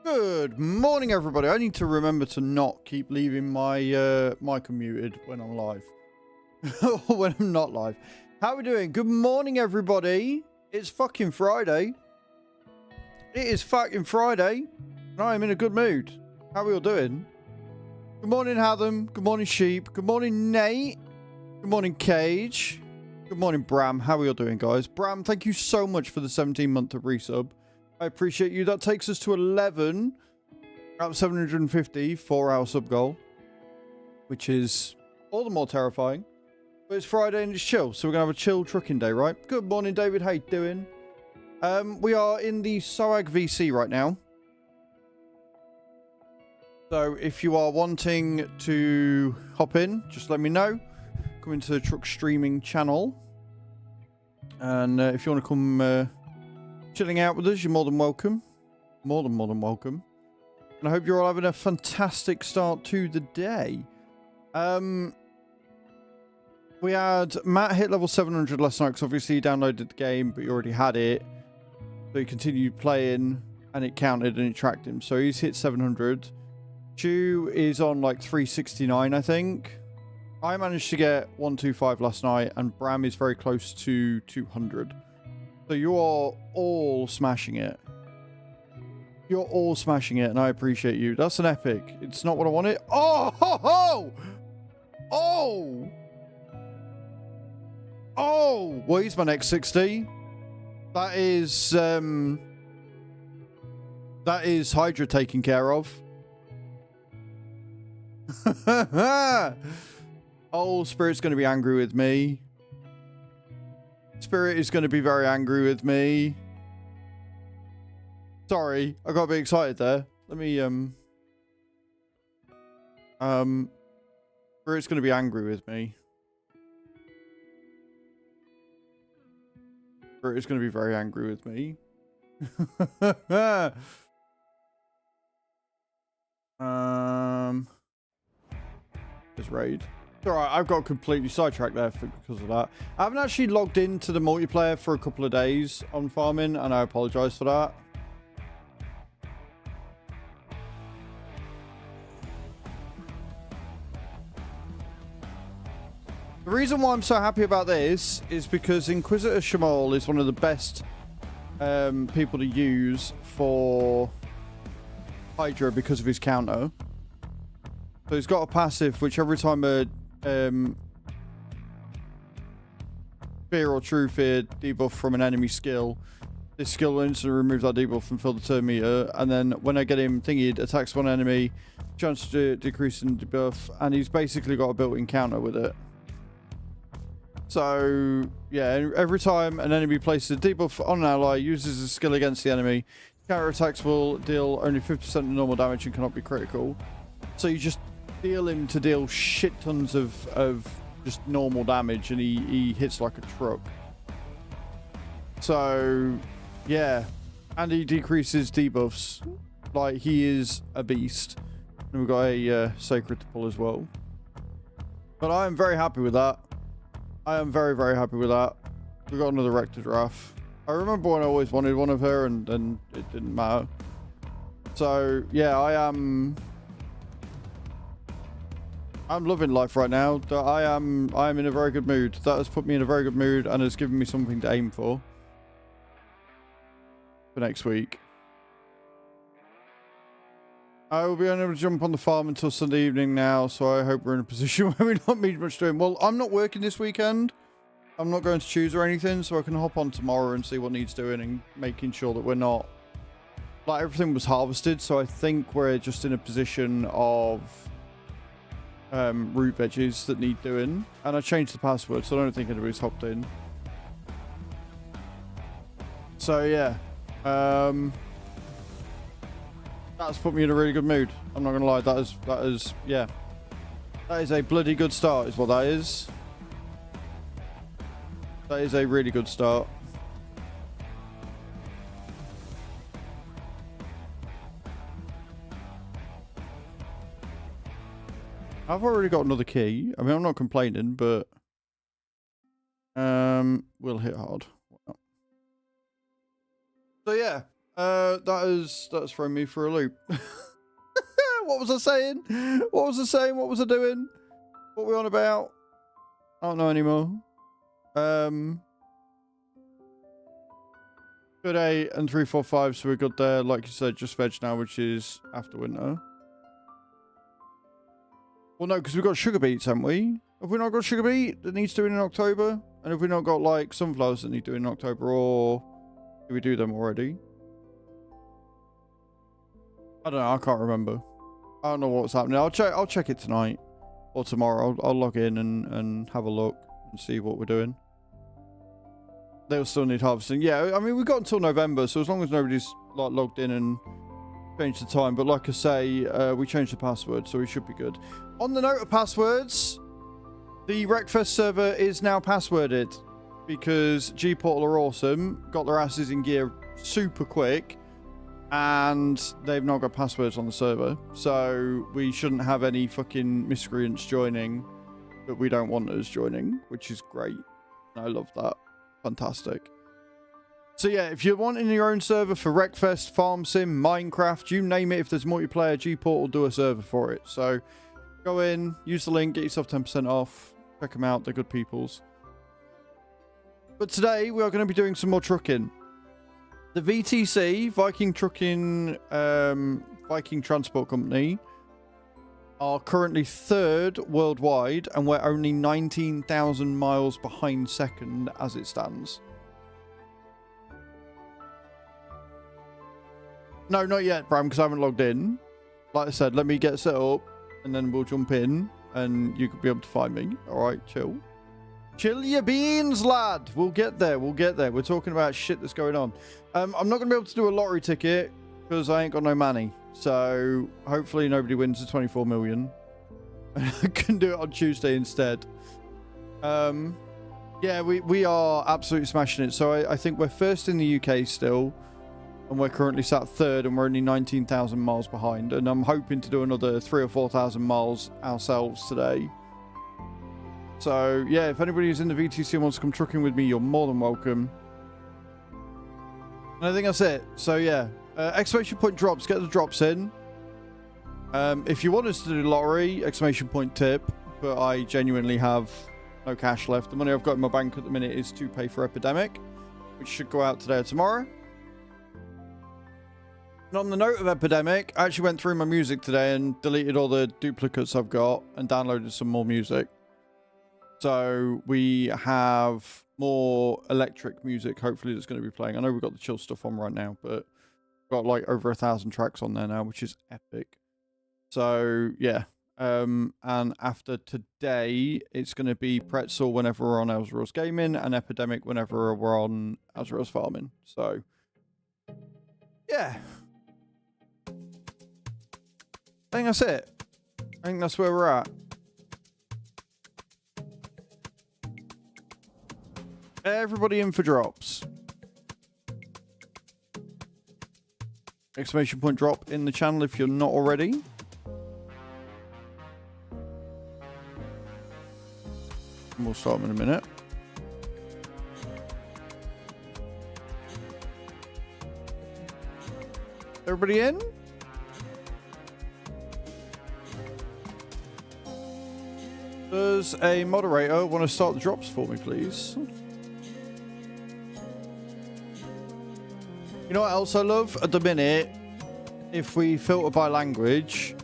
Good morning, everybody. I need to remember to not keep leaving my mic unmuted when I'm live. Or when I'm not live. How are we doing? Good morning, everybody. It's fucking Friday. It is fucking Friday. And I'm in a good mood. How are we all doing? Good morning, Hatham. Good morning, Sheep. Good morning, Nate. Good morning, Cage. Good morning, Bram. How are we all doing, guys? Bram, thank you so much for the 17-month of resub. I appreciate you. That takes us to 11 out of 750 for our sub goal, which is all the more terrifying. But it's Friday and it's chill, so we're going to have a chill trucking day, right? Good morning, David. How you doing? We are in the SOAG VC right now. So if you are wanting to hop in, just let me know. Come into the truck streaming channel. And if you want to come chilling out with us, you're more than welcome. More than welcome. And I hope you're all having a fantastic start to the day. We had Matt hit level 700 last night because obviously he downloaded the game, but he already had it. So he continued playing and it counted and it tracked him. So he's hit 700. Chew is on like 369, I think. I managed to get 125 last night and Bram is very close to 200. So you are all smashing it. You're all smashing it, and I appreciate you. That's an epic. It's not what I wanted. Oh! Ho, ho! Oh! Oh! Well, he's my next 60. That is Hydra taken care of. Oh, Spirit's going to be angry with me. Spirit is going to be very angry with me. Sorry, I got a bit excited there. Let me, Spirit's going to be angry with me. Spirit is going to be very angry with me. There's raid. Alright, I've got completely sidetracked there because of that. I haven't actually logged into the multiplayer for a couple of days on farming, and I apologize for that. The reason why I'm so happy about this is because Inquisitor Shamal is one of the best people to use for Hydra because of his counter. So he's got a passive which every time a fear or true fear debuff from an enemy skill, this skill will instantly remove that debuff and fill the turn meter. And then when I get him thingied, attacks one enemy, chance to decrease in debuff, and he's basically got a built-in counter with it. So yeah, every time an enemy places a debuff on an ally, uses a skill against the enemy, counter attacks will deal only 50% of normal damage and cannot be critical. So you just deal him to deal shit tons of just normal damage, and he hits like a truck. So yeah, and he decreases debuffs. Like, he is a beast. And we've got a sacred to pull as well. But I am very happy with that. I am very, very happy with that. We've got another Rector Giraffe. I remember when I always wanted one of her, and it didn't matter. So yeah, I'm loving life right now. I am in a very good mood. That has put me in a very good mood and has given me something to aim for next week. I will be unable to jump on the farm until Sunday evening now, so I hope we're in a position where we don't need much doing. Well, I'm not working this weekend. I'm not going to choose or anything, so I can hop on tomorrow and see what needs doing and making sure that we're not... Like, everything was harvested, so I think we're just in a position of root veggies that need doing. And I changed the password, so I don't think anybody's hopped in. So, yeah. That's put me in a really good mood. I'm not gonna lie. That is, yeah. That is a bloody good start, is what that is. That is a really good start. I've already got another key. I mean, I'm not complaining, but we'll hit hard. So yeah, That's thrown me for a loop. What was I saying? What was I saying? What was I doing? What were we on about? I don't know anymore. Good 8 and 3, 4, 5, so we're good there. Like you said, just veg now, which is after winter. Well, no, because we've got sugar beets, haven't we? Have we not got sugar beet that needs doing in October? And have we not got, like, sunflowers that need doing in October? Or do we do them already? I don't know. I can't remember. I don't know what's happening. I'll check it tonight or tomorrow. I'll log in and have a look and see what we're doing. They'll still need harvesting. Yeah, I mean, we've got until November, so as long as nobody's like logged in and changed the time. But like I say, we changed the password, so we should be good. On the note of passwords, the Wreckfest server is now passworded because G-Portal are awesome, got their asses in gear super quick, and they've not got passwords on the server. So we shouldn't have any fucking miscreants joining that we don't want us joining, which is great. I love that. Fantastic. So yeah, if you're wanting your own server for Wreckfest, Farm Sim, Minecraft, you name it, if there's multiplayer, G-Port will do a server for it. So go in, use the link, get yourself 10% off. Check them out, they're good peoples. But today, we are going to be doing some more trucking. The VTC, Viking Trucking, Viking Transport Company, are currently 3rd worldwide, and we're only 19,000 miles behind 2nd as it stands. No, not yet, Bram, because I haven't logged in. Like I said, let me get set up, and then we'll jump in, and you could be able to find me. All right, chill. Chill your beans, lad. We'll get there. We'll get there. We're talking about shit that's going on. I'm not going to be able to do a lottery ticket because I ain't got no money. So hopefully nobody wins the 24 million. I can do it on Tuesday instead. Yeah, we are absolutely smashing it. So I think we're 1st in the UK still. And we're currently sat 3rd and we're only 19,000 miles behind. And I'm hoping to do another 3,000 or 4,000 miles ourselves today. So yeah, if anybody who's in the VTC and wants to come trucking with me, you're more than welcome. And I think that's it. So yeah. Exclamation point drops, get the drops in. If you want us to do lottery, exclamation point tip, but I genuinely have no cash left. The money I've got in my bank at the minute is to pay for Epidemic, which should go out today or tomorrow. And on the note of Epidemic, I actually went through my music today and deleted all the duplicates I've got and downloaded some more music. So we have more electric music, hopefully, that's going to be playing. I know we've got the chill stuff on right now, but got like over 1,000 tracks on there now, which is epic. So yeah, and after today it's going to be Pretzel whenever we're on Azraels Gaming and Epidemic whenever we're on Azraels Farming. So yeah, I think that's it. I think that's where we're at. Everybody in for drops. Exclamation point drop in the channel if you're not already. And we'll start in a minute. Everybody in? Does a moderator want to start the drops for me, please? You know what else I love? At the minute, if we filter by language,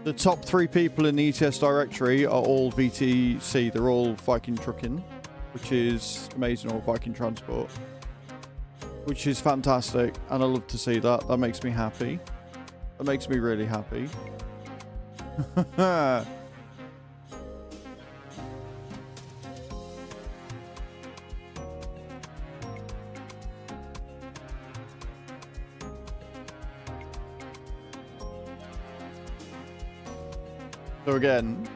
the top 3 people in the ETS directory are all VTC. They're all Viking Trucking, which is amazing, or Viking Transport, which is fantastic. And I love to see that. That makes me happy. That makes me really happy. So again,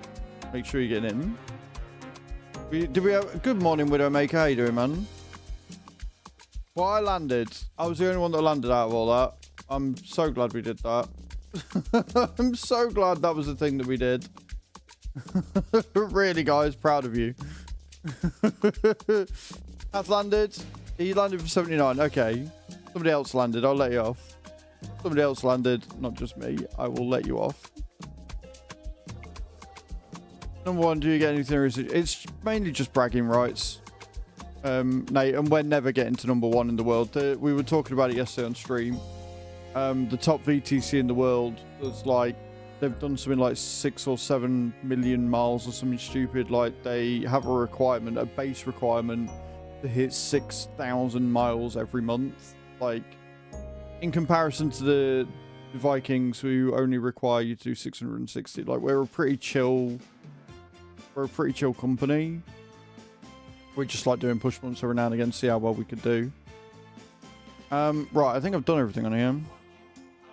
make sure you're getting in. Did we have good morning, Widowmaker? How you doing, man? Well, I landed. I was the only one that landed out of all that. I'm so glad we did that. I'm so glad that was the thing that we did. Really, guys, proud of you. I've landed. He landed for 79. Okay. Somebody else landed. I'll let you off. Somebody else landed. Not just me. I will let you off. Number one, do you get anything? It's mainly just bragging rights. Nate, and we're never getting to number one in the world. We were talking about it yesterday on stream. The top VTC in the world is like, they've done something like 6 or 7 million miles or something stupid. Like, they have a requirement, a base requirement to hit 6,000 miles every month. Like, in comparison to the Vikings, who only require you to do 660. Like, we're a pretty chill company. We just like doing push bumps every now and again, see how well we could do. Right, I think I've done everything on here.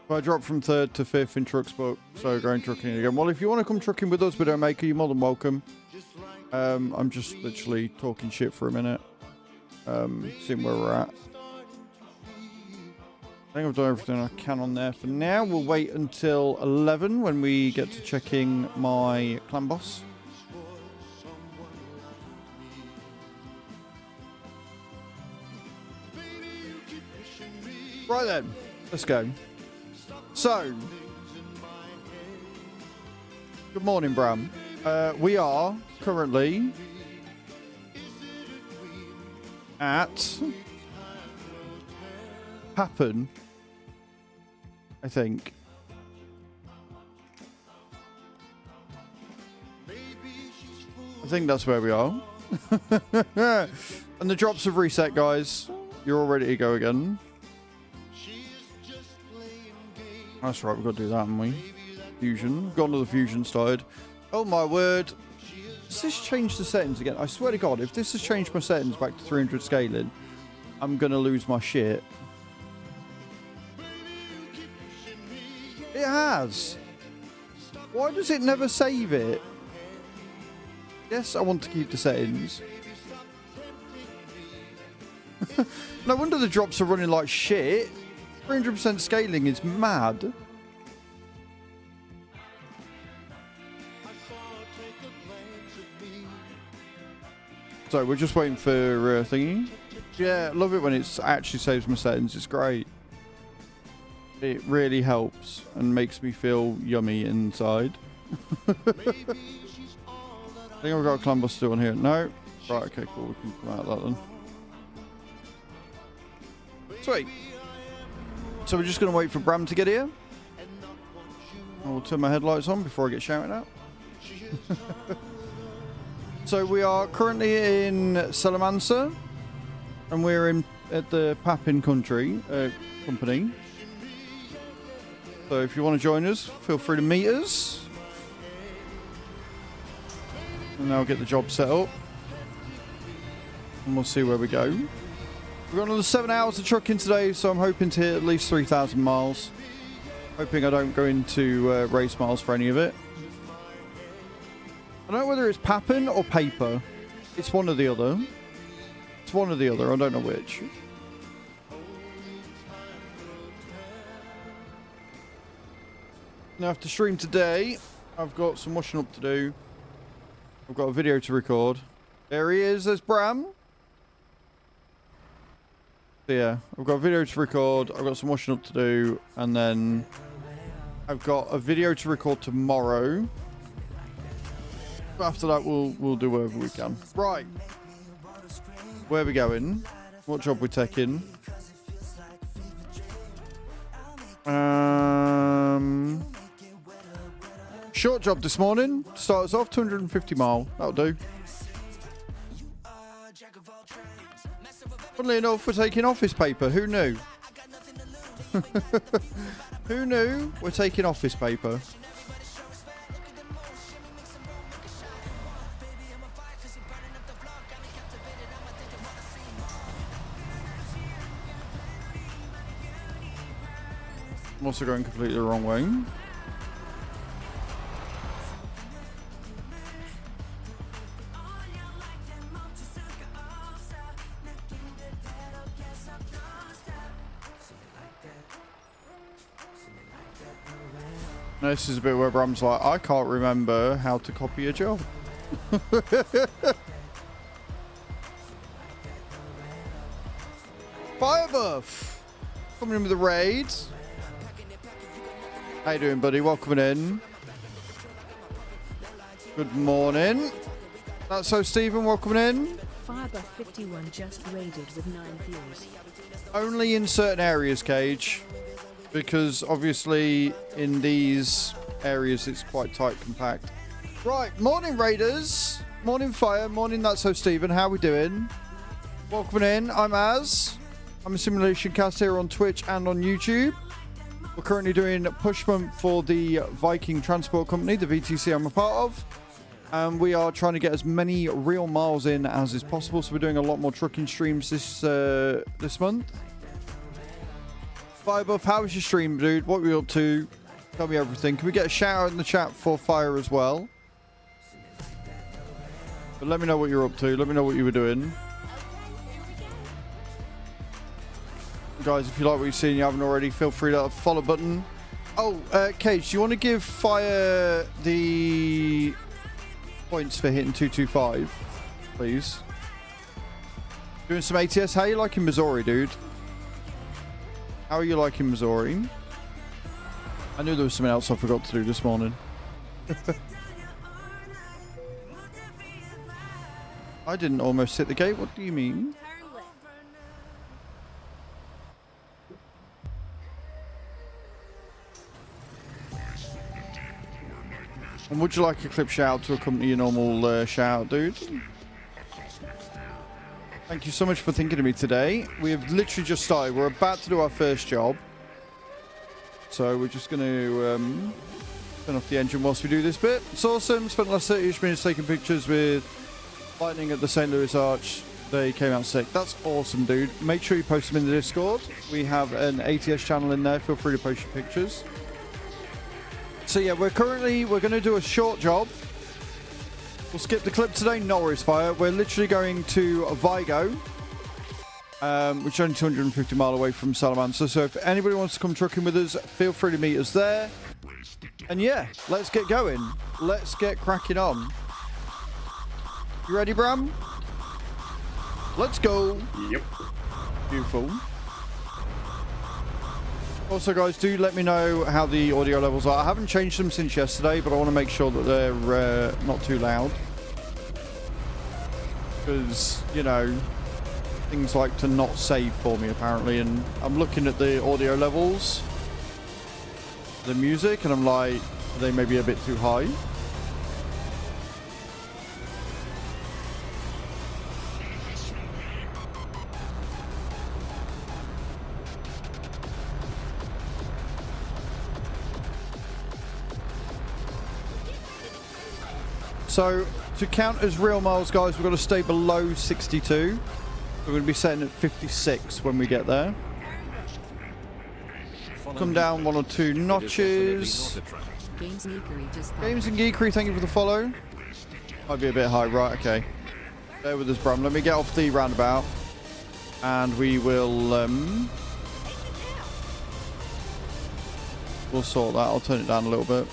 I dropped from 3rd to 5th in trucks, but so going trucking again. Well, if you want to come trucking with us, Widowmaker, you're more than welcome. I'm just literally talking shit for a minute. Seeing where we're at. I think I've done everything I can on there for now. We'll wait until 11 when we get to checking my clan boss. Right then, let's go. So, good morning, Bram. We are currently at Pappen, I think. I think that's where we are. And the drops have reset, guys. You're all ready to go again. That's right, we've got to do that, haven't we? Fusion. Got another fusion started. Oh my word. Does this change the settings again? I swear to God, if this has changed my settings back to 300 scaling, I'm going to lose my shit. It has. Why does it never save it? Yes, I want to keep the settings. No wonder the drops are running like shit. 300% scaling is mad. So we're just waiting for thingy. Yeah, love it when it actually saves my settings. It's great. It really helps and makes me feel yummy inside. I think I've got a clan boss still on here. No. Right, okay, cool. We can come out of that then. Sweet. So we're just going to wait for Bram to get here. I'll turn my headlights on before I get shouted at. So we are currently in Salamanca, and we're at the Pappen company. So if you want to join us, feel free to meet us. And I'll get the job set up. And we'll see where we go. We've got another 7 hours of trucking today, so I'm hoping to hit at least 3,000 miles. Hoping I don't go into race miles for any of it. I don't know whether it's Pappen or paper. It's one or the other. It's one or the other, I don't know which. Now after stream today, I've got some washing up to do. I've got a video to record. There he is, there's Bram. So yeah, I've got a video to record, I've got some washing up to do, and then I've got a video to record tomorrow. After that, we'll do whatever we can. Right. Where are we going? What job we taking? Short job this morning. Start us off, 250 mile. That'll do. Funnily enough, we're taking office paper. Who knew? Who knew we're taking office paper? I'm also going completely the wrong way. This is a bit where Bram's like, I can't remember how to copy a job. Fire buff! coming in with the raid. How you doing, buddy? Welcome in. Good morning. That's so Stephen, welcome in. Firebuff51 just raided with 9 views. Only in certain areas, Cage. Because obviously in these areas it's quite tight, compact. Right, morning Raiders. Morning Fire, morning That's So Stephen. How we doing? Welcome in, I'm Az. I'm a simulation cast here on Twitch and on YouTube. We're currently doing a push month for the Viking transport company, the VTC I'm a part of. And we are trying to get as many real miles in as is possible. So we're doing a lot more trucking streams this month. Firebuff, how was your stream, dude? What were you up to? Tell me everything. Can we get a shout out in the chat for Fire as well? But let me know what you're up to. Let me know what you were doing. Guys, if you like what you've seen and you haven't already, feel free to hit the follow button. Oh, Cage, do you want to give Fire the points for hitting 225, please? Doing some ATS. How are you liking Missouri, dude? How are you liking Missouri? I knew there was something else I forgot to do this morning. I didn't almost hit the gate. What do you mean? And would you like a clip shout out to accompany your normal shout out, dude? Thank you so much for thinking of me today. We have literally just started. We're about to do our first job. So we're just going to turn off the engine whilst we do this bit. It's awesome. Spent the last 30 minutes taking pictures with Lightning at the St. Louis Arch. They came out sick. That's awesome, dude. Make sure you post them in the Discord. We have an ATS channel in there. Feel free to post your pictures. So yeah, we're going to do a short job. We'll skip the clip today. No worries, Fire. We're literally going to Vigo, which is only 250 miles away from Salamanca. So if anybody wants to come trucking with us, feel free to meet us there. And yeah, let's get going. Let's get cracking on. You ready, Bram? Let's go. Yep. Beautiful. Also, guys, do let me know how the audio levels are. I haven't changed them since yesterday, but I want to make sure that they're not too loud. Because, you know, things like to not save for me, apparently. And I'm looking at the audio levels, the music, and I'm like, are they maybe a bit too high? So, to count as real miles, guys, we've got to stay below 62. We're going to be setting at 56 when we get there. Come down 1 or 2 notches. Games and Geekery, thank you for the follow. Might be a bit high, right, okay. Bear with us, Bram. Let me get off the roundabout. And we will, we'll sort that. I'll turn it down a little bit.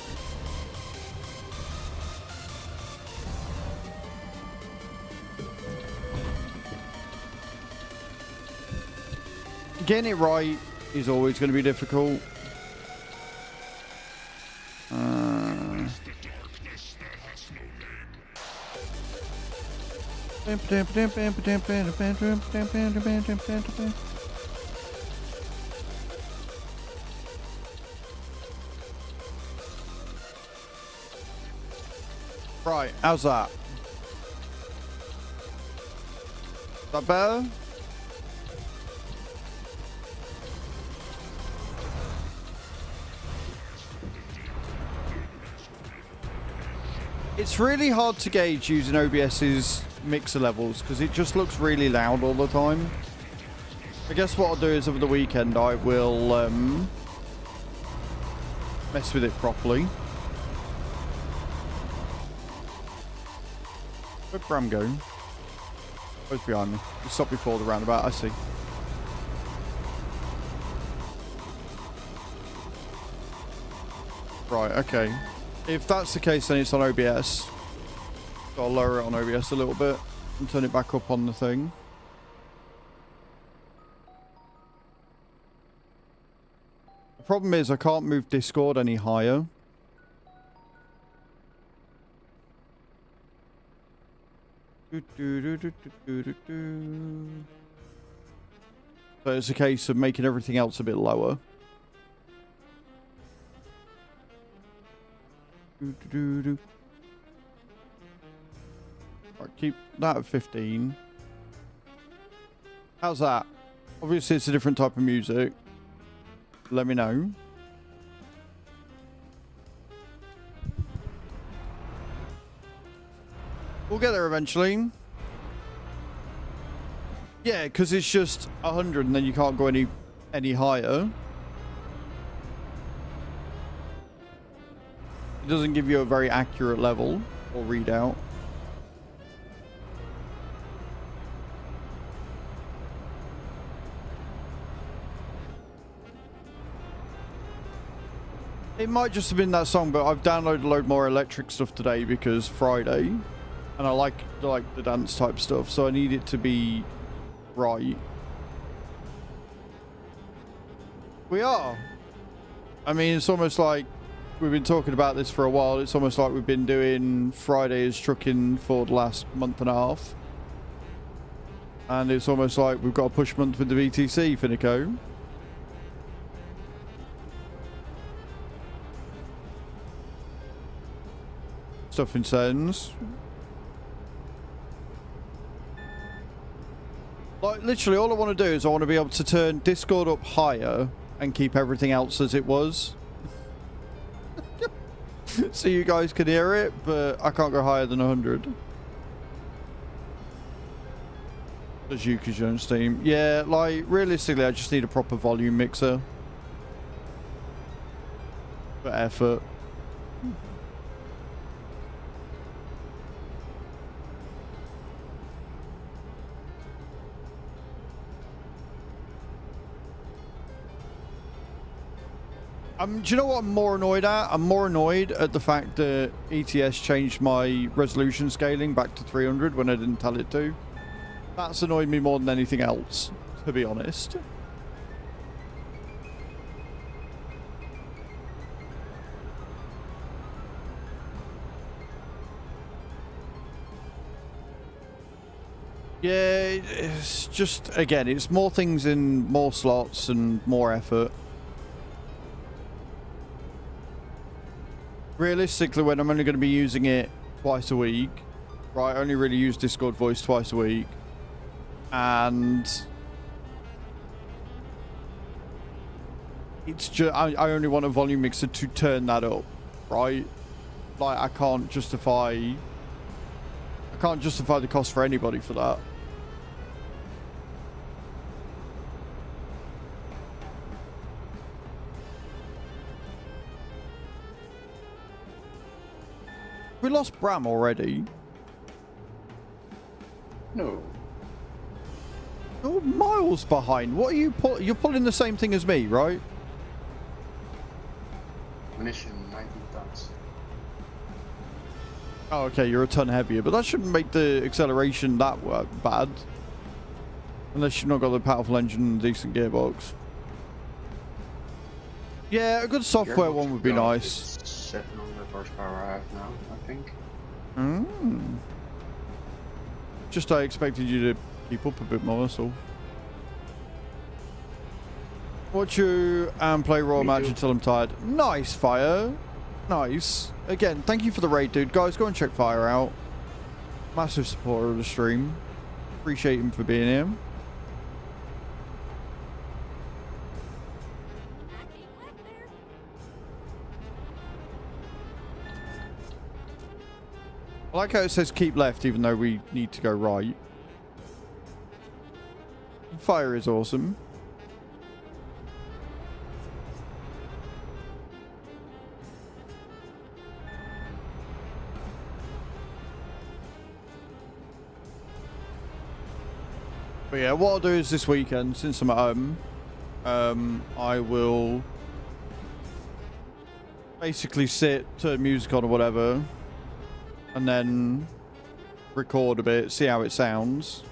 Getting it right is always going to be difficult. Right, how's that? Is that better? It's really hard to gauge using OBS's mixer levels because it just looks really loud all the time. I guess what I'll do is over the weekend I will mess with it properly. Where'd Bram go? Where's behind me? You stopped before the roundabout, I see. Right, okay. If that's the case, then it's on OBS. So I'll lower it on OBS a little bit and turn it back up on the thing. The problem is I can't move Discord any higher. So it's a case of making everything else a bit lower. Right, keep that at 15. How's that? Obviously it's a different type of music. Let me know. We'll get there eventually. Yeah, because it's just 100 and then you can't go any higher. It doesn't give you a very accurate level or readout. It might just have been that song, but I've downloaded a load more electric stuff today because Friday, and I like the dance type stuff, so I need it to be right. We are. I mean, it's almost like we've been talking about this for a while. It's almost like we've been doing Friday as trucking for the last month and a half. And it's almost like we've got a push month with the VTC, Finico. Stuff in settings. Like, literally, all I want to do is I want to be able to turn Discord up higher and keep everything else as it was. So you guys can hear it, but I can't go higher than 100. As you, because you're on Steam. Yeah, like, realistically, I just need a proper volume mixer. For effort. Do you know what I'm more annoyed at? I'm more annoyed at the fact that ETS changed my resolution scaling back to 300 when I didn't tell it to. That's annoyed me more than anything else, to be honest. Yeah, it's just, again, it's more things in more slots and more effort. Realistically, when I'm only going to be using it twice a week, right? I only really use Discord voice twice a week. And it's just, I only want a volume mixer to turn that up, right? Like, I can't justify the cost for anybody for that. We lost Bram already. No. You're miles behind. What are you you're pulling the same thing as me, right? Munition, 19 tons. Oh, okay, you're a ton heavier, but that shouldn't make the acceleration that bad. Unless you've not got the powerful engine and a decent gearbox. Yeah, a good software Gearbox one would be got nice. 700 horsepower I have now, I think. Just I expected you to keep up a bit more, so. Watch you and play Royal Match until I'm tired. Nice, Fire. Nice. Again, thank you for the raid, dude. Guys, go and check Fire out. Massive supporter of the stream. Appreciate him for being here. I like how it says keep left even though we need to go right. Fire is awesome. But yeah, what I'll do is this weekend, since I'm at home, I will basically sit, turn music on or whatever, and then record a bit, see how it sounds,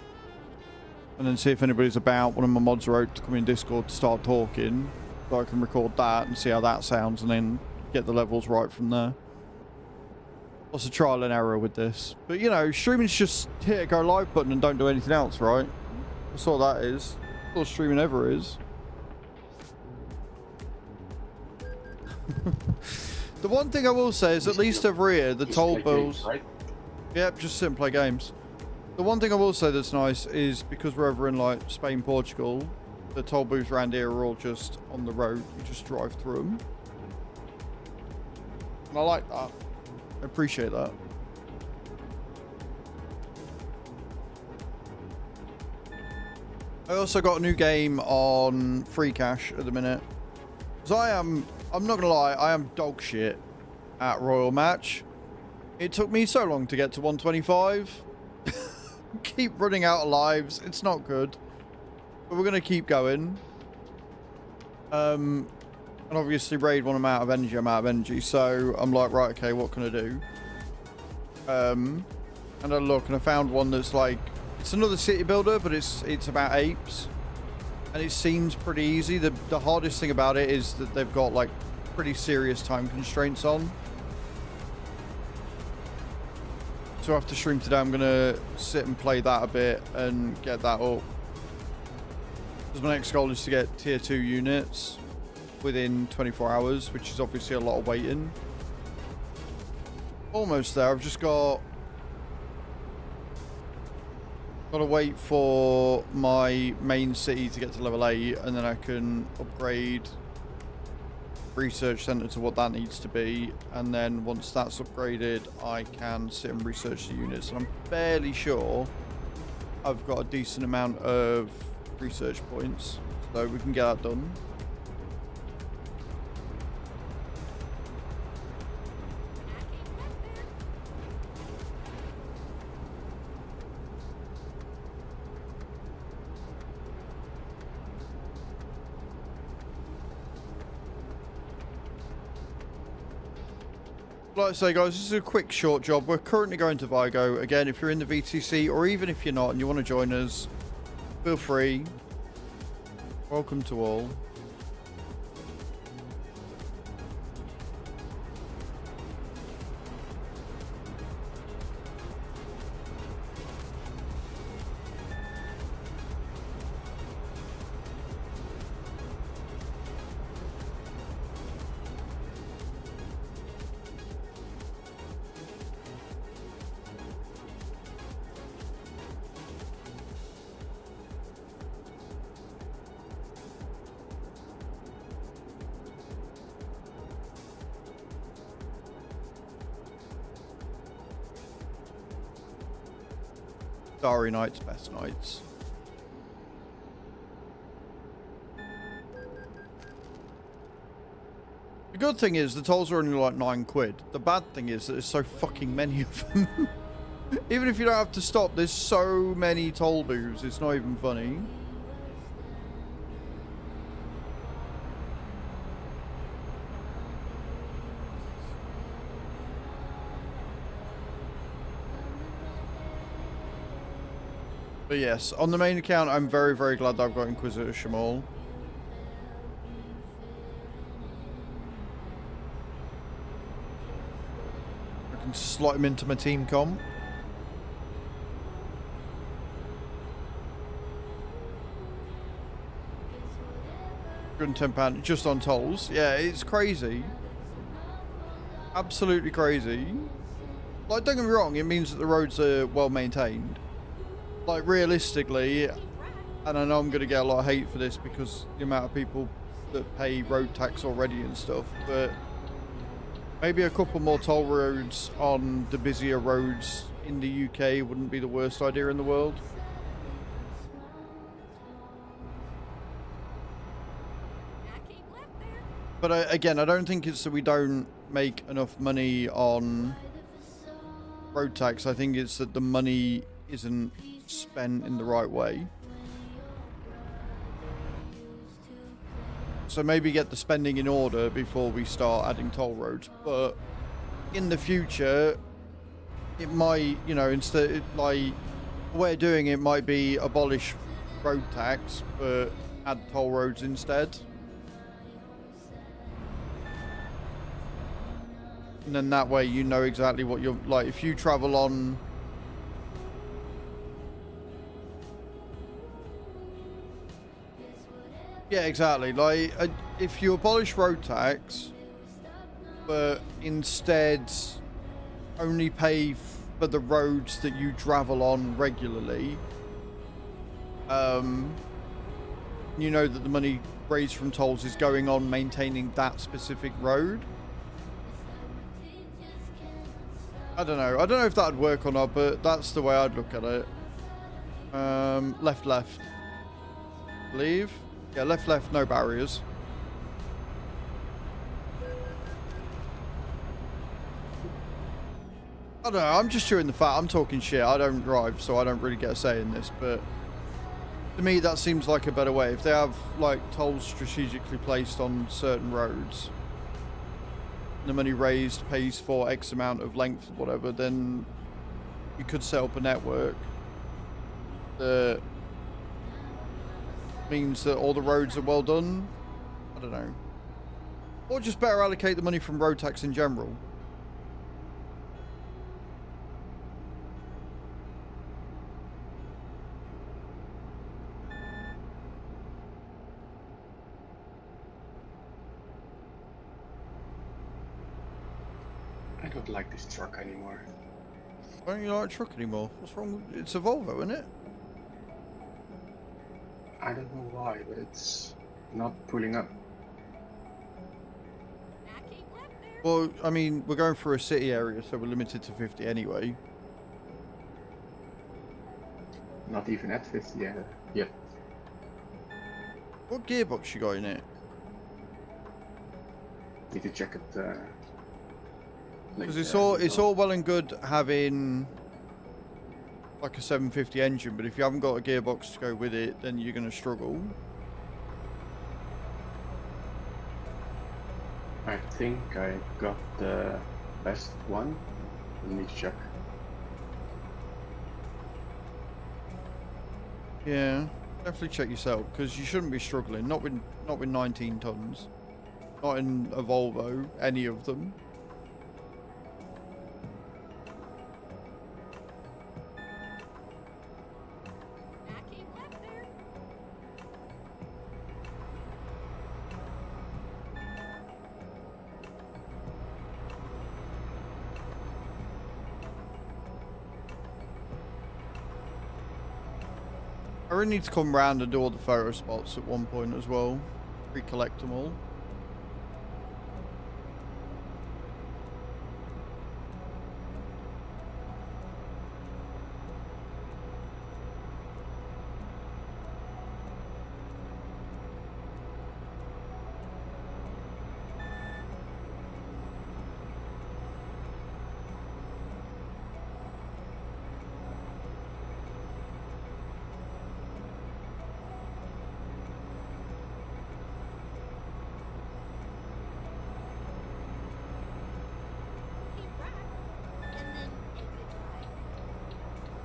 and then see if anybody's about. One of my mods wrote to come in Discord to start talking, So I can record that and see how that sounds and then get the levels right from there. Lots of trial and error with this. But, you know, streaming's just hit a go live button and don't do anything else, right? That's all that is. That's all streaming ever is. The one thing I will say is at least over here, the toll bills... Right? Yep, just sit and play games. The one thing I will say that's nice is because we're over in, like, Spain, Portugal, the toll booths around here are all just on the road. You just drive through them. And I like that. I appreciate that. I also got a new game on free cash at the minute. So I'm not gonna lie, I am dog shit at Royal Match. It took me so long to get to 125. Keep running out of lives. It's not good. But we're gonna keep going. And obviously raid when I'm out of energy, so I'm like, right, okay, what can I do? And I look and I found one that's like, it's another city builder, but it's about apes. And it seems pretty easy. The hardest thing about it is that they've got like pretty serious time constraints on. So after stream today, I'm gonna sit and play that a bit and get that up. Because my next goal is to get tier 2 units within 24 hours, which is obviously a lot of waiting. Almost there. I've just got to wait for my main city to get to level 8, and then I can upgrade research center to what that needs to be, and then once that's upgraded I can sit and research the units, and I'm fairly sure I've got a decent amount of research points, so we can get that done. Like I say, guys, this is a quick short job. We're currently going to Vigo. Again, if you're in the VTC, or even if you're not and you want to join us, feel free. Welcome to all. Starry nights, best nights. The good thing is the tolls are only like £9. The bad thing is that there's so fucking many of them. Even if you don't have to stop, there's so many toll booths, it's not even funny. But yes, on the main account, I'm very, very glad that I've got Inquisitor Shamal. I can slot him into my team comp. £110 just on tolls. Yeah, it's crazy. Absolutely crazy. Like, don't get me wrong, it means that the roads are well maintained. Like, realistically, and I know I'm going to get a lot of hate for this because the amount of people that pay road tax already and stuff, but maybe a couple more toll roads on the busier roads in the UK wouldn't be the worst idea in the world. But again, I don't think it's that we don't make enough money on road tax. I think it's that the money isn't spent in the right way. So maybe get the spending in order before we start adding toll roads. But in the future, it might, you know, instead, like, the way of doing it might be abolish road tax, but add toll roads instead. And then that way you know exactly what you're like. If you travel on yeah, exactly. Like if you abolish road tax but instead only pay for the roads that you travel on regularly, you know that the money raised from tolls is going on maintaining that specific road. I don't know. I don't know if that'd work or not, but that's the way I'd look at it. Left, left. Leave. Yeah, left, left, no barriers. I don't know. I'm just chewing the fat. I'm talking shit. I don't drive, so I don't really get a say in this, but to me, that seems like a better way. If they have, like, tolls strategically placed on certain roads, the money raised pays for X amount of length or whatever, then you could set up a network that means that all the roads are well done. I don't know. Or just better allocate the money from road tax in general. I don't like this truck anymore. Why don't you like a truck anymore? What's wrong with it's a Volvo, isn't it? I don't know why, but it's not pulling up. Well, I mean, we're going through a city area, so we're limited to 50 anyway. Not even at 50 yet. What gearbox you got in it? Need to check it. Because it's all well and good having like a 750 engine, but if you haven't got a gearbox to go with it, then you're going to struggle. I think I got the best one. Let me check. Yeah, definitely check yourself, because you shouldn't be struggling. Not with 19 tons. Not in a Volvo, any of them. I really need to come round and do all the photo spots at one point as well. Recollect them all.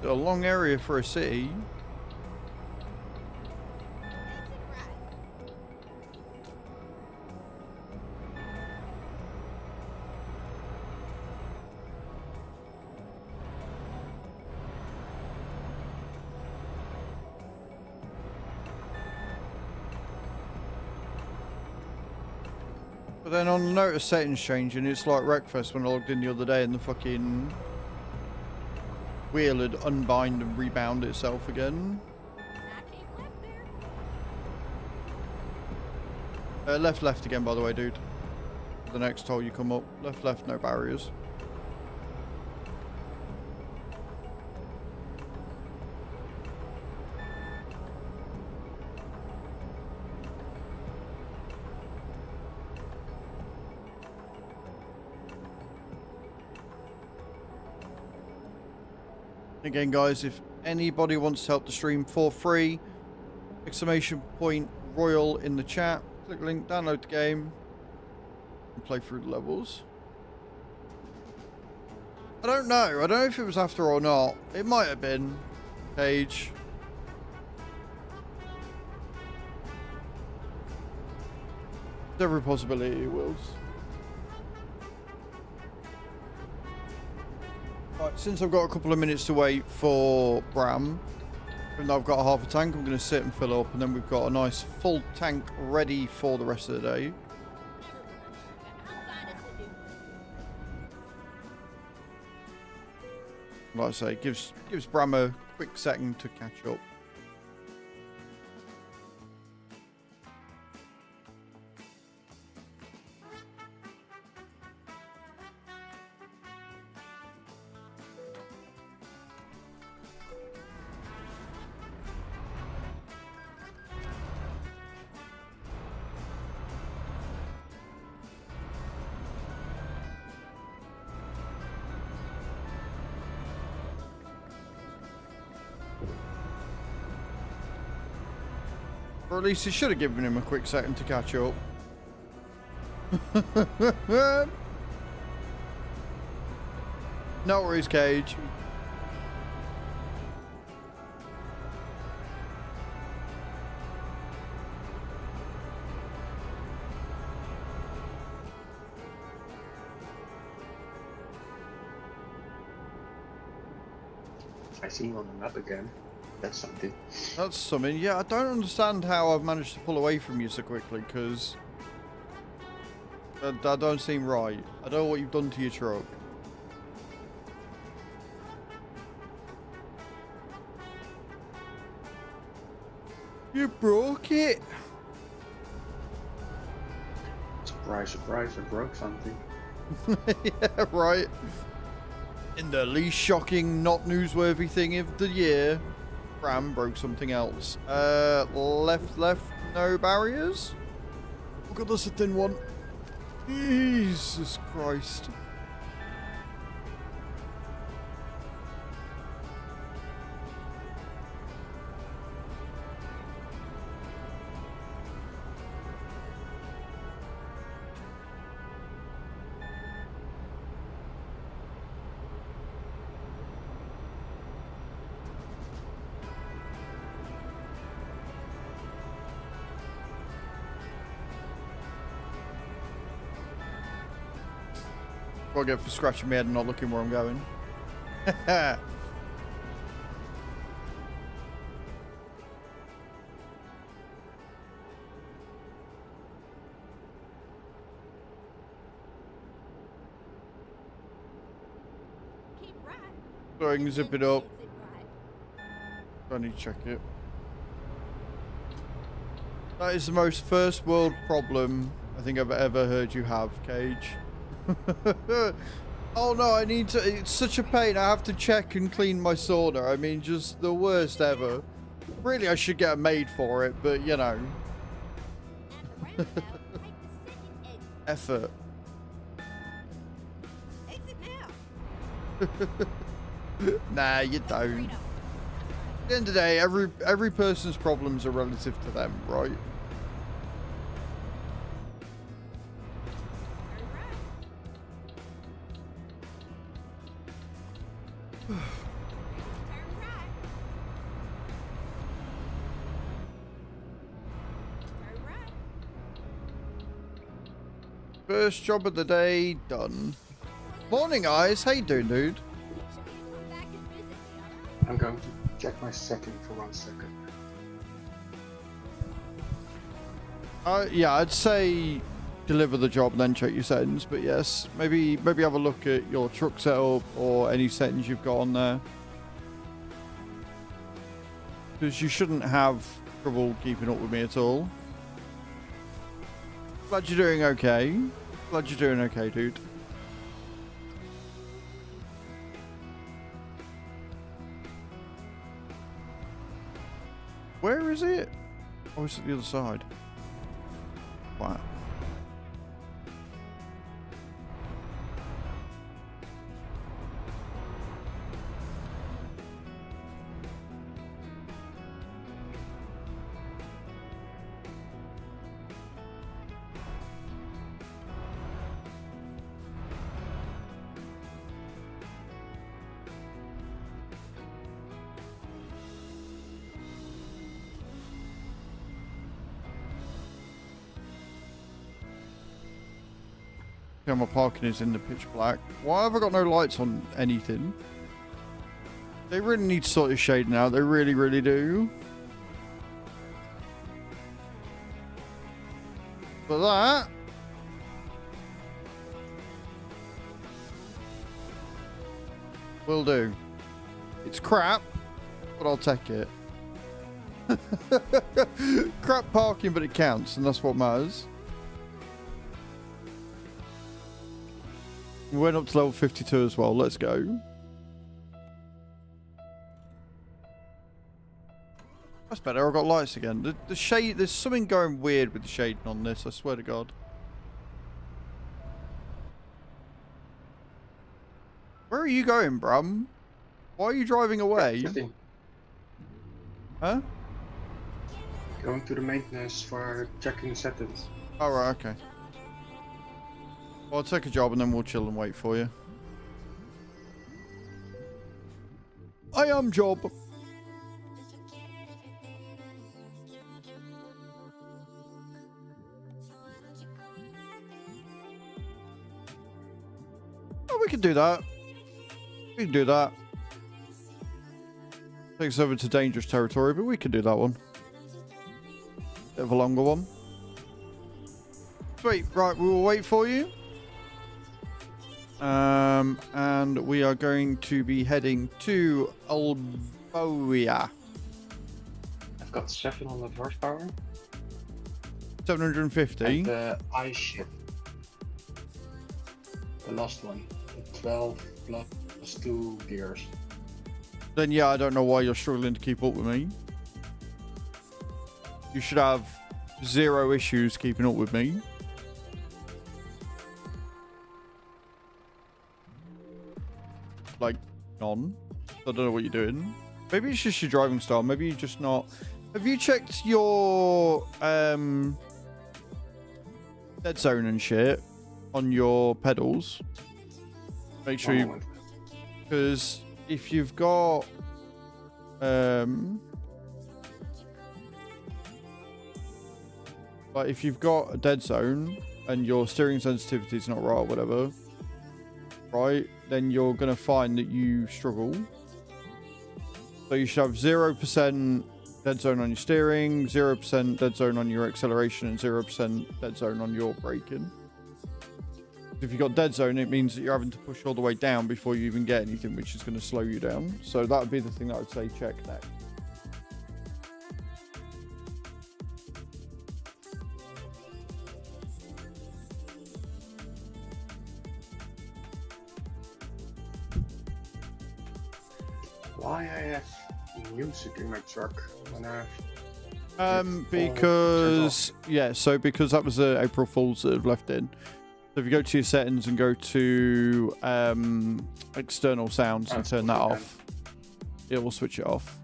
A long area for a city. But then on the note of settings changing, it's like Wreckfest when I logged in the other day and the fucking wheel had unbind and rebound itself again. Left, left again, by the way, dude. The next toll you come up. Left, left, no barriers. Again, guys, if anybody wants to help the stream for free, !Royal in the chat. Click the link, download the game, and play through the levels. I don't know. I don't know if it was after or not. It might have been. Page. There's every possibility it was. Right, since I've got a couple of minutes to wait for Bram, even though I've got half a tank, I'm going to sit and fill up, and then we've got a nice full tank ready for the rest of the day. Like I say, gives Bram a quick second to catch up. Or at least he should have given him a quick second to catch up. No worries, Cage. I see him on the map again. That's something. That's something. Yeah, I don't understand how I've managed to pull away from you so quickly, because that don't seem right. I don't know what you've done to your truck. You broke it. Surprise, surprise, I broke something. Yeah, right. In the least shocking, not newsworthy thing of the year, Bram broke something else. Left, no barriers? Oh god, that's a thin one. Jesus Christ. What I get for scratching my head and not looking where I'm going. So I can zip it up. I need to check it. That is the most first world problem I think I've ever heard you have, Cage. Oh no, I need to. It's such a pain. I have to check and clean my sauna. I mean, just the worst ever. Really, I should get a maid for it, but you know. Effort. Nah, you don't. At the end of the day, every person's problems are relative to them, right? First job of the day done. Morning, Eyes. How you doing, dude? I'm going to check my setting for 1 second. Yeah, I'd say deliver the job and then check your settings. But yes, maybe have a look at your truck setup or any settings you've got on there, because you shouldn't have trouble keeping up with me at all. Glad you're doing okay. Glad you're doing okay, dude. Where is it? Oh, it's at the other side. Wow. Yeah, my parking is in the pitch black. Why have I got no lights on anything? They really need to sort this shading out. They really, really do. But that... will do. It's crap, but I'll take it. Crap parking, but it counts, and that's what matters. We went up to level 52 as well. Let's go. That's better. I've got lights again. The shade, there's something going weird with the shading on this, I swear to God. Where are you going, Brum? Why are you driving away? Shifting. Huh? Going to the maintenance for checking the settings. Oh, right, okay. Well, I'll take a job and then we'll chill and wait for you. I am job. Oh, we can do that. We can do that. Takes us over to dangerous territory, but we can do that one. Bit of a longer one. Sweet. Right, we will wait for you. And we are going to be heading to Alboia. I've got 700 horsepower. 750. And the ice ship. The last one. The 12 plus 2 gears. Then yeah, I don't know why you're struggling to keep up with me. You should have 0 issues keeping up with me. Like, none. I don't know what you're doing. Maybe it's just your driving style. Maybe you're just not... Have you checked your dead zone and shit on your pedals? Make sure you... Because if you've got... like if you've got a dead zone and your steering sensitivity is not right or whatever, right, then you're going to find that you struggle. So you should have 0% dead zone on your steering, 0% dead zone on your acceleration, and 0% dead zone on your braking. If you've got dead zone, it means that you're having to push all the way down before you even get anything, which is going to slow you down. So that would be the thing that I would say check next. Why I have music in my truck when I because yeah, so because that was April Fools that have left in. So if you go to your settings and go to external sounds and turn that off, it will switch it off.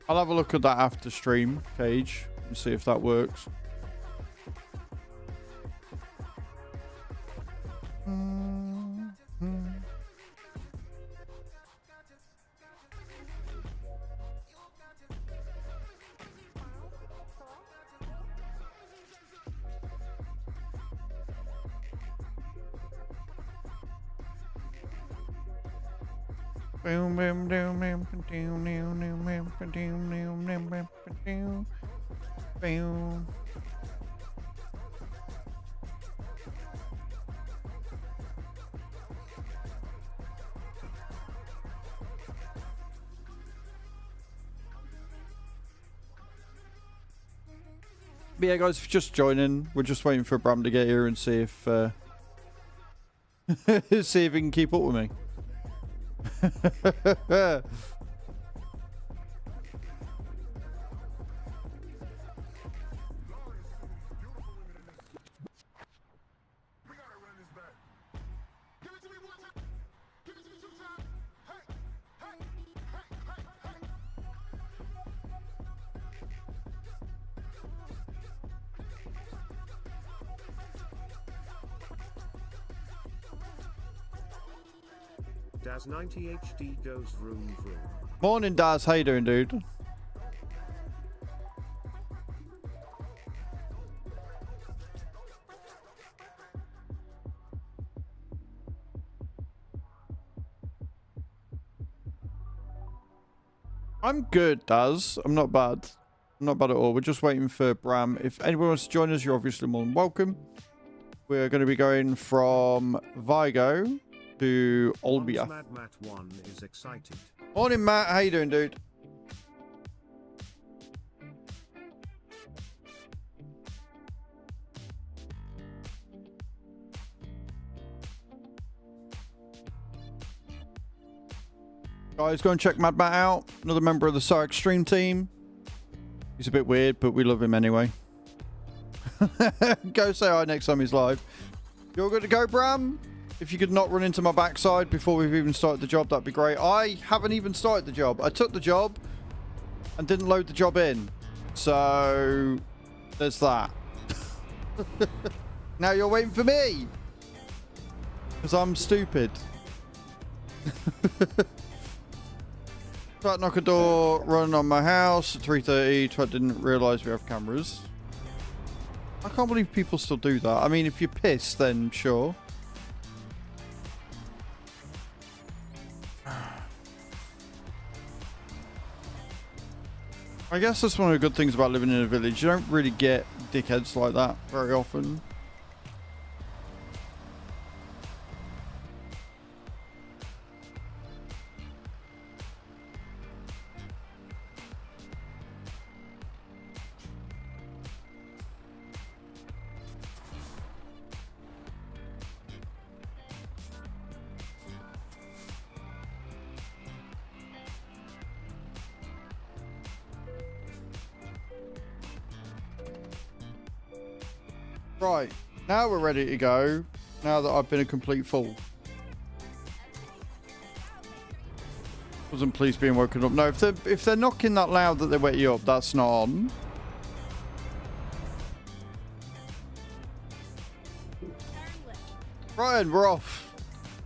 I'll have a look at that after stream, Cage, and see if that works. But yeah, guys, if you're just joining, we're just waiting for Bram to get here and see if see if he can keep up with me. Daz 90 HD goes vroom vroom. Morning, Daz. How you doing, dude? I'm good, Daz. I'm not bad. I'm not bad at all. We're just waiting for Bram. If anyone wants to join us, you're obviously more than welcome. We're going to be going from Vigo to Olbia. Mad Matt 1 is excited. Morning, Matt. How you doing, dude? Guys, go and check Mad Matt out. Another member of the Sark Stream team. He's a bit weird, but we love him anyway. Go say hi next time he's live. You're good to go, Bram? If you could not run into my backside before we've even started the job, that'd be great. I haven't even started the job. I took the job and didn't load the job in. So, there's that. Now you're waiting for me. Because I'm stupid. Try to knock a door, run on my house at 3:30. I didn't realise we have cameras. I can't believe people still do that. I mean, if you're pissed, then sure. I guess that's one of the good things about living in a village. You don't really get dickheads like that very often. Right, now we're ready to go. Now that I've been a complete fool. Wasn't pleased being woken up. No, if they're knocking that loud that they wake you up, that's not on. Right, and we're off.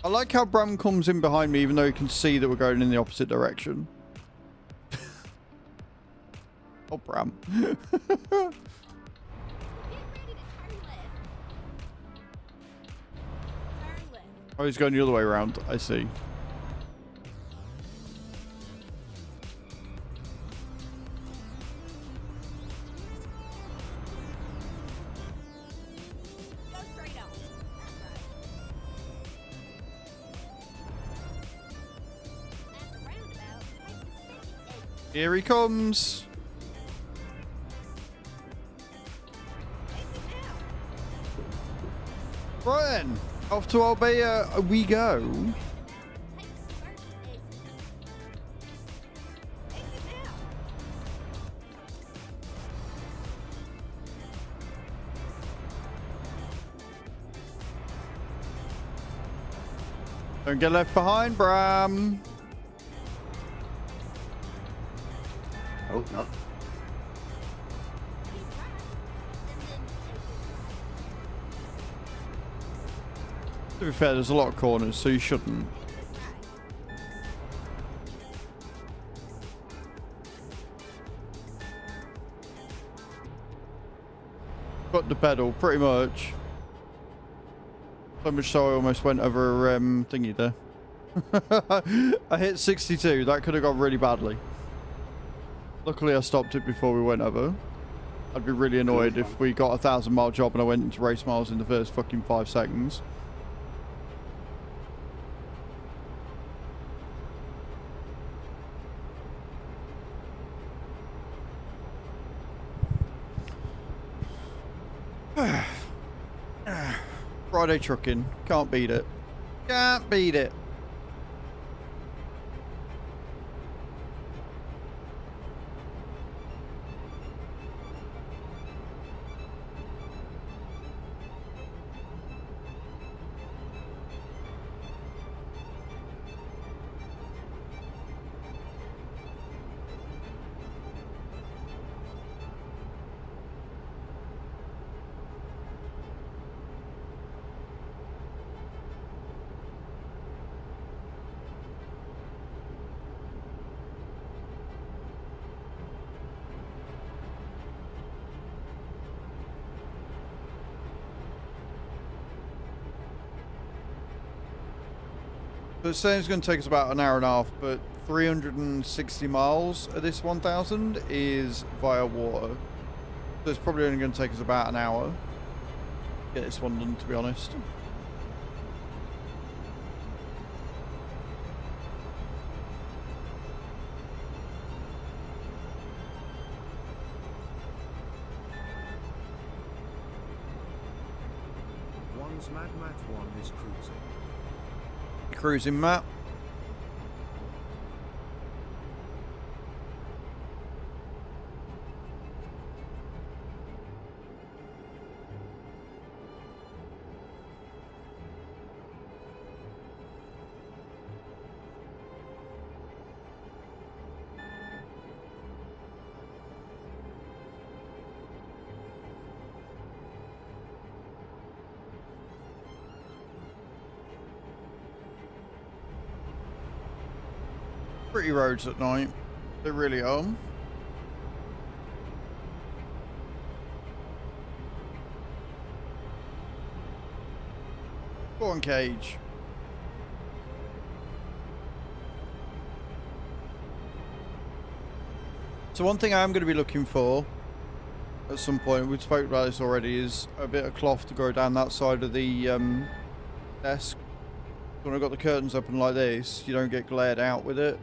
I like how Bram comes in behind me, even though he can see that we're going in the opposite direction. Oh, Bram. Oh, he's going the other way around. I see. Go straight on. That's right. At the roundabout, take the second exit. Here he comes. Exit now. Right then. Off to Albania we go. Take the first exit. Exit now. Don't get left behind, Bram. Oh, no. Keep right, and then exit. To be fair, there's a lot of corners, so you shouldn't. Exit right. Got the pedal, pretty much. So much so I almost went over thingy there. I hit 62. That could have gone really badly. Luckily, I stopped it before we went over. I'd be really annoyed if we got a 1,000-mile job and I went into race miles in the first fucking 5 seconds. Friday trucking. Can't beat it. Can't beat it. So it's saying it's going to take us about an hour and a half, but 360 miles of this 1,000 is via water. So it's probably only going to take us about an hour to get this one done, to be honest. One's Mad Mat 1 is cruising. Cruising map. Pretty roads at night. They really are. Go on, Cage. So one thing I am going to be looking for at some point, we spoke about this already, is a bit of cloth to go down that side of the desk. When I've got the curtains open like this, you don't get glared out with it.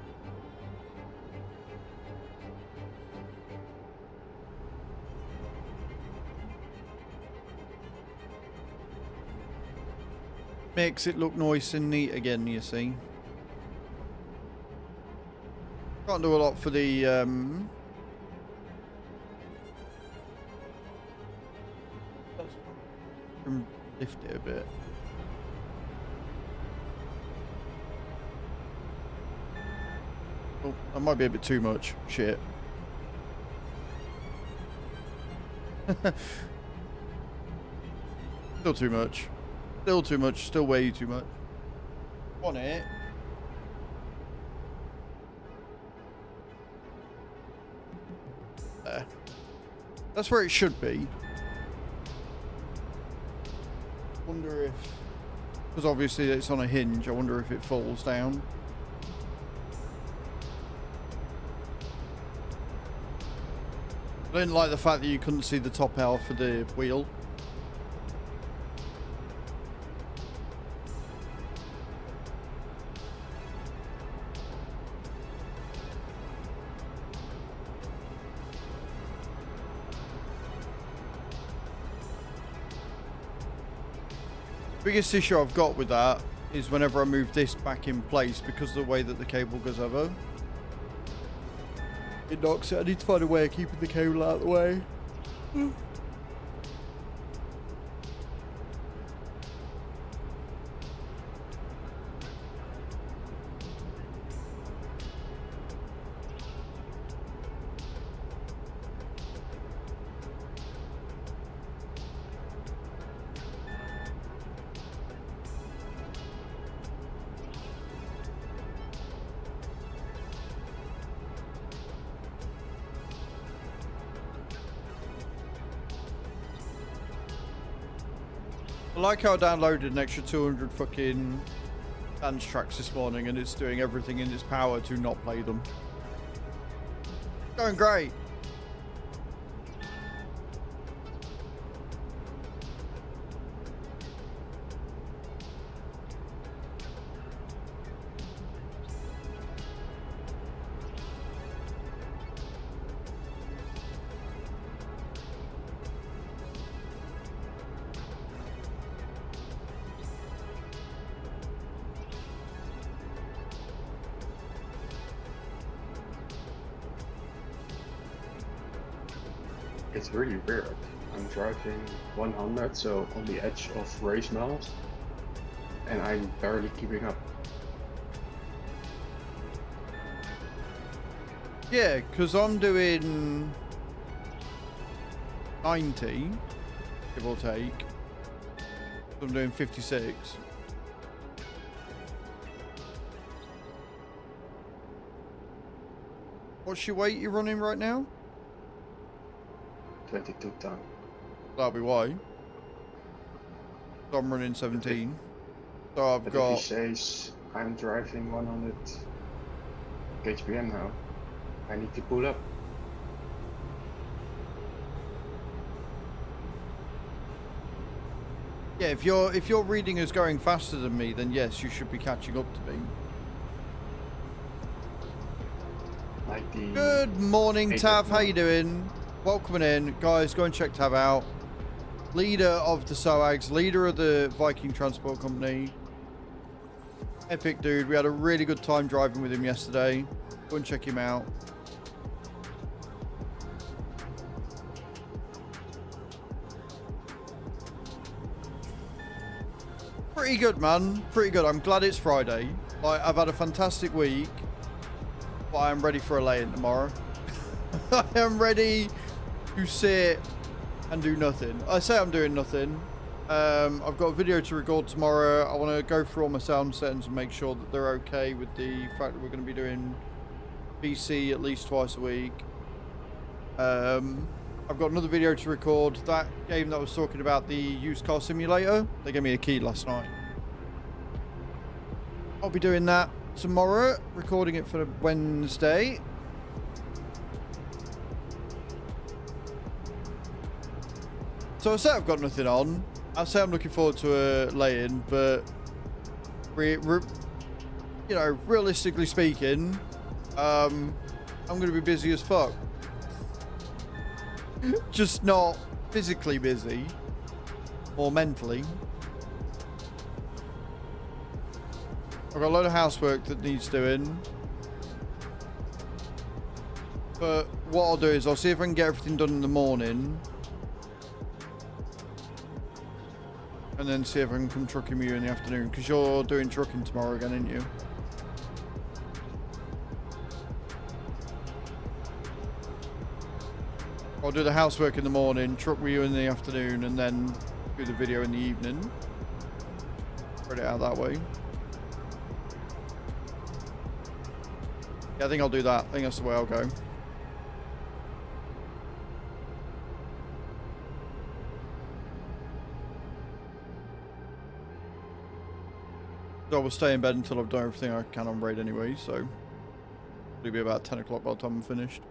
Makes it look nice and neat again, you see. Can't do a lot for the lift it a bit. Oh, that might be a bit too much. Shit. Still too much. Still too much. Still way too much. On it. There. That's where it should be. Wonder if, because obviously it's on a hinge, I wonder if it falls down. I didn't like the fact that you couldn't see the top half of the wheel. Biggest issue I've got with that is whenever I move this back in place, because of the way that the cable goes over, it knocks it. I need to find a way of keeping the cable out of the way. I like how I downloaded an extra 200 fucking dance tracks this morning and it's doing everything in its power to not play them. Going great. It's really weird. I'm driving 100, so on the edge of race miles, and I'm barely keeping up. Yeah, because I'm doing 90, give or take. I'm doing 56. What's your weight you're running right now? 22 ton. That'll be why. So I'm running 17. So I've But got... if he says I'm driving 100 kpm now. I need to pull up. Yeah, if your reading is going faster than me, then yes, you should be catching up to me. Like the Good morning, Hey, Tav. good How you doing? Welcome in, guys. Go and check Tav out. Leader of the SOAGs, leader of the Viking Transport Company. Epic dude. We had a really good time driving with him yesterday. Go and check him out. Pretty good, man. Pretty good. I'm glad it's Friday. Like, I've had a fantastic week, but I am ready for a lay-in tomorrow. I am ready to sit and do nothing. I say I'm doing nothing. I've got a video to record tomorrow. I want to go through all my sound settings and make sure that they're okay with the fact that we're going to be doing PC at least twice a week. I've got another video to record. That game that I was talking about, the used car simulator, they gave me a key last night. I'll be doing that tomorrow, recording it for Wednesday. So I say I've got nothing on. I say I'm looking forward to a lay-in, but you know, realistically speaking, I'm going to be busy as fuck. Just not physically busy, or mentally. I've got a load of housework that needs doing. But what I'll do is I'll see if I can get everything done in the morning. And then see if I can come trucking with you in the afternoon. Because you're doing trucking tomorrow again, aren't you? I'll do the housework in the morning, truck with you in the afternoon, and then do the video in the evening. Spread it out that way. Yeah, I think I'll do that. I think that's the way I'll go. So I will stay in bed until I've done everything I can on raid anyway, so it'll be about 10 o'clock by the time I'm finished.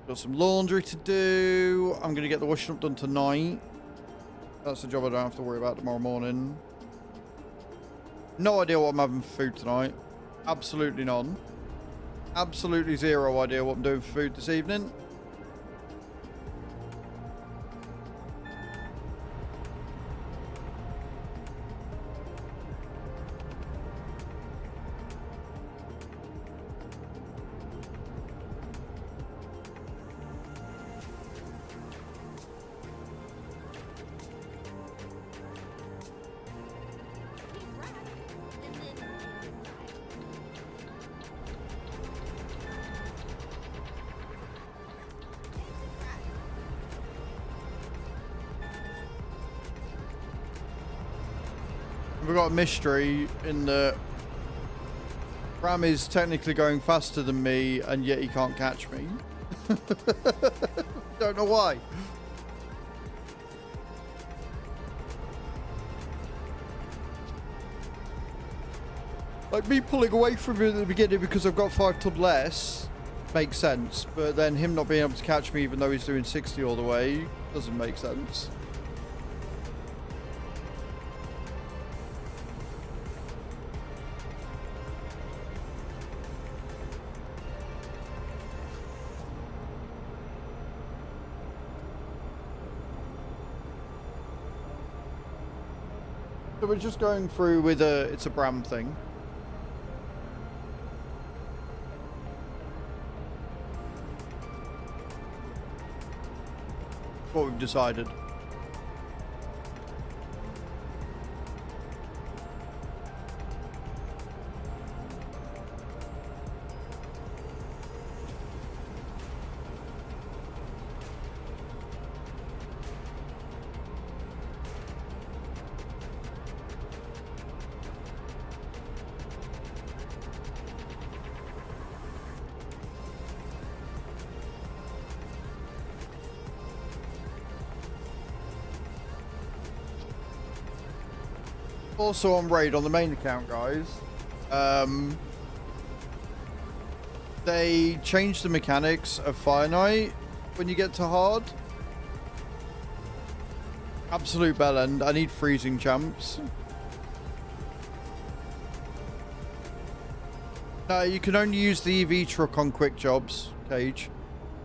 Got some laundry to do. I'm going to get the washing up done tonight. That's a job I don't have to worry about tomorrow morning. No idea what I'm having for food tonight. Absolutely none. Absolutely zero idea what I'm doing for food this evening. We've got a mystery in that Ram is technically going faster than me, and yet he can't catch me. Don't know why. Like, me pulling away from him at the beginning because I've got 5 ton less makes sense, but then him not being able to catch me even though he's doing 60 all the way doesn't make sense. So we're just going through with it's a Bram thing. What we've decided. Also on raid on the main account, guys. They changed the mechanics of Fire Knight when you get to hard. Absolute bellend. I need freezing champs. No, you can only use the EV truck on quick jobs, Cage.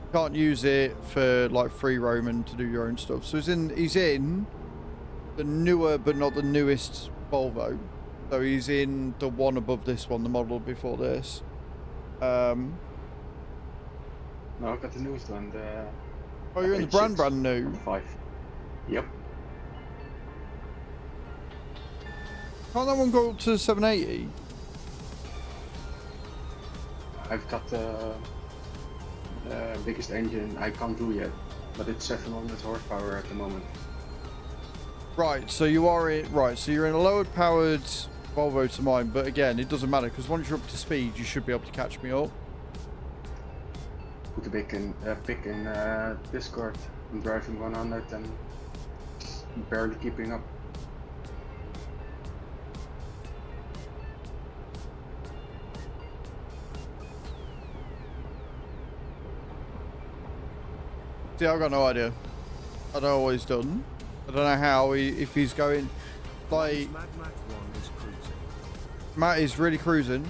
You can't use it for like free roaming to do your own stuff. So he's in the newer but not the newest Volvo. So he's in the one above this one, the model before this. No, I got the newest one. Oh, you're in the brand new. 5. Yep. Can't that one go up to 780? I've got the biggest engine I can't do yet, but it's 700 horsepower at the moment. Right, so you are in. Right, so you're in a lowered powered Volvo to mine, but again, it doesn't matter because once you're up to speed, you should be able to catch me up. Put a pic in Discord. I'm driving 100 and barely keeping up. See, I've got no idea. I don't know what he's done. I don't know how if he's going like Mad Matt 1 is cruising. Matt is really cruising.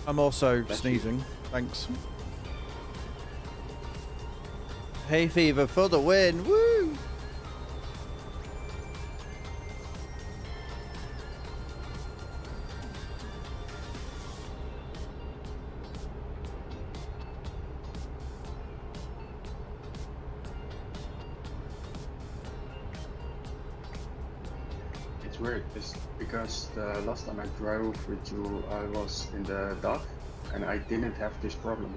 I'm also sneezing. Thanks. Hay fever for the win. Woo! It's weird, it's because the last time I drove with you, I was in the DAF and I didn't have this problem.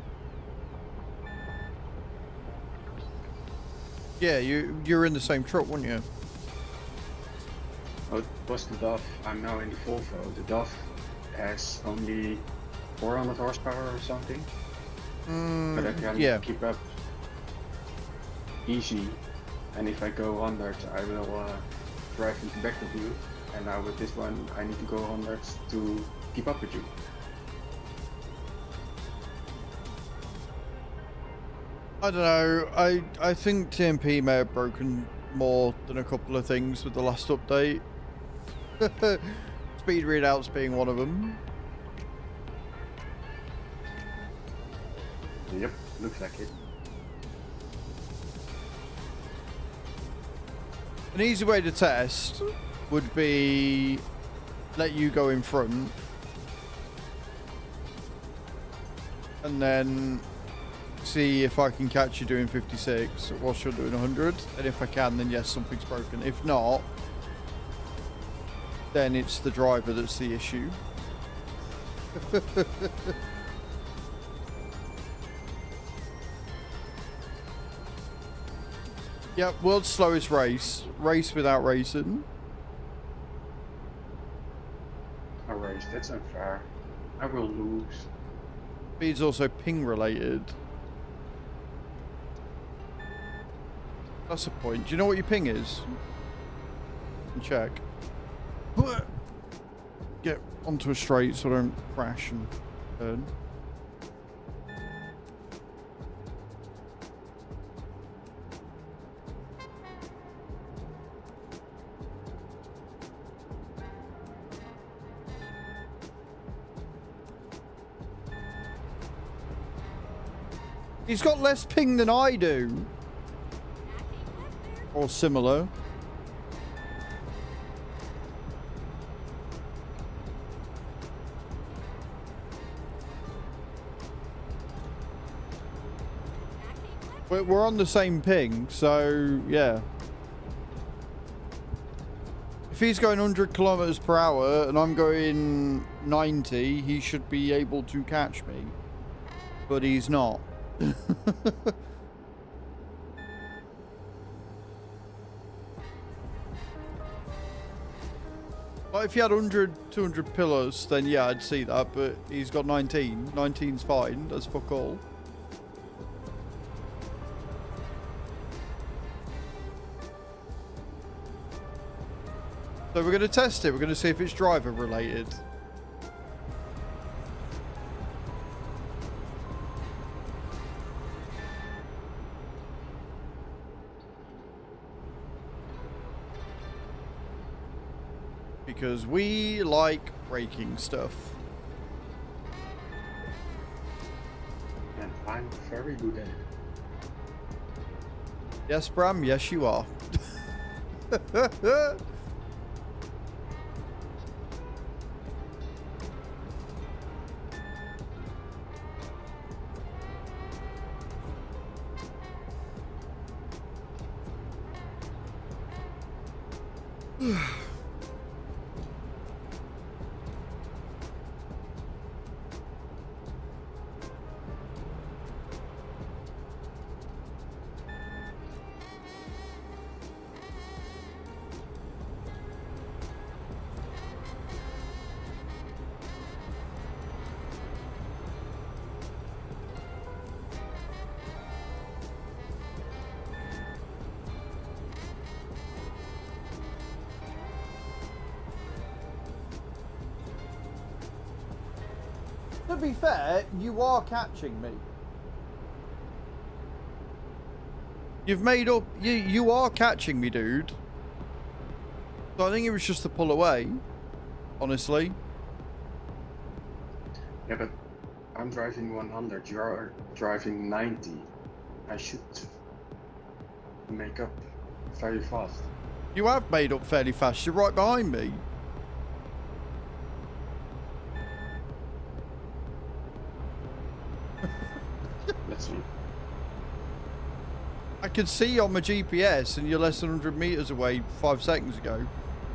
Yeah, you're in the same truck, weren't you? Oh, it was the DAF. I'm now in the Volvo. The DAF has only 400 horsepower or something, but I can keep up easy. And if I go 100, I will drive into back of you. And now with this one, I need to go 100 to keep up with you. I don't know. I think TMP may have broken more than a couple of things with the last update. Speed readouts being one of them. Yep, looks like it. An easy way to test would be let you go in front and then see if I can catch you doing 56 whilst you're doing 100, and if I can, then yes, something's broken. If not, then it's the driver that's the issue. Yep, world's slowest race. Race without racing. A race, that's unfair. I will lose. Speed's also ping related. That's a point. Do you know what your ping is? Check. Get onto a straight so I don't crash and turn. He's got less ping than I do. Or similar. We're on the same ping, so yeah. If he's going 100 kilometers per hour and I'm going 90, he should be able to catch me. But he's not. Like if he had 100, 200 pillars, then yeah, I'd see that. But he's got 19. 19's fine. That's fuck all. So we're going to test it. We're going to see if it's driver related. Because we like breaking stuff. And I'm very good at it. Yes, Bram. Yes, you are. To be fair, you are catching me. You've made up... You are catching me, dude. So I think it was just to pull away. Honestly. Yeah, but I'm driving 100, you are driving 90. I should make up very fast. You have made up fairly fast. You're right behind me. Let's see. I could see on my GPS and you're less than 100 meters away 5 seconds ago.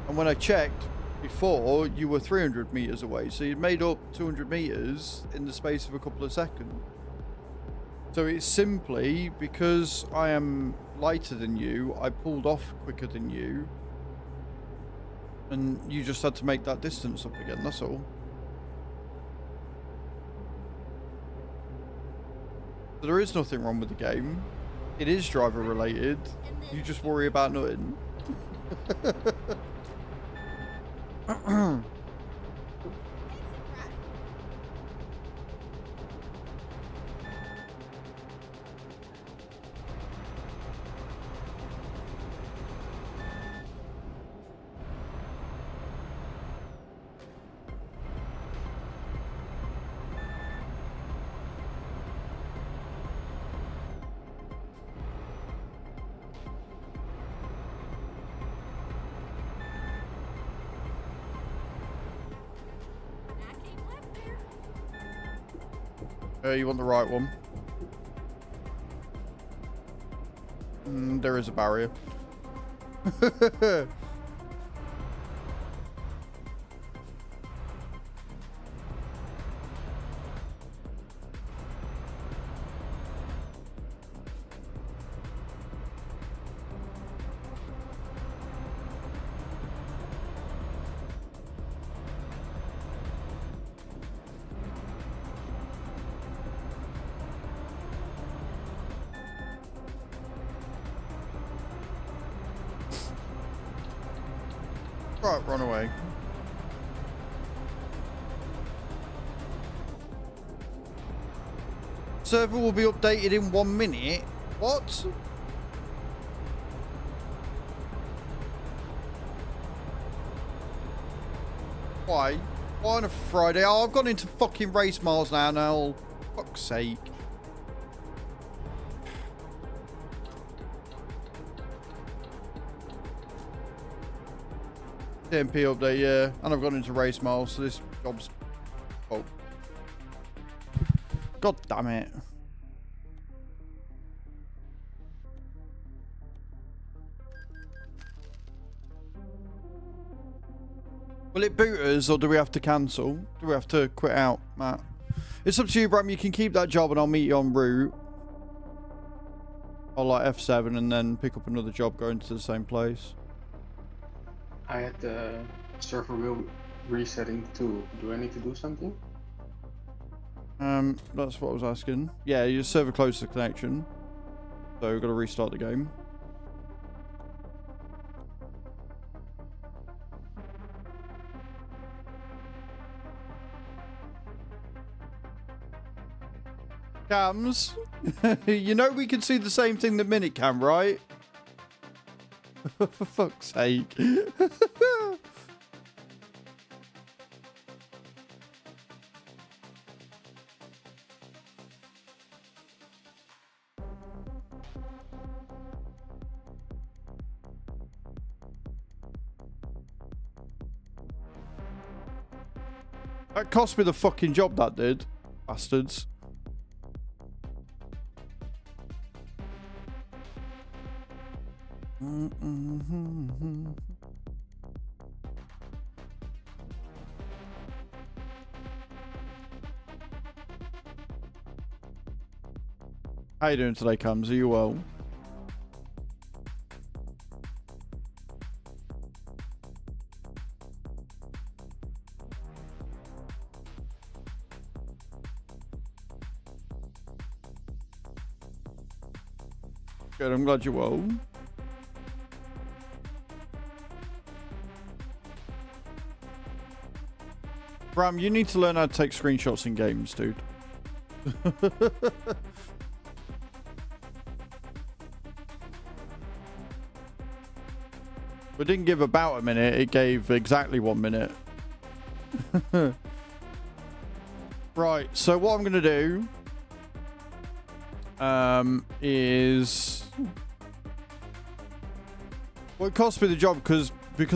And when I checked before, you were 300 meters away. So you'd made up 200 meters in the space of a couple of seconds. So it's simply because I am lighter than you, I pulled off quicker than you. And you just had to make that distance up again, that's all. So there is nothing wrong with the game. It is driver related. You just worry about nothing. You want the right one. There is a barrier. Right, run away. Server will be updated in 1 minute. What? Why? Why on a Friday? Oh, I've gone into fucking race miles now. Fuck's sake. TMP update, yeah. And I've gone into race miles, so this job's... Oh. God damn it. Will it boot us, or do we have to cancel? Do we have to quit out, Matt? It's up to you, Bram. You can keep that job and I'll meet you en route. I'll like F7 and then pick up another job going to the same place. I had Server will resetting too. Do I need to do something? That's what I was asking. Yeah, your server closed the connection. So we've got to restart the game. Cams, you know we can see the same thing that Minute can, right? For fuck's sake. That cost me the fucking job, that did. Bastards. How you doing today, Cams? Are you well? Good, I'm glad you're well. Bram, you need to learn how to take screenshots in games, dude. We didn't give about a minute, it gave exactly 1 minute. Right, so what I'm going to do is... Well, it cost me the job because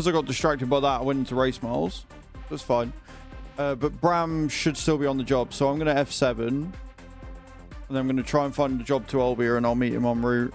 I got distracted by that, I went into race miles. That's fine. But Bram should still be on the job, so I'm going to F7. And then I'm going to try and find a job to Albia, and I'll meet him en route.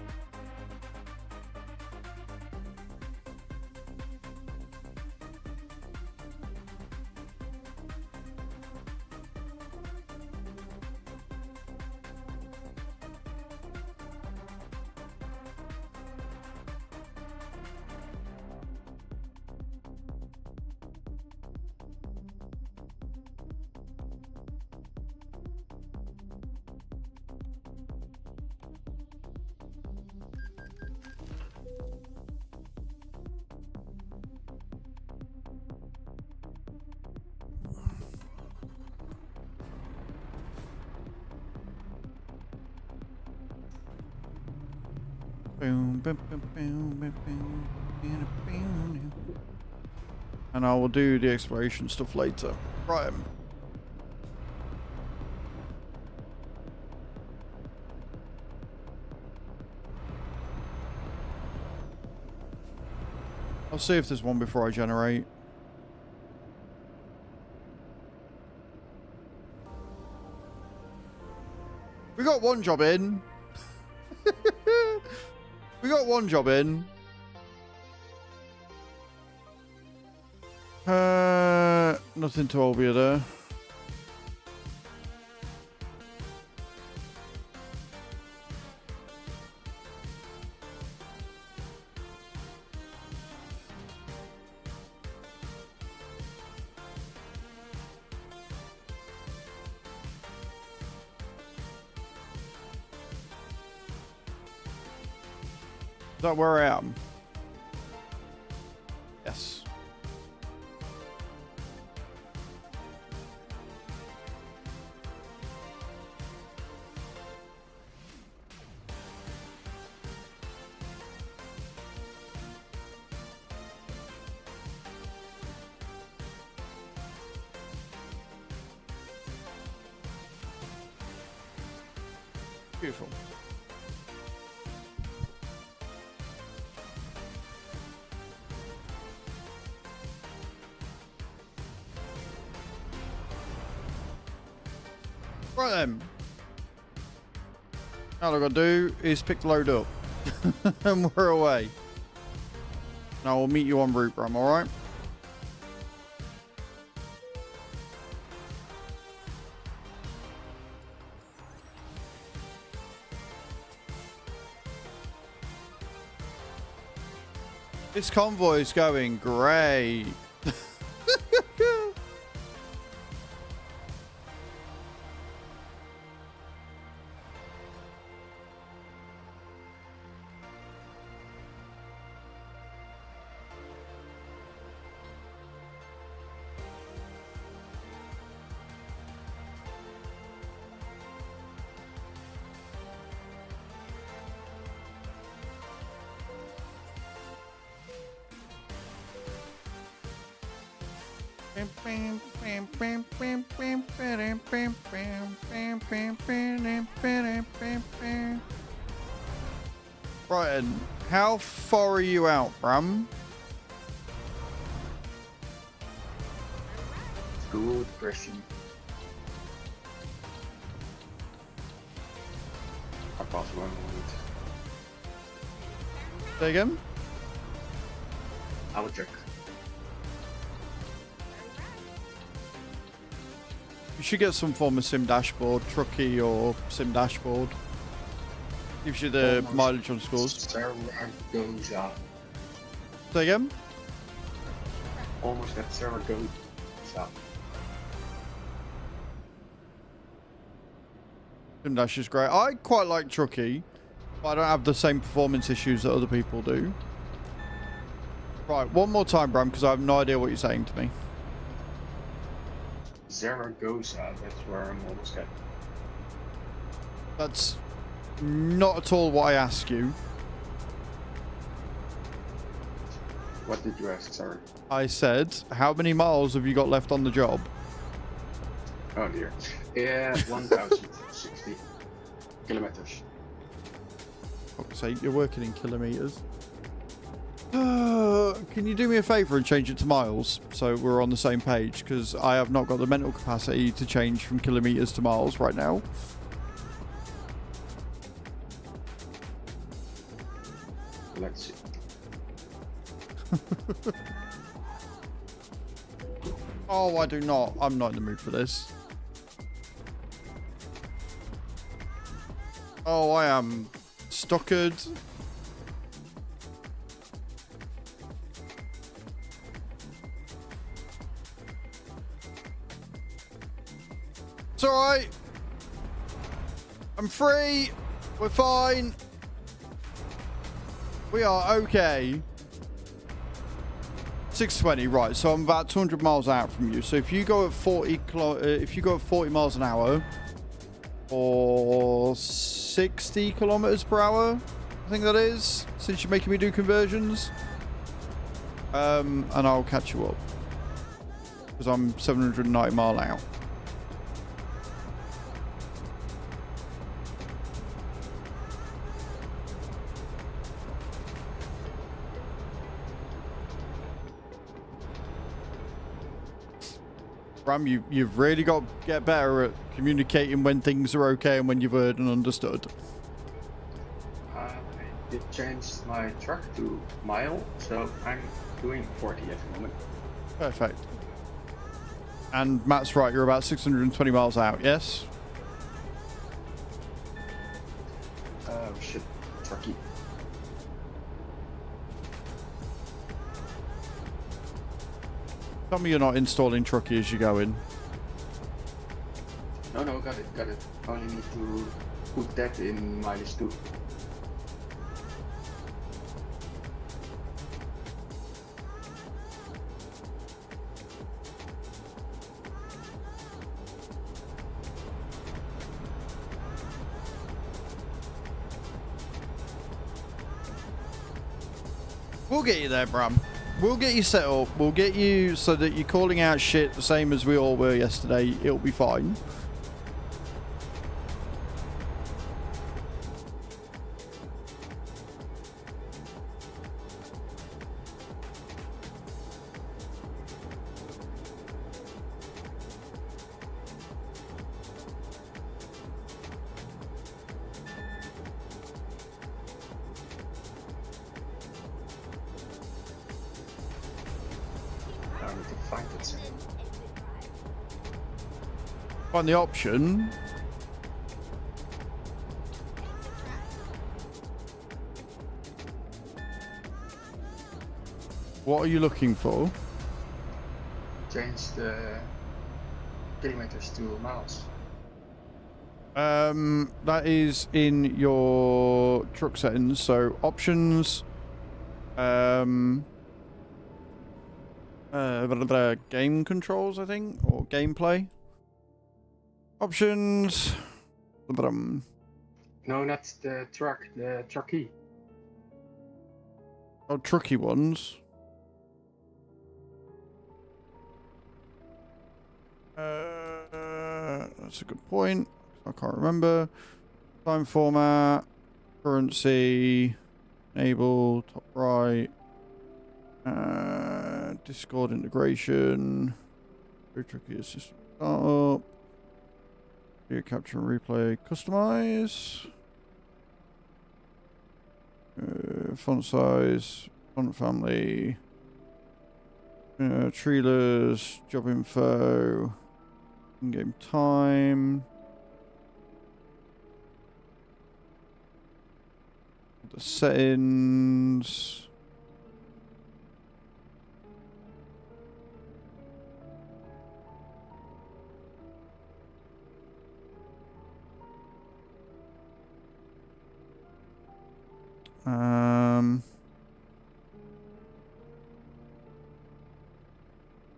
And I will do the exploration stuff later. Right. I'll see if there's one before I generate. We got one job in. We got one job in. Nothing to Albia there. Is that where I am? Yes. Beautiful. Right then. All I gotta do is pick the load up. And we're away. And I will meet you en route, Bram, alright? This convoy is going great. Brighton, how far are you out, Bram? Good question. I paused 1 moment. Say again? I will check. You should get some form of sim dashboard, Truckee or sim dashboard. Gives you the Almost mileage on scores. Zaragoza. Say again? Almost at Zaragoza. Sim dash is great. I quite like Truckee, but I don't have the same performance issues that other people do. Right, one more time, Bram, because I have no idea what you're saying to me. Zaragoza, that's where I'm almost at. That's not at all what I asked you. What did you ask, sorry? I said, how many miles have you got left on the job? Oh dear. Yeah, 1060 kilometers. Fuck's sake, you're working in kilometers. Can you do me a favor and change it to miles so we're on the same page? Because I have not got the mental capacity to change from kilometers to miles right now. Let's see. Oh, I do not. I'm not in the mood for this. Oh, I am stuckered. It's alright. I'm free. We're fine. We are okay. 620, right? So I'm about 200 miles out from you. So if you go at 40 miles an hour, or 60 kilometers per hour, I think that is. Since you're making me do conversions, and I'll catch you up because I'm 790 mile out. Bram, you've really got to get better at communicating when things are okay and when you've heard and understood. I did change my truck to mile, so I'm doing 40 at the moment. Perfect. And Matt's right, you're about 620 miles out, yes? Oh shit, trucky. Tell me you're not installing Truckee as you go in. No, got it. Only need to put that in mileage too. We'll get you there, Bram. We'll get you set up. We'll get you so that you're calling out shit the same as we all were yesterday. It'll be fine. I need to find it soon. Find the option. What are you looking for? Change the kilometers to miles. That is in your truck settings. So options. Game controls, I think, or gameplay. Options. No, not the truck, the trucky. Oh, trucky ones. That's a good point. I can't remember. Time format, currency, enable, top right, Discord integration, tricky system startup, video capture and replay, customize, font size, font family, trailers, job info, in-game time. The settings.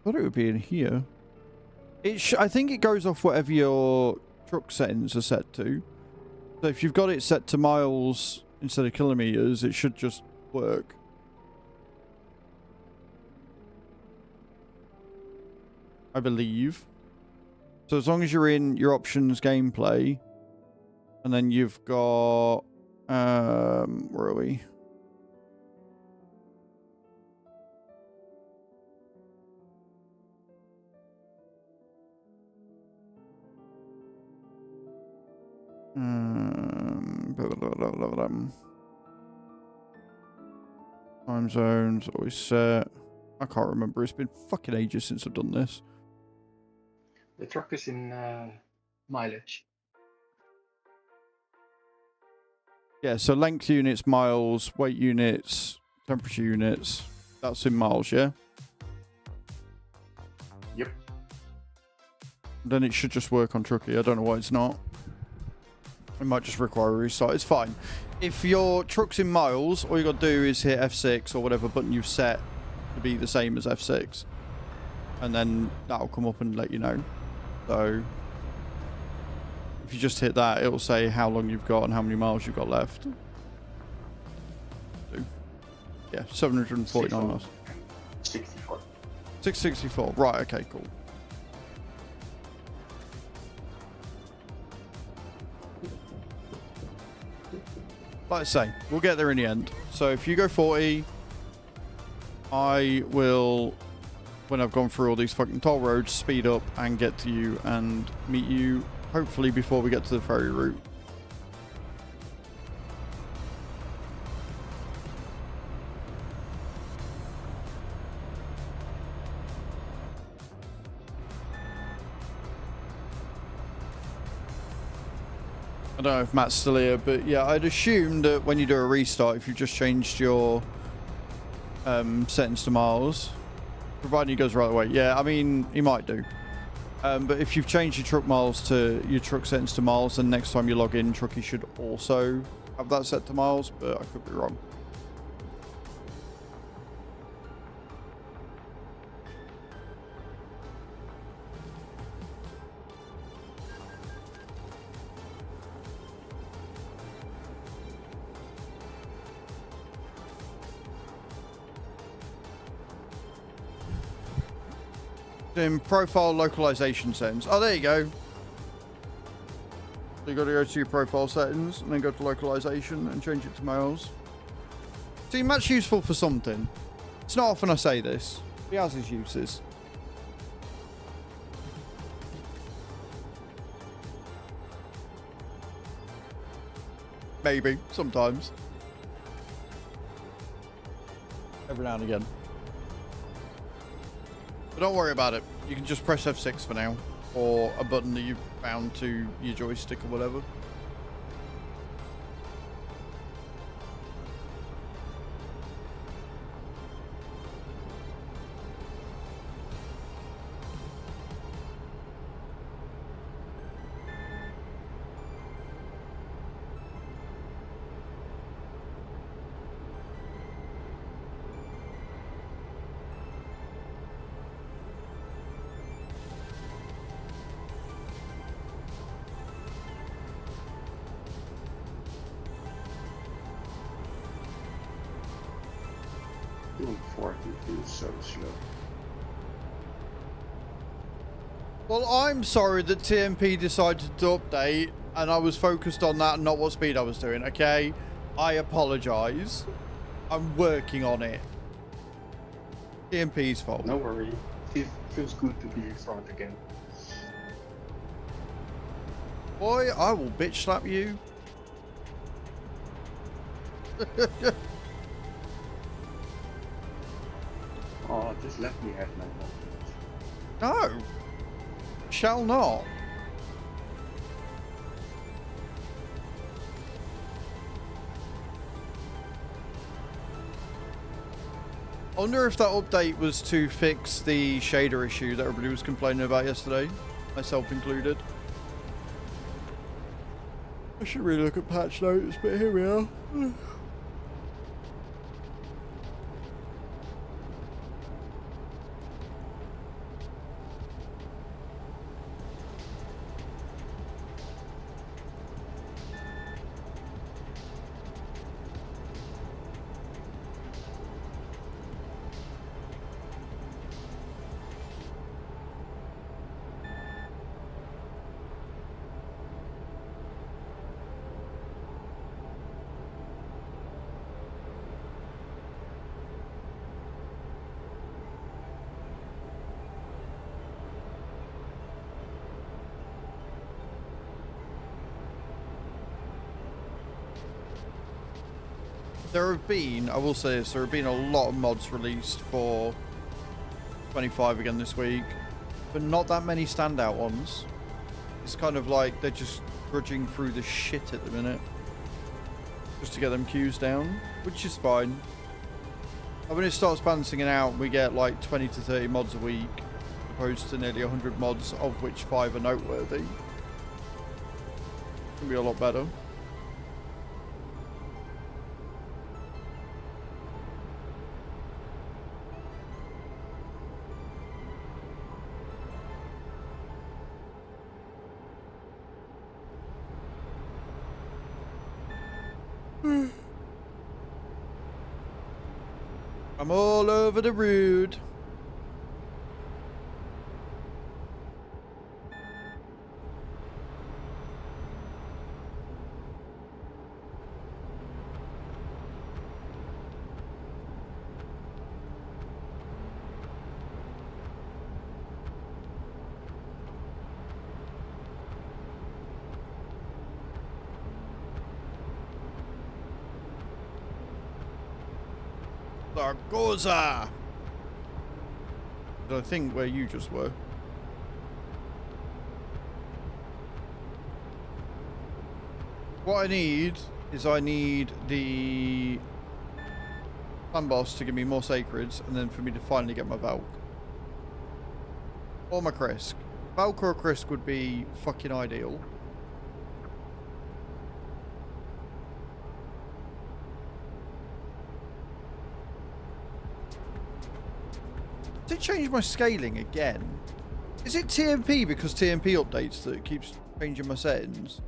Thought it would be in here. I think it goes off whatever your truck settings are set to. So if you've got it set to miles instead of kilometers, it should just work. I believe. So as long as you're in your options gameplay, and then you've got where are we? Time zones always set. I can't remember. It's been fucking ages since I've done this. The truck is in mileage. Yeah, so length units, miles, weight units, temperature units. That's in miles, yeah? Yep. Then it should just work on Truckee. I don't know why it's not. It might just require a restart. It's fine. If your truck's in miles, all you got to do is hit F6 or whatever button you've set to be the same as F6. And then that'll come up and let you know. So if you just hit that, it'll say how long you've got and how many miles you've got left. So, yeah, 749 miles. 64. 664. Right, okay, cool. Like I say, we'll get there in the end. So if you go 40, I will, when I've gone through all these fucking toll roads, speed up and get to you and meet you, hopefully before we get to the ferry route. I don't know if Matt's still here, but yeah, I'd assume that when you do a restart, if you've just changed your settings to miles, providing he goes right away. Yeah, I mean, he might do. But if you've changed your truck miles to your truck settings to miles, then next time you log in, Truckee should also have that set to miles, but I could be wrong. In profile localization settings. Oh, there you go. So you got to go to your profile settings and then go to localization and change it to miles. See, Matt's useful for something. It's not often I say this. He has his uses. Maybe, sometimes. Every now and again. But don't worry about it. You can just press F6 for now. Or a button that you've bound to your joystick or whatever. Doing 40 feels so slow. Well, I'm sorry that TMP decided to update and I was focused on that and not what speed I was doing, okay? I apologize. I'm working on it. TMP's fault. No worry. Feels good to be in front again. Boy, I will bitch slap you. Oh, just let me have my moment. No. Shall not. I wonder if that update was to fix the shader issue that everybody was complaining about yesterday, myself included. I should really look at patch notes, but here we are. There have been, I will say this, there have been a lot of mods released for 25 again this week, but not that many standout ones. It's kind of like they're just grudging through the shit at the minute just to get them queues down, which is fine. And when it starts balancing it out, we get like 20 to 30 mods a week, opposed to nearly 100 mods, of which 5 are noteworthy. It's gonna be a lot better. I'm all over the road. Zaragoza! I think where you just were. What I need is I need the clan boss to give me more sacreds and then for me to finally get my Valk. Or my Krisk. Valk or Krisk would be fucking ideal. Did it change my scaling again? Is it TMP because TMP updates that it keeps changing my settings?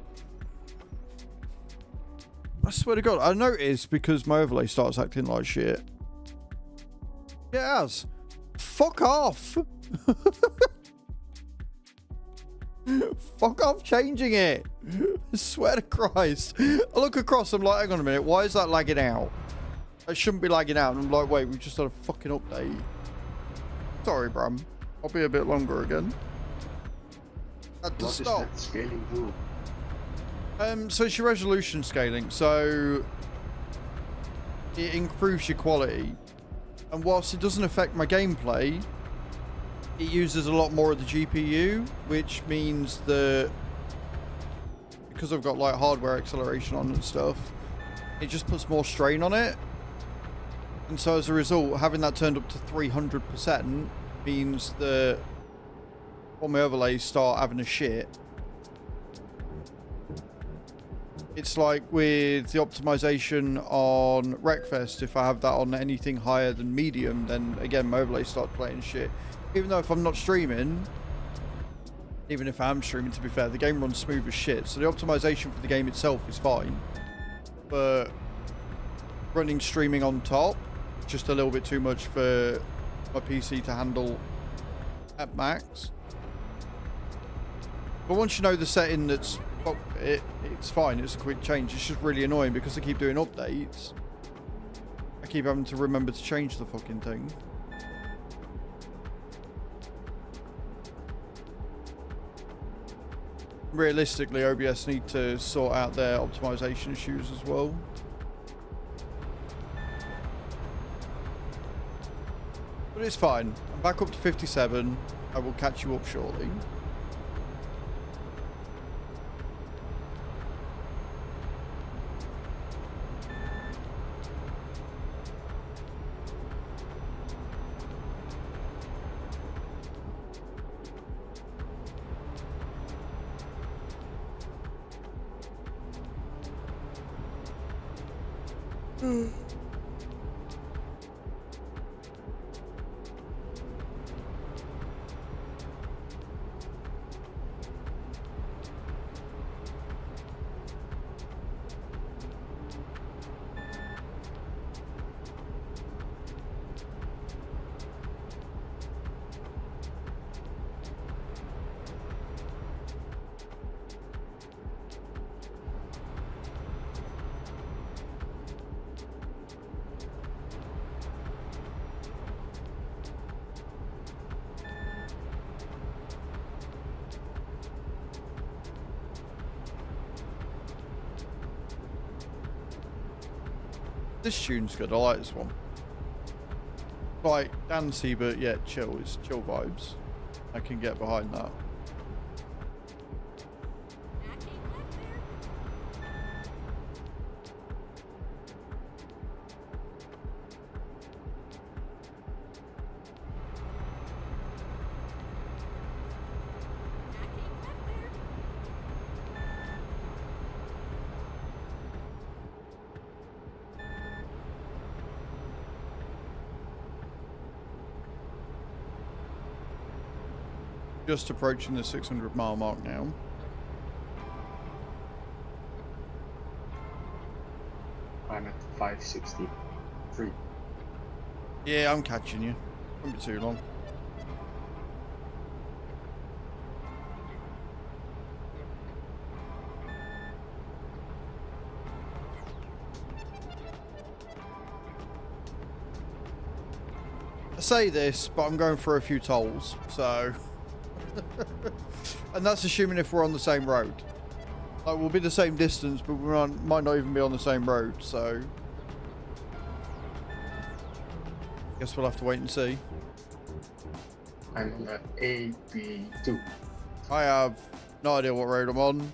I swear to God, I noticed because my overlay starts acting like shit. It has. Fuck off. Fuck off changing it. I swear to Christ. I look across, I'm like, hang on a minute, why is that lagging out? It shouldn't be lagging out. And I'm like, wait, we've just had a fucking update. Sorry, Bram. I'll be a bit longer again. Had to What stop. is that scaling do? So it's your resolution scaling. So it improves your quality. And whilst it doesn't affect my gameplay, it uses a lot more of the GPU, which means that because I've got like hardware acceleration on and stuff, it just puts more strain on it. And so as a result, having that turned up to 300% means that when my overlays start having a shit, it's like with the optimization on Wreckfest, if I have that on anything higher than medium, then again my overlays start playing shit. Even though if I'm not streaming, even if I am streaming, to be fair, the game runs smooth as shit. So the optimization for the game itself is fine. But running streaming on top, just a little bit too much for my PC to handle at max. But once you know the setting that's... Oh, it's fine. It's a quick change. It's just really annoying because I keep doing updates. I keep having to remember to change the fucking thing. Realistically, OBS need to sort out their optimization issues as well. But it's fine. I'm back up to 57. I will catch you up shortly. This tune's good. I like this one. Quite dancey, but yet chill. It's chill vibes. I can get behind that. I came left there. I came left there. Just approaching the 600-mile mark now. I'm at 563. Yeah, I'm catching you. Won't be too long. I say this, but I'm going through a few tolls, so... And that's assuming if we're on the same road. Like, we'll be the same distance, but we might not even be on the same road, so... Guess we'll have to wait and see. I'm on the AB2. I have no idea what road I'm on.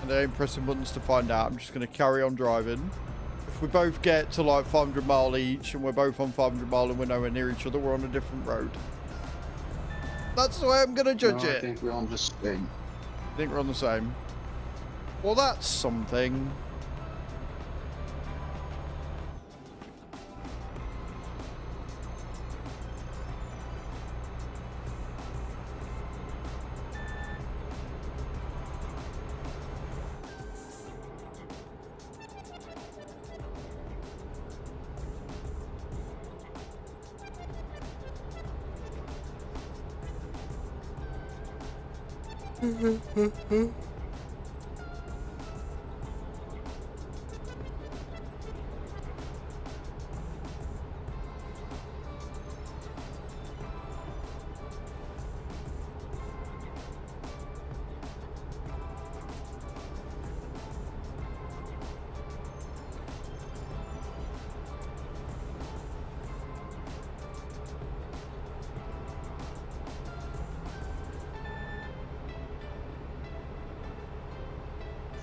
And I ain't pressing buttons to find out. I'm just going to carry on driving. If we both get to like 500 mile each and we're both on 500 mile and we're nowhere near each other, we're on a different road. That's the way I'm going to judge it. I think we're on the same. I think we're on the same. Well, that's something.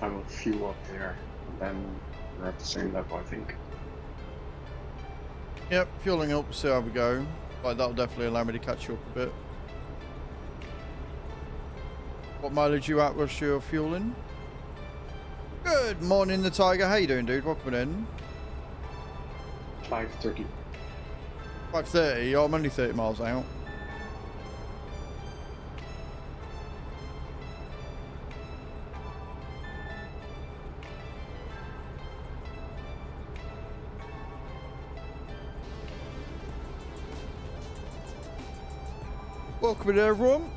I will fuel up there, and then we're at the same level, I think. Yep, fueling up, see how we go. Like, that'll definitely allow me to catch you up a bit. What mileage you at was your fueling? Good morning, the Tiger. How you doing, dude? Welcome in. 530. 5:30. Oh, I'm only 30 miles out. Welcome in, everyone.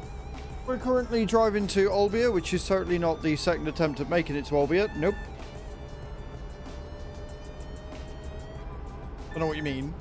We're currently driving to Olbia, which is totally not the second attempt at making it to Olbia. Nope. I know what you mean.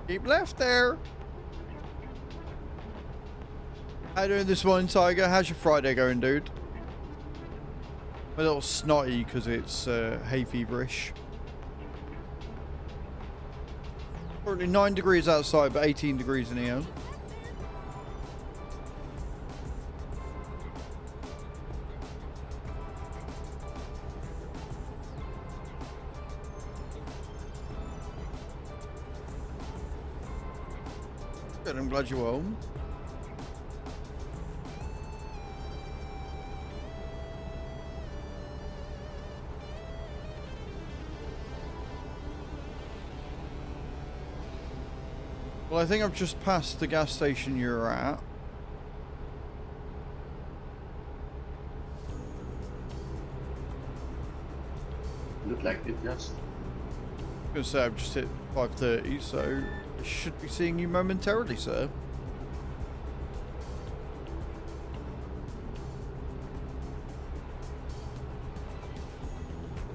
Keep left there. How you doing this morning, Tiger? How's your Friday going, dude? I'm a little snotty because it's hay feverish. Currently 9 degrees outside, but 18 degrees in here. Good, I'm glad you're well. Well, I think I've just passed the gas station you're at. Looked like it, yes. I was gonna say I've just hit 5:30, so I should be seeing you momentarily, sir.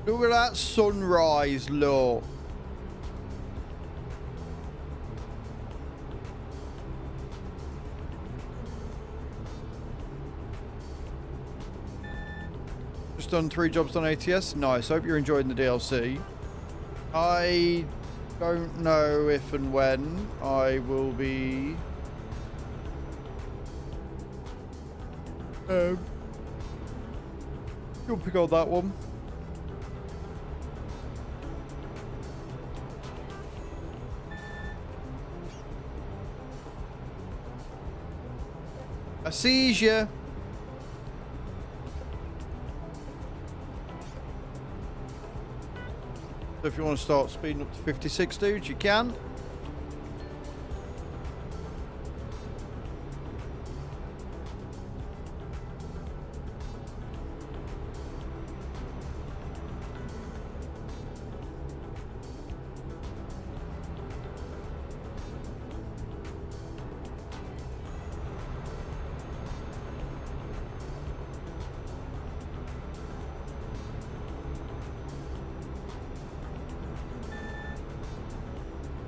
Look at that sunrise, look. Just done 3 jobs on ATS. Nice. Hope you're enjoying the DLC. I don't know if and when I will be you'll pick on that one. I sees ya. So if you want to start speeding up to 56, dudes, you can.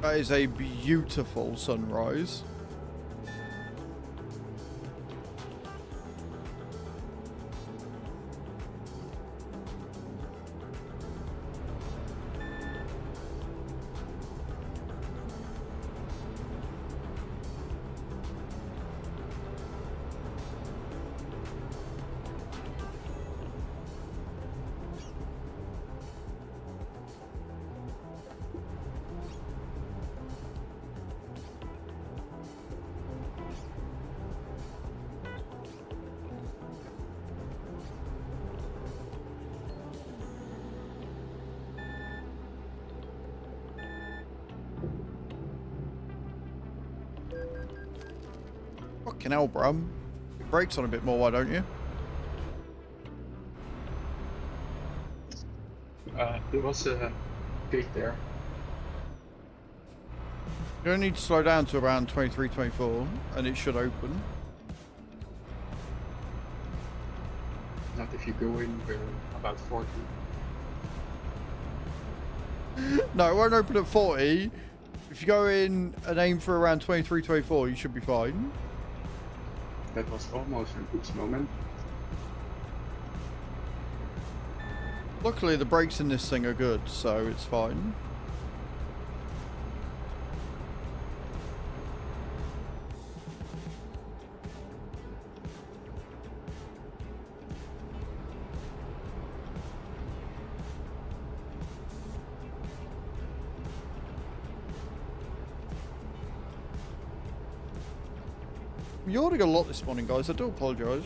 That is a beautiful sunrise. Fucking hell, bro. Your brakes on a bit more, why don't you? There was a gate there. You only need to slow down to around 23, 24, and it should open. Not if you go in about 40. No, it won't open at 40. If you go in and aim for around 23, 24, you should be fine. That was almost a good moment. Luckily, the brakes in this thing are good, so it's fine. Yawning a lot this morning, guys. I do apologise.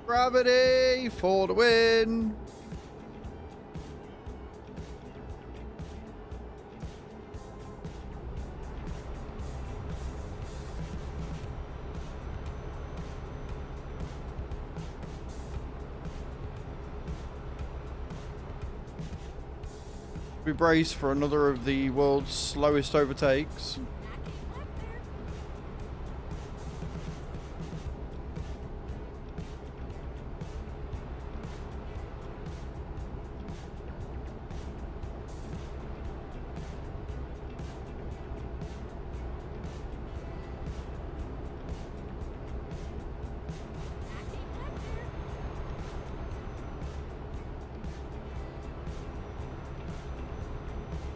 Gravity for the win. We brace for another of the world's slowest overtakes.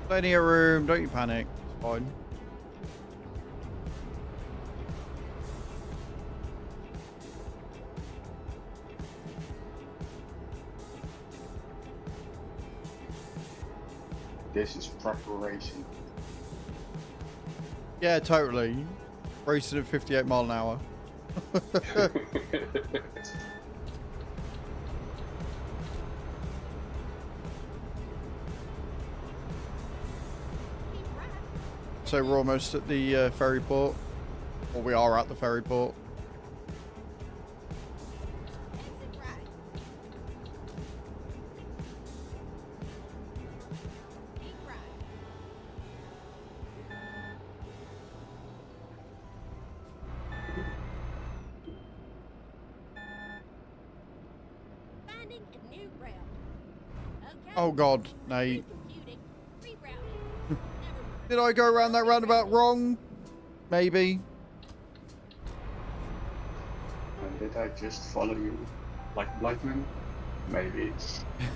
Plenty of room, don't you panic. It's fine. This is preparation. Yeah, totally. Racing at 58 mile an hour. So we're almost at the ferry port. Or we are at the ferry port. Exit right. Keep right. Finding a new route. Okay. Oh god, Nate. Recomputing. Rerouting. Never mind. Did I go around that roundabout wrong? Maybe. And did I just follow you like Blackman? Maybe.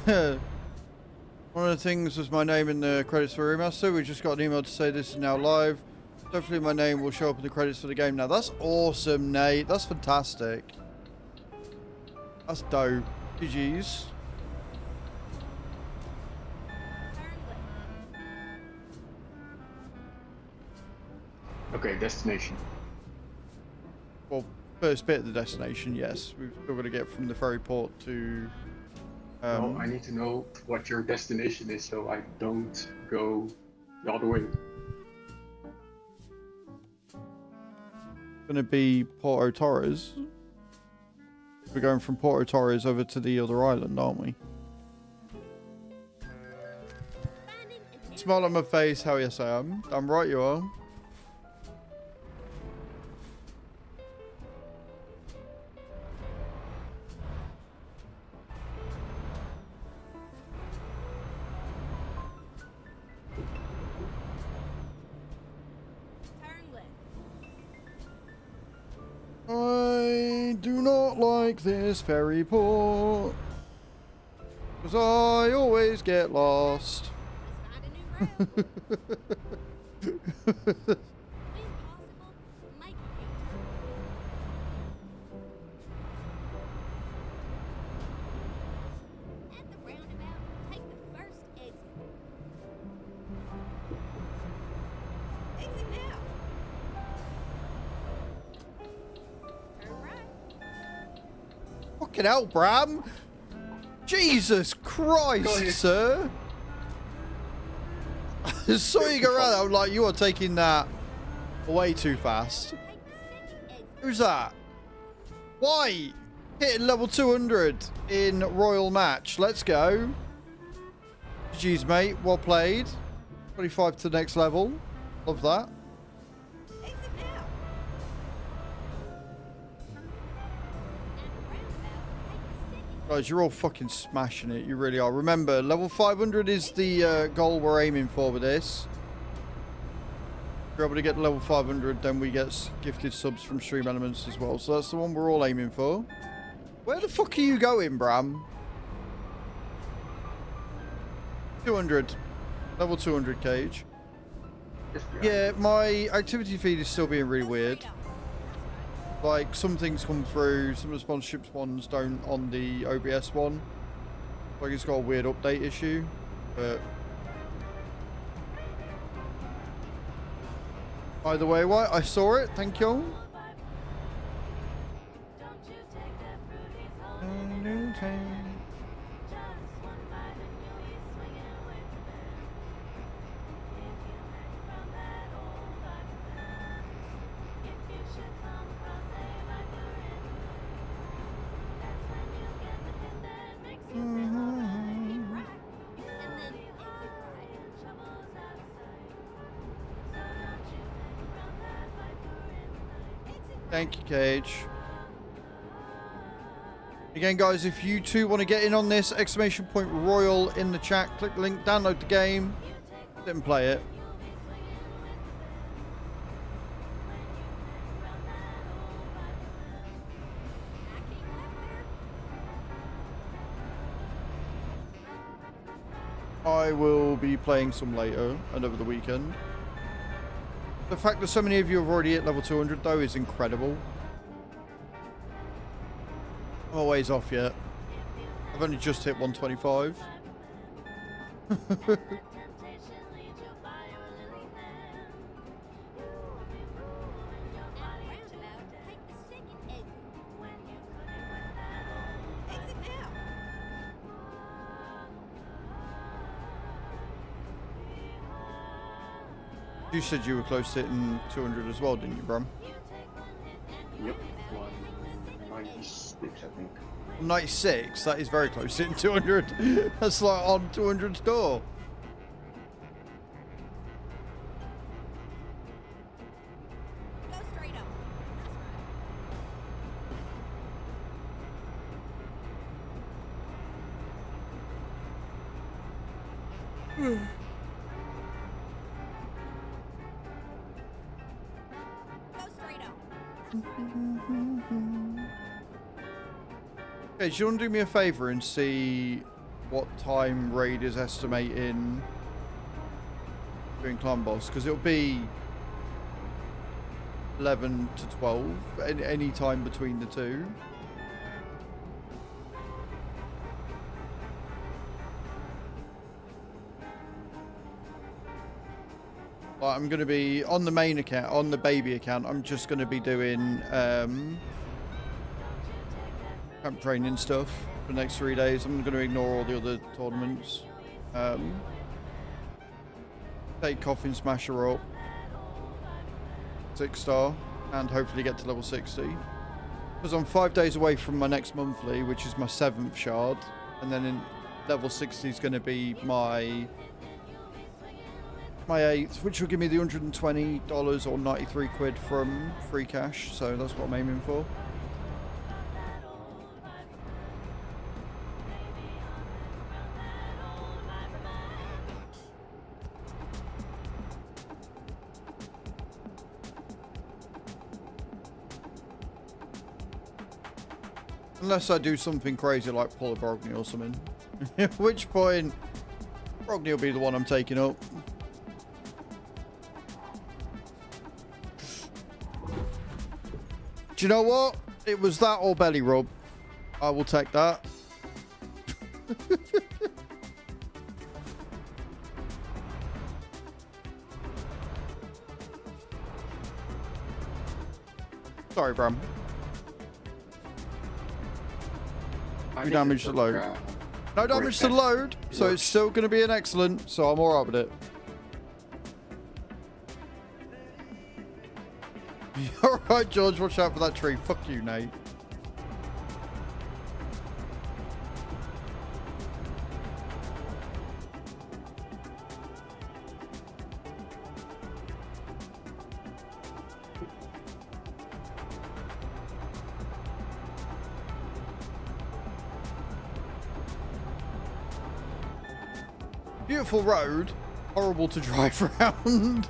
One of the things was my name in the credits for Remaster. We just got an email to say this is now live. Hopefully my name will show up in the credits for the game now. That's awesome, Nate. That's fantastic. That's dope. GG's. Turn left. Okay, destination. Well, first bit of the destination, yes. We've still got to get from the ferry port to... Well, I need to know what your destination is so I don't go the other way. Going to be Porto Torres. We're going from Porto Torres over to the other island, aren't we? Finding a new Smile on my face, hell yes I am. I'm right, you are. turn left. I do not like this ferry port. Because I always get lost. Let's find a new route. When possible, make a U-turn. At the roundabout, take the first exit. Exit now. Turn right. Fucking hell, Bram. Jesus Go Christ, ahead. sir. I saw you go around. I'm like, you are taking that way too fast. Take the second exit. Who's that? Why? Hitting level 200 in Royal Match. Let's go. GG's, mate. Well played. 25 to the next level. Love that. Exit now. At the roundabout, take the second Guys, you're all fucking smashing it. You really are. Remember, level 500 is the goal we're aiming for with this. If we're able to get to level 500, then we get gifted subs from Stream Elements as well. So that's the one we're all aiming for. Where the fuck are you going, Bram? 200. Level 200 cage. Yeah, my activity feed is still being really weird. Like, some things come through, some of the sponsorships ones don't on the OBS one. Like, it's got a weird update issue, but... Either way, what? I saw it, thank you. Thank you, Cage. Again, guys, if you too want to get in on this, exclamation point Royal in the chat. Click the link, download the game, sit and play it. I will be playing some later and over the weekend. The fact that so many of you have already hit level 200 though is incredible. I'm a ways off yet. I've only just hit 125. You said you were close to hitting 200 as well, didn't you, Bram? Yep, 196, I think. 96? That is very close to hitting 200. That's like on 200's door. Go straight up. Okay, do you want to do me a favour and see what time Raid is estimating doing Clan Boss? Because it'll be 11 to 12, any time between the two. I'm going to be on the main account, on the baby account. I'm just going to be doing camp training stuff for the next 3 days. I'm going to ignore all the other tournaments. Take Coffin Smasher up, 6-star, and hopefully get to level 60. Because I'm 5 days away from my next monthly, which is my 7th shard, and then in level 60 is going to be my 8th, which will give me the $120 or 93 quid from free cash. So that's what I'm aiming for. Unless I do something crazy like pull a Brogni or something. At which point, Brogni will be the one I'm taking up. Do you know what? It was that or belly rub. I will take that. Sorry, Bram. You damaged the load. No damage to the load, so it's still going to be an excellent, so I'm alright with it. Alright, George, watch out for that tree. Fuck you, Nate. Beautiful road. Horrible to drive around.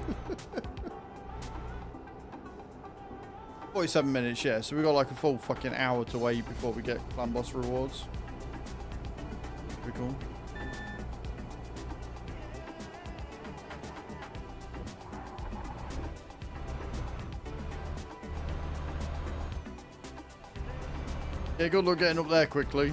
47 minutes, yeah. So we got like a full fucking hour to wait before we get clan boss rewards. Pretty cool. Yeah, good luck getting up there quickly.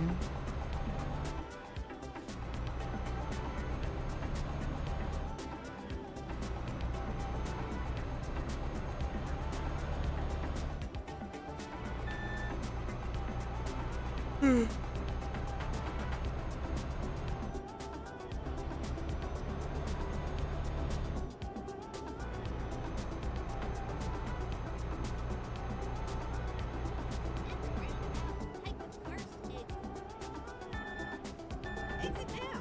Take the first exit. Exit now.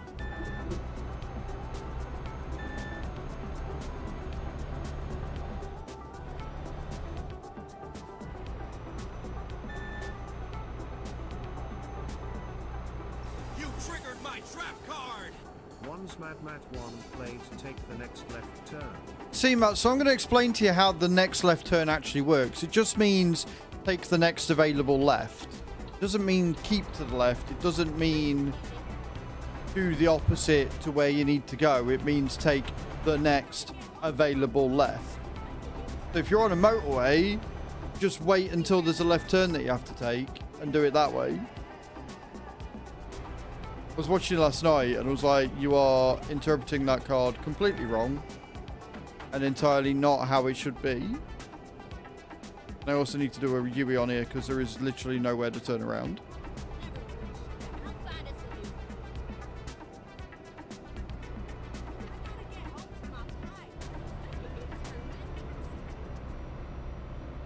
You triggered my trap card! One's Mad 1 played take the next left turn. See, Matt, so I'm going to explain to you how the next left turn actually works. It just means take the next available left. It doesn't mean keep to the left. It doesn't mean do the opposite to where you need to go. It means take the next available left. So if you're on a motorway, just wait until there's a left turn that you have to take and do it that way. I was watching last night and I was like, you are interpreting that card completely wrong and entirely not how it should be. And I also need to do a Yui on here because there is literally nowhere to turn around. I'll find a solution.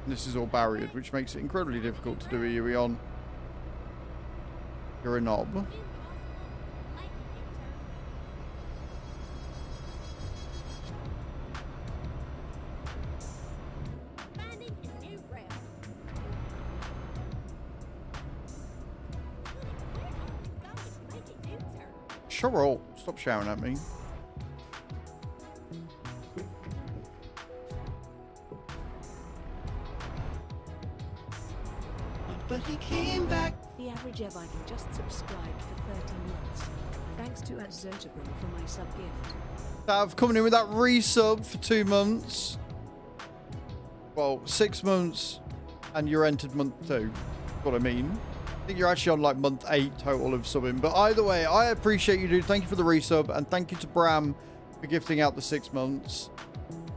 And this is all barriered, which makes it incredibly difficult to do a Yui on. You're a knob. Finding a new route. Where are you going to make a U-turn? Sure, all. Stop shouting at me. The average Viking just subscribed for 13 months. Thanks to Azraels for my sub gift. Tav coming in with that resub for 2 months. Well, 6 months and you're entered month 2. That's what I mean. I think you're actually on like month 8 total of subbing. But either way, I appreciate you, dude. Thank you for the resub. And thank you to Bram for gifting out the 6 months.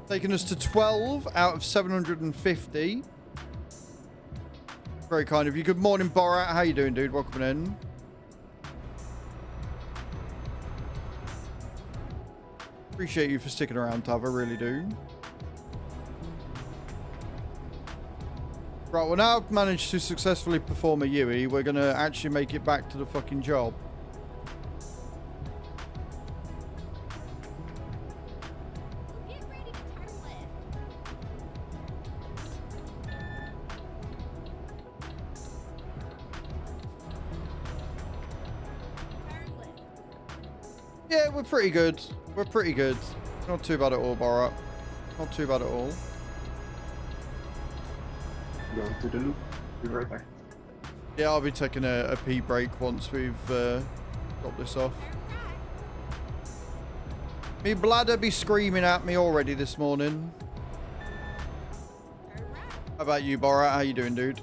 Taking us to 12 out of 750. Very kind of you. Good morning, Borat. How you doing, dude? Welcome in. Appreciate you for sticking around, Tav. I really do. Right, well, now I've managed to successfully perform a Yui. We're going to actually make it back to the fucking job. Get ready to turn left. Turn left. Yeah, we're pretty good. We're pretty good. Not too bad at all, Borat. Not too bad at all. Going to the loop. Be right back. Yeah, I'll be taking a pee break once we've got this off. Me bladder be screaming at me already this morning. Turn right. How about you, Borat? How you doing, dude?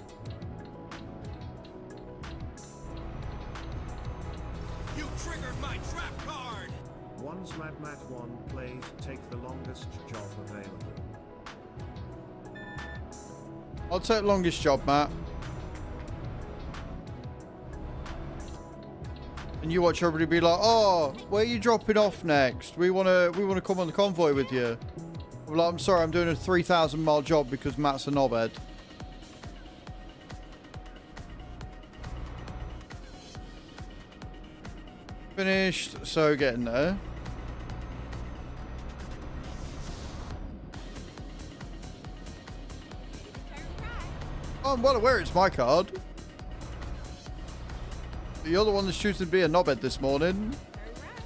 You triggered my trap card! One's Mad 1 played take the longest job available. I'll take longest job, Matt. And you watch everybody be like, "Oh, where are you dropping off next? We wanna come on the convoy with you." I'm like, "I'm sorry, I'm doing a 3,000-mile job because Matt's a knobhead." Finished, so getting there. Turn right. Oh, I'm well aware it's my card. You're the one that's choosing to be a knobhead this morning. Turn right.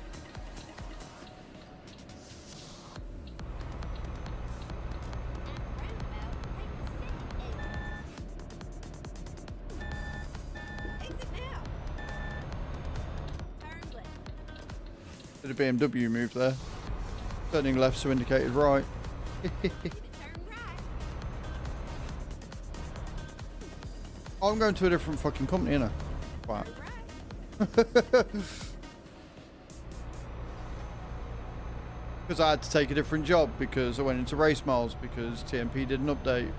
Did a BMW move there? Turning left, so indicated right. I'm going to a different fucking company, innit? Wow. Because I had to take a different job because I went into race miles because TMP did an update.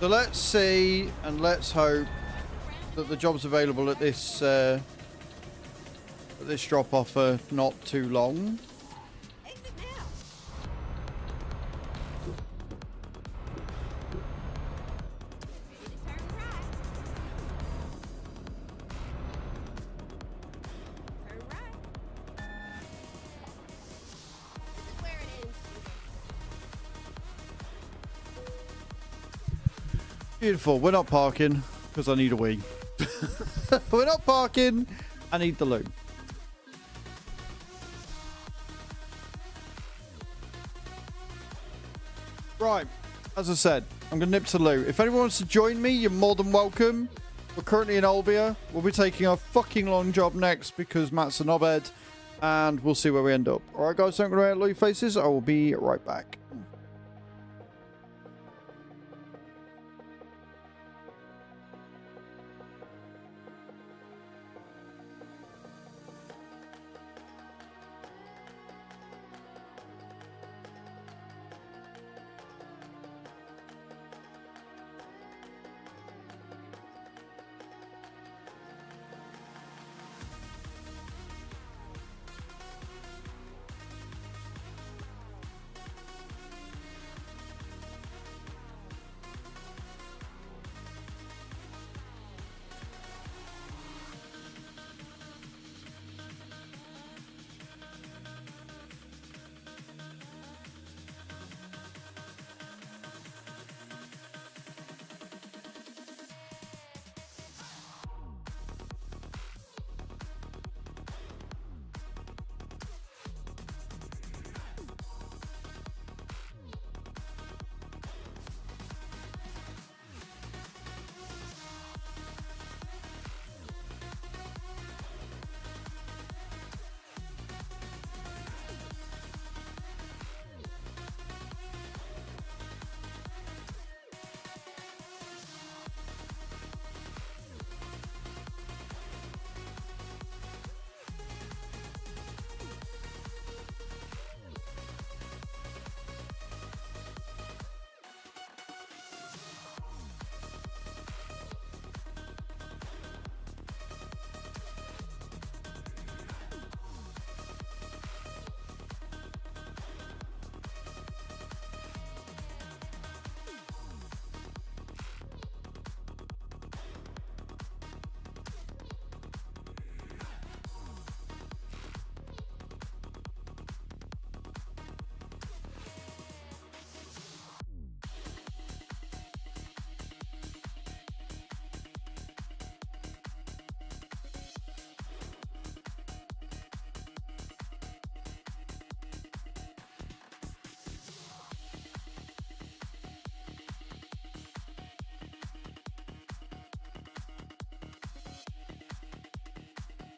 So let's see and let's hope that the jobs available at this drop off are not too long. Beautiful. We're not parking because I need a wee. We're not parking. I need the loot. Right. As I said, I'm going to nip to loot. If anyone wants to join me, you're more than welcome. We're currently in Olbia. We'll be taking a fucking long job next because Matt's a knobhead. And we'll see where we end up. Alright guys, don't go away, loot faces. I will be right back.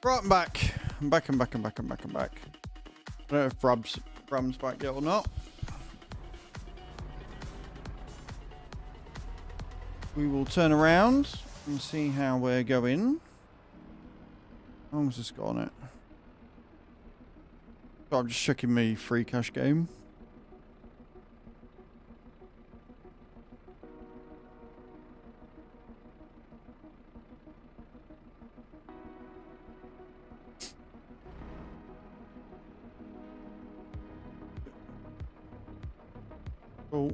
Right, I'm back. I'm back. I don't know if Bram's back yet or not. We will turn around and see how we're going. How long's this got on it? So I'm just checking my free cash game. Oh.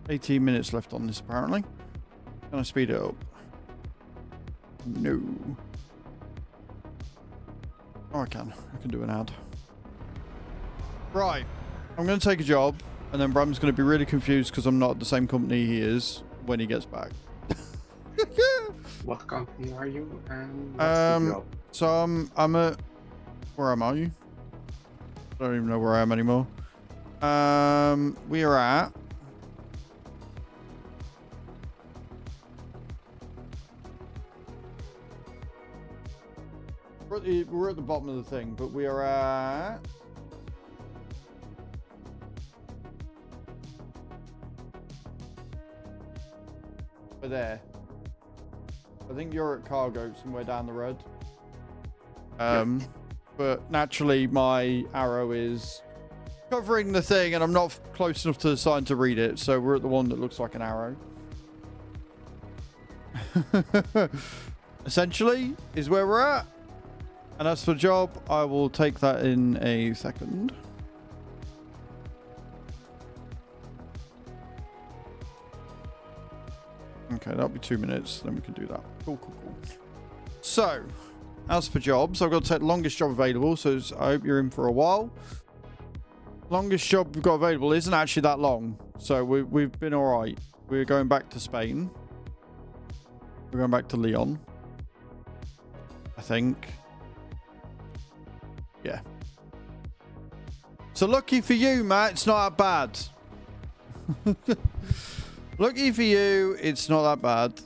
$18 minutes left on this apparently. Gonna speed it up. No. Oh, I can do an ad. Right. I'm going to take a job, and then Bram's going to be really confused because I'm not at the same company he is when he gets back. What company are you and what's the job? So I'm at... Where am I? I don't even know where I am anymore. We are at... We're at the bottom of the thing, but we are at... We're there. I think you're at cargo somewhere down the road. But naturally my arrow is covering the thing and I'm not close enough to the sign to read it, so we're at the one that looks like an arrow. Essentially is where we're at. And as for job, I will take that in a second. Okay, that'll be 2 minutes. Then we can do that. Cool. So, as for jobs, I've got to take the longest job available. So I hope you're in for a while. Longest job we've got available isn't actually that long. So we've been all right. We're going back to Spain. We're going back to Leon. I think. Yeah. So lucky for you, Matt, it's not that bad. Lucky for you, it's not that bad.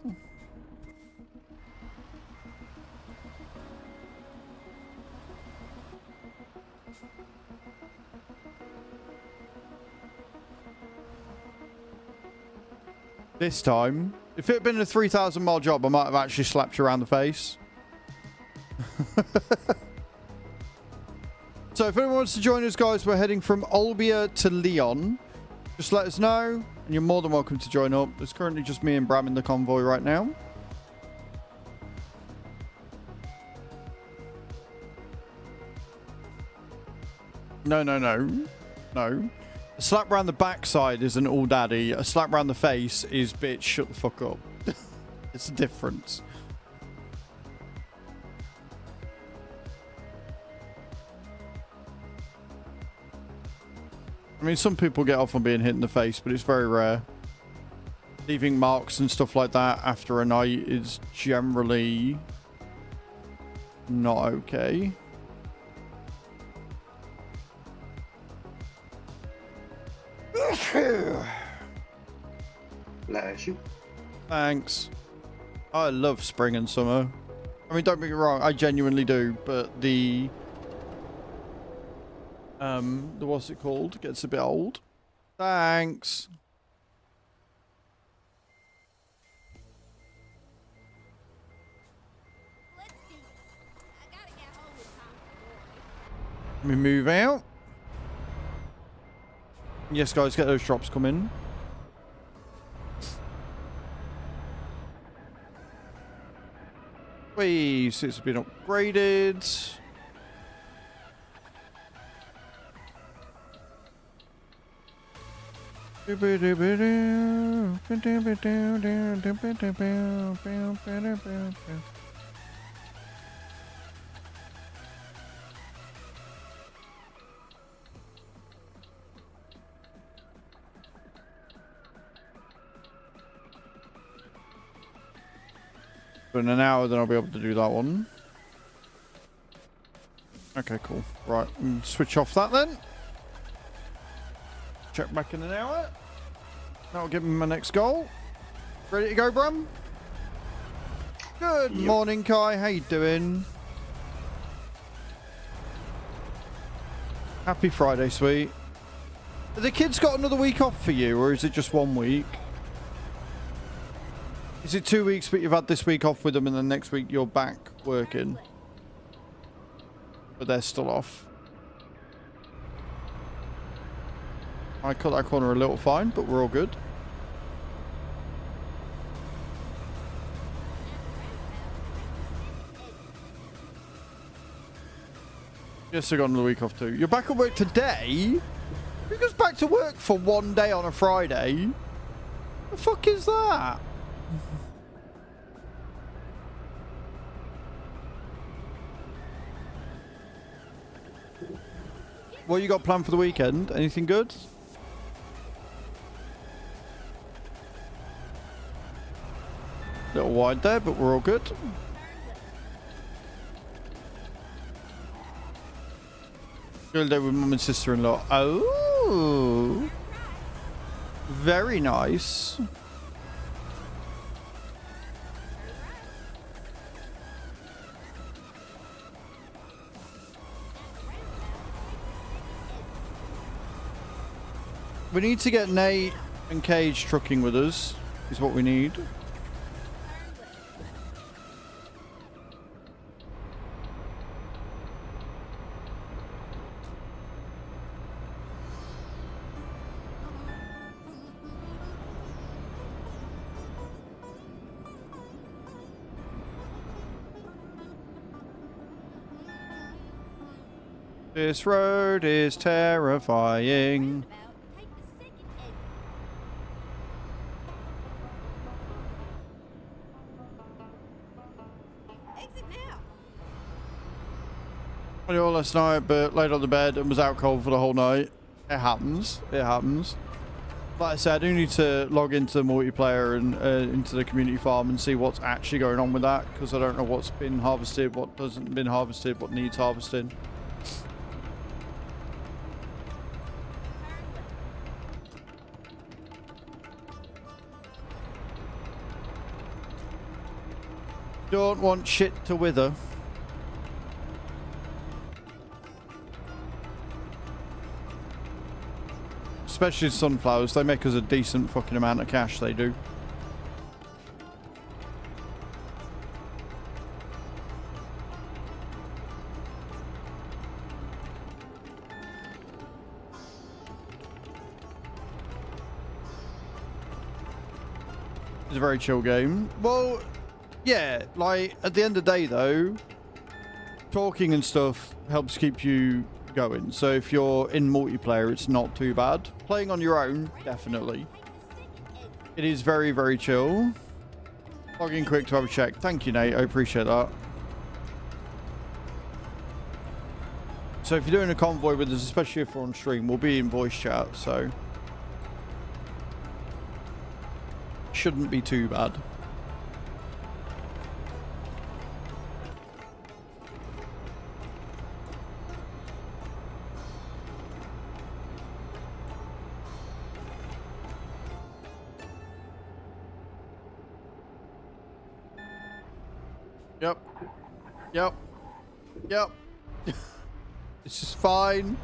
This time, if it had been a 3,000-mile job, I might have actually slapped you around the face. So if anyone wants to join us, guys, we're heading from Olbia to Leon. Just let us know, and you're more than welcome to join up. There's currently just me and Bram in the convoy right now. No. A slap round the backside isn't all daddy. A slap round the face is bitch, shut the fuck up. It's a difference. I mean, some people get off on being hit in the face, but it's very rare. Leaving marks and stuff like that after a night is generally not okay. Bless you. Thanks. I love spring and summer. I mean, don't get me wrong, I genuinely do, but the what's it called? Gets a bit old. Thanks. Let's do this. I gotta get home in time for Let me move out. Yes, guys, get those drops coming. Wait, so it's been upgraded. But in an hour, then I'll be able to do that one. Okay, cool. Right, switch off that then. Check back in an hour. That'll give me my next goal. Ready to go, Bram? Good morning, Kai. How you doing? Happy Friday, sweet. Have the kids got another week off for you, or is it just 1 week? Is it 2 weeks, but you've had this week off with them, and then next week you're back working? But they're still off. I cut that corner a little fine, but we're all good. Yes, I got another week off too. You're back at work today? Who goes back to work for 1 day on a Friday? The fuck is that? What you got planned for the weekend? Anything good? Little wide there, but we're all good. Going there with mum and sister-in-law. Oh, very nice. We need to get Nate and Cage trucking with us, is what we need. This road is terrifying. Take the second exit. Exit now. I did all last night, but laid on the bed and was out cold for the whole night. It happens. It happens. Like I said, I do need to log into the multiplayer and into the community farm and see what's actually going on with that, because I don't know what's been harvested, what hasn't been harvested, what needs harvesting. Don't want shit to wither. Especially sunflowers, they make us a decent fucking amount of cash, they do. It's a very chill game. Well, yeah, like, at the end of the day, though, talking and stuff helps keep you going. So if you're in multiplayer, it's not too bad. Playing on your own, definitely. It is very, very chill. Log in quick to have a check. Thank you, Nate. I appreciate that. So if you're doing a convoy with us, especially if we're on stream, we'll be in voice chat, so shouldn't be too bad. Yep. Yep. Yep. It's just fine.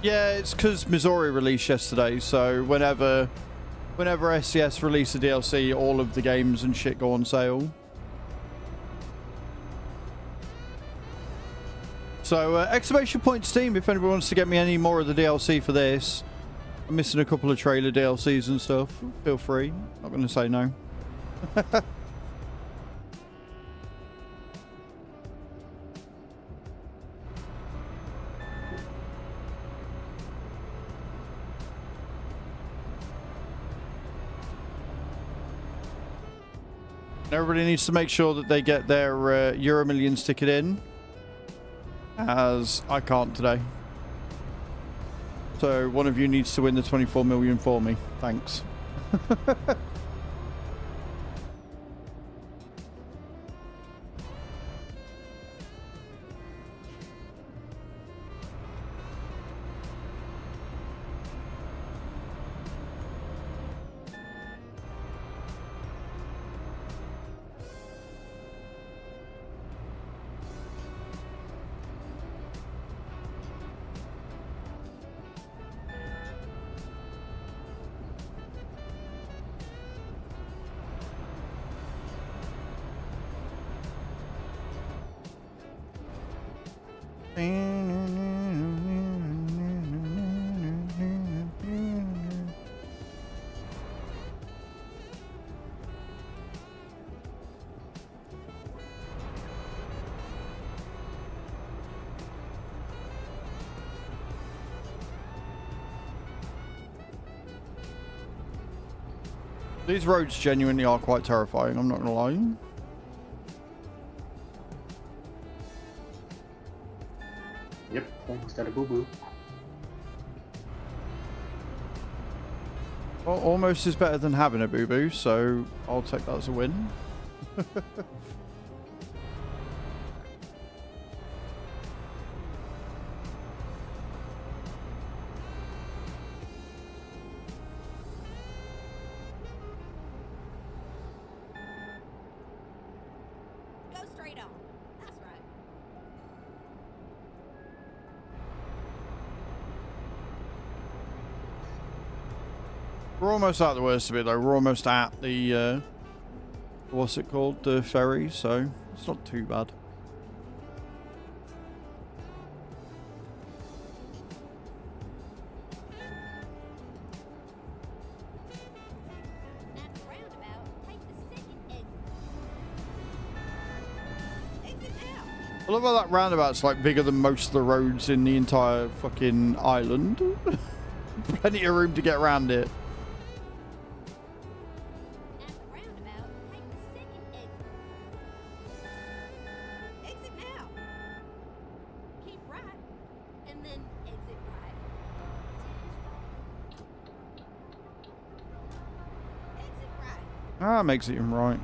Yeah, it's because Missouri released yesterday, so whenever SCS release a DLC, all of the games and shit go on sale. So, exclamation point Steam if anyone wants to get me any more of the DLC for this. I'm missing a couple of trailer DLCs and stuff. Feel free. Not going to say no. Everybody needs to make sure that they get their Euro Millions ticket in, as I can't today. So one of you needs to win the 24 million for me. Thanks. These roads genuinely are quite terrifying, I'm not gonna lie. got a boo-boo. Well, almost is better than having a boo-boo, so I'll take that as a win. Go straight on. That's right. We're almost at the worst of it, though. We're almost at the, what's it called? The ferry, so it's not too bad. At the roundabout, take the second exit. Exit now. I love how that roundabout's like bigger than most of the roads in the entire fucking island. Plenty of room to get around it. At the roundabout, take the second exit. Exit now. Keep right, and then exit right. Exit right. Ah, makes it right.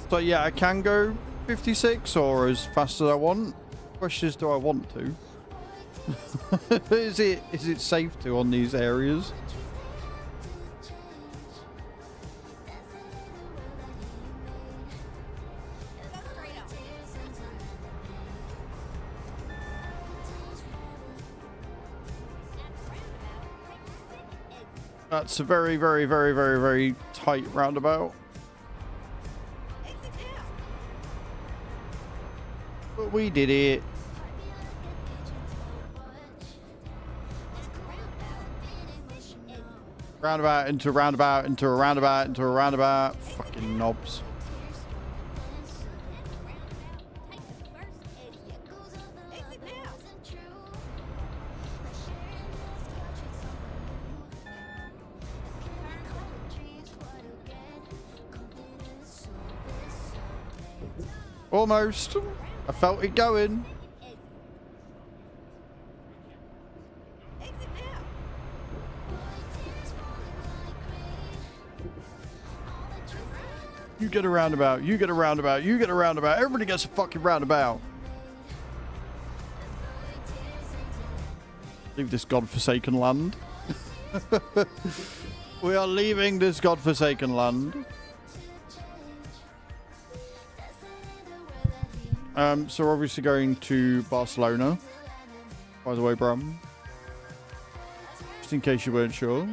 So yeah, I can go 56 or as fast as I want. Question is, do I want to? Is it safe to on these areas? Go straight on. At the roundabout, take the second exit. That's a very, very, very, very, very tight roundabout. Exit now. But we did it. Roundabout into roundabout into a roundabout into a roundabout. Fucking knobs. Take the first exit. Exit now. Almost. I felt it going. Exit now. You get a roundabout. You get a roundabout. You get a roundabout. Everybody gets a fucking roundabout. Leave this godforsaken land. We are leaving this godforsaken land. So we're obviously going to Barcelona. By the way, Bram. Just in case you weren't sure.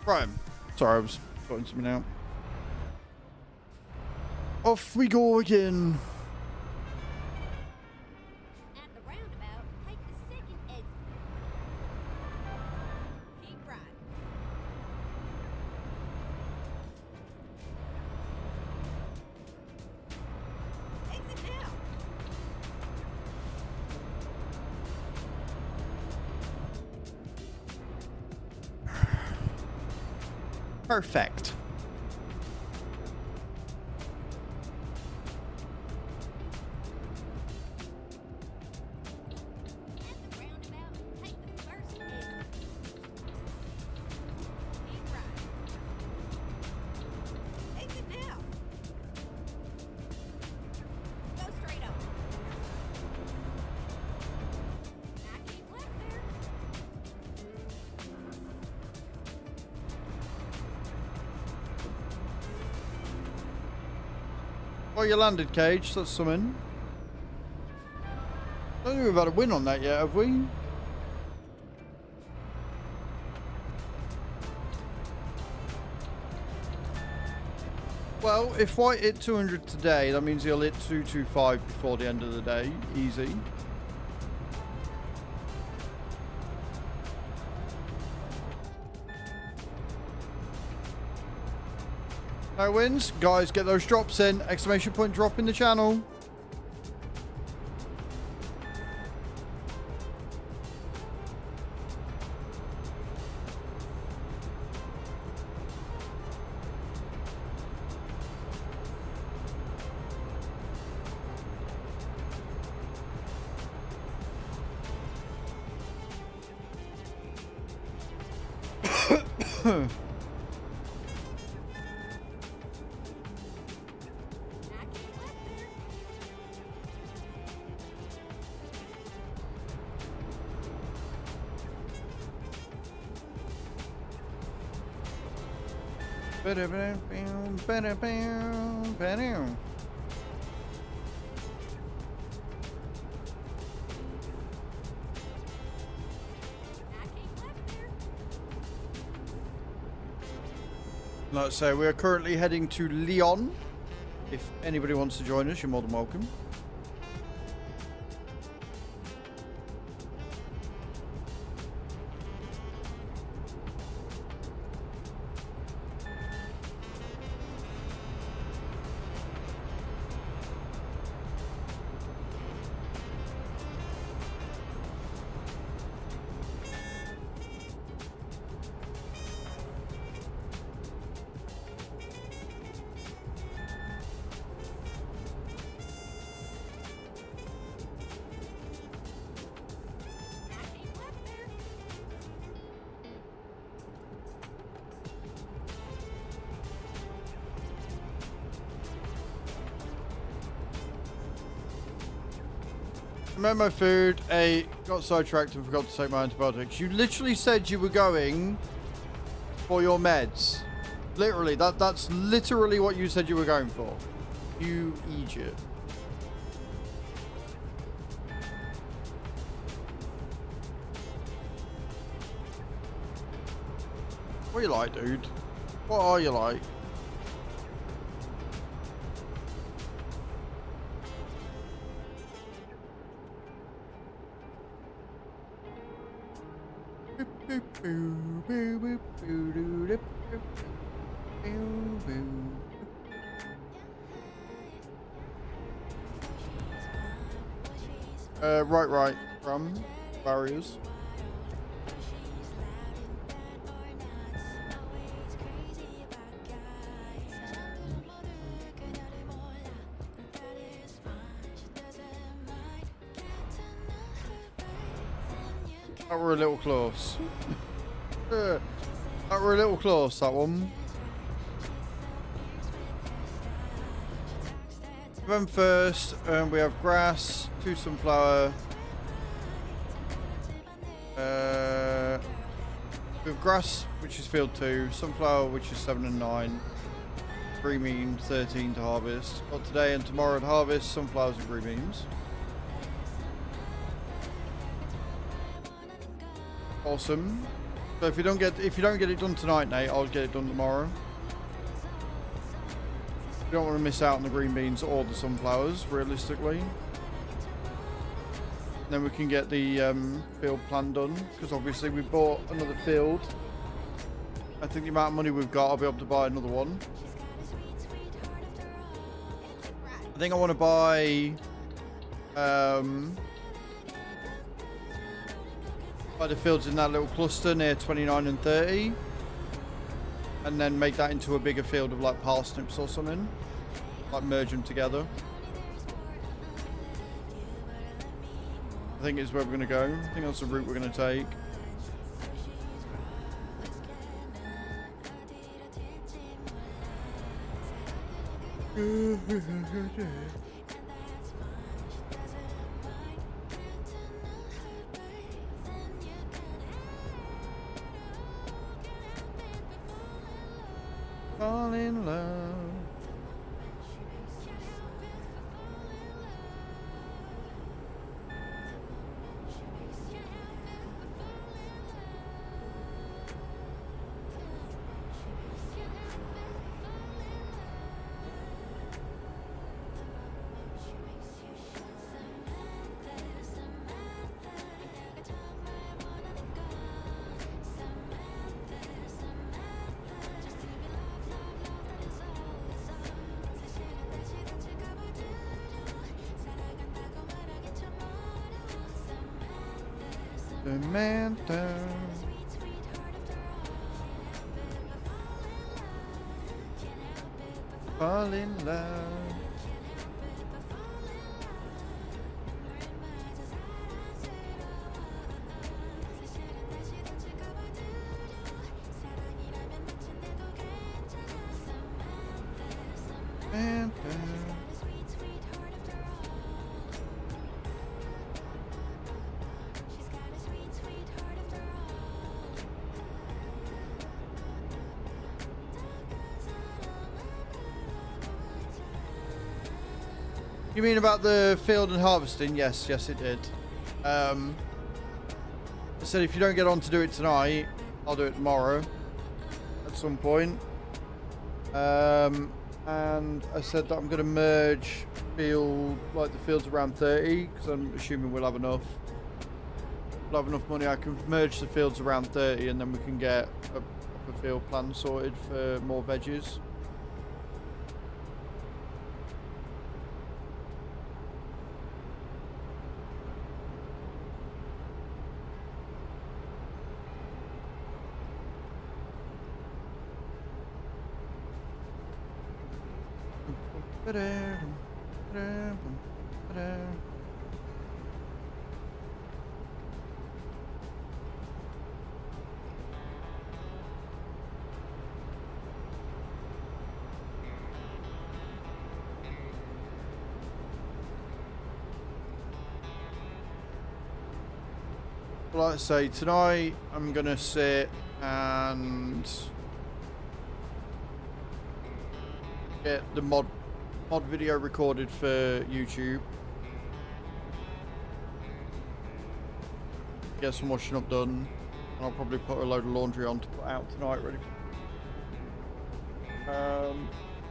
Right. Sorry, I was sorting something out. Off we go again. At the roundabout, take the second exit. Keep right. Exit now. Perfect. At the roundabout, take the first exit. Keep right. Exit now. Go straight on. Now keep left there. Well, you landed, Cage. That's something. I don't think we've had a win on that yet, have we? Well, if White hit 200 today, that means he'll hit 225 before the end of the day. Easy. No wins. Guys, get those drops in. Exclamation point drop in the channel. Like I say, we are currently heading to Lyon. If anybody wants to join us, you're more than welcome. Memo food, got sidetracked and forgot to take my antibiotics. You literally said you were going for your meds. Literally, that's literally what you said you were going for. You idiot. What are you like, dude? What are you like? Right, from barriers. That were a little close. That were a little close, that one. Then first, we have grass, 2 sunflower. We have grass, which is field 2, sunflower, which is 7 and 9, green bean 13 to harvest. Got today and tomorrow to harvest sunflowers and green beans. Awesome. So if you don't get it done tonight, Nate, I'll get it done tomorrow. You don't want to miss out on the green beans or the sunflowers, realistically. Then we can get the field plan done, because obviously we bought another field. I think the amount of money we've got, I'll be able to buy another one. I think I want to buy the fields in that little cluster near 29 and 30, and then make that into a bigger field of like parsnips or something, like merge them together. I think is where we're going to go. I think that's the route we're going to take. Fall in love. Samantha. Fall in love. Samantha. You mean about the field and harvesting? Yes, yes it did. I said if you don't get on to do it tonight, I'll do it tomorrow at some point. And I said that I'm going to merge field, like the fields around 30, because I'm assuming we'll have enough. We'll have enough money. I can merge the fields around 30, and then we can get a proper field plan sorted for more veggies. Like I say, tonight I'm gonna sit and get the mod video recorded for YouTube. Get some washing up done, and I'll probably put a load of laundry on to put out tonight ready.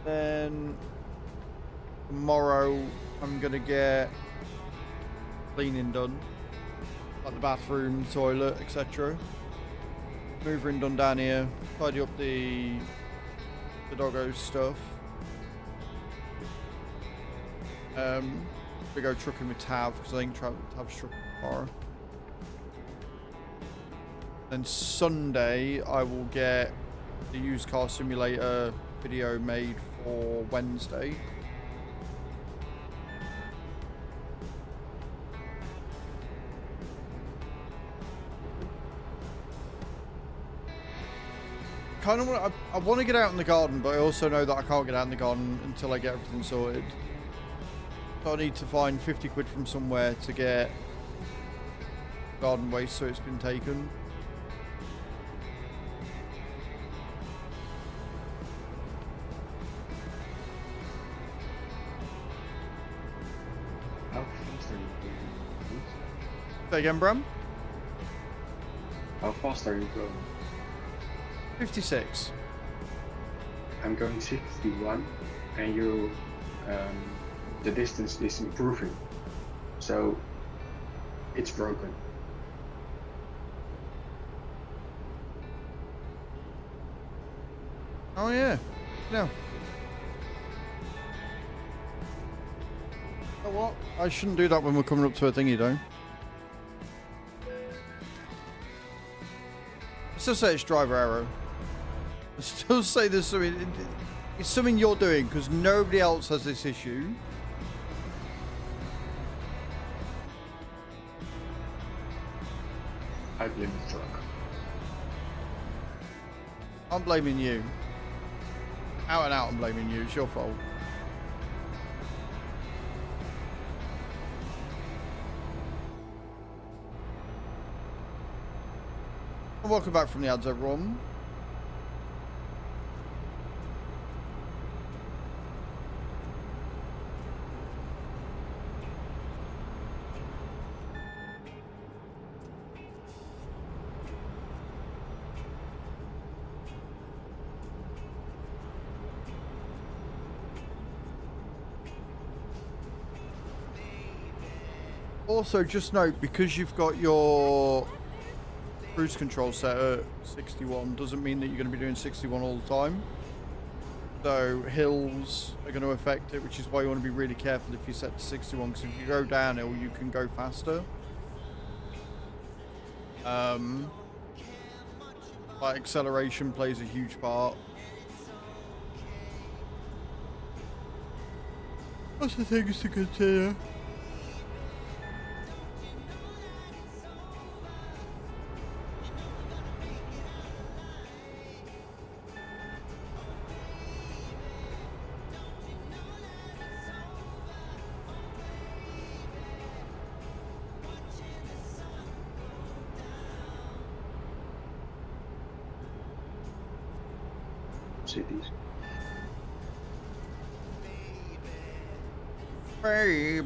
Then tomorrow I'm gonna get cleaning done, like the bathroom, toilet, etc. Moving done down here, tidy up the doggo's stuff. We go trucking with Tav, because I think Tav's trucking tomorrow. Then Sunday I will get the used car simulator video made for Wednesday. Kind of I want to get out in the garden, but I also know that I can't get out in the garden until I get everything sorted. So I need to find 50 quid from somewhere to get garden waste, so it's been taken. How fast are you going? Say again, Bram? How fast are you going? 56. I'm going 61, and you, the distance is improving, so it's broken. Oh yeah, no. Oh what? I shouldn't do that when we're coming up to a thingy though. Let's just say it's driver error. I still say there's something. It's something you're doing because nobody else has this issue. I blame the truck. I'm blaming you. Out and out, I'm blaming you. It's your fault. And welcome back from the ads, everyone. Also, just note, because you've got your cruise control set at 61, doesn't mean that you're going to be doing 61 all the time. So hills are going to affect it, which is why you want to be really careful if you set to 61, because if you go downhill, you can go faster. Like acceleration plays a huge part. Lots of things to consider. Cities. Baby.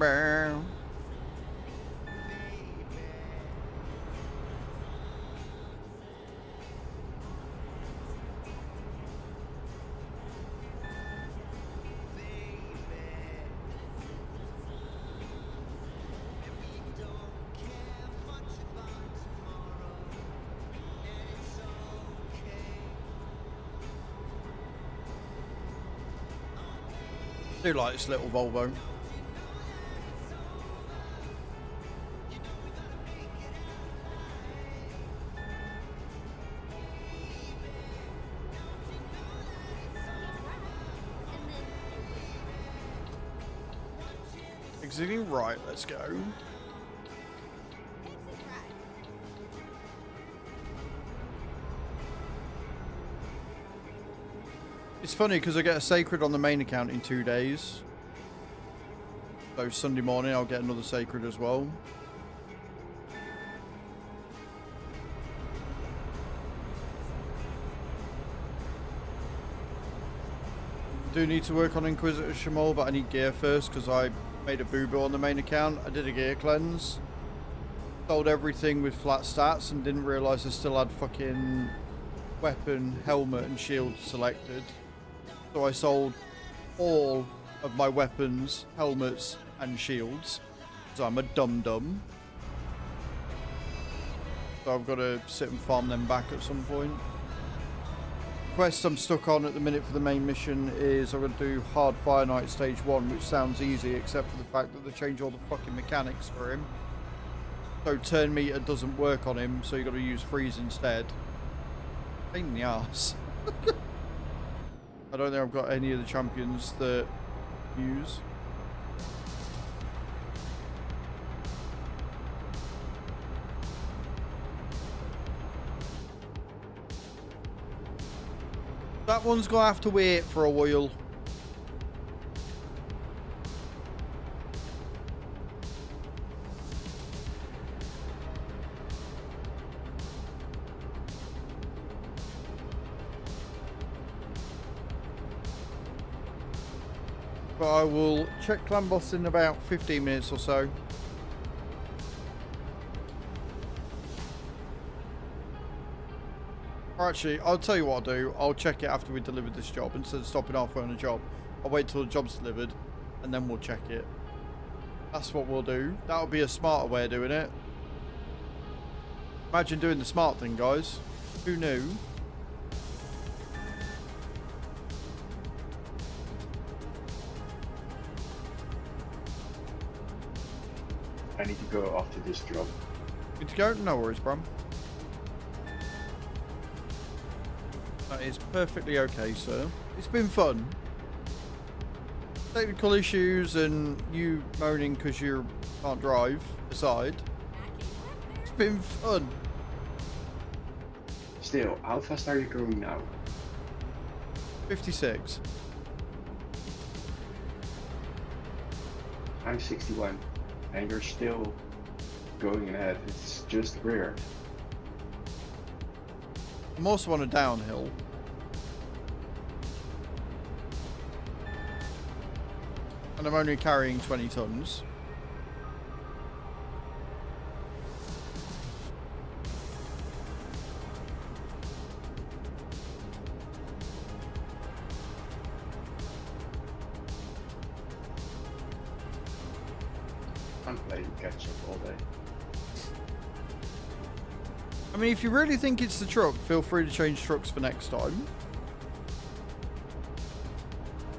I do like this little Volvo. Exiting right, let's go. It's funny because I get a sacred on the main account in 2 days. So Sunday morning I'll get another sacred as well. Do need to work on Inquisitor Shamal, but I need gear first because I made a boo-boo on the main account. I did a gear cleanse. Sold everything with flat stats and didn't realise I still had fucking weapon, helmet and shield selected. So I sold all of my weapons, helmets and shields. So I'm a dum-dum. So I've got to sit and farm them back at some point. Quest I'm stuck on at the minute for the main mission is I'm going to do Hard Fire Knight Stage 1, which sounds easy except for the fact that they change all the fucking mechanics for him. So turn meter doesn't work on him, so you've got to use freeze instead. Pain in the arse. I don't think I've got any of the champions that use. That one's gonna have to wait for a while. But I will check Clan Boss in about 15 minutes or so. Or actually, I'll tell you what I'll do. I'll check it after we deliver this job. Instead of stopping halfway on a job, I'll wait till the job's delivered and then we'll check it. That's what we'll do. That'll be a smarter way of doing it. Imagine doing the smart thing, guys. Who knew? I need to go after this job. Good to go? No worries, bro. That is perfectly okay, sir. It's been fun. Technical issues and you moaning because you can't drive aside. It's been fun. Still, how fast are you going now? 56. I'm 61. And you're still going ahead. It's just weird. I'm also on a downhill. And I'm only carrying 20 tons. I'm playing catch up all day. I mean, if you really think it's the truck, feel free to change trucks for next time.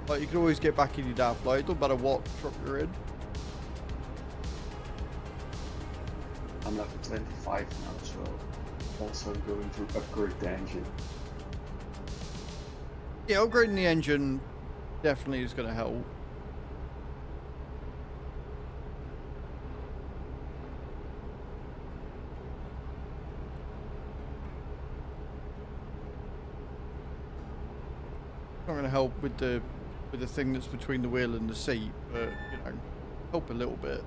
Like, you can always get back in your daft light, no matter what truck you're in. I'm level 25 now, so also going to upgrade the engine. Yeah, upgrading the engine definitely is going to help. Not going to help with the thing that's between the wheel and the seat, but you know, help a little bit.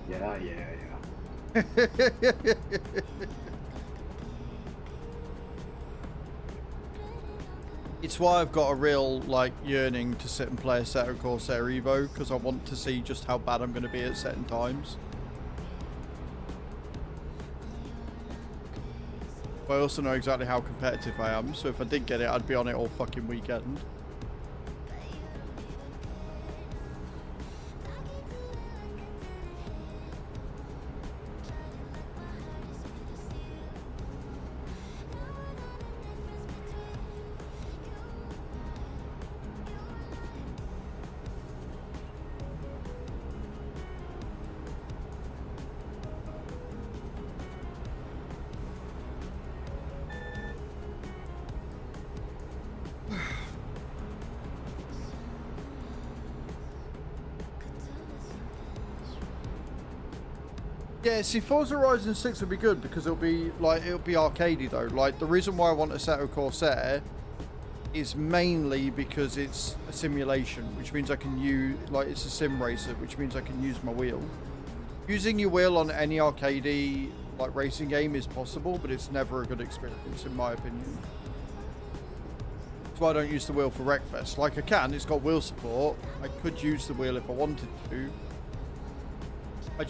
Yeah. It's why I've got a real like yearning to sit and play a set of Corsair Evo, because I want to see just how bad I'm going to be at certain times. But I also know exactly how competitive I am, so if I did get it, I'd be on it all fucking weekend. Yeah, see, Forza Horizon 6 would be good because it'll be arcadey though. Like, the reason why I want Assetto Corsair is mainly because it's a simulation, which means I can use, like, it's a sim racer, which means I can use my wheel. Using your wheel on any arcadey, like, racing game is possible, but it's never a good experience, in my opinion. That's why I don't use the wheel for Wreckfest. Like, I can, it's got wheel support. I could use the wheel if I wanted to. I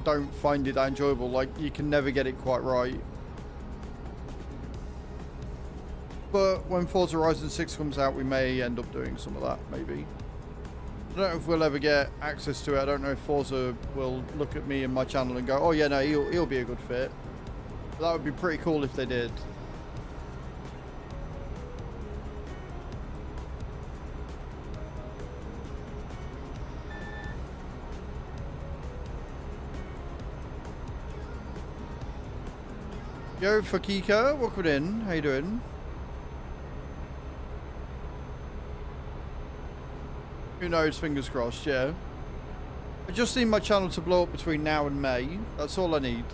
don't find it that enjoyable. Like, you can never get it quite right. But when Forza Horizon 6 comes out, we may end up doing some of that, maybe. I don't know if we'll ever get access to it. I don't know if Forza will look at me and my channel and go, oh yeah, no, he'll be a good fit. But that would be pretty cool if they did. Yo, Fakika, welcome in. How you doing? Who knows? Fingers crossed. Yeah. I just need my channel to blow up between now and May. That's all I need.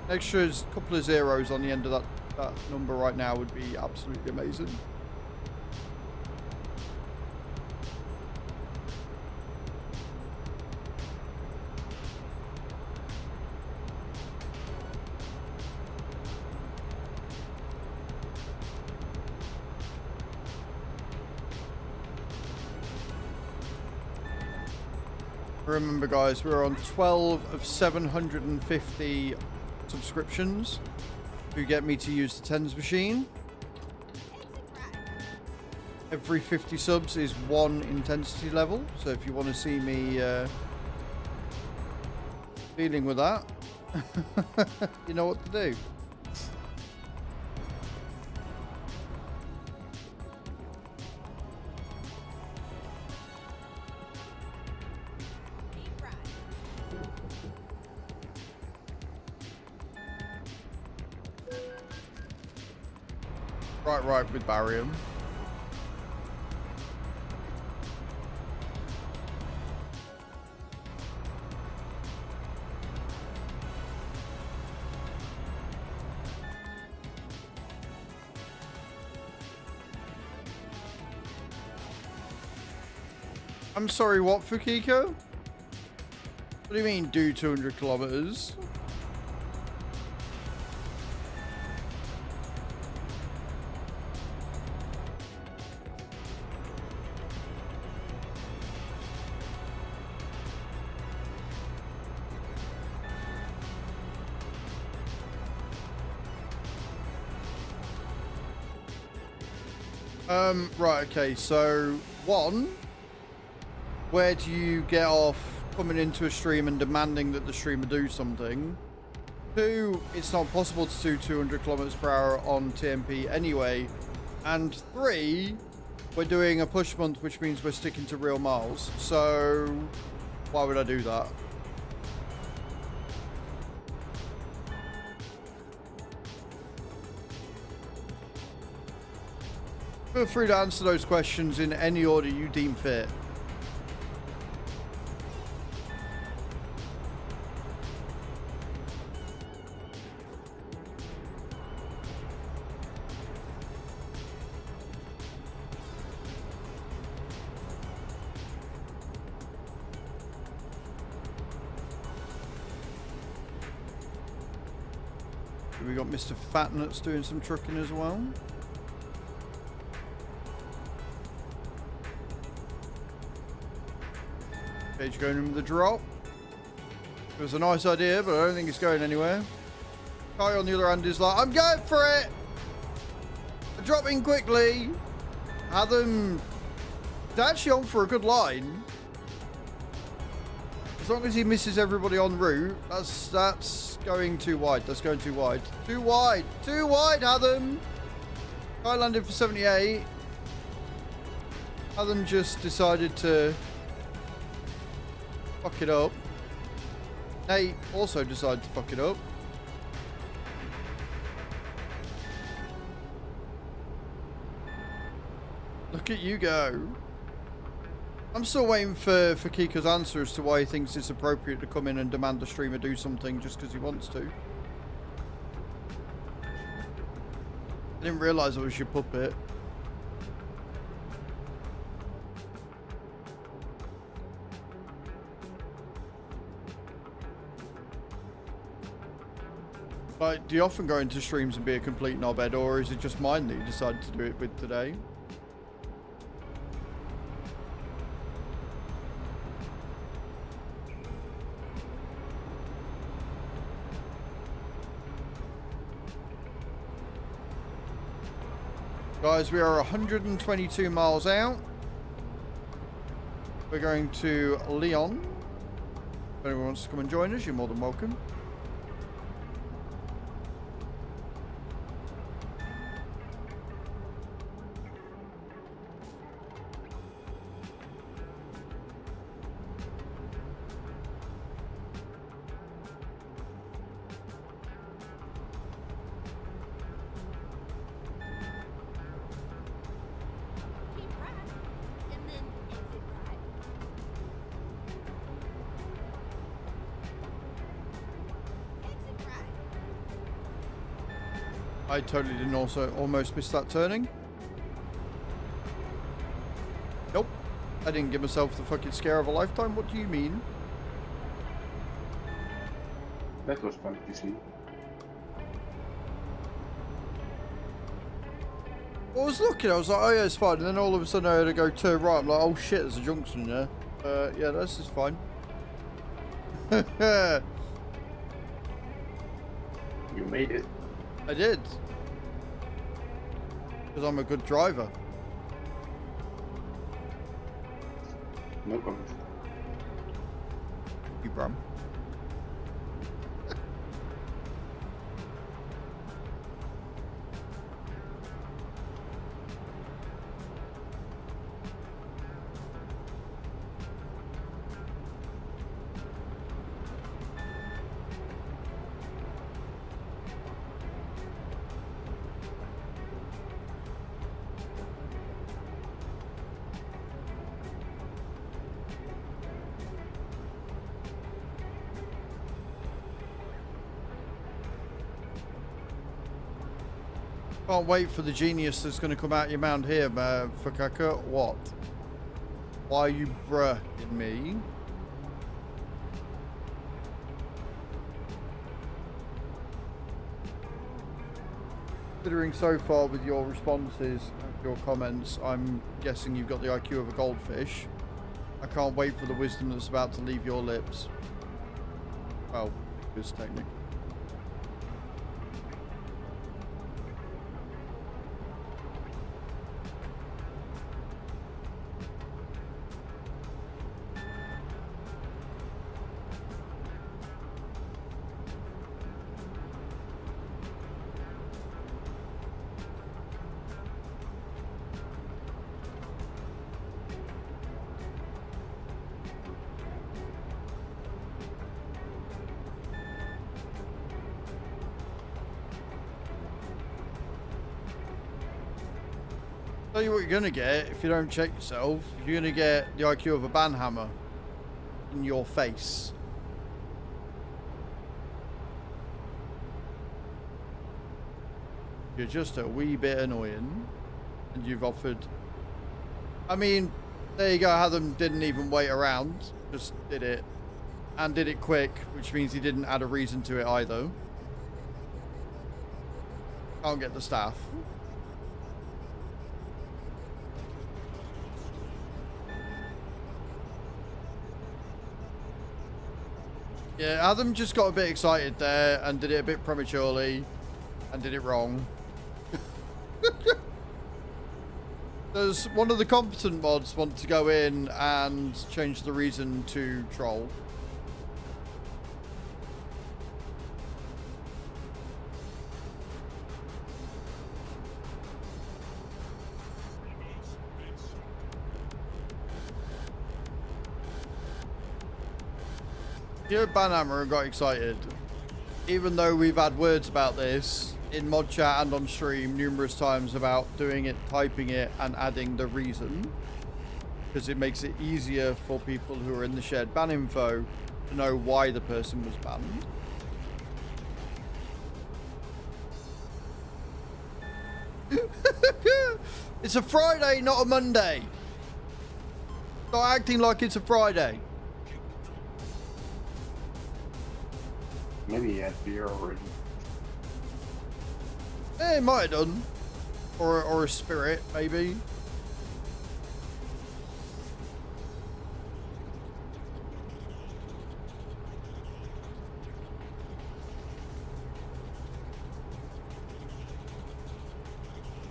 An extra couple of zeros on the end of that number right now would be absolutely amazing. Remember, guys, we're on 12 of 750 subscriptions to get me to use the tens machine. Every 50 subs is one intensity level, so if you want to see me dealing with that, you know what to do. Right with barium. I'm sorry, what, Fukiko? What do you mean, do 200 kilometers? Right, okay, so one, where do you get off coming into a stream and demanding that the streamer do something? Two, it's not possible to do 200 kilometers per hour on TMP anyway. And three, we're doing a push month, which means we're sticking to real miles. So why would I do that? Feel free to answer those questions in any order you deem fit. We got Mr. Fatnuts doing some trucking as well. Page going in with the drop. It was a nice idea, but I don't think it's going anywhere. Kai on the other hand is like, I'm going for it! I'm dropping quickly. Adam is actually on for a good line. As long as he misses everybody en route, that's going too wide. That's going too wide. Too wide. Too wide, Adam. I landed for 78. Adam just decided to fuck it up. Nate also decided to fuck it up. Look at you go. I'm still waiting for Kiko's answer as to why he thinks it's appropriate to come in and demand the streamer do something just because he wants to. I didn't realise it was your puppet. Like, do you often go into streams and be a complete knobhead, or is it just mine that you decided to do it with today? Guys, we are 122 miles out. We're going to Leon. If anyone wants to come and join us, you're more than welcome. I totally didn't almost miss that turning. Nope. I didn't give myself the fucking scare of a lifetime. What do you mean? That was fun to see. I was looking, I was like, oh yeah, it's fine. And then all of a sudden I had to go turn right. I'm like, oh shit, there's a junction there. Yeah, this is fine. You made it. I did. Because I'm a good driver. No comment. You Bram. Can't wait for the genius that's going to come out your mound here, Fakaka. What? Why are you bruh in me? Considering so far with your responses and your comments, I'm guessing you've got the IQ of a goldfish. I can't wait for the wisdom that's about to leave your lips. Well, this technique. Tell you what you're gonna get if you don't check yourself. You're gonna get the IQ of a banhammer in your face. You're just a wee bit annoying, and you've offered. I mean, there you go. Adam didn't even wait around; just did it, and did it quick, which means he didn't add a reason to it either. Can't get the staff. Yeah, Adam just got a bit excited there and did it a bit prematurely and did it wrong. Does one of the competent mods want to go in and change the reason to troll? You Banhammer got excited, even though we've had words about this in mod chat and on stream numerous times about doing it, typing it, and adding the reason, because it makes it easier for people who are in the shared ban info to know why the person was banned. It's a Friday, not a Monday. Start acting like it's a Friday. Maybe he had beer already. Eh, might have done. Or a spirit, maybe.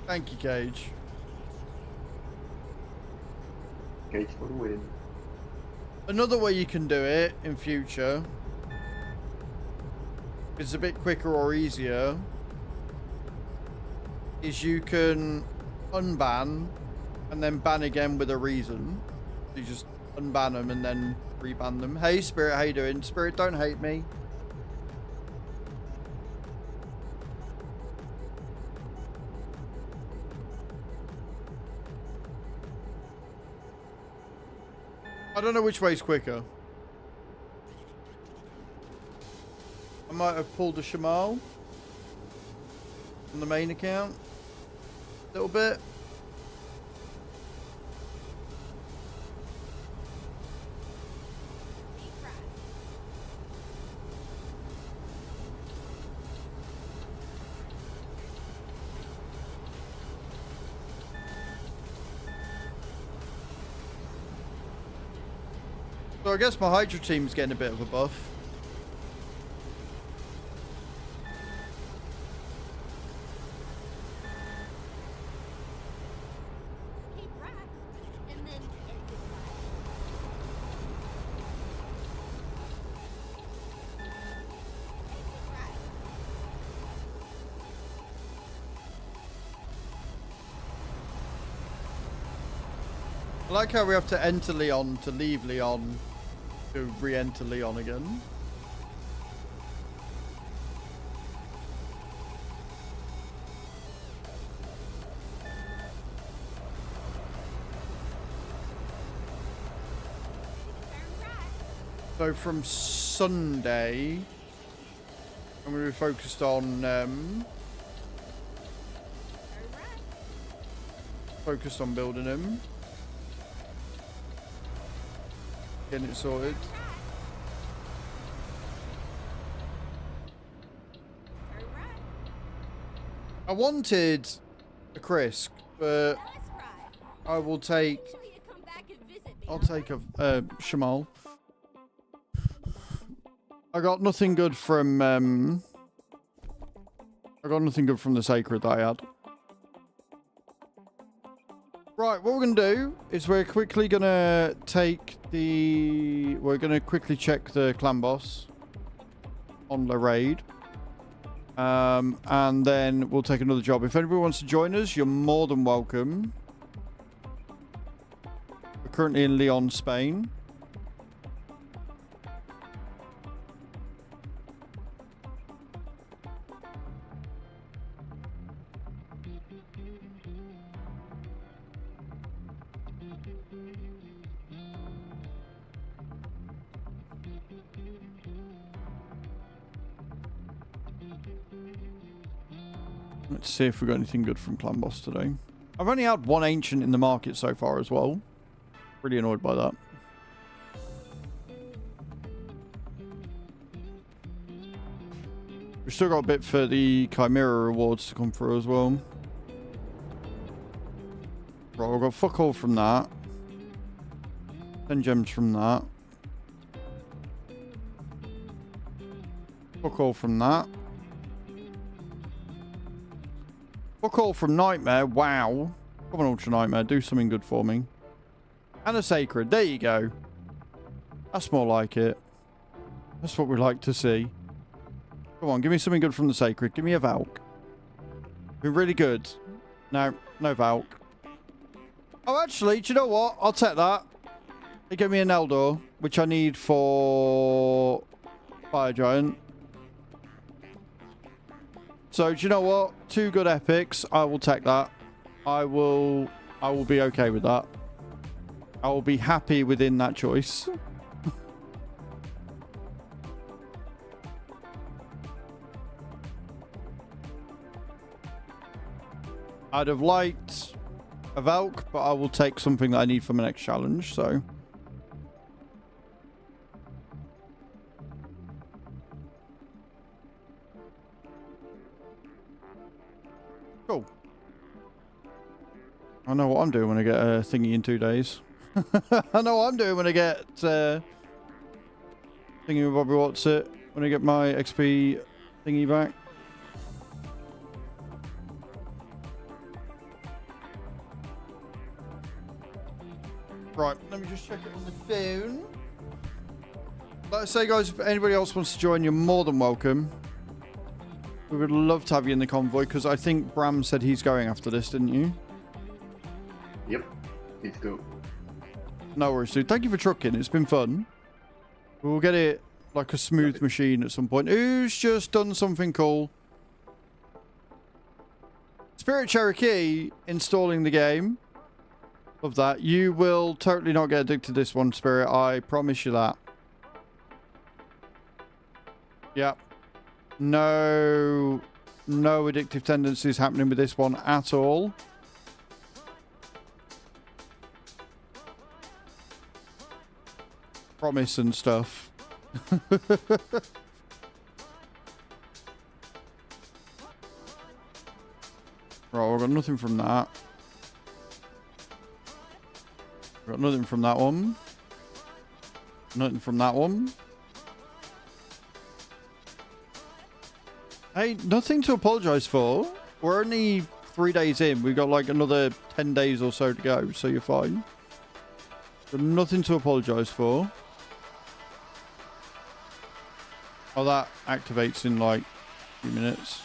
Thank you, Cage. Cage for the win. Another way you can do it in future, it's a bit quicker or easier, is you can unban and then ban again with a reason. You just unban them and then reban them. Hey Spirit, how you doing? Spirit, don't hate me. I don't know which way's quicker. I might have pulled a Shamal on the main account a little bit. So I guess my Hydra team's getting a bit of a buff. I like how we have to enter Leon to leave Leon to re-enter Leon again. So from Sunday, I'm going to be focused on building him. Getting it sorted. I wanted a Krisk, but I will take. I'll take a Shamal. I got nothing good from. I got nothing good from the Sacred that I had. Right, what we're going to do is we're quickly going to take the... We're going to quickly check the clan boss on the raid. And then we'll take another job. If anybody wants to join us, you're more than welcome. We're currently in Leon, Spain. Let's see if we got anything good from Clan Boss today. I've only had one ancient in the market so far as well. Pretty annoyed by that. We've still got a bit for the Chimera rewards to come through as well. Right, we've got fuck all from that. 10 gems from that. Fuck all from that. Fuck all from Nightmare. Wow. Come on, Ultra Nightmare. Do something good for me. And a Sacred. There you go. That's more like it. That's what we like to see. Come on, give me something good from the Sacred. Give me a Valk. Be really good. No, no Valk. Oh, actually, do you know what? I'll take that. They give me an Eldor, which I need for Fire Giant. So, do you know what? 2 good epics. I will take that. I will be okay with that. I will be happy within that choice. I'd have liked a Valk, but I will take something that I need for my next challenge, so. Cool. I know what I'm doing when I get a thingy in 2 days. I know what I'm doing when I get thingy with Bobby What's it, when I get my XP thingy back. Right, let me just check it on the phone. Like I say, guys, if anybody else wants to join, you're more than welcome. We would love to have you in the convoy, because I think Bram said he's going after this, didn't you? Yep, let's go. No worries, dude. Thank you for trucking. It's been fun. We'll get it like a smooth machine at some point. Who's just done something cool? Spirit Cherokee installing the game. Love that. You will totally not get addicted to this one, Spirit. I promise you that. Yep. No addictive tendencies happening with this one at all. Promise and stuff. Right, we've got nothing from that. Got nothing from that one. Nothing from that one. Hey, nothing to apologise for. We're only 3 days in. We've got like another 10 days or so to go, so you're fine. But nothing to apologise for. Oh, that activates in like a few minutes.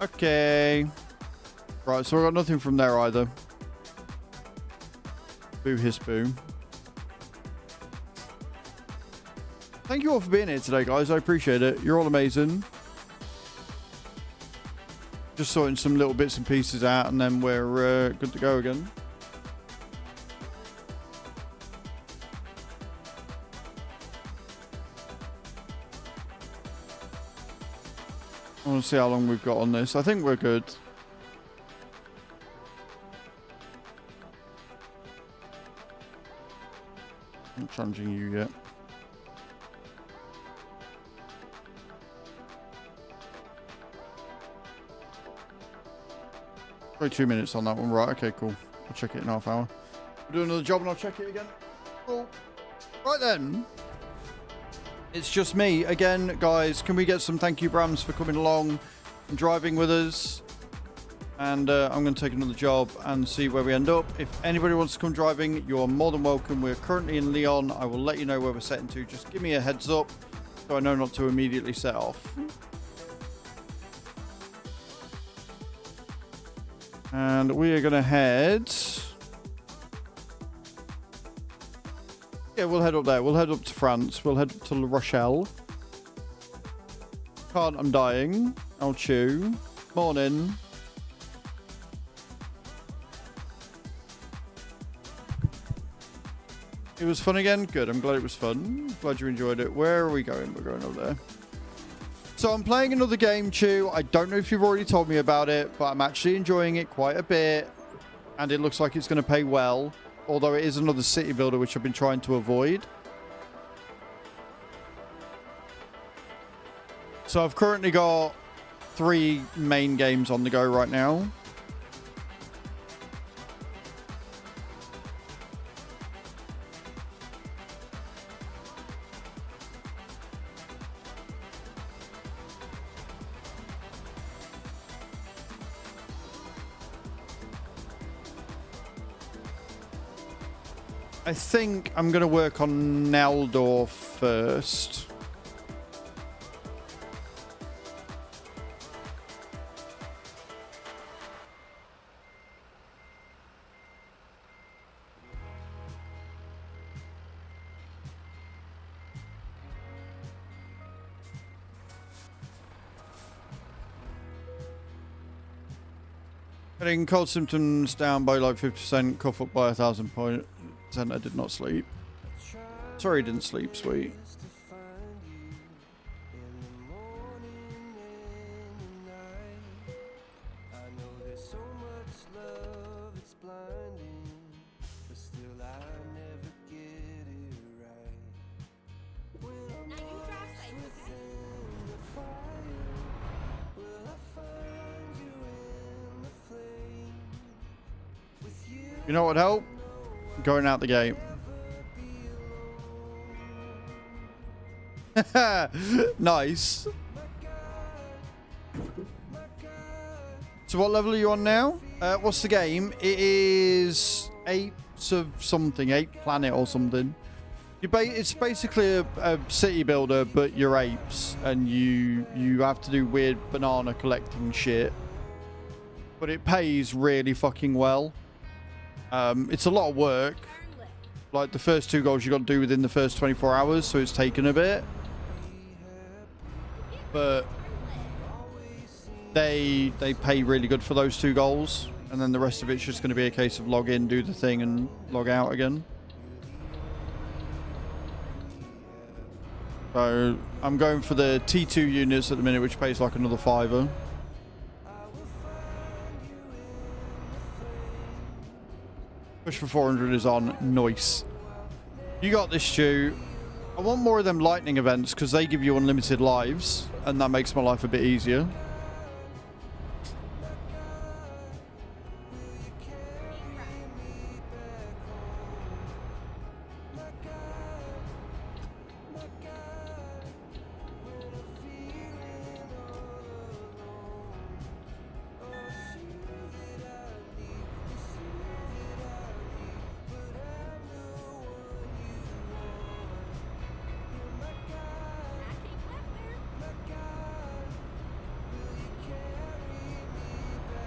Okay. Right, so we've got nothing from there either. Boo hiss boo. Thank you all for being here today, guys. I appreciate it. You're all amazing. Just sorting some little bits and pieces out, and then we're good to go again. I want to see how long we've got on this. I think we're good. I'm not challenging you yet. Probably 2 minutes on that one. Right, okay, cool. I'll check it in half hour. We'll do another job and I'll check it again. Cool. Right then. It's just me. Again, guys, can we get some thank you, Brams, for coming along and driving with us? And I'm going to take another job and see where we end up. If anybody wants to come driving, you're more than welcome. We're currently in Leon. I will let you know where we're setting to. Just give me a heads up so I know not to immediately set off. And we are going to head... Yeah, we'll head up there. We'll head up to France. We'll head up to La Rochelle. Can't, I'm dying. I'll chew. Morning. It was fun again? Good. I'm glad it was fun. Glad you enjoyed it. Where are we going? We're going over there. So I'm playing another game, Chew. I don't know if you've already told me about it, but I'm actually enjoying it quite a bit. And it looks like it's going to pay well. Although it is another city builder, which I've been trying to avoid. So I've currently got 3 main games on the go right now. I think I'm going to work on Naldor first. Getting cold symptoms down by like 50%, cough up by 1,000 points. I did not sleep. Sorry, I didn't sleep, sweet. You know what would help? Going out the gate. Nice. So what level are you on now? What's the game? It is 8 of something, 8 planet or something. It's basically a city builder, but you're apes, and you have to do weird banana collecting shit. But it pays really fucking well. It's a lot of work. Like the first 2 goals you got to do within the first 24 hours, so it's taken a bit. But they pay really good for those 2 goals, and then the rest of it's just going to be a case of log in, do the thing, and log out again. So I'm going for the T2 units at the minute, which pays like another $5. Push for 400 is on. Nice. You got this, Stu. I want more of them lightning events because they give you unlimited lives, and that makes my life a bit easier.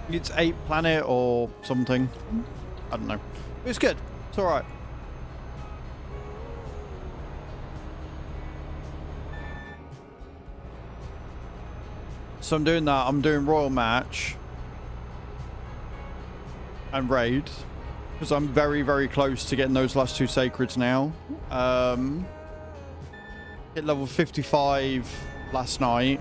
It's 8 planet or something. I don't know. It's good. It's alright. So I'm doing that. I'm doing Royal Match and Raid because I'm very, very close to getting those last 2 Sacreds now. Hit level 55 last night.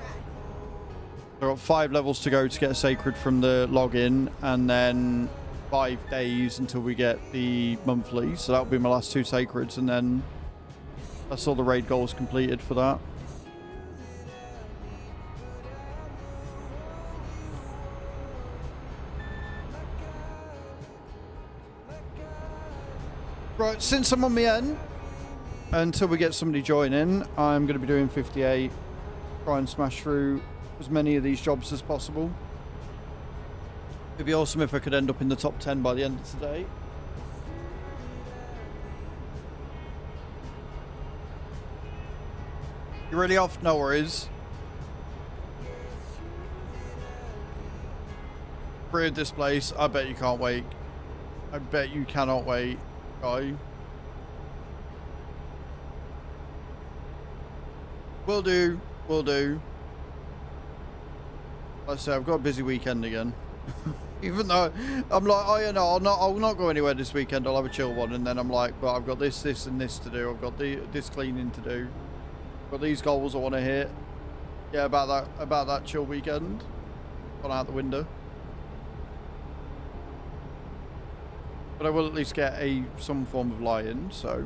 I've got 5 levels to go to get a Sacred from the login, and then 5 days until we get the monthly. So that'll be my last 2 Sacreds, and then that's all the raid goals completed for that. Right, since I'm on my end, until we get somebody joining, I'm going to be doing 58. Try and smash through as many of these jobs as possible. It'd be awesome if I could end up in the top 10 by the end of today. You really off? No worries. Free of this place. I bet you can't wait. I bet you cannot wait, guy. Will do. Will do. Like I say, I've got a busy weekend again. Even though I'm like, oh, you know, I'll not go anywhere this weekend. I'll have a chill one. And then I'm like, but I've got this, and this to do. I've got this cleaning to do. I've got these goals I want to hit. Yeah, about that chill weekend. Gone out the window. But I will at least get some form of lie-in, so.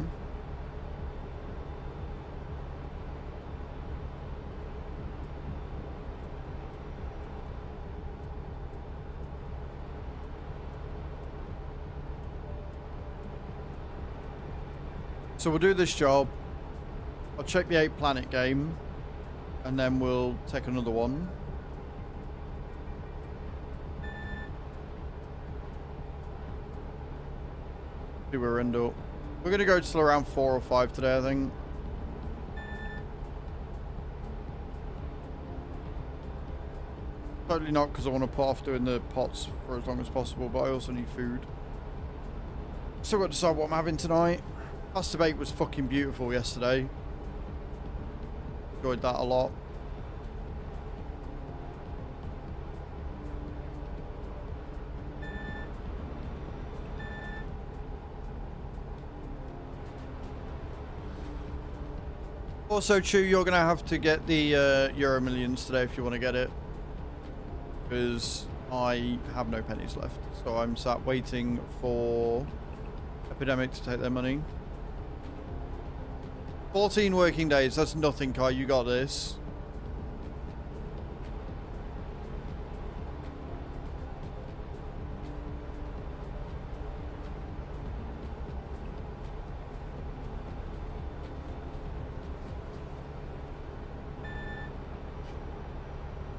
So we'll do this job. I'll check the 8 planet game. And then we'll take another one. See where we end up. We're going to go till around 4 or 5 today, I think. Totally not because I want to put off doing the pots for as long as possible, but I also need food. Still got to decide what I'm having tonight. Pasta bake was fucking beautiful yesterday. Enjoyed that a lot. Also, Chew, you're going to have to get the Euro Millions today if you want to get it. Because I have no pennies left. So I'm sat waiting for Epidemic to take their money. 14 working days. That's nothing, Kai. You got this.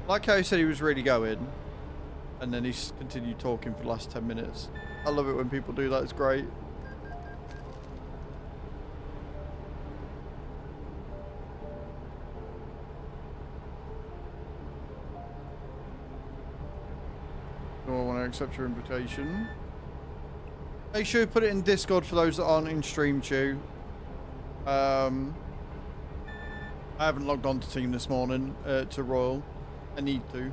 Like how he said he was really going, and then he's continued talking for the last 10 minutes. I love it when people do that. It's great. I want to accept your invitation. Make sure you put it in Discord for those that aren't in stream, Chew. I haven't logged on to Team this morning, to Royal. I need to.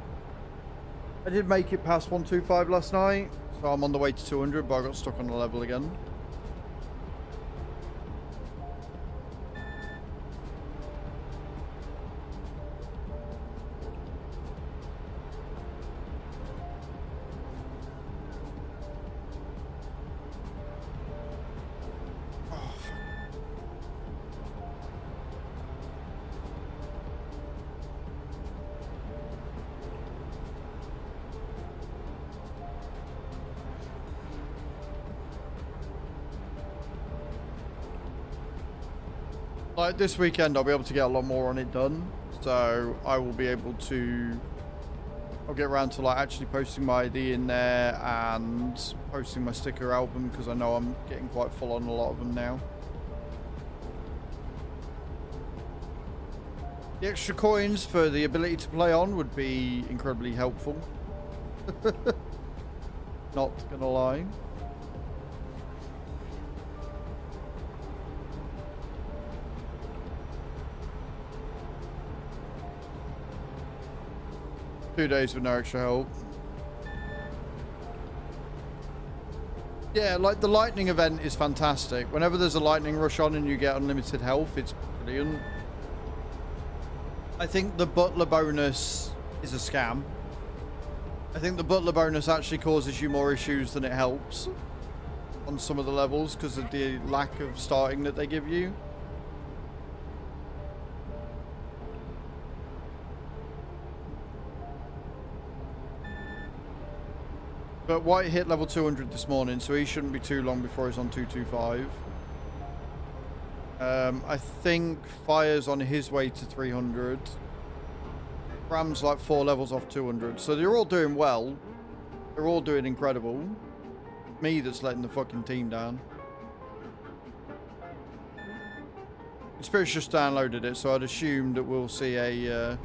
I did make it past 125 last night, so I'm on the way to 200, but I got stuck on the level again. Like this weekend, I'll be able to get a lot more on it done. So I will be able to. I'll get around to like actually posting my ID in there and posting my sticker album because I know I'm getting quite full on a lot of them now. The extra coins for the ability to play on would be incredibly helpful. Not gonna lie. Two days with no extra help. Yeah, like the lightning event is fantastic. Whenever there's a lightning rush on and you get unlimited health, it's brilliant. I think the butler bonus is a scam. I think the butler bonus actually causes you more issues than it helps on some of the levels because of the lack of starting that they give you. But White hit level 200 this morning, so he shouldn't be too long before he's on 225. I think Fire's on his way to 300. Ram's like 4 levels off 200. So they're all doing well. They're all doing incredible. Me that's letting the fucking team down. Spirit's just downloaded it, so I'd assume that we'll see a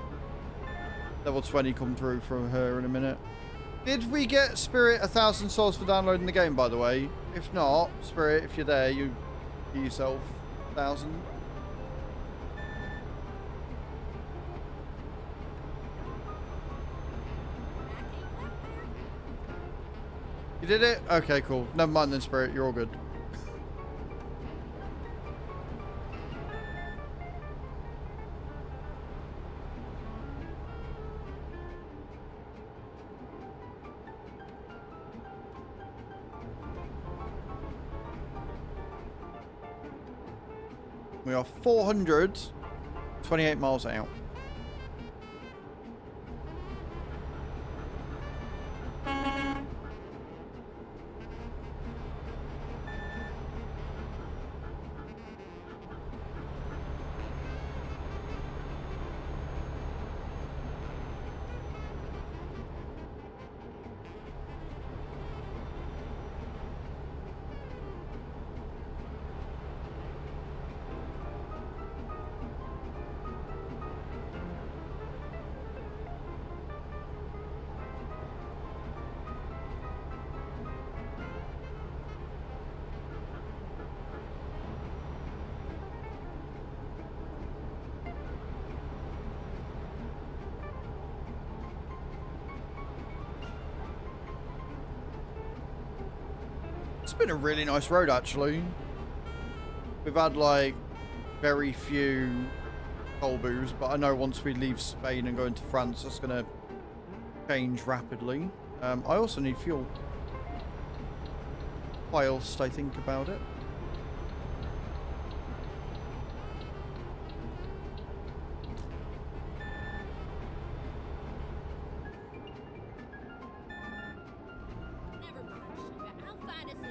level 20 come through from her in a minute. Did we get Spirit 1,000 souls for downloading the game, by the way? If not, Spirit, if you're there, you get yourself 1,000. You did it? Okay, cool. Never mind then, Spirit. You're all good. We are 428 miles out. It's been a really nice road, actually. We've had, like, very few toll booths, but I know once we leave Spain and go into France, that's going to change rapidly. I also need fuel. Whilst I think about it. Never mind, sugar. I'll find us a new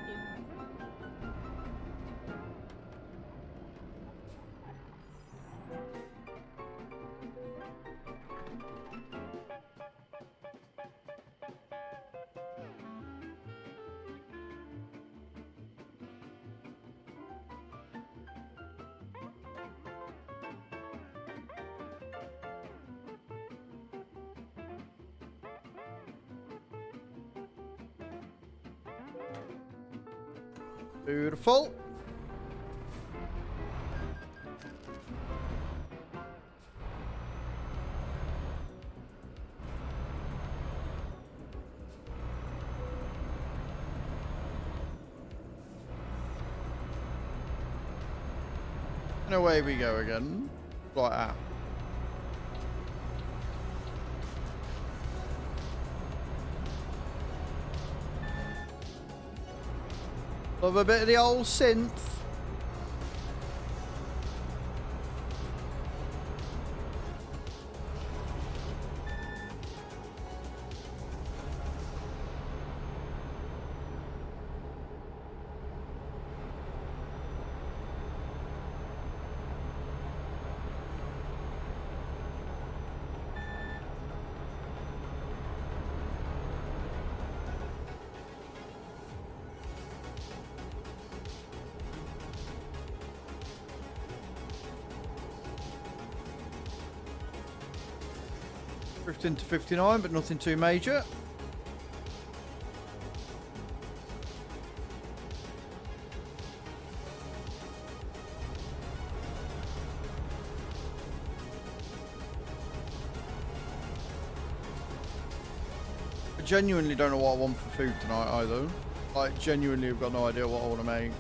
Beautiful. And away we go again. Like that. Love a bit of the old synth. Drifting to 59, but nothing too major. I genuinely don't know what I want for food tonight either. Like, genuinely, I've got no idea what I want to make.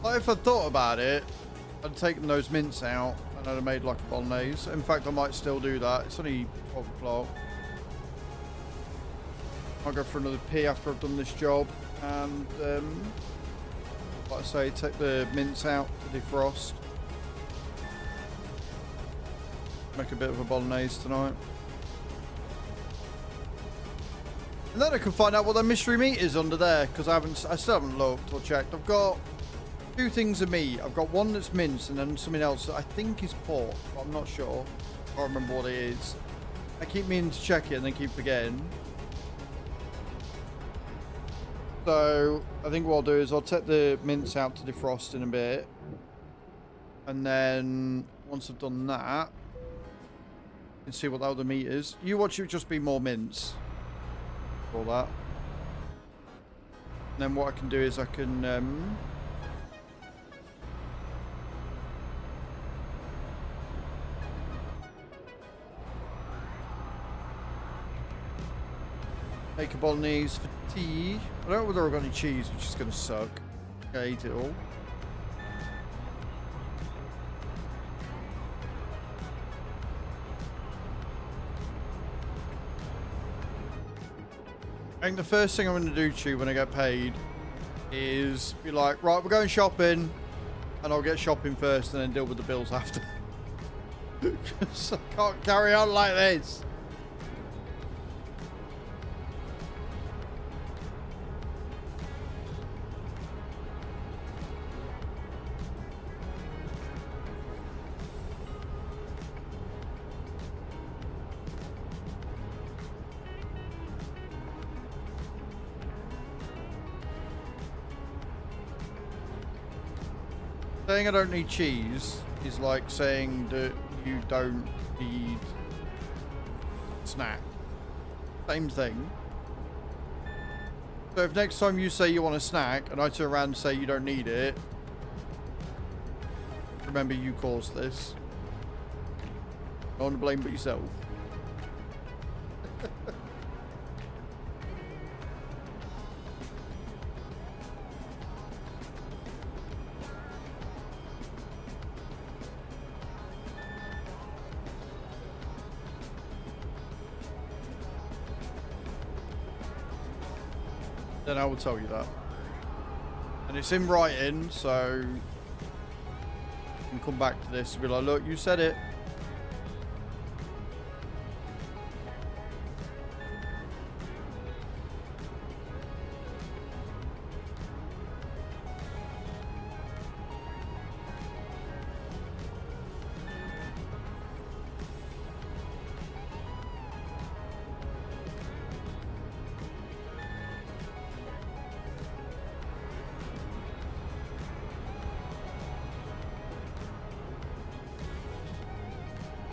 Like, if I thought about it, I'd taken those mints out and I'd have made like a bolognese. In fact, I might still do that. It's only 12 o'clock. I'll go for another pee after I've done this job. And, like I say, take the mints out to defrost. Make a bit of a bolognese tonight. And then I can find out what the mystery meat is under there, because I still haven't looked or checked. I've got two things of meat. I've got one that's minced and then something else that I think is pork, but I'm not sure. I can't remember what it is. I keep meaning to check it and then keep forgetting. So I think what I'll do is I'll take the mince out to defrost in a bit. And then once I've done that, you can see what the other meat is. You watch it just be more mince. All that. And then what I can do is I can make a bolognese for tea. I don't know whether I've got any cheese, which is going to suck. I ate it all. I think the first thing I'm going to do, Chew, when I get paid is be like, right, we're going shopping, and I'll get shopping first and then deal with the bills after. Because I can't carry on like this. Saying I don't need cheese is like saying that you don't need snack. Same thing. So if next time you say you want a snack and I turn around and say you don't need it, remember you caused this. No one to blame but yourself. Then I will tell you that. And it's in writing, so you can come back to this and be like, look, you said it.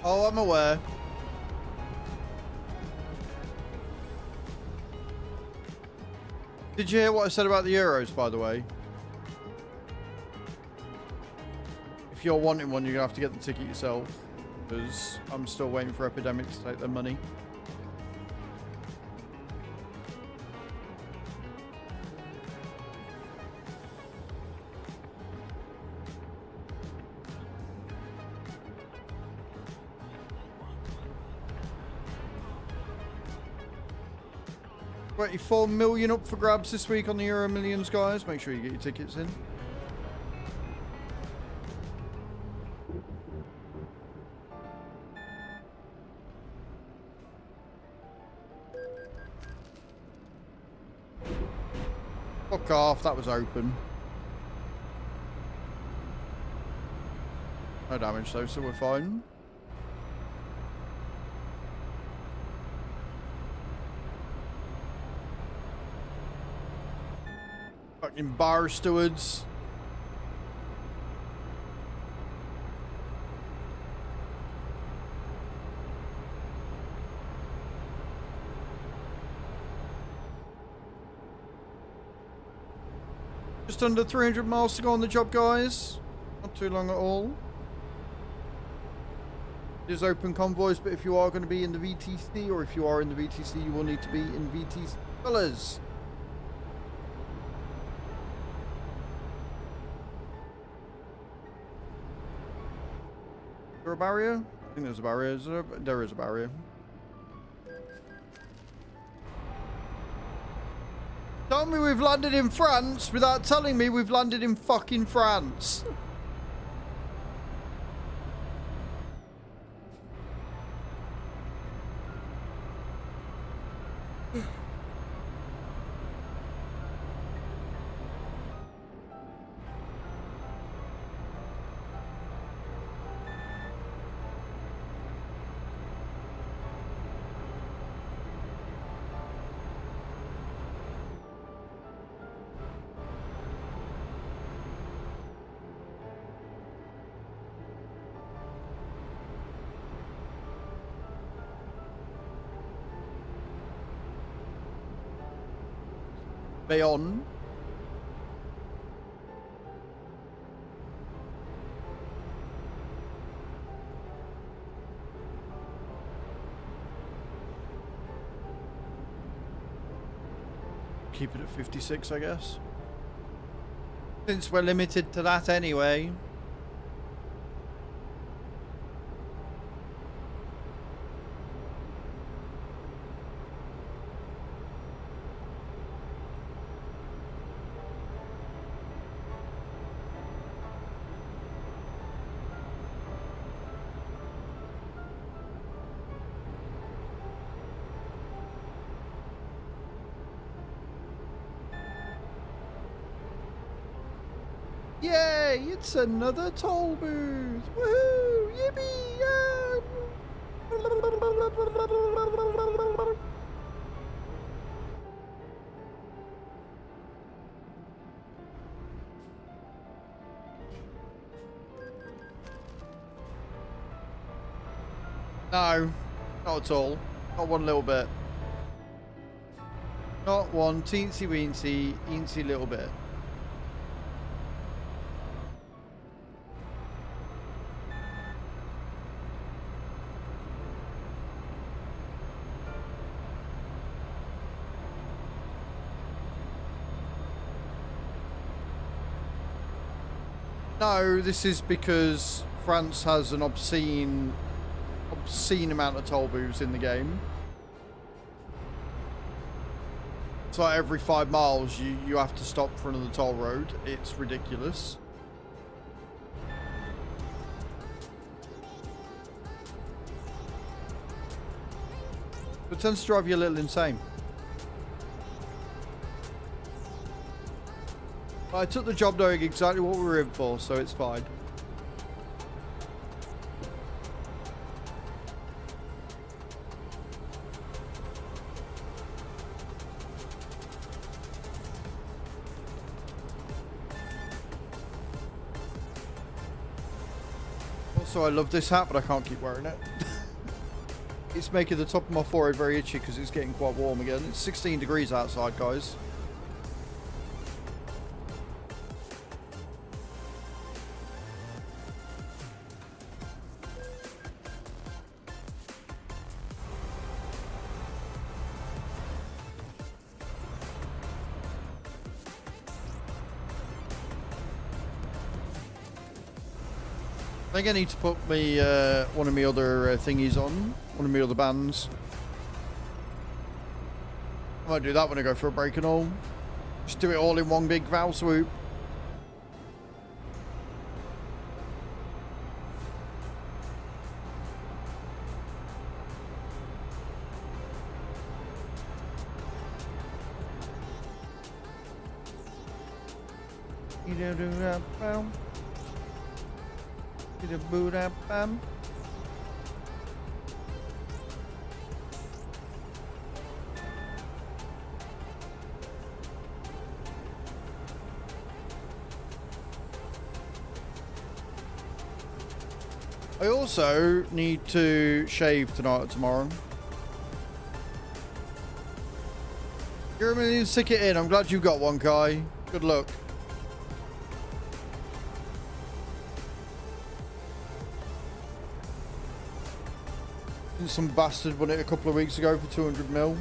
Oh, I'm aware. Did you hear what I said about the Euros, by the way? If you're wanting one, you're going to have to get the ticket yourself. Because I'm still waiting for Epidemic to take their money. $24 million up for grabs this week on the Euro Millions, guys. Make sure you get your tickets in. Fuck off, that was open. No damage though, so we're fine. Fucking bar stewards. Just under 300 miles to go on the job, guys. Not too long at all. There's open convoys, but if you are going to be in the VTC, or if you are in the VTC, you will need to be in VTC colours. Is there a barrier? I think there's a barrier. There is a barrier. Tell me we've landed in France without telling me we've landed in fucking France. Bayonne. Keep it at 56, I guess. Since we're limited to that anyway. Yay! It's another toll booth! Woohoo! Yippee! Yeah! No, not at all. Not one little bit. Not one teensy weensy little bit. No, this is because France has an obscene amount of toll booths in the game. It's like every 5 miles you have to stop for another toll road. It's ridiculous. It tends to drive you a little insane. I took the job knowing exactly what we were in for, so it's fine. Also, I love this hat, but I can't keep wearing it. It's making the top of my forehead very itchy because it's getting quite warm again. It's 16 degrees outside, guys. I think I need to put me one of my other thingies on, one of my other bands. I might do that when I go for a break and all. Just do it all in one big valve swoop. I also need to shave tonight or tomorrow. You're going to need to stick it in. I'm glad you got one, Kai. Good luck. Some bastard won it a couple of weeks ago for 200 mil.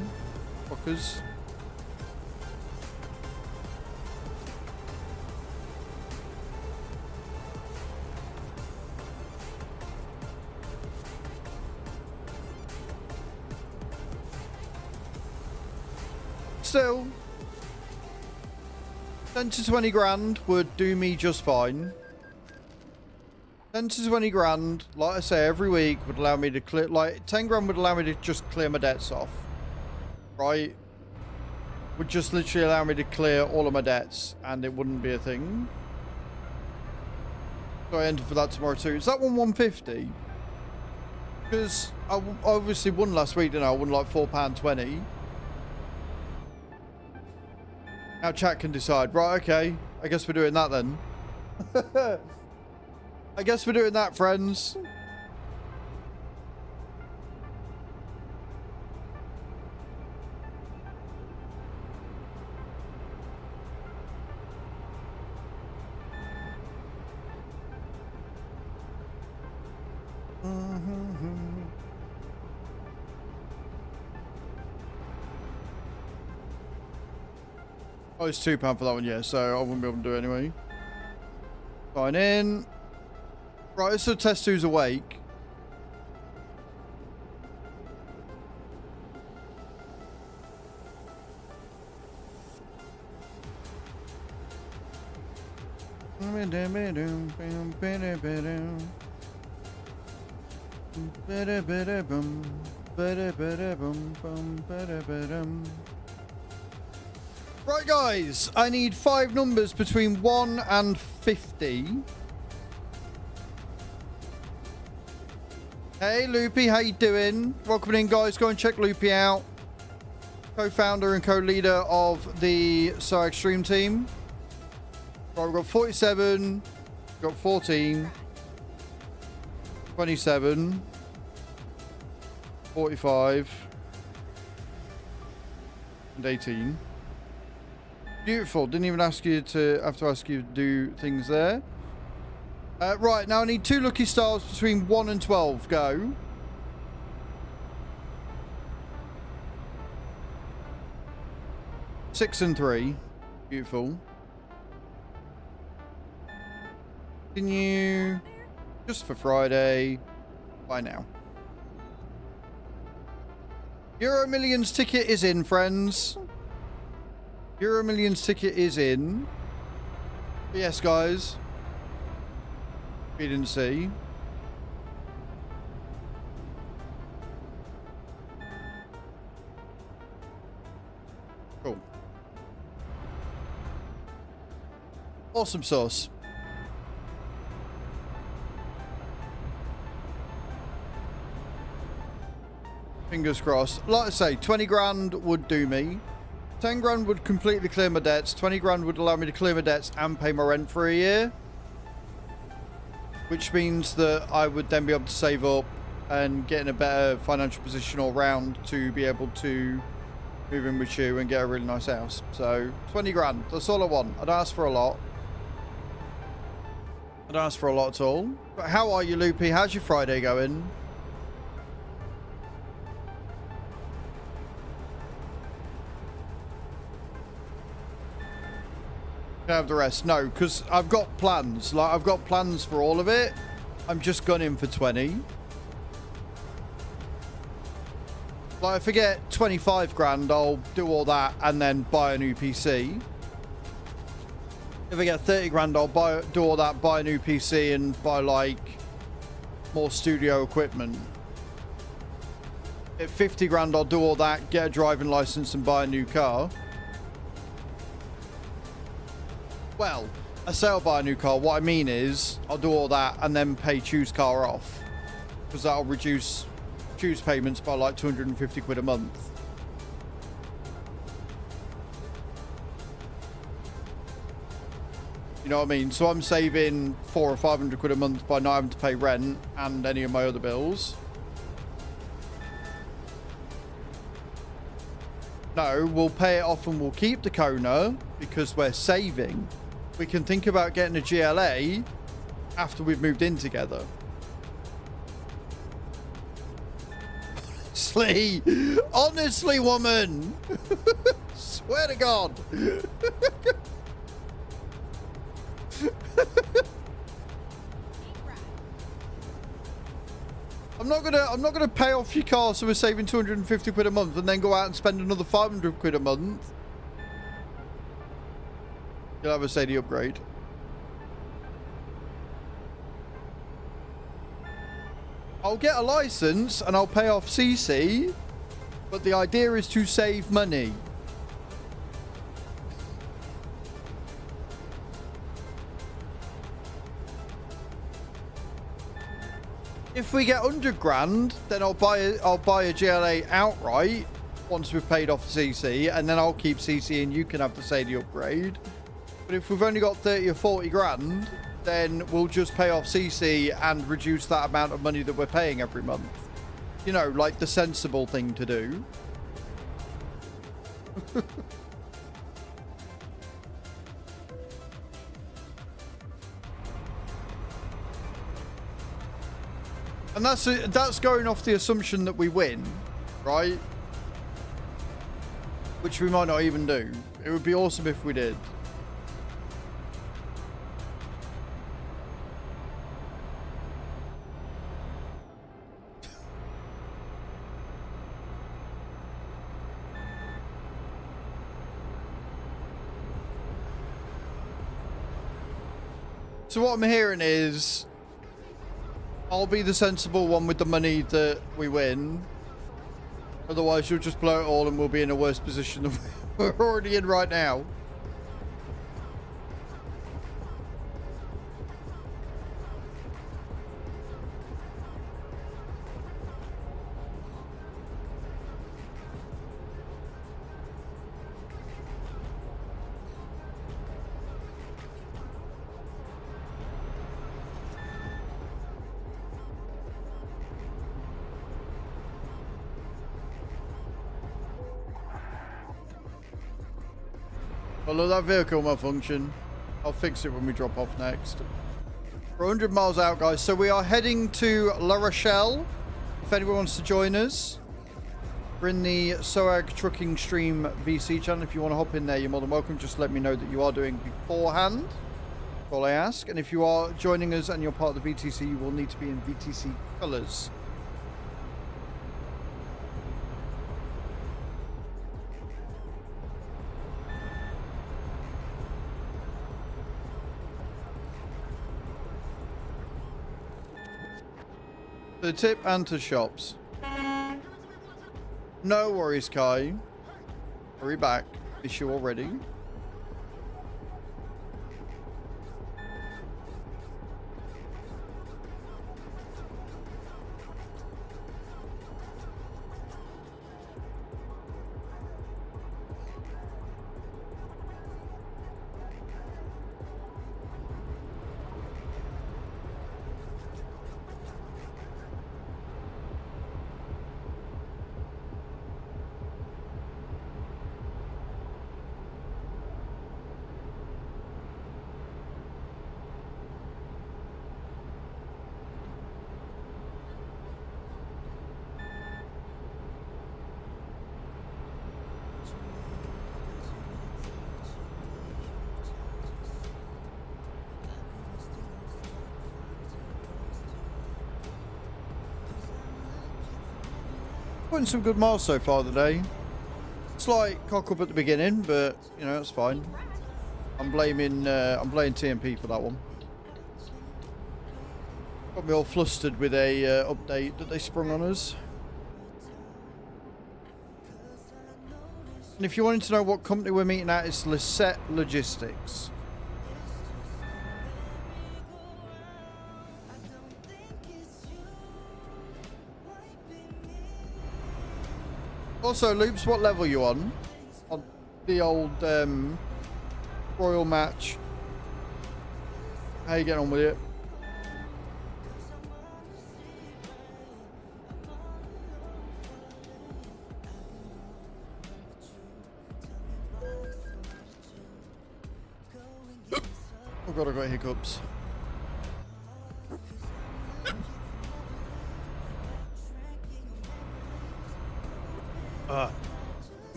Fuckers. Still, 10 to 20 grand would do me just fine. 10 to 20 grand, like I say, every week would allow me to clear, like 10 grand would allow me to just clear my debts off. Right? Would just literally allow me to clear all of my debts and it wouldn't be a thing. So I enter for that tomorrow too. Is that one 150? Because I obviously won last week, didn't I? I won like £4.20. Now chat can decide. Right, okay. I guess we're doing that then. I guess we're doing that, friends. Oh, it's £2 for that one, yeah, so I wouldn't be able to do it anyway. Sign in. Right, so test who's awake. Right, guys, I need 5 numbers between 1 and 50. Hey, Loopy, how you doing? Welcome in, guys. Go and check Loopy out. Co-founder and co-leader of the Extreme team. Right, we've got 47, we've got 14, 27, 45, and 18. Beautiful. Didn't even ask you to have to ask you to do things there. Right, now I need 2 lucky stars between 1 and 12. Go. Six and 3. Beautiful. Continue. Just for Friday. Bye now. Euro Millions ticket is in, friends. Euro Millions ticket is in. But yes, guys. We didn't see. Cool. Awesome sauce. Fingers crossed. Like I say, 20 grand would do me. 10 grand would completely clear my debts. 20 grand would allow me to clear my debts and pay my rent for a year. Which means that I would then be able to save up and get in a better financial position all round to be able to move in with you and get a really nice house. So 20 grand, that's all I want. I don't ask for a lot. I don't ask for a lot at all. But how are you, Loopy? How's your Friday going? Can I have the rest? No, because I've got plans. Like, I've got plans for all of it. I'm just gunning for 20. Like, if I get 25 grand, I'll do all that and then buy a new PC. If I get 30 grand, I'll do all that, buy a new PC and buy, like, more studio equipment. At 50 grand, I'll do all that, get a driving license and buy a new car. Well, I say I'll buy a new car. What I mean is I'll do all that and then pay Choose car off. Because that'll reduce Choose payments by like 250 quid a month. You know what I mean? So I'm saving 400 or 500 quid a month by not having to pay rent and any of my other bills. No, we'll pay it off and we'll keep the Kona because we're saving. We can think about getting a GLA after we've moved in together. Honestly, woman. Swear to God. I'm not gonna pay off your car so we're saving 250 quid a month and then go out and spend another 500 quid a month. You'll have a Sadie upgrade. I'll get a license and I'll pay off CC, but the idea is to save money. If we get 100 grand, then I'll buy a GLA outright once we've paid off the CC, and then I'll keep CC and you can have the Sadie upgrade. But if we've only got 30 or 40 grand, then we'll just pay off CC and reduce that amount of money that we're paying every month. You know, like the sensible thing to do. And that's going off the assumption that we win, right? Which we might not even do. It would be awesome if we did. So what I'm hearing is I'll be the sensible one with the money that we win. Otherwise, you'll just blow it all and we'll be in a worse position than we're already in right now. Oh, look, that vehicle malfunction. I'll fix it when we drop off next. We're 100 miles out, guys. So we are heading to La Rochelle. If anyone wants to join us, we're in the SOAG Trucking Stream VC channel. If you want to hop in there, you're more than welcome. Just let me know that you are doing beforehand. That's all I ask. And if you are joining us and you're part of the VTC, you will need to be in VTC colors. To tip and to shops. No worries, Kai. Hurry back. Miss you already. Putting some good miles so far today. Slight cock up at the beginning, but you know it's fine. I'm blaming TMP for that one. Got me all flustered with a update that they sprung on us. And if you wanted to know what company we're meeting at, it's Lisette Logistics. Also, Loops, what level are you on? On the old Royal Match. How you getting on with it? Oh god, I got hiccups.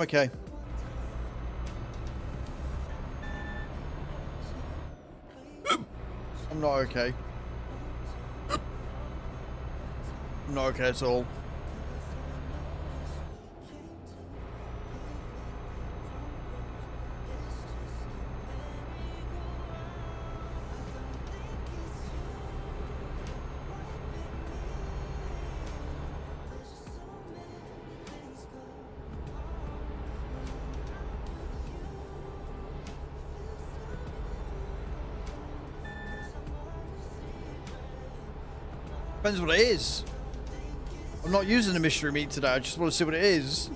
Okay. I'm not okay. I'm not okay at all. Depends what it is. I'm not using the mystery meat today. I just want to see what it is.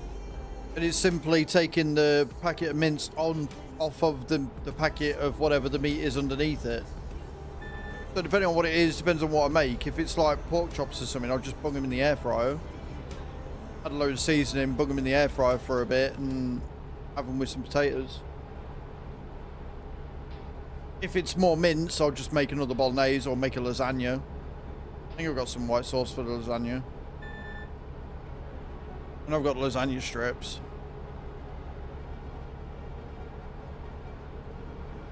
And it's simply taking the packet of mince off of the packet of whatever the meat is underneath it. So depending on what it is, depends on what I make. If it's like pork chops or something, I'll just bung them in the air fryer. Add a load of seasoning, bung them in the air fryer for a bit, and have them with some potatoes. If it's more mince, I'll just make another bolognese or make a lasagna. I think I've got some white sauce for the lasagna. And I've got lasagna strips.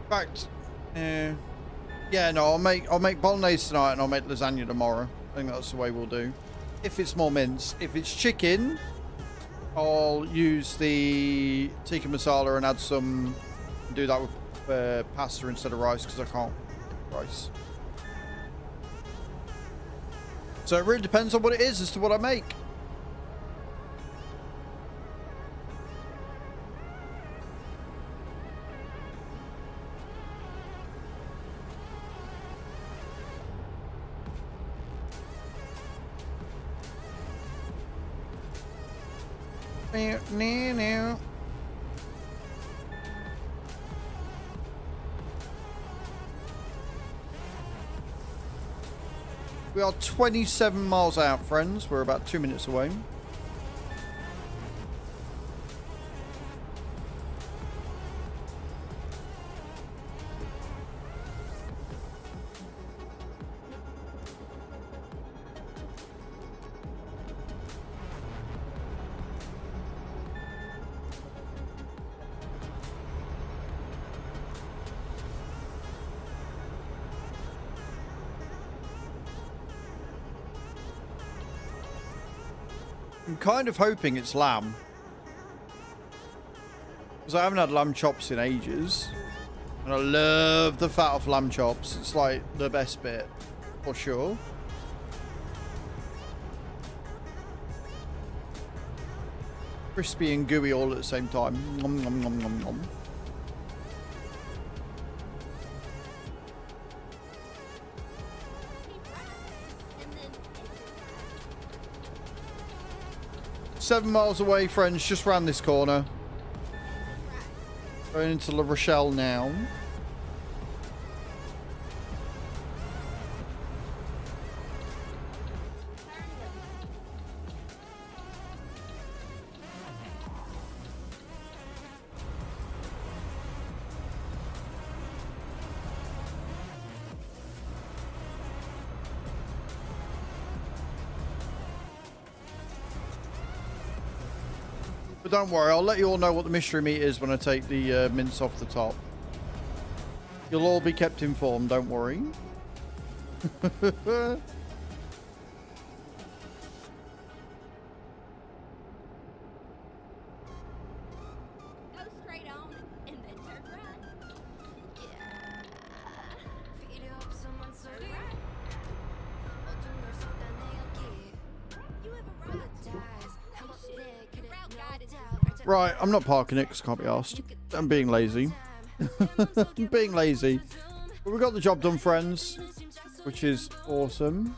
In fact, yeah, no, I'll make bolognese tonight and I'll make lasagna tomorrow. I think that's the way we'll do. If it's more mince. If it's chicken, I'll use the tikka masala and add some, do that with pasta instead of rice because I can't rice. So it really depends on what it is as to what I make. We are 27 miles out, friends. We're about 2 minutes away. I'm kind of hoping it's lamb. Because I haven't had lamb chops in ages. And I love the fat of lamb chops. It's like the best bit. For sure. Crispy and gooey all at the same time. Nom, nom, nom, nom, nom. Seven miles away, friends, just round this corner. Going into La Rochelle now. But don't worry, I'll let you all know what the mystery meat is when I take the mince off the top. You'll all be kept informed, don't worry. Go straight on and then turn right. Yeah. Beat up someone's soda. You ever roll the dice? How about that? Route guide is Right, I'm not parking it because I can't be asked. I'm being lazy. I'm being lazy. But we got the job done, friends, which is awesome.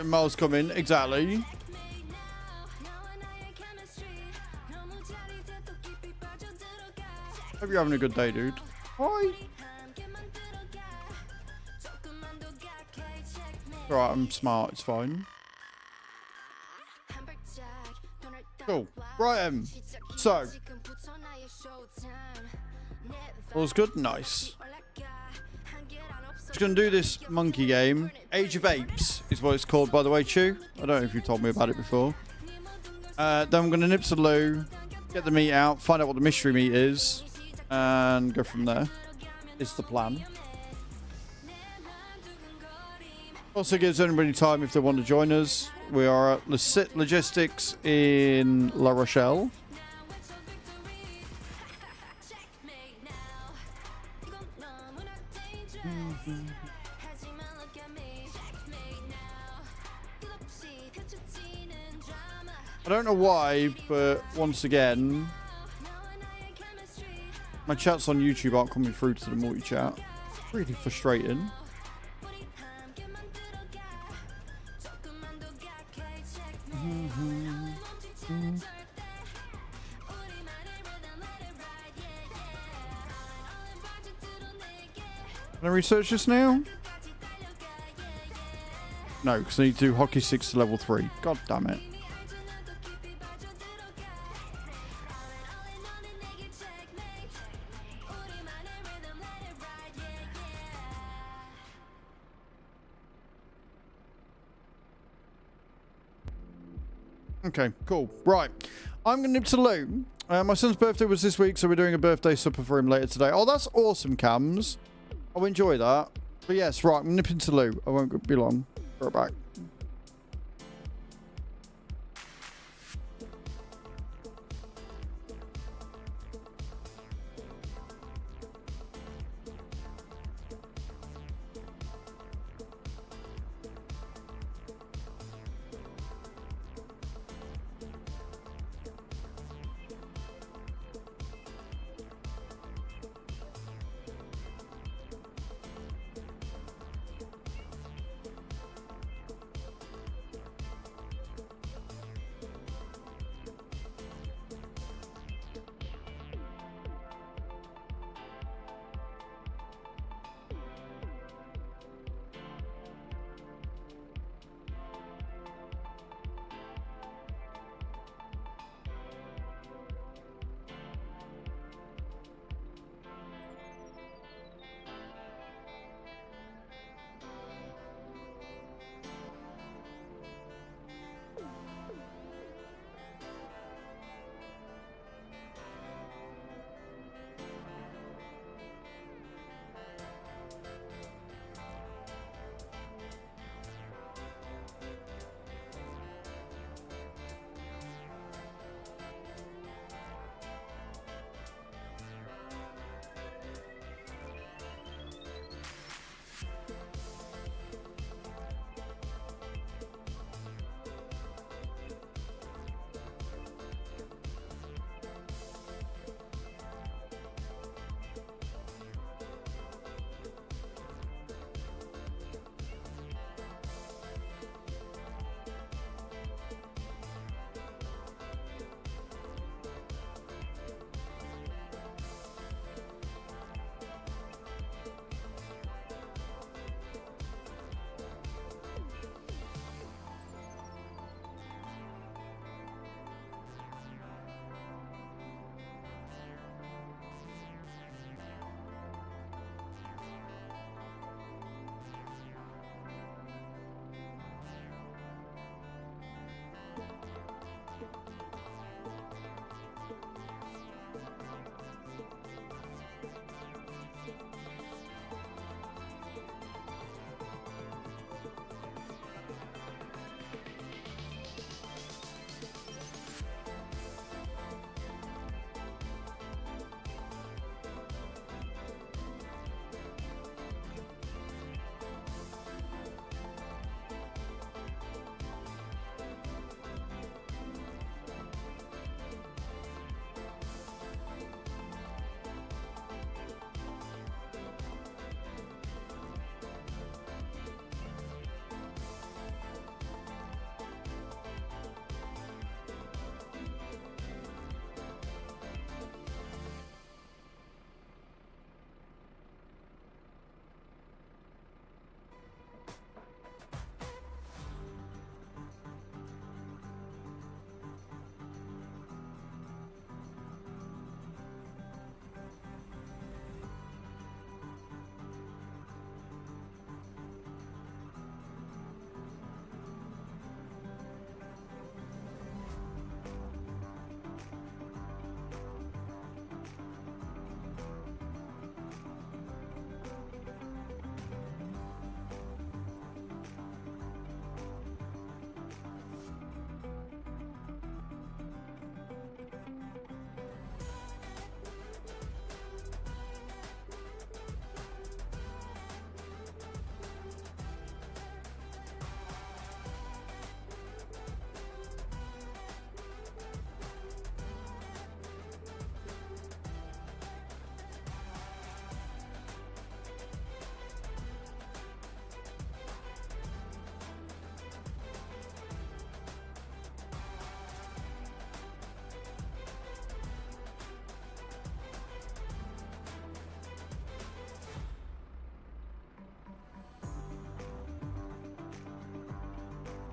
Miles coming, exactly. Hope you're having a good day, dude. Hi. Alright, I'm smart, it's fine. Cool. Right, so. All's good? Nice. Just gonna do this monkey game. Age of Apes is what it's called, by the way, Chew. I don't know if you told me about it before. Then I'm gonna nip to the loo, get the meat out, find out what the mystery meat is, and go from there. Is the plan. Also gives anybody time if they want to join us. We are at Logistics in La Rochelle. I don't know why, but once again, my chats on YouTube aren't coming through to the multi-chat. Really frustrating. Can I research this now? No, because I need to do hockey sticks to level 3. God damn it. Okay, cool. Right. I'm going to nip to the loo. My son's birthday was this week, so we're doing a birthday supper for him later today. Oh, that's awesome, Cams. I'll enjoy that. But yes, right, I'm nipping to the loo. I won't be long. Right back.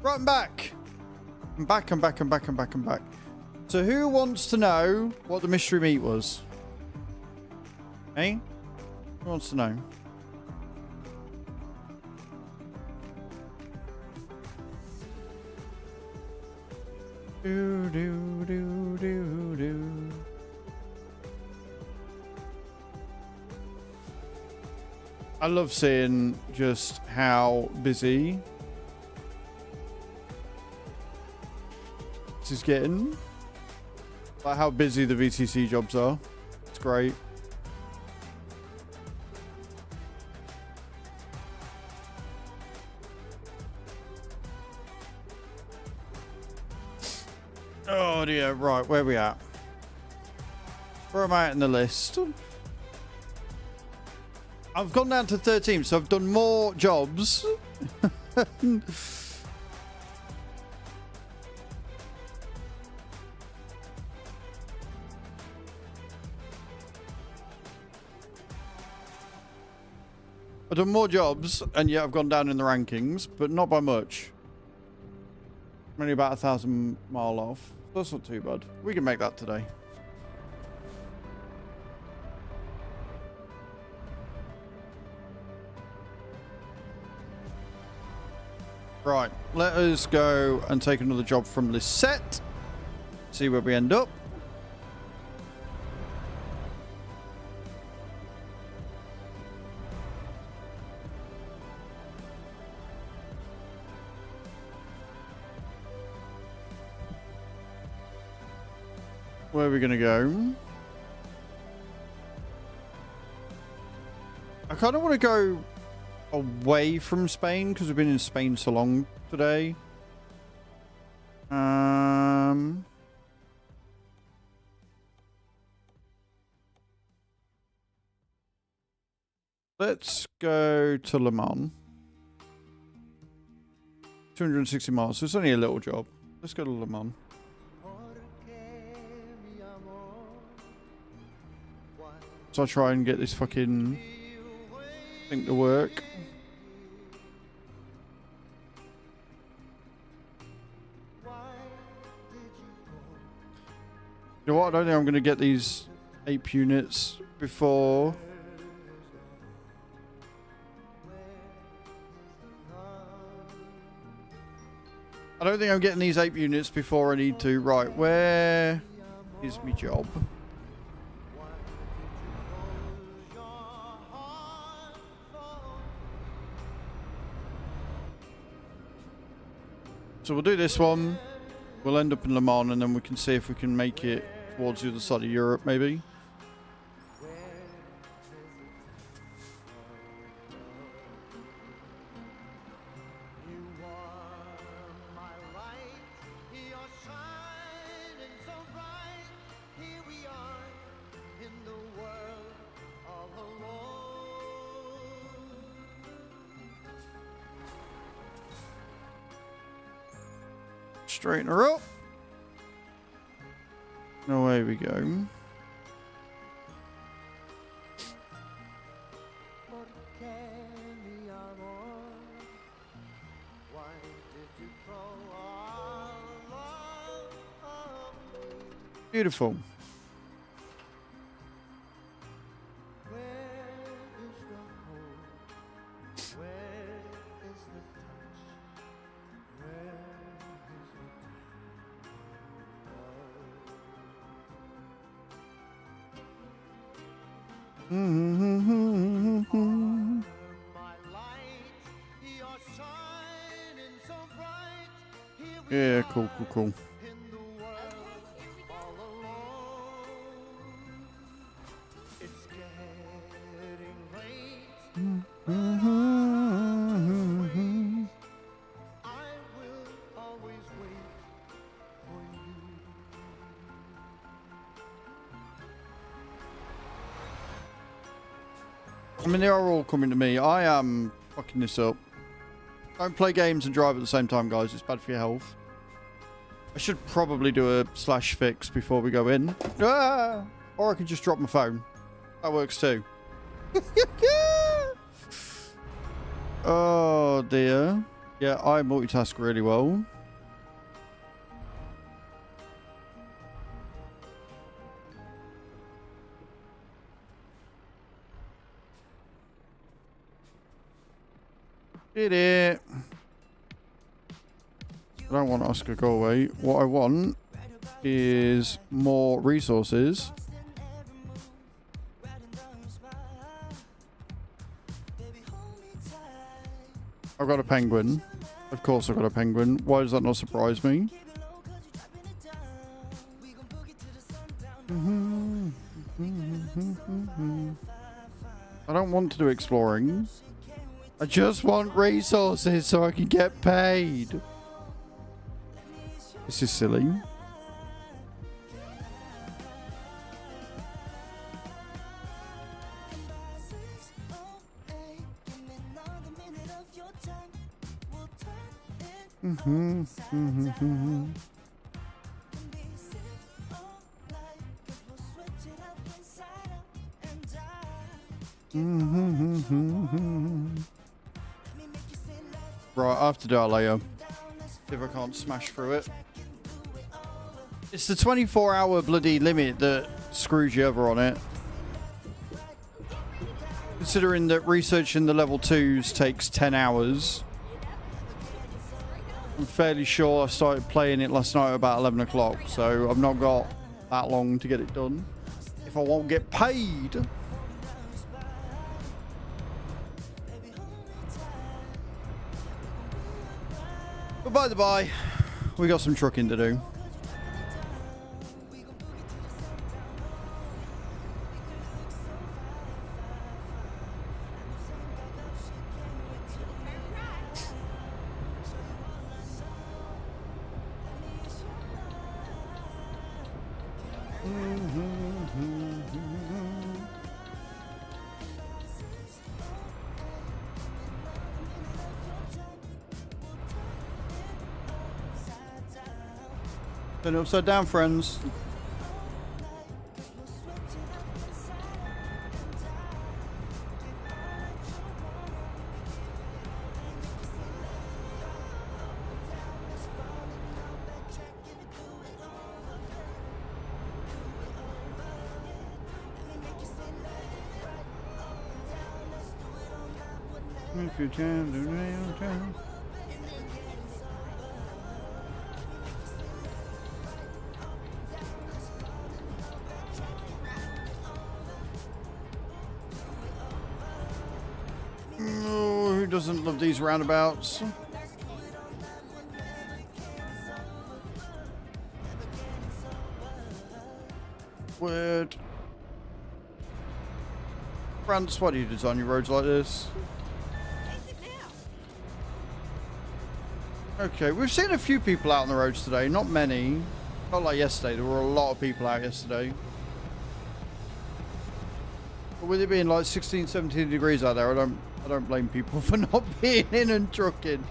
Right, I'm back. I'm back, I'm back, I'm back, I'm back, I'm back. So who wants to know what the mystery meat was? Hey? Who wants to know? Do, do, do, do, do. I love seeing just how busy this is getting. Like how busy the VTC jobs are. It's great. Oh dear, right, where are we at? Where am I at in the list? I've gone down to 13, so I've done more jobs. I've done more jobs, and yet I've gone down in the rankings, but not by much. I'm only about 1,000 mile off. That's not too bad. We can make that today. Right, let us go and take another job from this set. See where we end up. Where are we going to go? I kind of want to go away from Spain because we've been in Spain so long today. Let's go to Le Mans. 260 miles. So it's only a little job. Let's go to Le Mans. So I'll try and get this fucking thing to work. You know what? I don't think I'm going to get these ape units before. I don't think I'm getting these ape units before I need to. Right, where is my job? So we'll do this one. We'll end up in Le Mans, and then we can see if we can make it towards the other side of Europe, maybe. Straighten her up. Away we go. Beautiful. Yeah, cool, cool, cool. I mean, they are all coming to me. I am fucking this up. Don't play games and drive at the same time, guys. It's bad for your health. I should probably do a slash fix before we go in. Ah! Or I can just drop my phone. That works too. Oh, dear. Yeah, I multitask really well. Did it. I don't want Oscar go away. What I want is more resources. I've got a penguin. Of course I've got a penguin. Why does that not surprise me? I don't want to do exploring. I just want resources so I can get paid. This is silly. Right, I have to do that later. If I can't smash through it. It's the 24-hour bloody limit that screws you over on it. Considering that researching the level 2s takes 10 hours. I'm fairly sure I started playing it last night about 11 o'clock, so I've not got that long to get it done. If I won't get paid. But by the by, we got some trucking to do. Turn it upside down, friends. If you can, do it. Oh, who doesn't love these roundabouts? Word. France, why do you design your roads like this? Okay, we've seen a few people out on the roads today. Not many. Not like yesterday. There were a lot of people out yesterday. But with it being like 16, 17 degrees out there, I don't blame people for not being in and trucking.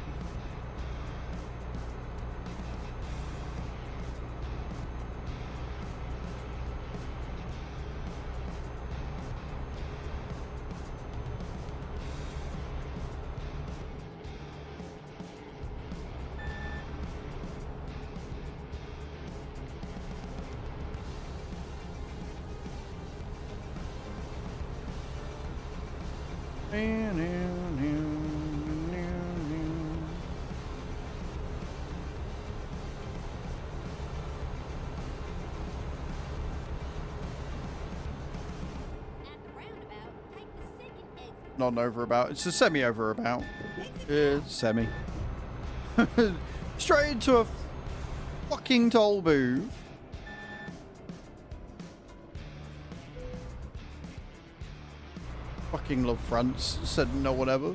Not an overabout. It's a semi-overabout. Semi. Straight into a fucking toll booth. Fucking love France. Said no one ever.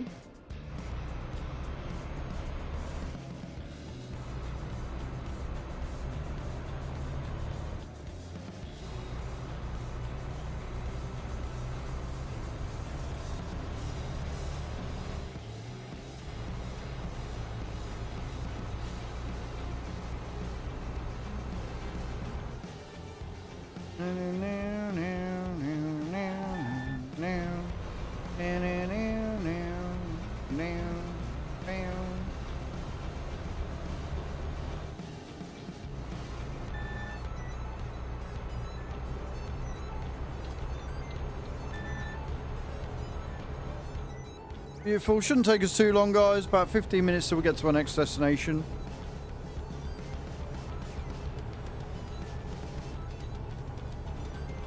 Beautiful. Shouldn't take us too long, guys. About 15 minutes till we get to our next destination.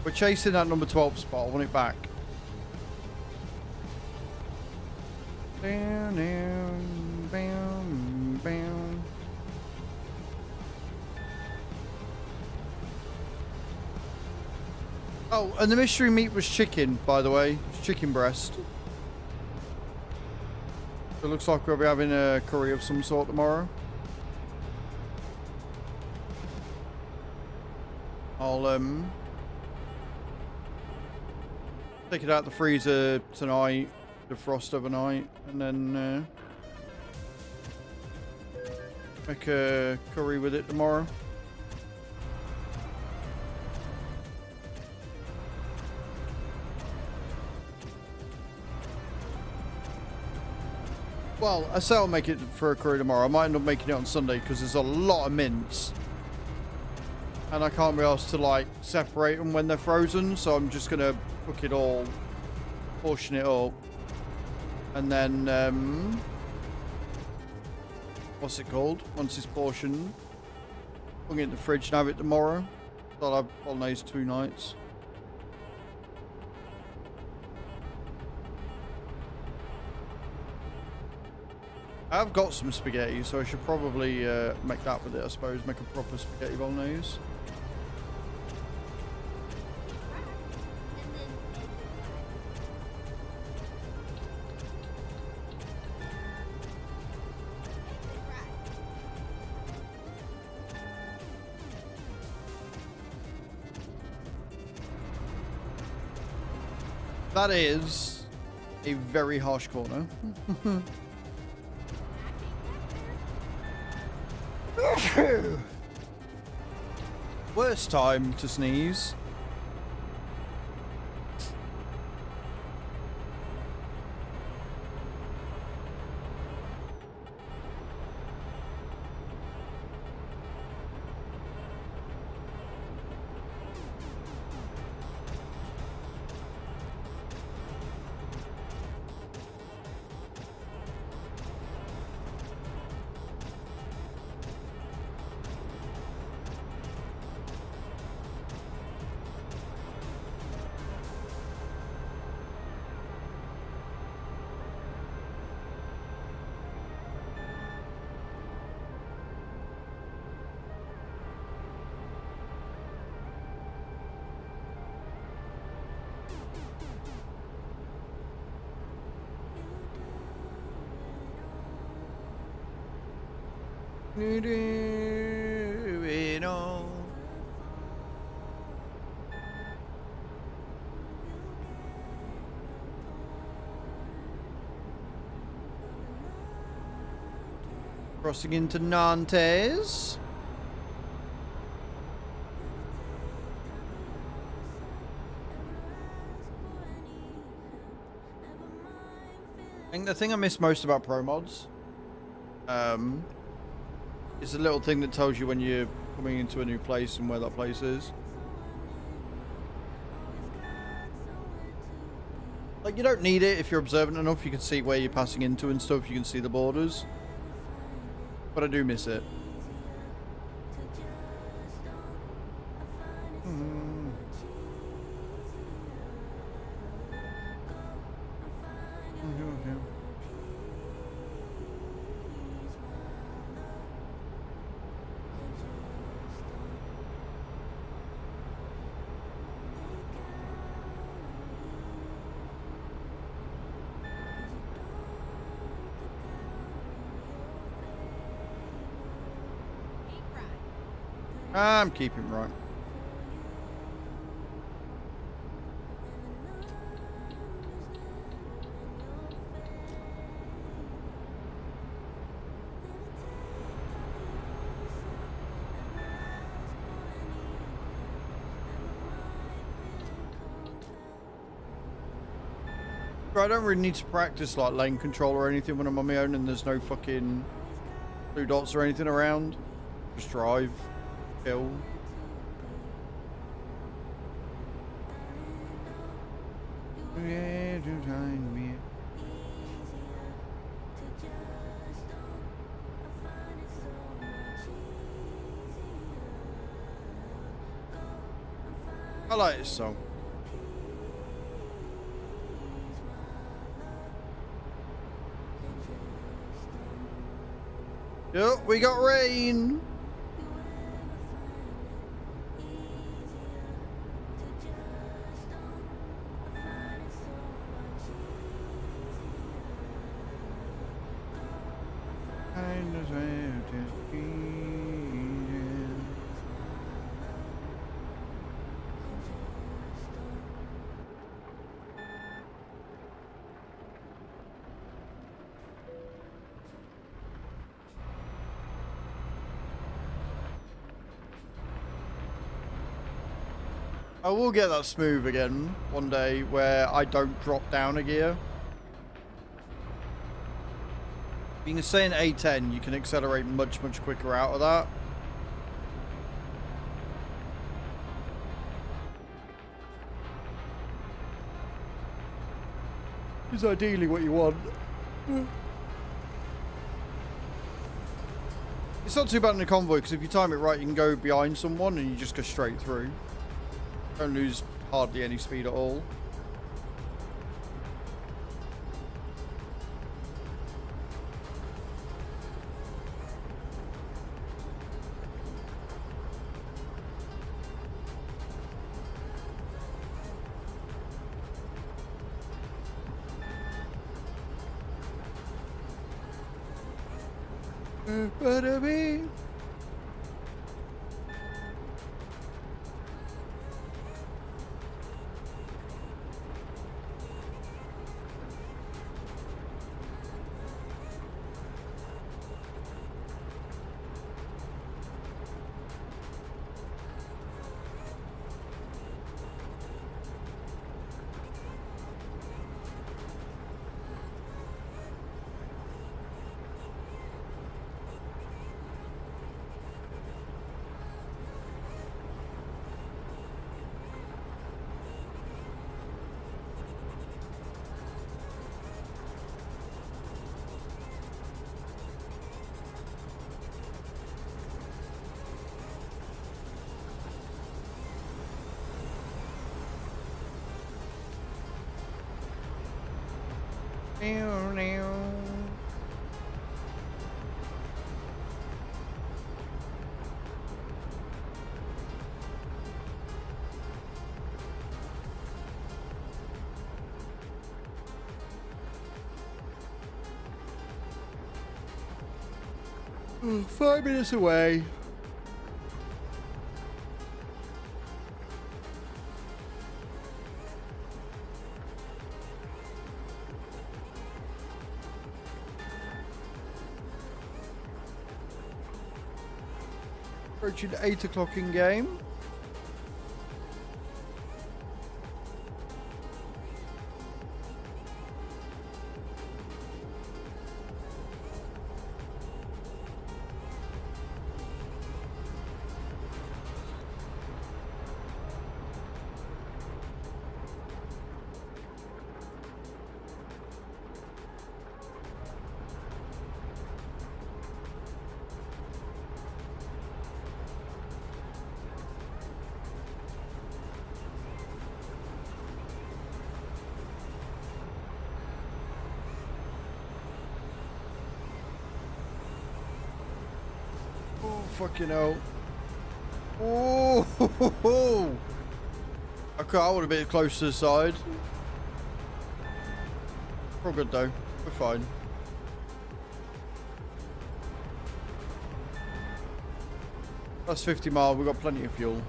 We're chasing that number 12 spot. I want it back. Down, down, bam, bam. Oh, and the mystery meat was chicken, by the way. It's chicken breast. It looks like we'll be having a curry of some sort tomorrow. I'll take it out the freezer tonight, defrost overnight, and then make a curry with it tomorrow. Well, I say I'll make it for a curry tomorrow. I might end up making it on Sunday because there's a lot of mince. And I can't be asked to, like, separate them when they're frozen. So I'm just going to cook it all, portion it up. And then, what's it called? Once it's portioned, put it in the fridge and have it tomorrow. So I'll have bolognese 2 nights. I've got some spaghetti, so I should probably make that with it, I suppose. Make a proper spaghetti bolognese. That is a very harsh corner. Worst time to sneeze. It all. Crossing into Nantes. I think the thing I miss most about Pro Mods, it's a little thing that tells you when you're coming into a new place and where that place is. Like, you don't need it if you're observant enough. You can see where you're passing into and stuff. You can see the borders. But I do miss it. I'm keeping right. I don't really need to practice like lane control or anything when I'm on my own and there's no fucking blue dots or anything around. Just drive. Kill. I like this song. Yep, we got rain. I will get that smooth again one day where I don't drop down a gear. You can say in A10 you can accelerate much quicker out of that. Is ideally what you want. It's not too bad in a convoy because if you time it right you can go behind someone and you just go straight through. Don't lose hardly any speed at all. Oh, 5 minutes away. Approaching 8 o'clock in game. Fucking hell. Oh, okay, I would have been close to the side. We're all good though. We're fine. That's 50 miles. We've got plenty of fuel.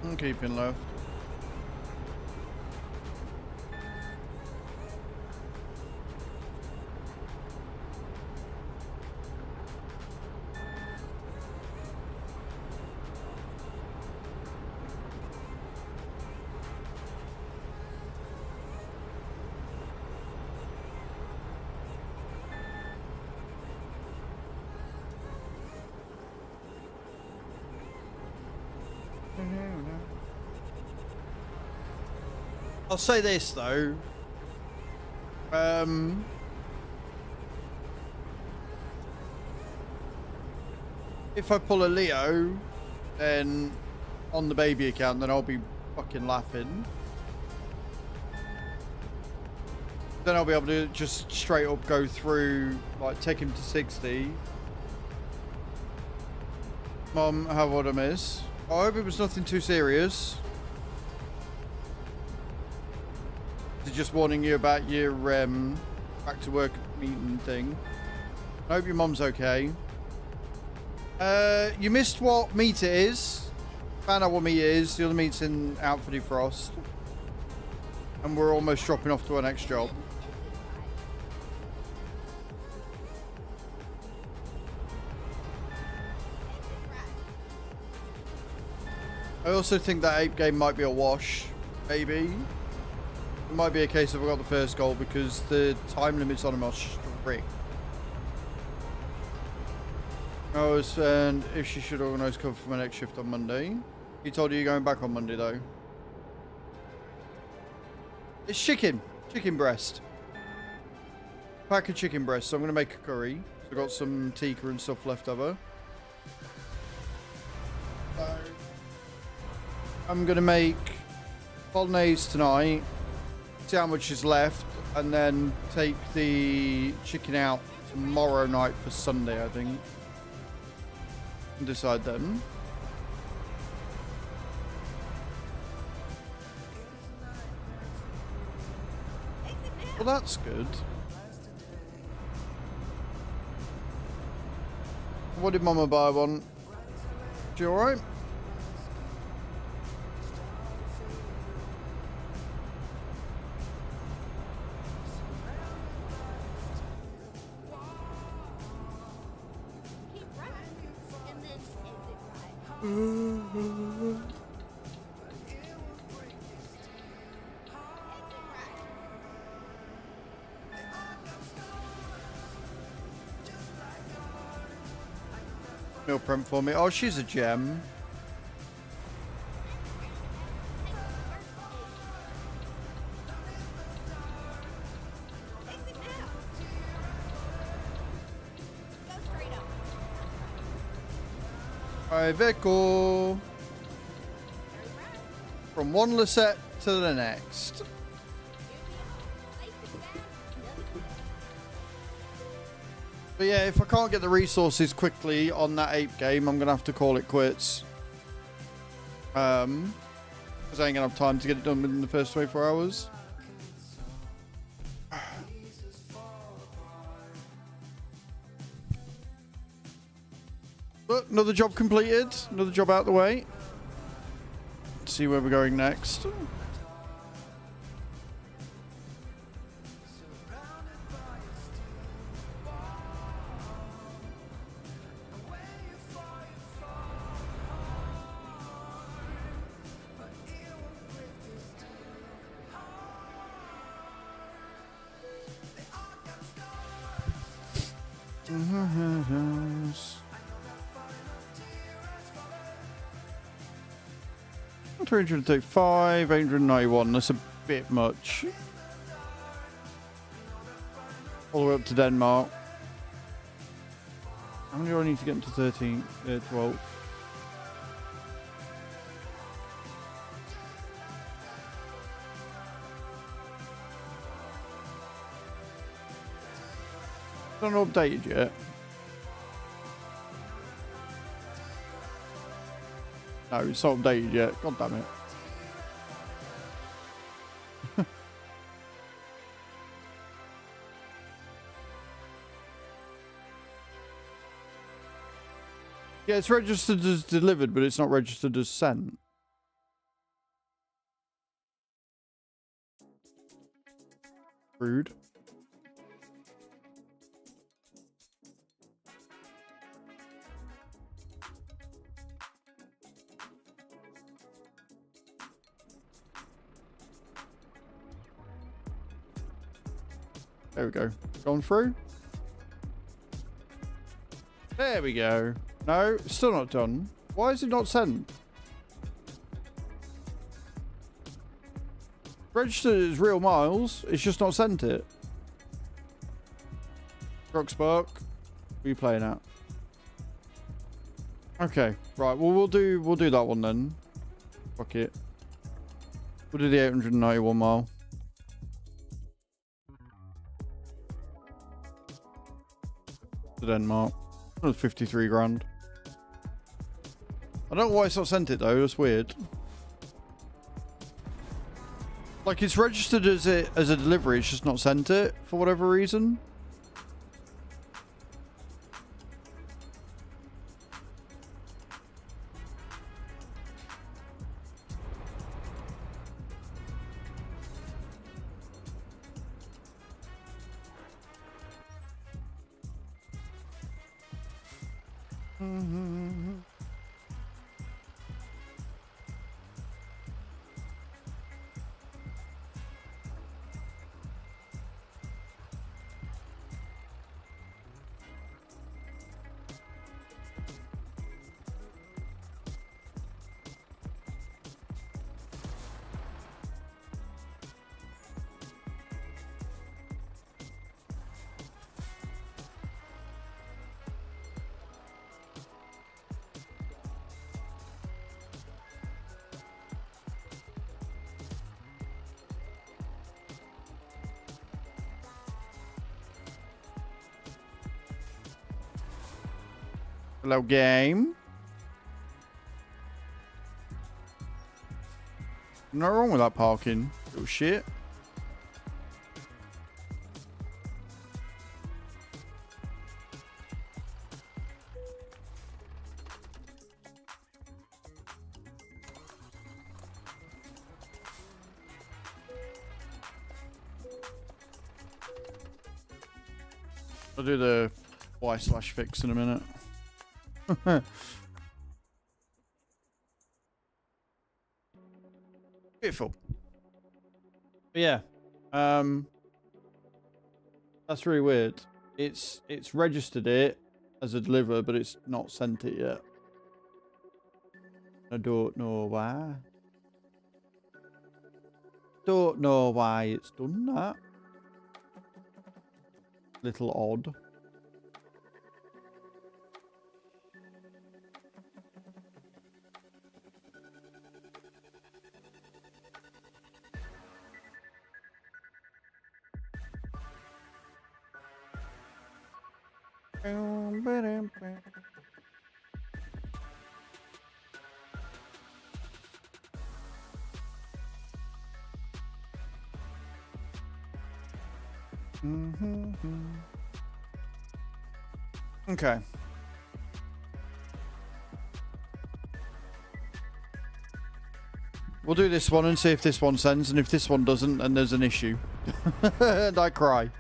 I'm keeping left. I'll say this though. If I pull a Leo, then on the baby account, then I'll be fucking laughing. Then I'll be able to just straight up go through, like take him to 60. Mom, how old I miss? I hope it was nothing too serious. Just warning you about your back to work meeting thing. I hope your mom's okay. You missed what meet it is. Found out what meet it is. The other meet's in out for defrost. And we're almost dropping off to our next job. I also think that ape game might be a wash. Maybe. It might be a case of I got the first goal because the time limits on him are strict. I was and if she should organise cover for my next shift on Monday. He told you you're going back on Monday though. It's chicken. Chicken breast. Pack of chicken breast. So I'm going to make a curry. So I've got some tikka and stuff left over. So I'm going to make bolognese tonight. See how much is left, and then take the chicken out tomorrow night for Sunday, I think. And decide then. Well, that's good. What did Mama buy one? She alright? Meal prep for me. Oh, she's a gem. Iveco. From one Lisette to the next. But yeah, if I can't get the resources quickly on that ape game, I'm going to have to call it quits. Because I ain't going to have time to get it done within the first 24 hours. But another job completed. Another job out the way. Let's see where we're going next. $335, 891. That's a bit much. All the way up to Denmark. How many do I need to get into 13, 12? It's not updated yet. No, it's not updated yet. God damn it. Yeah, it's registered as delivered, but it's not registered as sent. Rude. There we go. Gone through. There we go. No, still not done. Why is it not sent? Registered as real miles. It's just not sent it. Rockspark. What are you playing at? Okay. Right. Well, we'll do that one then. Fuck it. We'll do the 891 mile. To Denmark. That was 53 grand. I don't know why it's not sent it though. That's weird. Like it's registered as a delivery. It's just not sent it for whatever reason. Hello, game. Nothing wrong with that parking, little shit. I'll do the Y/fix in a minute. Beautiful. But yeah. That's really weird. It's registered it as a deliver, but it's not sent it yet. I don't know why. Don't know why it's done that. Little odd. Okay. We'll do this one and see if this one sends, and if this one doesn't, then there's an issue. And I cry.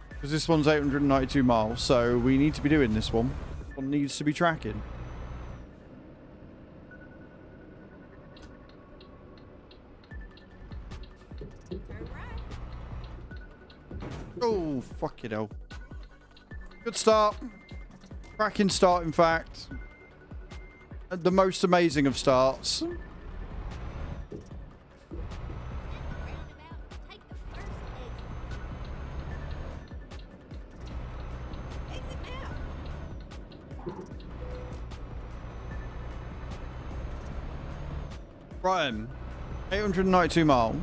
Because this one's 892 miles, so we need to be doing this one. This one needs to be tracking. Oh, fuck it hell. Good start. Cracking start, in fact. The most amazing of starts. Ryan, 892 mile.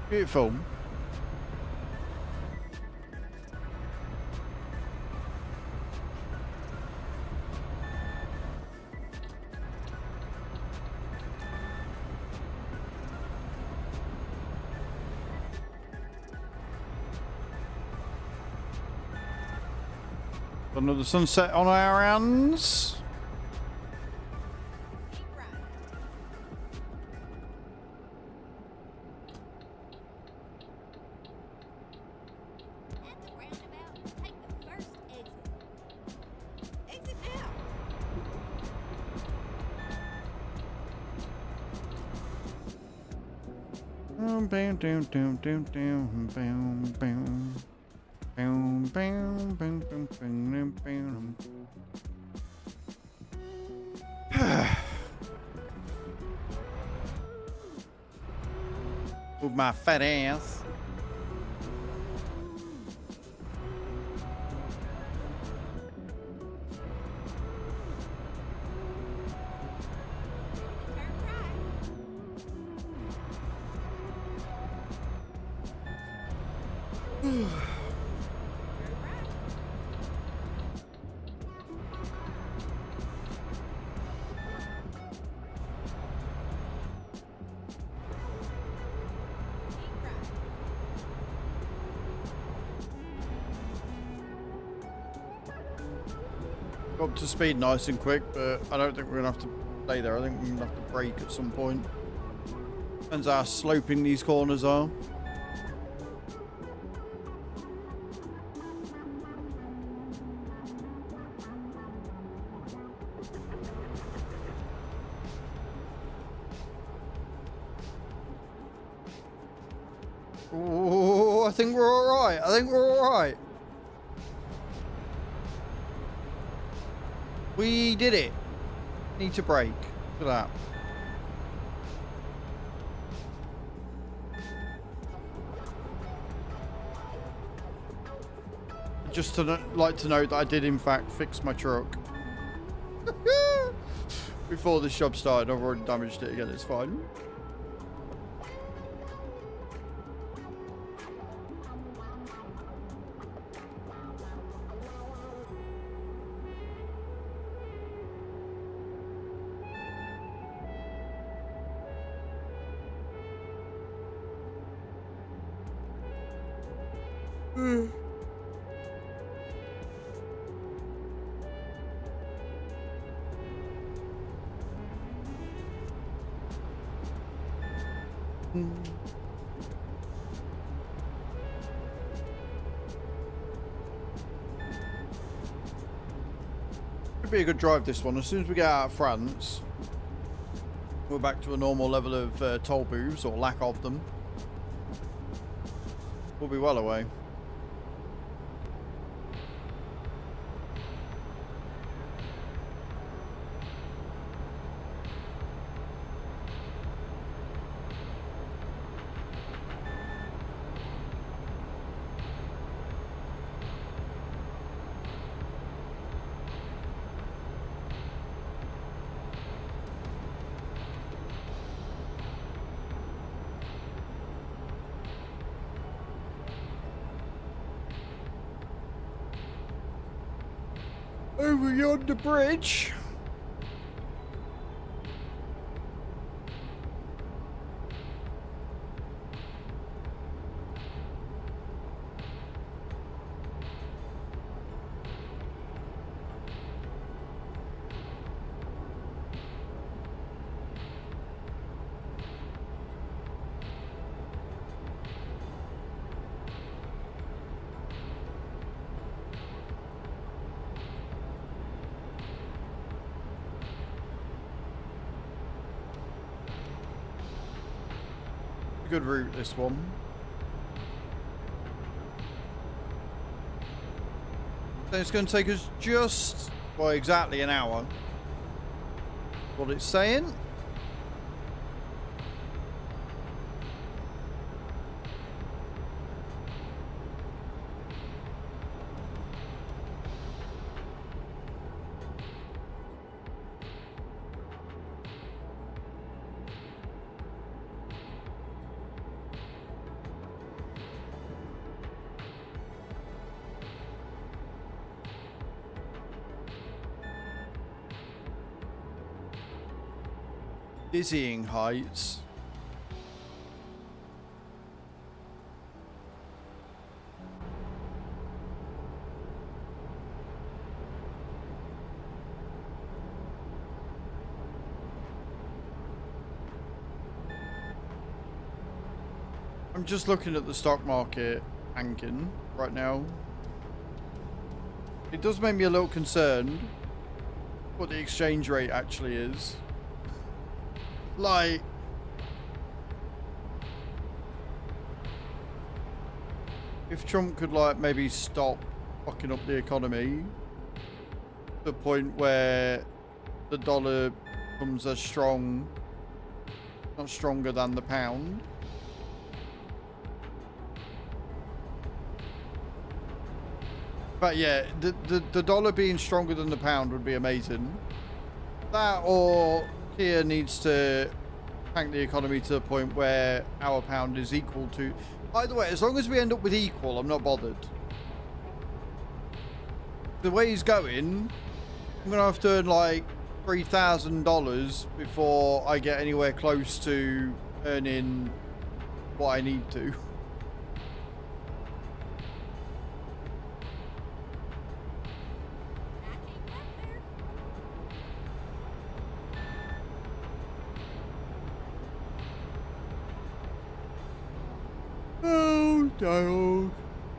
Beautiful. Another sunset on our hands. Keep riding. At the roundabout, take the first exit. Exit now. Bam, bam, bam, bam, bam, bam, bam, bam. Bam, bam, bam, bam, bam, bam. With my fat ass. Got up to speed nice and quick, but I don't think we're gonna have to stay there. I think we're gonna have to brake at some point. Depends how sloping these corners are. Oh, I think we're all right. I think we're all right. We did it. Need to brake. Look at that. Just to like to note that I did in fact fix my truck. Before this job started, I've already damaged it again. It's fine. Could be a good drive, this one. As soon as we get out of France, we're back to a normal level of toll booths, or lack of them. We'll be well away. Over yonder bridge. Good route, this one. So it's going to take us just, well, exactly an hour. What it's saying. Dizzying heights. I'm just looking at the stock market tanking right now. It does make me a little concerned what the exchange rate actually is. Like, if Trump could, like, maybe stop fucking up the economy to the point where the dollar becomes as strong, not stronger than the pound. But yeah, the dollar being stronger than the pound would be amazing. That, or Kia needs to tank the economy to the point where our pound is equal to... Either way, as long as we end up with equal, I'm not bothered. The way he's going, I'm going to have to earn like $3,000 before I get anywhere close to earning what I need to. Oh, dog.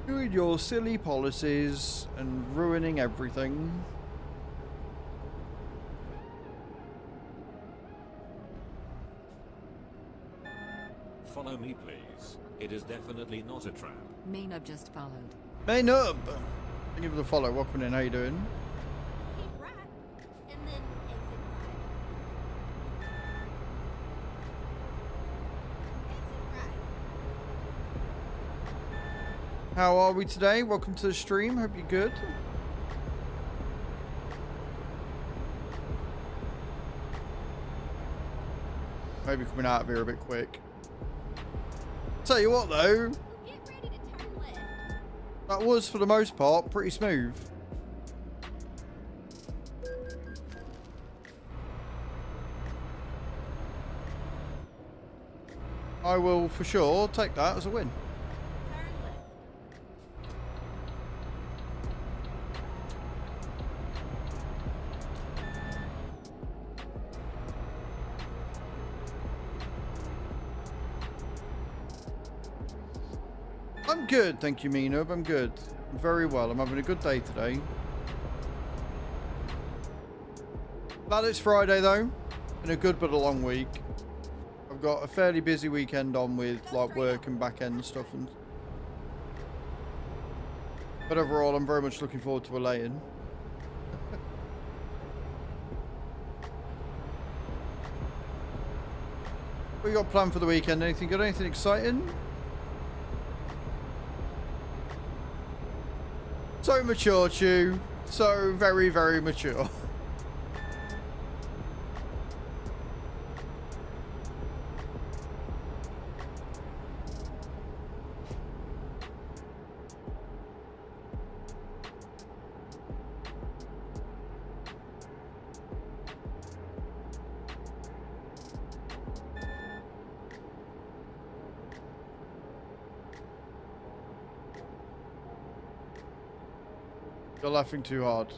Doing your silly policies and ruining everything. Follow me, please. It is definitely not a trap. Maynard just followed. Main up! Thank you for the follow. Welcome in. How you doing? Keep right, and then exit right. Exit right. How are we today? Welcome to the stream. Hope you're good. Maybe coming out of here a bit quick. Tell you what though, Get ready to turn left. that was for the most part pretty smooth. I will for sure take that as a win. Turn left. I'm good, thank you, Minub. I'm good. I'm very well. I'm having a good day today. Glad it's Friday though. Been a good but a long week. I've got a fairly busy weekend on with like work and back end stuff, and but overall I'm very much looking forward to a lay-in. What you got planned for the weekend? Anything good? Anything exciting? So mature, Chew. So very, very mature. You're laughing too hard.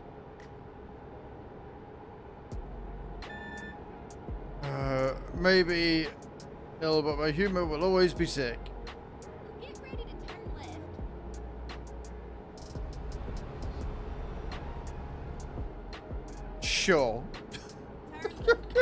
Maybe ill, but my humor will always be sick. Get ready to turn left. Sure. Turn left.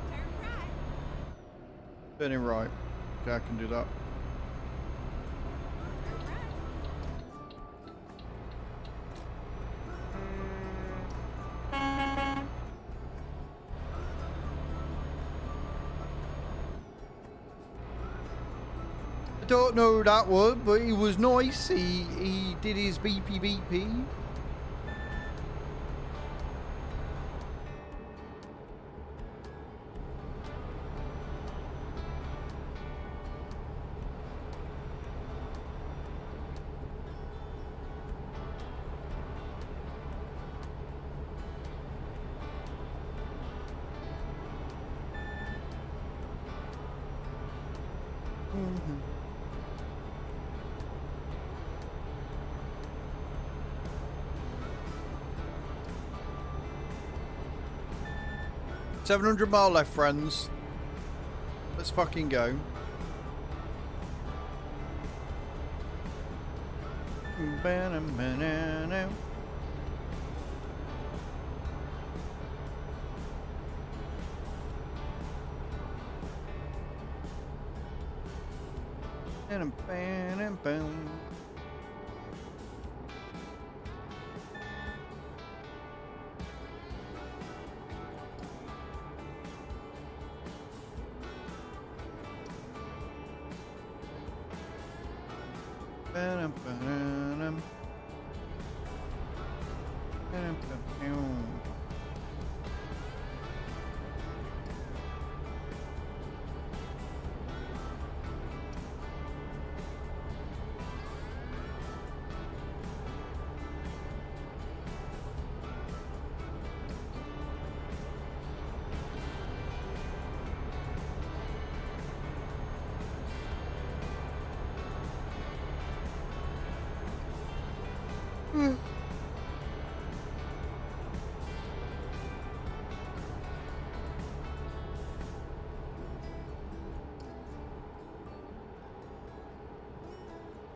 Turn right. Turning right. Okay, I can do that. Turn right. I don't know who that was, but he was nice. He did his beepy beepy. $700 left, friends. Let's fucking go. Ba-na-ba-na-na. Ba-na-ba-na-boom. Ba-na-ba-na-na. Ba-na-ba-boom.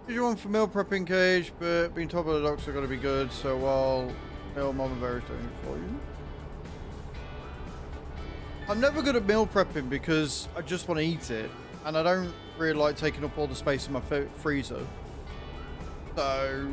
Usual one for meal prepping cage, but being told by the doctor got to be good, so while meal mama bear's doing it for you. I'm never good at meal prepping because I just want to eat it, and I don't really like taking up all the space in my freezer. So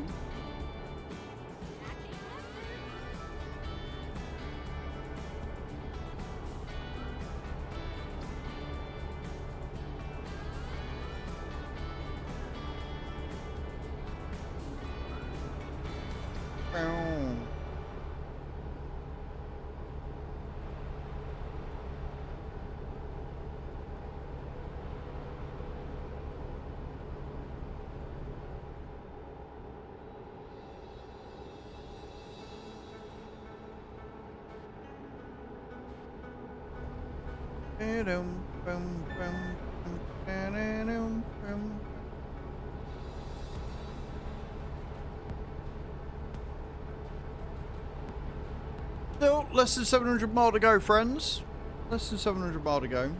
still less than 700 miles to go, friends. Less than 700 miles to go.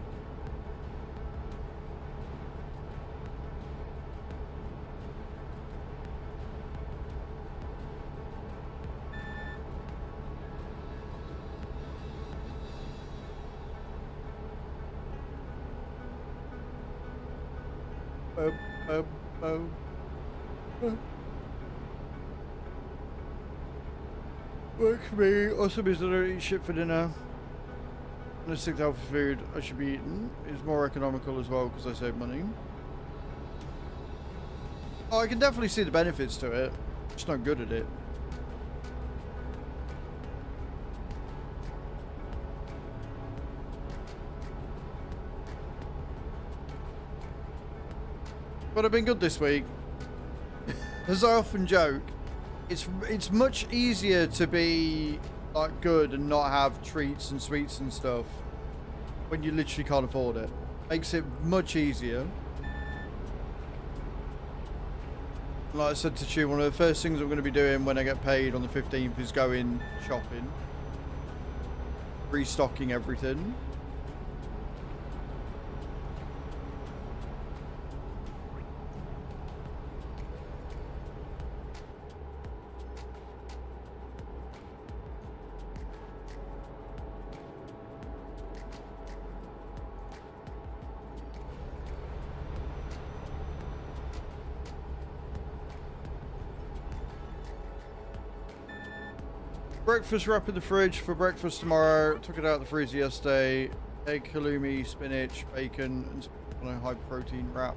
Work for me. Also means that I don't eat shit for dinner. And I stick to healthy food I should be eating. It's more economical as well because I save money. Oh, I can definitely see the benefits to it. Just not good at it. But I've been good this week. As I often joke, it's much easier to be like good and not have treats and sweets and stuff when you literally can't afford it. Makes it much easier. Like I said to Chu, one of the first things I'm going to be doing when I get paid on the 15th is going shopping. Restocking everything. Breakfast wrap in the fridge for breakfast tomorrow. Took it out of the freezer yesterday. Egg, halloumi, spinach, bacon, and on a high protein wrap.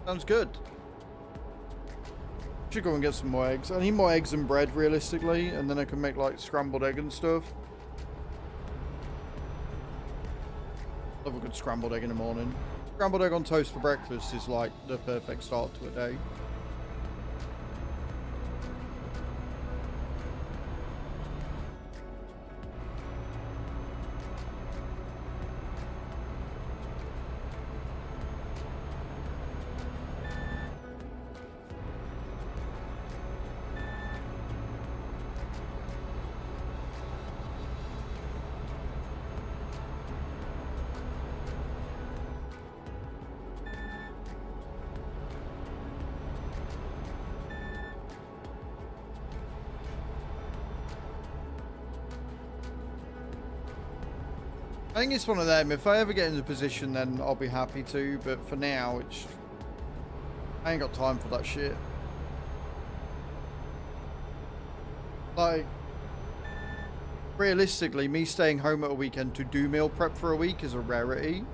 Sounds good. Should go and get some more eggs. I need more eggs and bread realistically, and then I can make like scrambled egg and stuff. Love a good scrambled egg in the morning. Scrambled egg on toast for breakfast is like the perfect start to a day. I think it's one of them. If I ever get in the position, then I'll be happy to. But for now, I ain't got time for that shit. Like, realistically, me staying home at a weekend to do meal prep for a week is a rarity.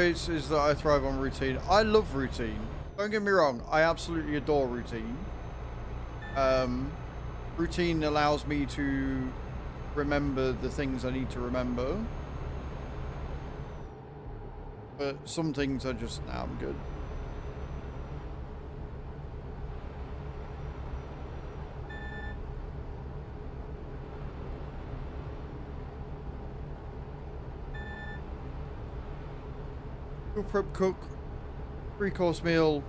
Is that I thrive on routine. I love routine. Don't get me wrong. I absolutely adore routine. Routine allows me to remember the things I need to remember. But some things are just, nah, I'm good. Meal prep, cook, 3-course meal,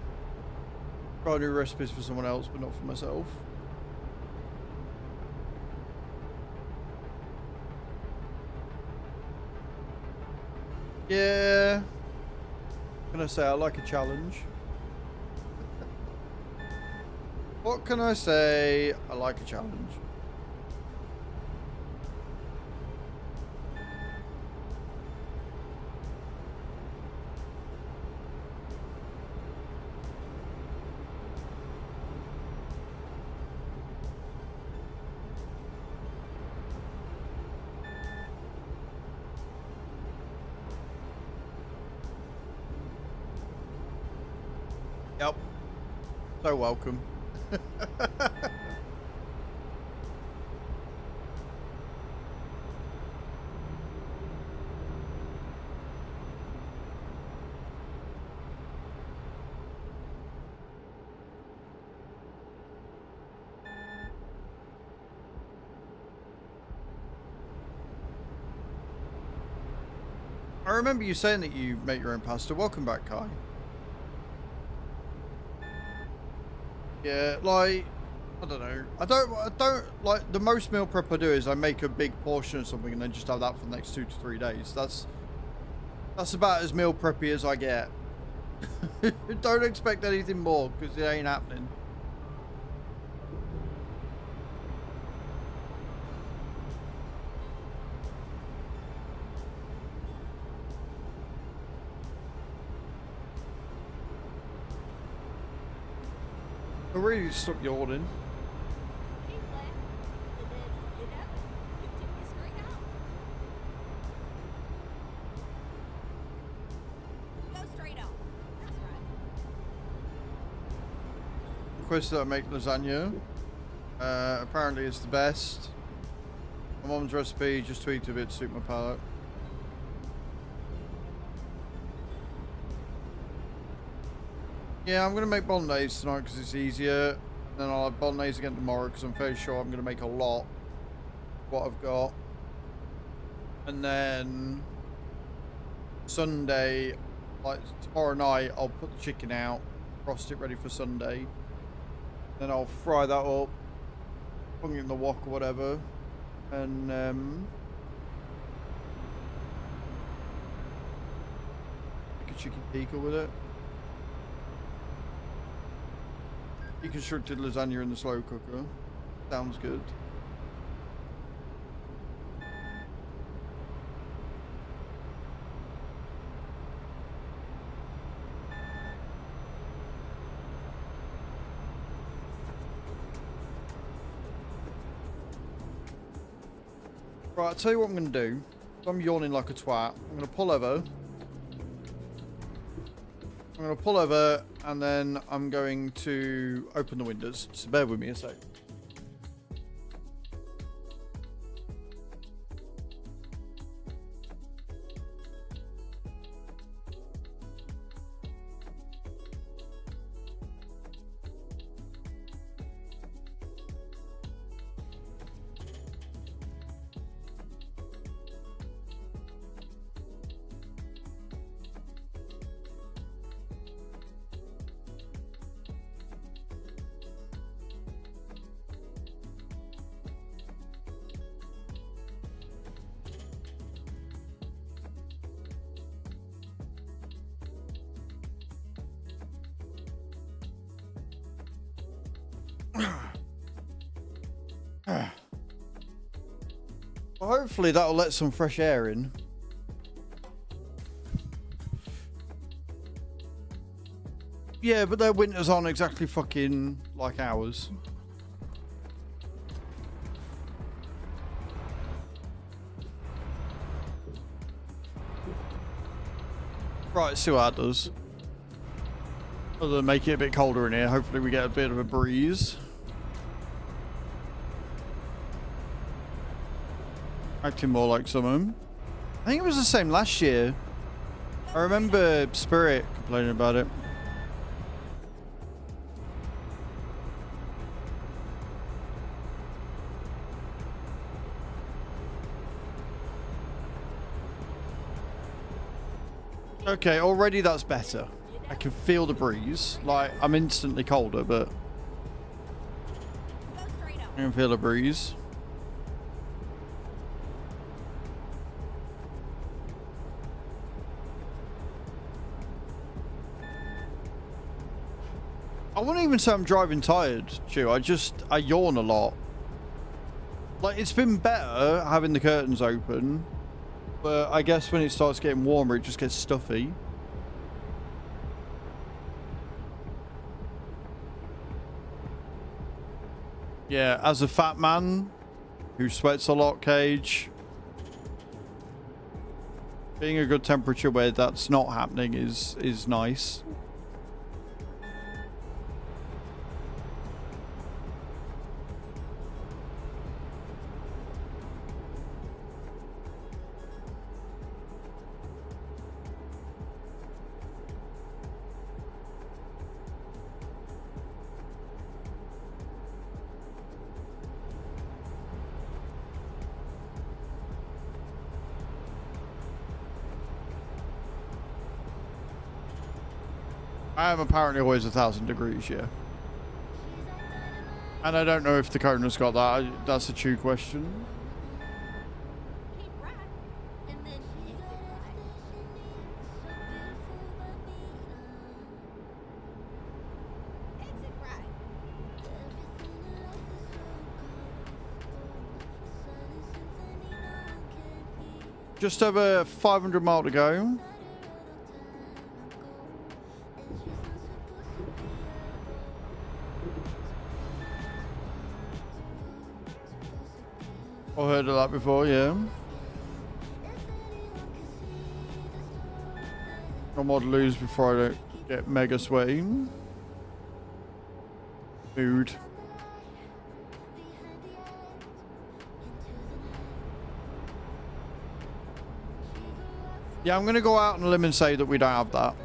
try new recipes for someone else, but not for myself. Yeah. What can I say? I like a challenge. What can I say? I like a challenge. Yep. So welcome. I remember you saying that you make your own pasta. Welcome back, Kai. Yeah, like, I don't know. I don't like, the most meal prep I do is I make a big portion of something and then just have that for the next 2 to 3 days. That's about as meal preppy as I get. Don't expect anything more because it ain't happening. I really need to stop yawning. Hey, Glenn. And then, continue straight out. Go straight out. That's right. Requested that I make lasagna. Apparently it's the best. My mom's recipe, just tweaked a bit to suit my palate. Yeah, I'm going to make bolognese tonight because it's easier. Then I'll have bolognese again tomorrow because I'm fairly sure I'm going to make a lot of what I've got. And then Sunday, like tomorrow night, I'll put the chicken out, frost it ready for Sunday. Then I'll fry that up, put it in the wok or whatever. And make a chicken tikka with it. Deconstructed lasagna in the slow cooker. Sounds good. Right, I'll tell you what I'm going to do. I'm yawning like a twat. I'm going to pull over. I'm going to pull over and then I'm going to open the windows. So bear with me a sec. Well, hopefully that'll let some fresh air in. Yeah, but their winters aren't exactly fucking like ours. Right, let's see what that does. Other than make it a bit colder in here, hopefully we get a bit of a breeze. Acting more like summer. I think it was the same last year. I remember Spirit complaining about it. Okay, already that's better. I can feel the breeze. Like, I'm instantly colder, but I can feel the breeze. I wouldn't even say I'm driving tired, Chew. I yawn a lot. Like, it's been better having the curtains open. But I guess when it starts getting warmer, it just gets stuffy. Yeah, as a fat man who sweats a lot, Cage, being a good temperature where that's not happening is nice. I am apparently always 1,000 degrees, yeah. And I don't know if the Kona's got that. That's a true question. Keep right, and then exit right. Exit right. Just over 500 miles to go. I've heard of that before, yeah. No more to lose before I don't get mega sweaty. Mood. Yeah, I'm going to go out on a limb and say that we don't have that.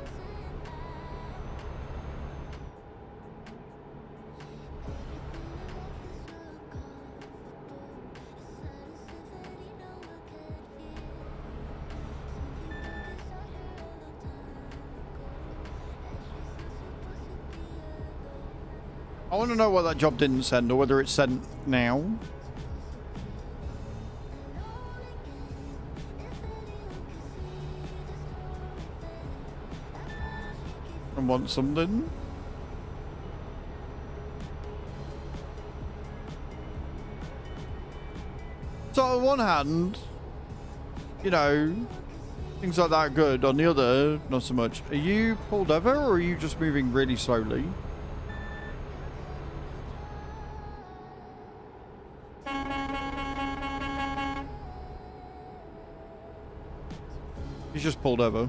I want to know why that job didn't send, or whether it's sent now. And want something. So on one hand, you know, things like that are good. On the other, not so much. Are you pulled over, or are you just moving really slowly? He's just pulled over.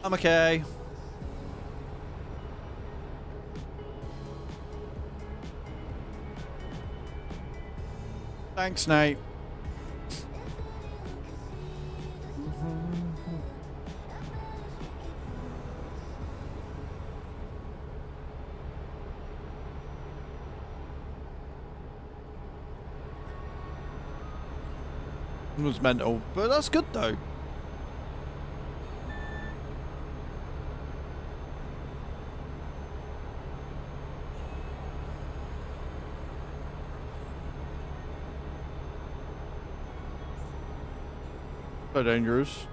I'm okay. Thanks, Nate. It was mental, but that's good though. So dangerous.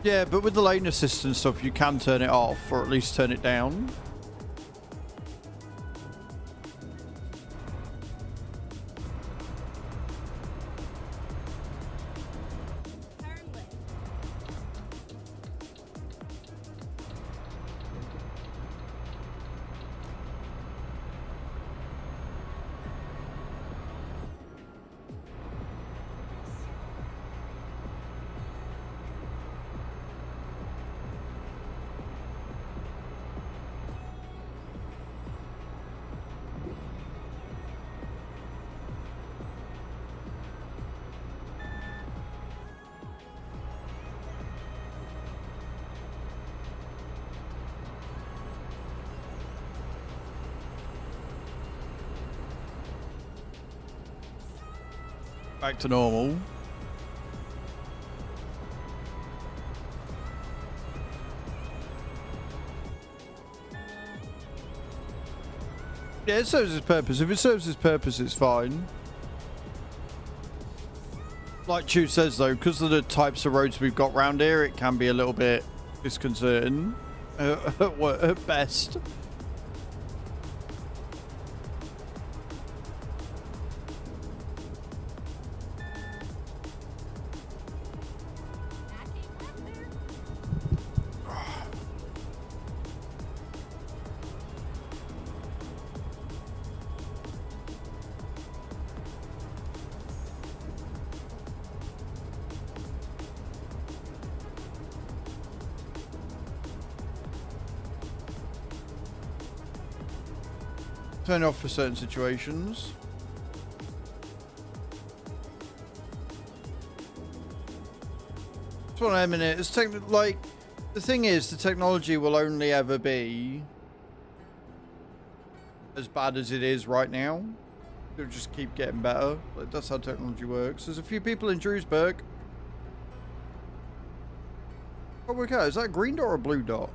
Yeah, but with the lane assist and stuff, you can turn it off, or at least turn it down. Turn left. Back to normal. Yeah, it serves its purpose. If it serves its purpose, it's fine. Like Chew says, though, because of the types of roads we've got round here, it can be a little bit disconcerting at best. I came left there. Turn it off for certain situations. It's one of them, innit? It's like, the thing is, the technology will only ever be as bad as it is right now. It'll just keep getting better. Like, that's how technology works. There's a few people in Drewsburg. Can't work out. Is that a green dot or a blue dot?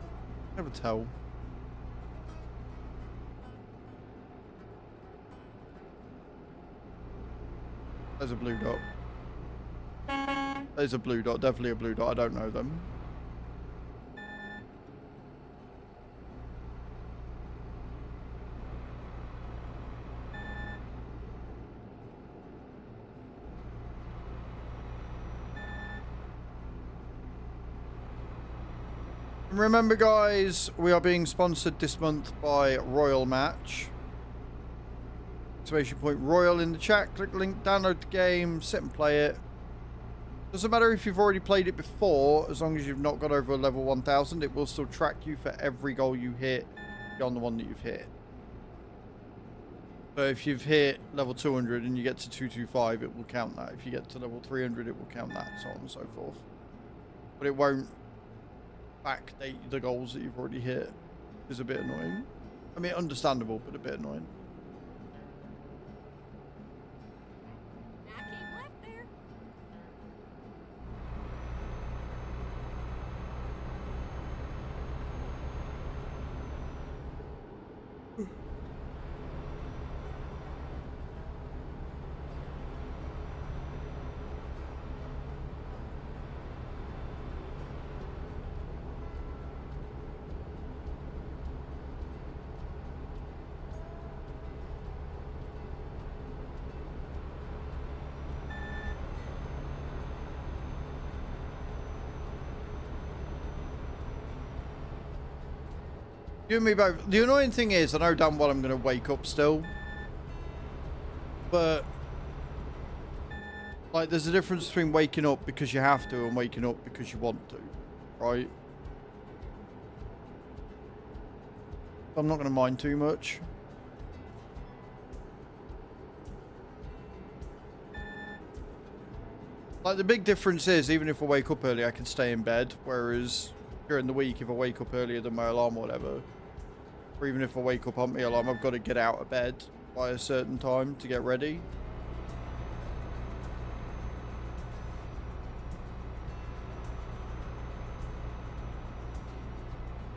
Never tell. There's a blue dot. There's a blue dot. Definitely a blue dot. I don't know them. Remember, guys, we are being sponsored this month by Royal Match. Exclamation point Royal in the chat. Click the link, download the game, sit and play it. Doesn't matter if you've already played it before, as long as you've not got over a level 1000, it will still track you for every goal you hit beyond the one that you've hit. So if you've hit level 200 and you get to 225, it will count that. If you get to level 300, it will count that, so on and so forth. But it won't backdate the goals that you've already hit. It's a bit annoying. I mean, understandable, but a bit annoying. I came left there. You and me both. The annoying thing is, I know damn well I'm going to wake up still. But, like, there's a difference between waking up because you have to and waking up because you want to, right? I'm not going to mind too much. Like, the big difference is, even if I wake up early, I can stay in bed. Whereas, during the week, if I wake up earlier than my alarm or whatever, or even if I wake up on my alarm, I've got to get out of bed by a certain time to get ready.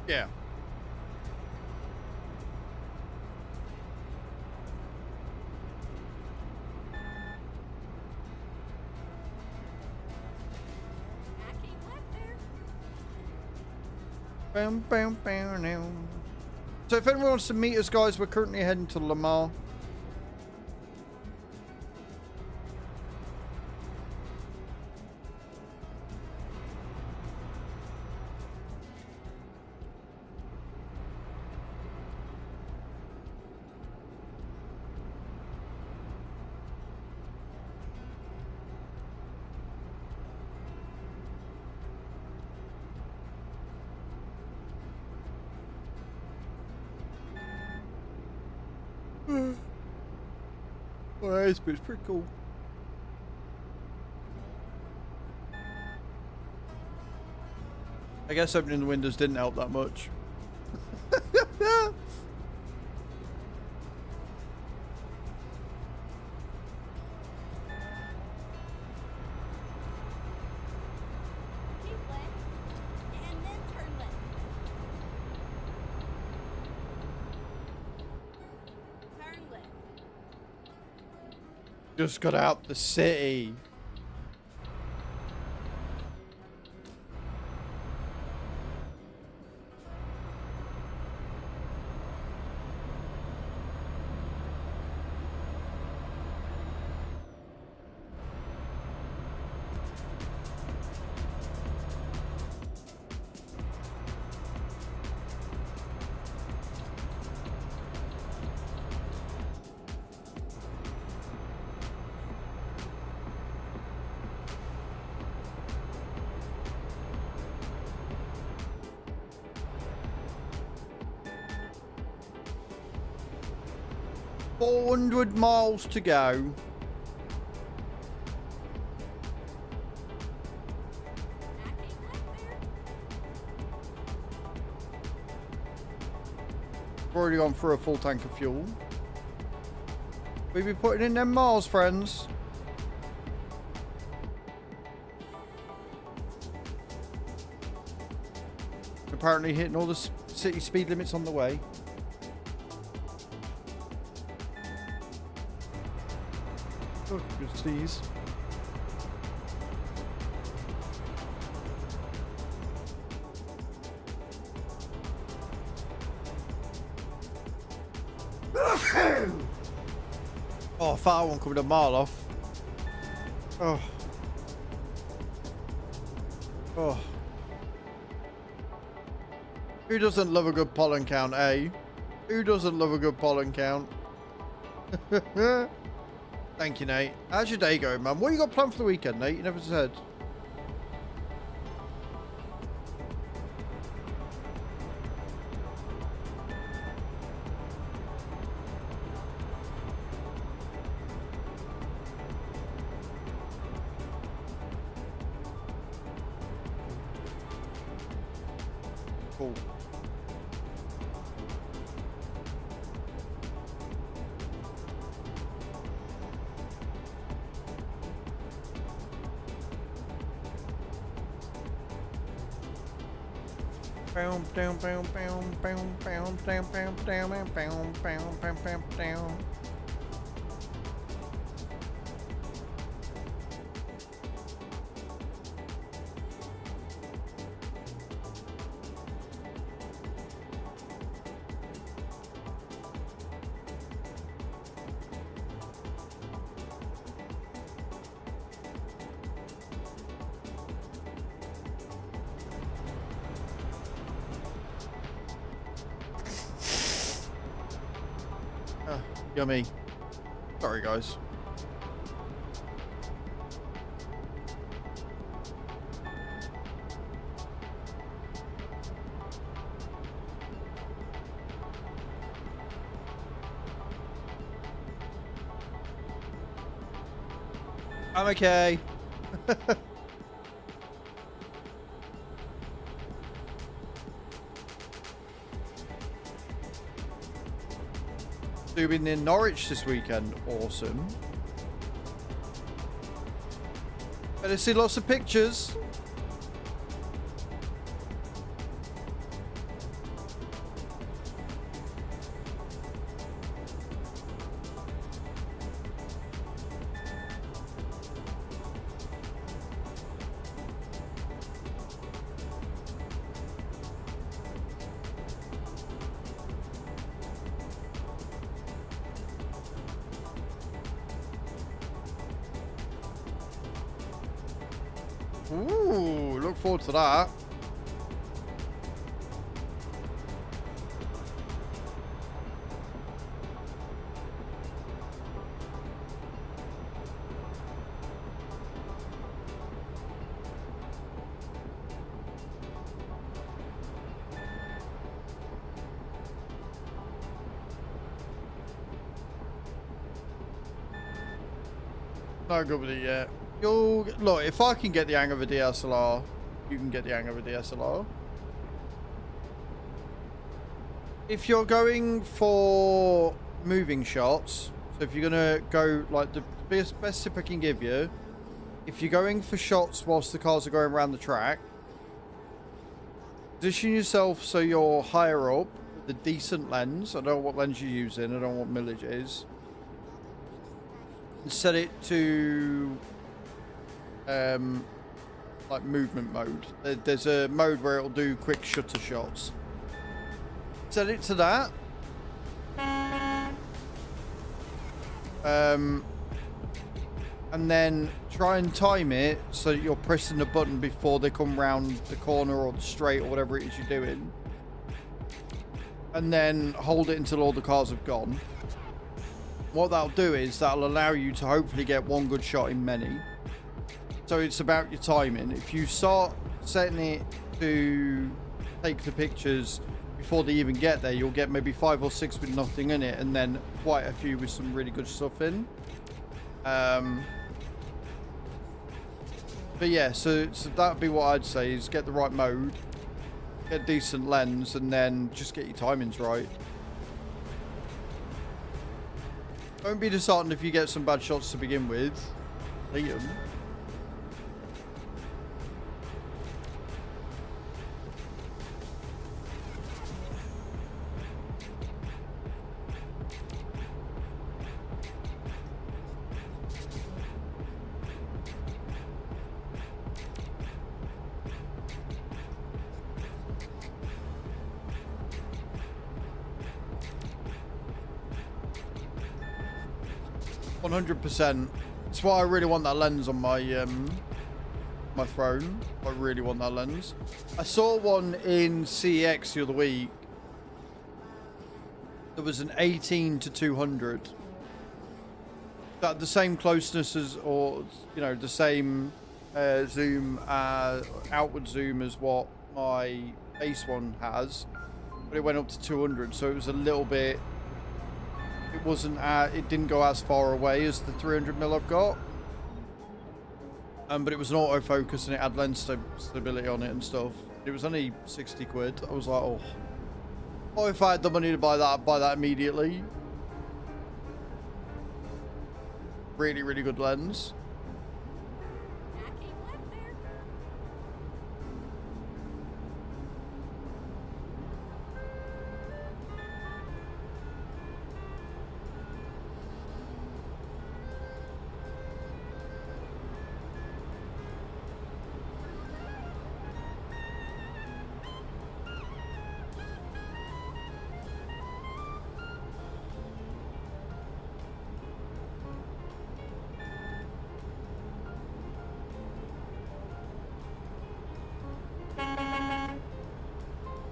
Yeah. I came left there. Bam, bam, bam, now. So if anyone wants to meet us, guys, we're currently heading to Lamar. Well, it's pretty cool. I guess opening the windows didn't help that much. Keep left, and then turn left. Turn left. Just got out the city. $400 miles to go. I keep left there. We've already gone through a full tank of fuel. We be putting in them miles, friends. Apparently hitting all the city speed limits on the way. Oh, good sneeze. Oh, far one coming a mile off. Oh. Oh. Who doesn't love a good pollen count, eh? Who doesn't love a good pollen count? Thank you, Nate. How's your day going, man? What you got planned for the weekend, Nate? You never said. Cool. Boom, boom, boom, boom, boom, boom, boom, boom, boom, boom, boom, boom, boom, boom. Yummy. Sorry, guys. I'm okay. Doing in Norwich this weekend. Awesome. Better see lots of pictures. Ooh, look forward to that. Not good with it yet. You'll look, if I can get the hang of a DSLR, you can get the hang of a DSLR. If you're going for moving shots, so if you're gonna go like the best tip I can give you, if you're going for shots whilst the cars are going around the track, position yourself so you're higher up with a decent lens. I don't know what lens you're using, I don't know what millage it is. And set it to like movement mode. There's a mode where it'll do quick shutter shots. Set it to that. And then try and time it so that you're pressing the button before they come round the corner or the straight or whatever it is you're doing. And then hold it until all the cars have gone. What that'll do is that'll allow you to hopefully get one good shot in many. So it's about your timing. If you start setting it to take the pictures before they even get there, you'll get maybe 5 or 6 with nothing in it, and then quite a few with some really good stuff in. But yeah, so that'd be what I'd say, is get the right mode, get a decent lens, and then just get your timings right. Don't be disheartened if you get some bad shots to begin with. Delete them. %. That's why I really want that lens on my my throne. I really want that lens. I saw one in CEX the other week. There was an 18 to 200. That the same closeness as, or you know, the same zoom, outward zoom as what my base one has, but it went up to 200. So it was a little bit. It wasn't. It didn't go as far away as the 300mm I've got. But it was an autofocus and it had lens stability on it and stuff. It was only 60 quid. I was like, oh, if I had the money to buy that, I'd buy that immediately. Really, really good lens.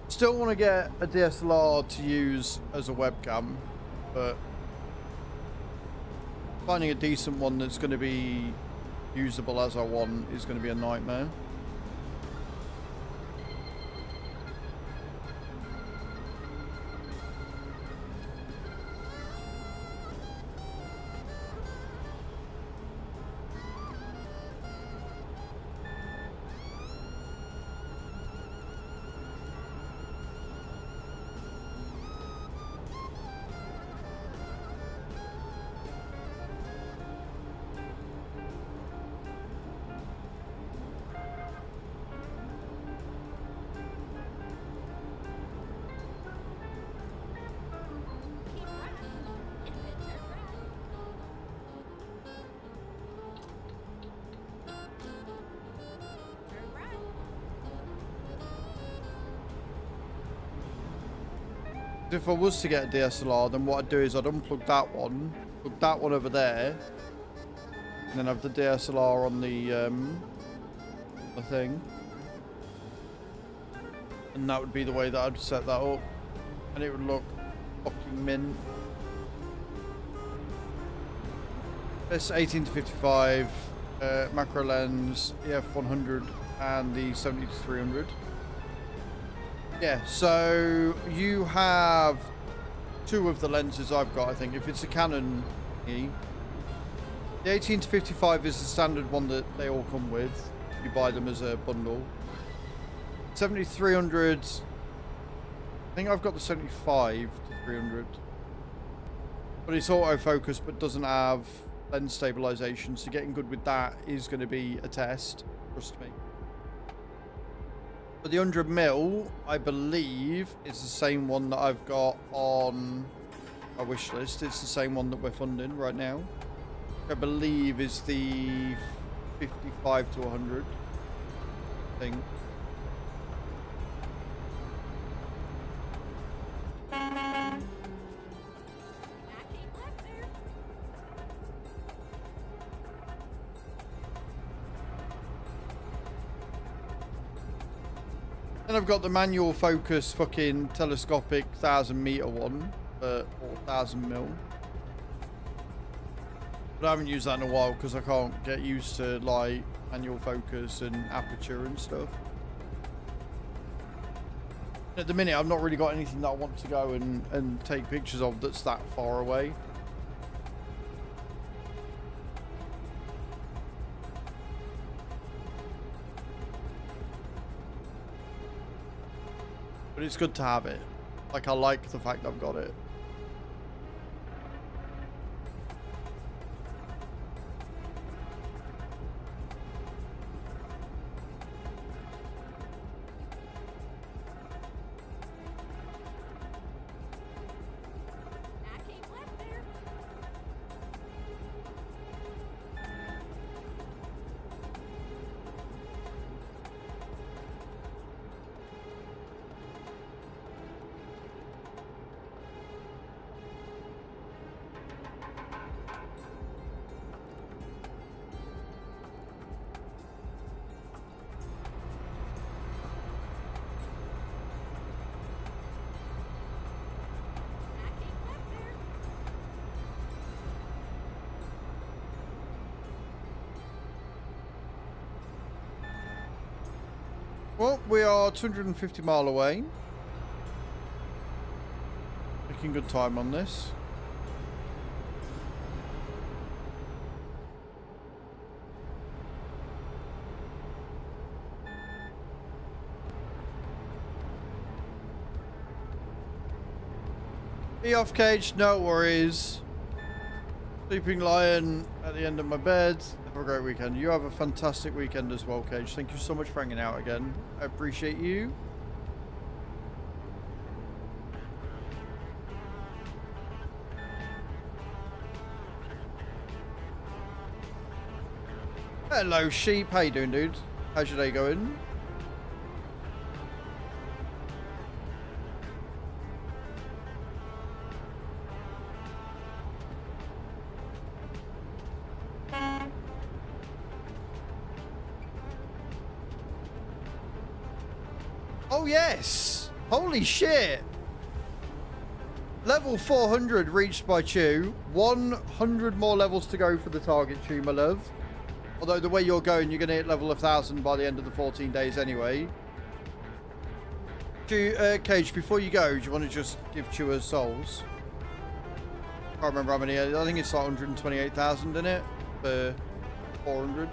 Still want to get a DSLR to use as a webcam, but finding a decent one that's going to be usable as I want is going to be a nightmare. If I was to get a DSLR, then what I'd do is I'd unplug that one, plug that one over there, and then have the DSLR on the the thing. And that would be the way that I'd set that up. And it would look fucking mint. This 18 to 55 macro lens, EF 100 and the 70 to 300. Yeah, so you have two of the lenses I've got, I think. If it's a Canon E, the 18 to 55 is the standard one that they all come with. You buy them as a bundle. 70 to 300, I think I've got the 75 to 300. But it's autofocus, but doesn't have lens stabilization, so getting good with that is going to be a test, trust me. But the 100mm, I believe, is the same one that I've got on our wish list. It's the same one that we're funding right now. I believe is the 55 to 100 thing. Then I've got the manual focus fucking telescopic 1000-meter one, or 1000mm. But I haven't used that in a while because I can't get used to like manual focus and aperture and stuff. At the minute, I've not really got anything that I want to go and take pictures of that's that far away. But it's good to have it. Like, I like the fact that I've got it. Well, we are 250 mile away. Making good time on this. Be off cage, no worries. Sleeping lion at the end of my bed. Have a great weekend. You have a fantastic weekend as well, Cage. Thank you so much for hanging out again. I appreciate you. Hello, sheep. How you doing, dude? How's your day going? Oh yes! Holy shit! Level 400 reached by Chew. 100 more levels to go for the target, Chew, my love. Although the way you're going, you're going to hit level 1000 by the end of the 14 days anyway. Chew, Cage, before you go, do you want to just give Chew her souls? I can't remember how many. I think it's like 128,000 in it for 400.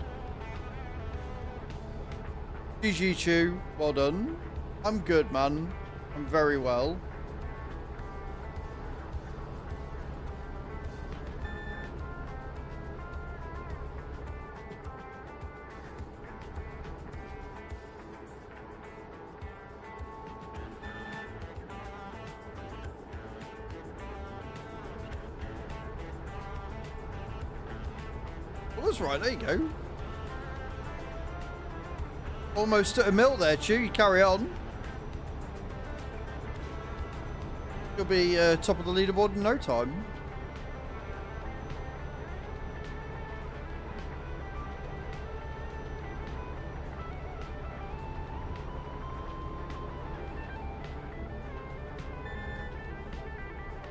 GG, Chew. Well done. I'm good, man. I'm very well. Well, that's right. There you go. Almost at a mil there, Chew. You carry on. You'll be top of the leaderboard in no time.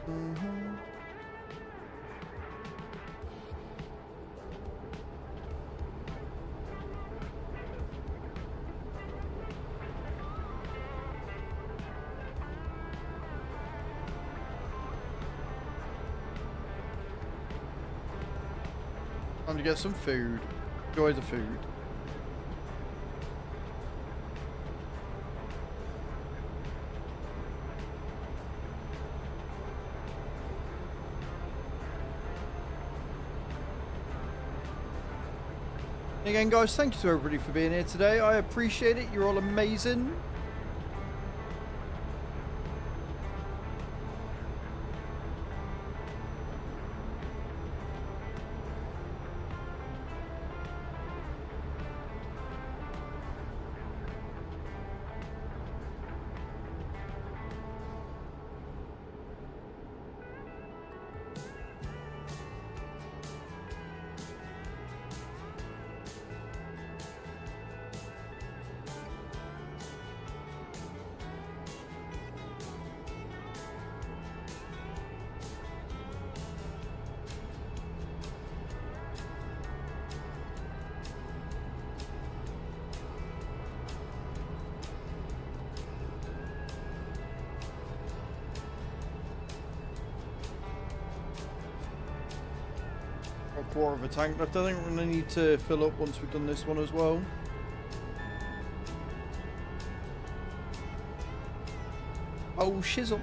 Mhm. Time to get some food. Enjoy the food. Again, guys, thank you to everybody for being here today. I appreciate it. You're all amazing. Got a quarter of a tank left. I think we're going to need to fill up once we've done this one as well. Oh, shizzle.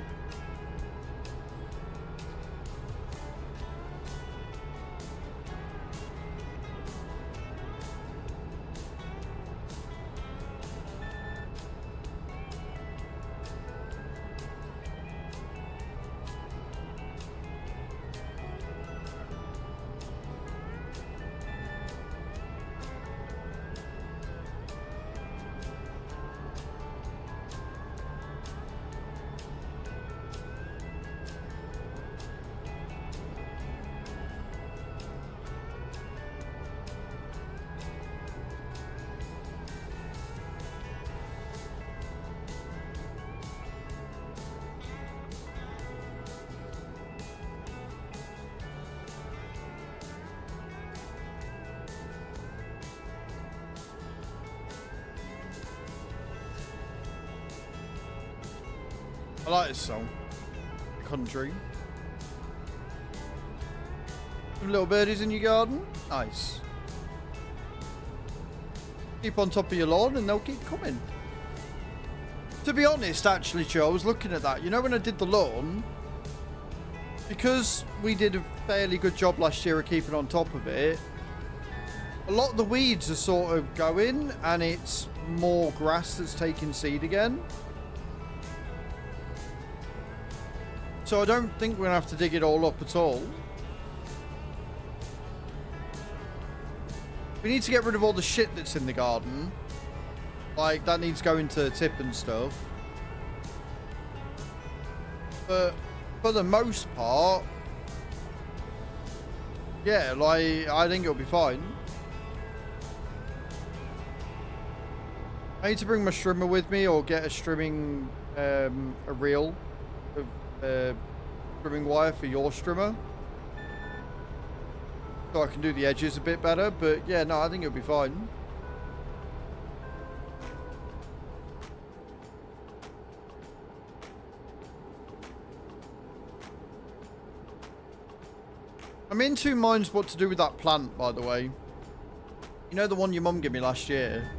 I like this song. Country. Some little birdies in your garden. Nice. Keep on top of your lawn and they'll keep coming. To be honest, actually, Joe, I was looking at that. You know, when I did the lawn, because we did a fairly good job last year of keeping on top of it, a lot of the weeds are sort of going and it's more grass that's taking seed again. So I don't think we're going to have to dig it all up at all. We need to get rid of all the shit that's in the garden. Like, that needs going to tip and stuff. But for the most part, yeah, like, I think it'll be fine. I need to bring my strimmer with me or get a strimming, a reel of trimming wire for your strimmer, so I can do the edges a bit better. But yeah, no, I think it'll be fine. I'm in two minds what to do with that plant, by the way. You know, the one your mum gave me last year?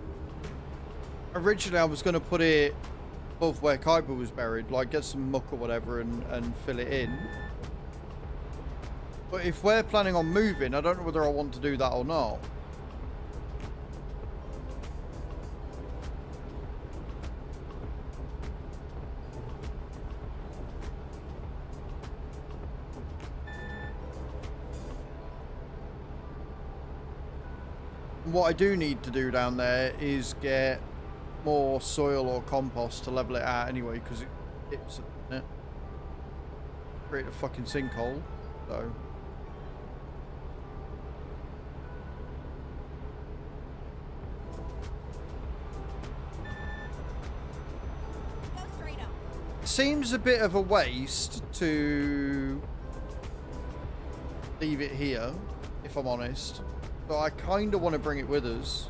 Originally I was going to put it above where Kaiba was buried, like get some muck or whatever and fill it in. But if we're planning on moving, I don't know whether I want to do that or not. What I do need to do down there is get more soil or compost to level it out anyway, because it dips at it. Create a fucking sinkhole, so. Go straight up. seems a bit of a waste to leave it here, if I'm honest. So I kind of want to bring it with us.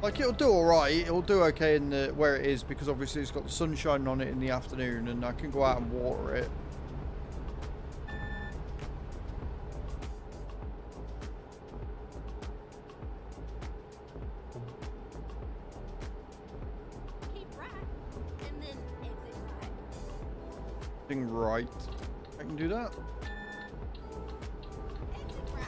Like, it'll do all right. It'll do okay in the where it is, because obviously it's got the sun shining on it in the afternoon, and I can go out and water it. Keep right, and then exit right. Thing right. I can do that. Exit right.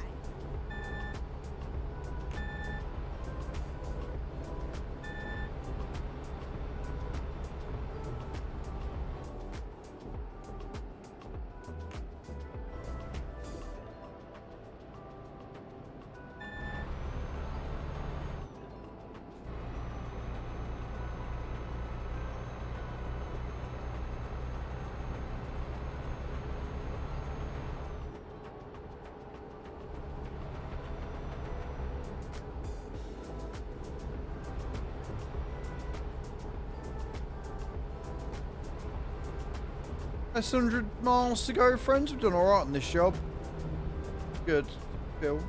Less 100 miles to go, friends. We've done all right on this job. Good. Bill.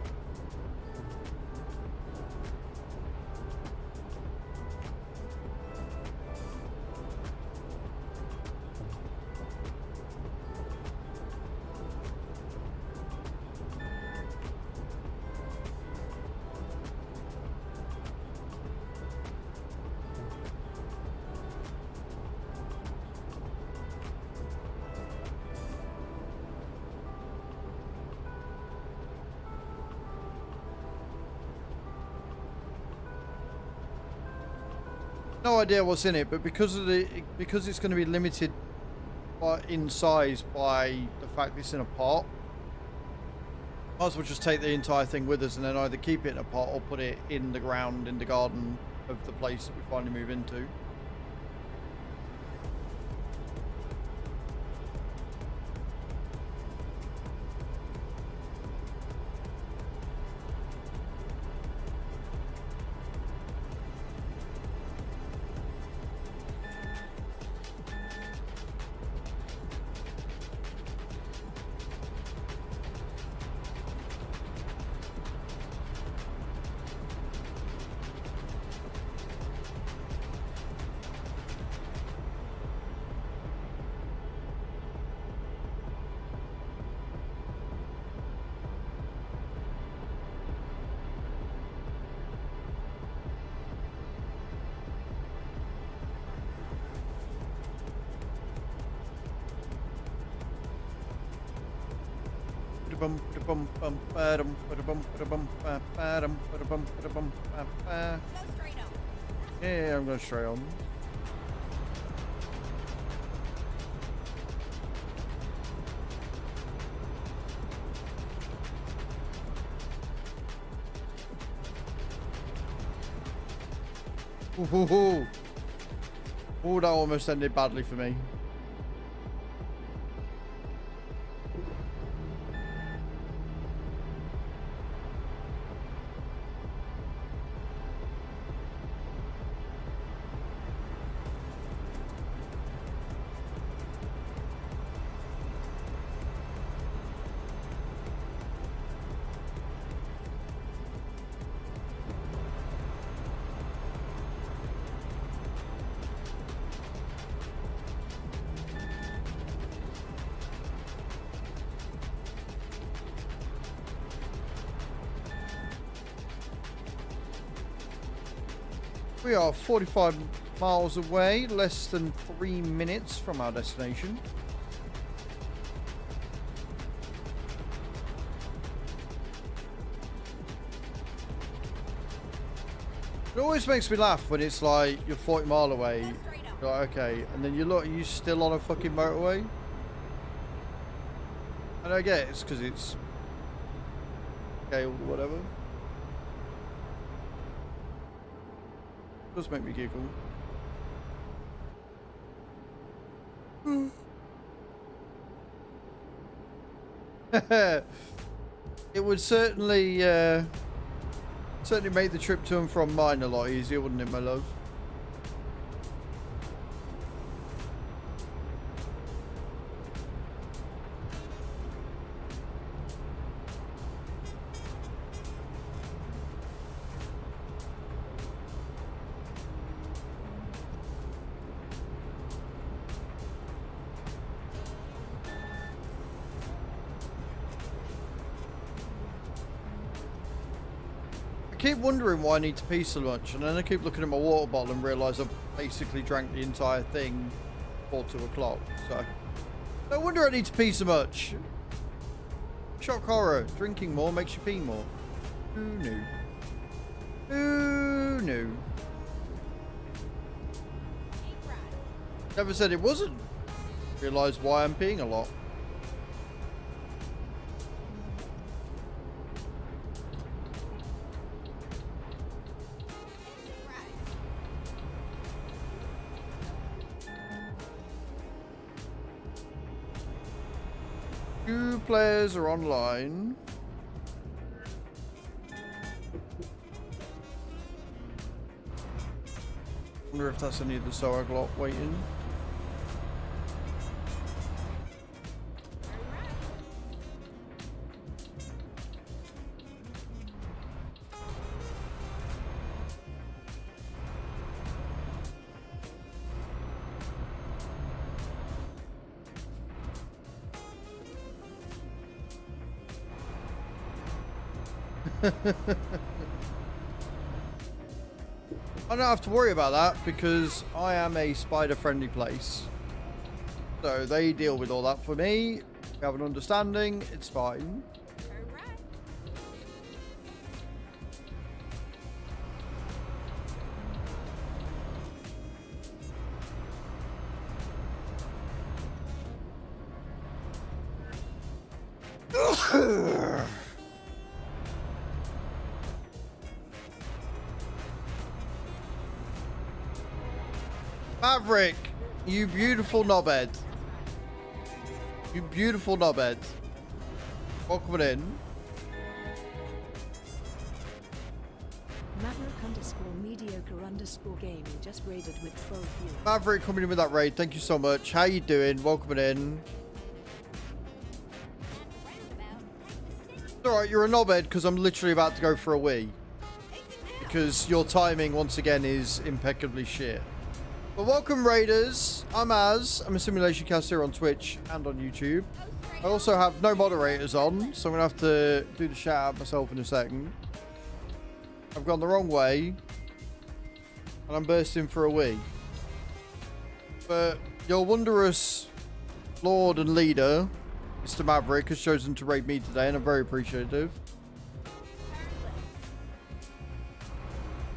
No idea what's in it, but because it's going to be limited in size by the fact it's in a pot, might as well just take the entire thing with us, and then either keep it in a pot or put it in the ground in the garden of the place that we finally move into. Go straight on. Yeah, I'm going straight on. Ooh, that almost ended badly for me. We are 45 miles away, less than 3 minutes from our destination. It always makes me laugh when it's like you're 40 miles away. Go straight on. You're like, okay, and then you look, are you still on a fucking motorway? And I get it's because it's okay or whatever. Does make me giggle. It would certainly make the trip to and from mine a lot easier, wouldn't it, my love? keep wondering why I need to pee so much, and then I keep looking at my water bottle and realise I've basically drank the entire thing before 2 o'clock. So, no wonder I need to pee so much. Shock horror. Drinking more makes you pee more. Who knew? Who knew? Never said it wasn't. Realised why I'm peeing a lot. Two players are online. Wonder if that's any of the Soag lot waiting. I don't have to worry about that because I am a spider-friendly place. So they deal with all that for me. We have an understanding. It's fine. Maverick, you beautiful knobhead. You beautiful knobhead. Welcome in. Maverick_mediocre_gaming just raided with 12 viewers. Maverick coming in with that raid. Thank you so much. How you doing? Welcome in. It's alright, you're a knobhead because I'm literally about to go for a wee. Because your timing, once again, is impeccably shit. But welcome, Raiders. I'm Az. I'm a simulation caster on Twitch and on YouTube. I also have no moderators on, so I'm going to have to do the shout out myself in a second. I've gone the wrong way, and I'm bursting for a wee. But your wondrous Lord and Leader, Mr. Maverick, has chosen to raid me today, and I'm very appreciative.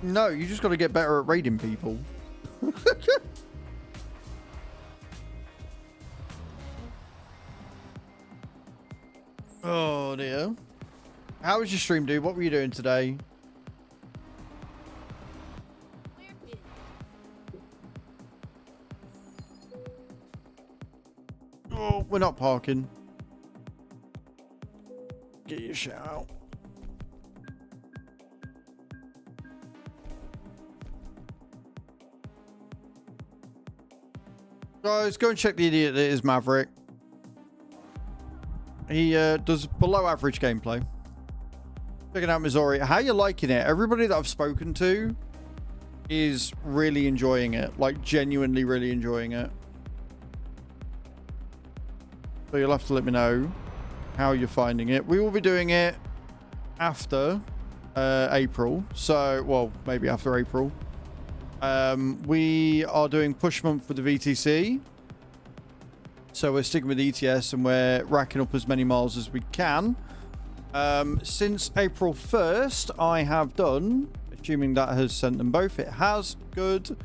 No, you just got to get better at raiding people. Oh dear. How was your stream, dude? What were you doing today? Oh, we're not parking. Get your shout out. Guys, go and check the idiot that is Maverick. He does below average gameplay. Checking out Missouri. How you liking it? Everybody that I've spoken to is really enjoying it. Like, genuinely really enjoying it. So you'll have to let me know how you're finding it. We will be doing it after April. So, well, maybe after April. We are doing push month for the VTC. So we're sticking with ETS and we're racking up as many miles as we can. Since April 1st, I have done, assuming that has sent them both, it has, good.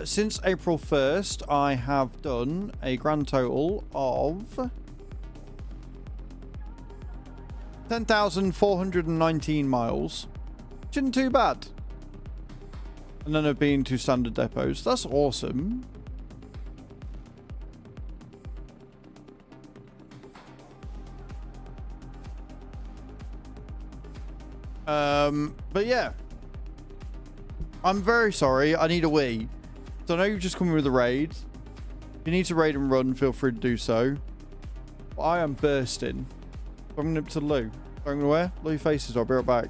Since April 1st, I have done a grand total of 10,419 miles. Which isn't too bad. And then I've been to standard depots. That's awesome. But yeah. I'm very sorry. I need a wee. So I know you've just come in with a raid. If you need to raid and run, feel free to do so. But I am bursting. I'm going to Lou. I'm going to where? Lou faces. I'll be right back.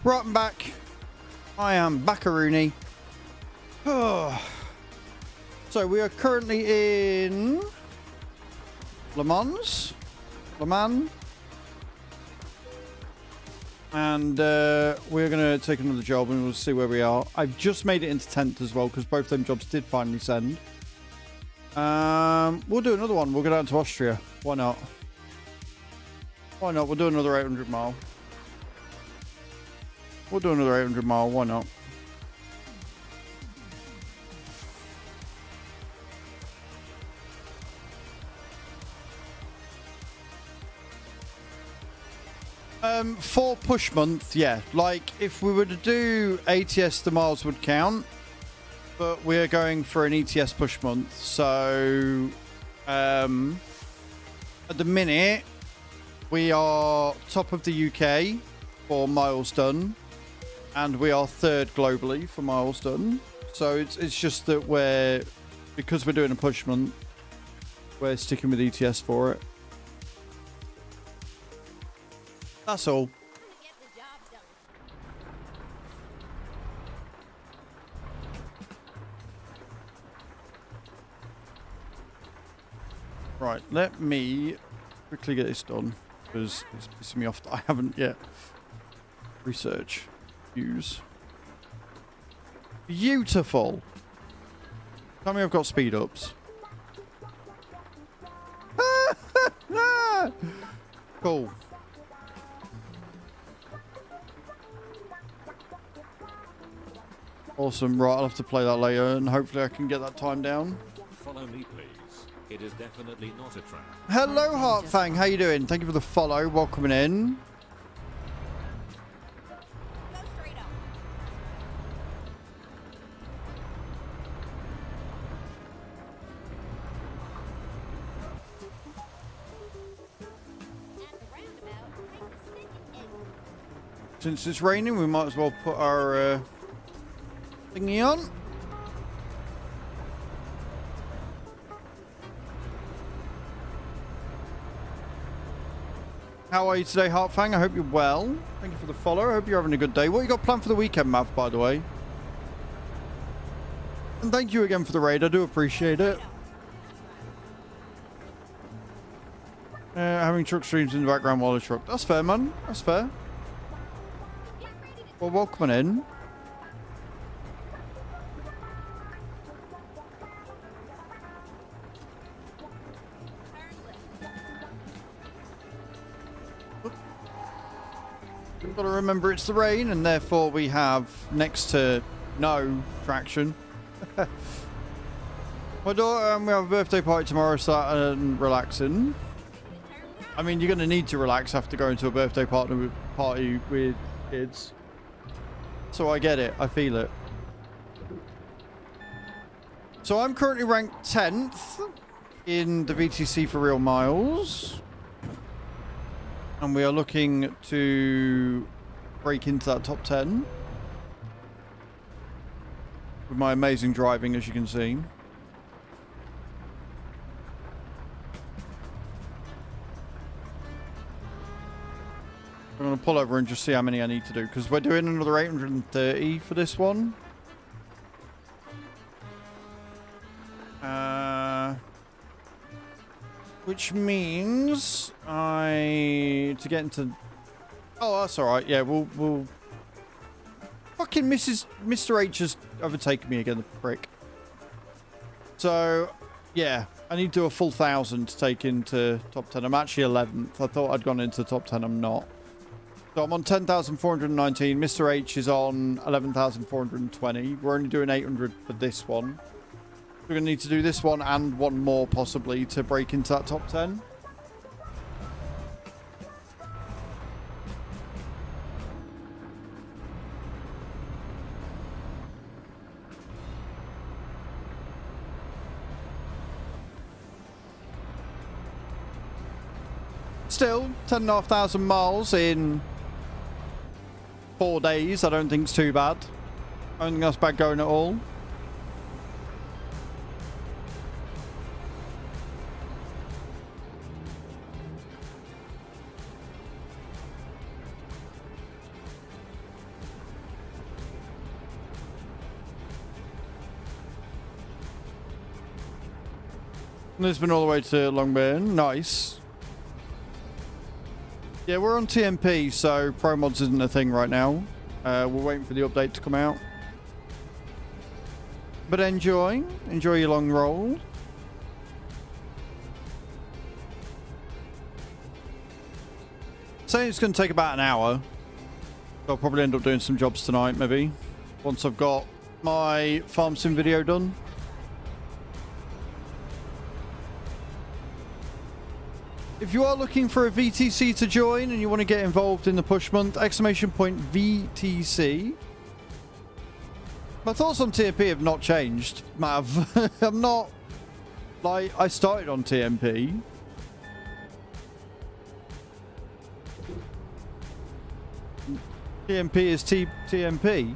Right, I'm back. I am Baccaroony. So we are currently in Le Mans. And we're going to take another job and we'll see where we are. I've just made it into 10th as well because both them jobs did finally send. We'll do another one. We'll go down to Austria. Why not? Why not? We'll do another 800 mile. We'll do another 800 mile. Why not? For push month, yeah. Like, if we were to do ATS, the miles would count. But we're going for an ETS push month. So, at the minute, we are top of the UK for miles done. And we are third globally for miles done. So, it's just that because we're doing a push month, we're sticking with ETS for it. That's all. Get the job done. Right, let me quickly get this done because it's pissing me off that I haven't yet. Research. Use. Beautiful. Tell me I've got speed ups. Cool. Awesome. Right, I'll have to play that later and hopefully I can get that time down. Follow me, please. It is definitely not a trap. Hello, Heartfang. How you doing? Thank you for the follow. Welcoming in. Go straight up. At the roundabout, take the second exit. Since it's raining, we might as well put our thingy on. How are you today, Heartfang? I hope you're well. Thank you for the follow. I hope you're having a good day. What you got planned for the weekend, Mav, by the way? And thank you again for the raid. I do appreciate it. Having truck streams in the background while I truck. That's fair, man. That's fair. Well, welcome in. We've got to remember it's the rain, and therefore we have next to no traction. My daughter, we have a birthday party tomorrow, starting relaxing. I mean, you're going to need to relax after going to a birthday party with kids. So I get it. I feel it. So I'm currently ranked 10th in the VTC for real miles. And we are looking to break into that top 10. With my amazing driving, as you can see. I'm going to pull over and just see how many I need to do. Because we're doing another 830 for this one. Which means to get into... Oh, that's alright. Yeah, we'll... Fucking Mr. H has overtaken me again, the prick. So, yeah. I need to do a full 1,000 to take into top 10. I'm actually 11th. I thought I'd gone into top 10. I'm not. So I'm on 10,419. Mr. H is on 11,420. We're only doing 800 for this one. We're going to need to do this one and one more possibly to break into that top 10. Still, 10,500 miles in 4 days. I don't think it's too bad. I don't think that's bad going at all. Lisbon all the way to Longburn. Nice. Yeah, we're on TMP, so Pro Mods isn't a thing right now. We're waiting for the update to come out. But enjoy your long roll. Saying it's going to take about an hour. So I'll probably end up doing some jobs tonight, maybe. Once I've got my farm sim video done. If you are looking for a VTC to join and you want to get involved in the push month, exclamation point VTC. My thoughts on TMP have not changed, Mav. I'm not... Like, I started on TMP. TMP is TMP.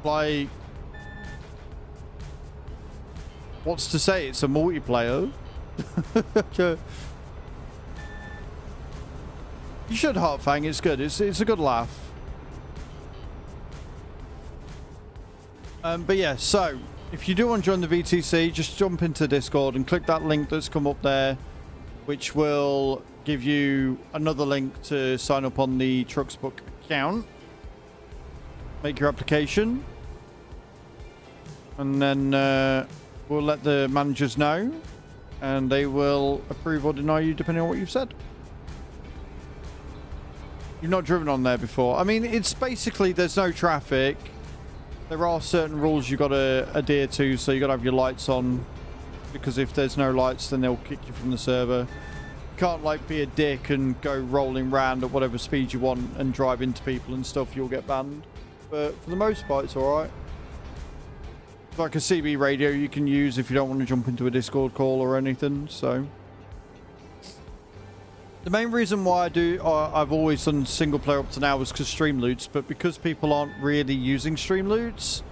Like... What's to say it's a multiplayer? You should Heartfang, it's good. It's a good laugh. But yeah, so if you do want to join the VTC, just jump into Discord and click that link that's come up there, which will give you another link to sign up on the Trucksbook account. Make your application. And then we'll let the managers know, and they will approve or deny you depending on what you've said. You've not driven on there before. I mean, it's basically there's no traffic. There are certain rules you've got to adhere to, so you've got to have your lights on, because if there's no lights, then they'll kick you from the server. You can't like be a dick and go rolling round at whatever speed you want and drive into people and stuff. You'll get banned. But for the most part, it's all right. Like a CB radio you can use if you don't want to jump into a Discord call or anything. So the main reason why I've always done single player up to now was because stream loots, but because people aren't really using stream loots,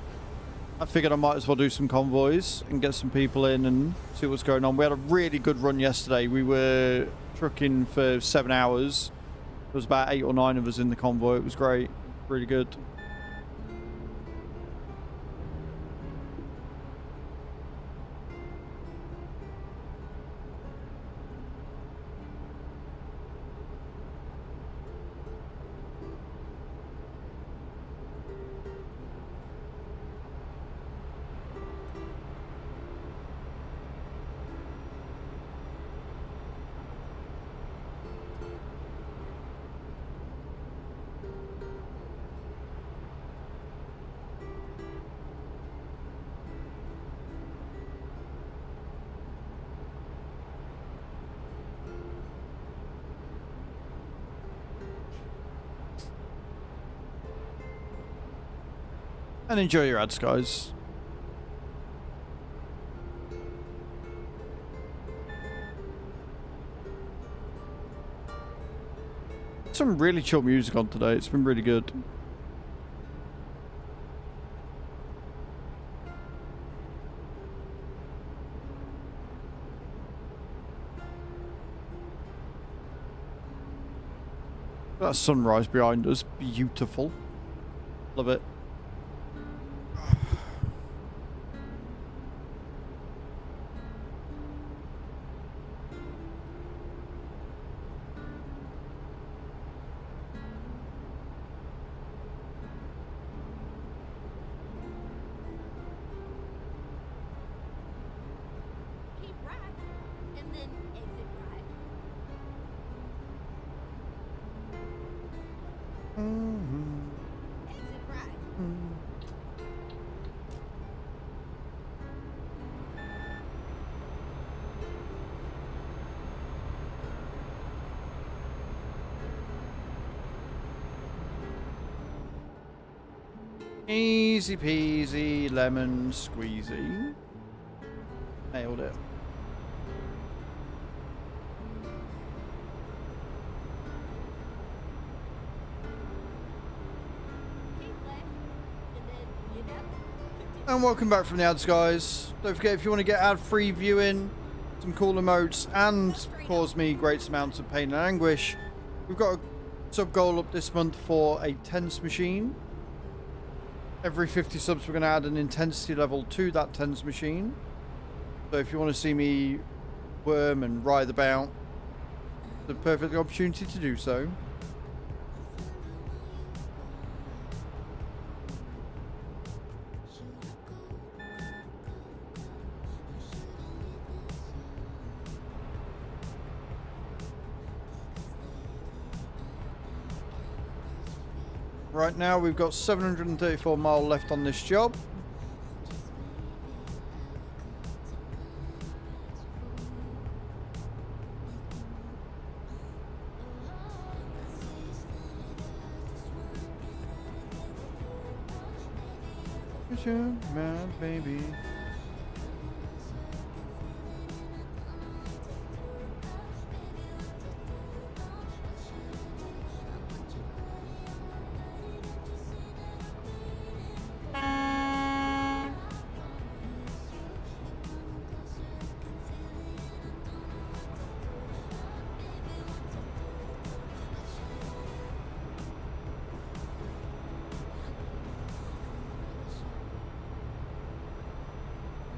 I figured I might as well do some convoys and get some people in and see what's going on. We had a really good run yesterday. We were trucking for 7 hours. There was about 8 or 9 of us in the convoy. It was great, really good. And enjoy your ads, guys. Some really chill music on today. It's been really good. That sunrise behind us, beautiful. Love it. Keep right, and then exit right. Exit right. Easy peasy, lemon squeezy. Nailed it. Keep left, and then, you know, And welcome back from the ads, guys. Don't forget, if you want to get ad-free viewing, some cool emotes, and cause me great amounts of pain and anguish, we've got a sub goal up this month for a TENS machine. Every 50 subs, we're going to add an intensity level to that tens machine. So if you want to see me worm and writhe about, the perfect opportunity to do so. Right now we've got 734 mile left on this job. My baby.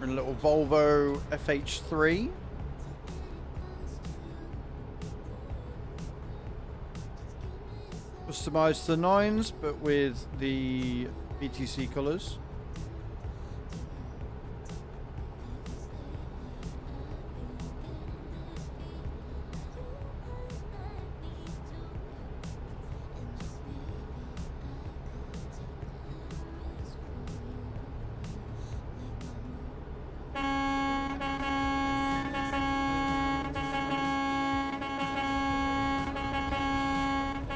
A little Volvo FH3. Customized to the 9s, but with the VTC colours.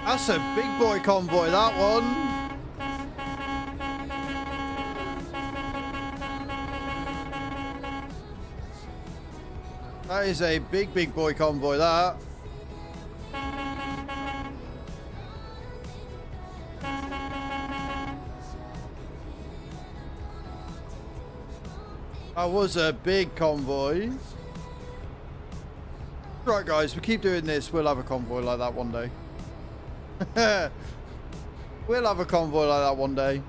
That's a big boy convoy, that one. That is a big boy convoy, that. That was a big convoy. Right, guys, we keep doing this. We'll have a convoy like that one day. We'll have a convoy like that one day.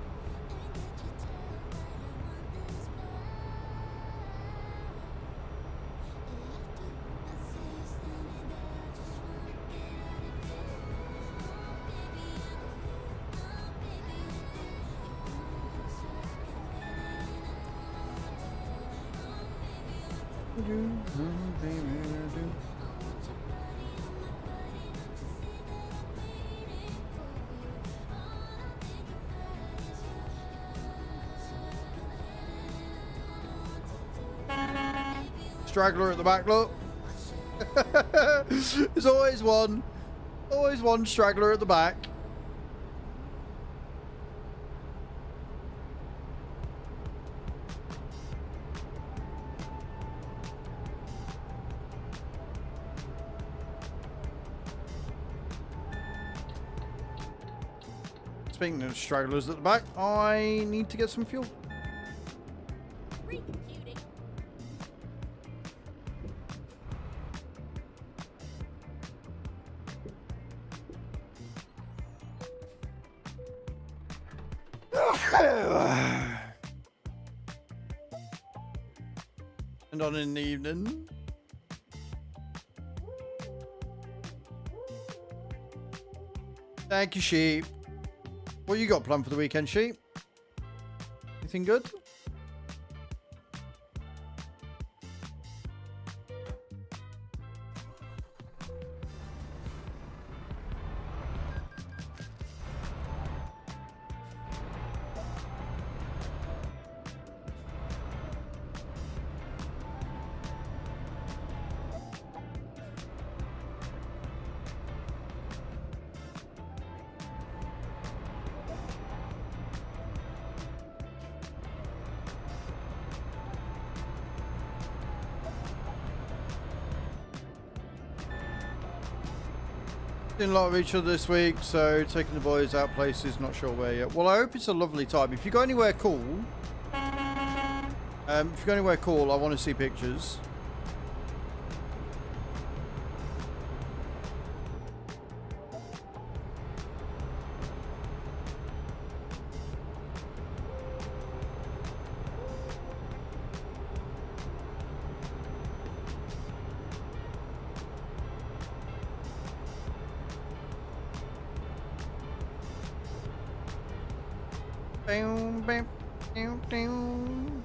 Straggler at the back, look. There's always one straggler at the back. Speaking of stragglers at the back, I need to get some fuel. Recomputing. And on in the evening. Thank you, sheep. What you got planned for the weekend, sheep? Anything good? Doing a lot of each other this week, so taking the boys out places, not sure where yet. Well, I hope it's a lovely time. If you go anywhere cool, I want to see pictures. Boom, bam, boom, boom.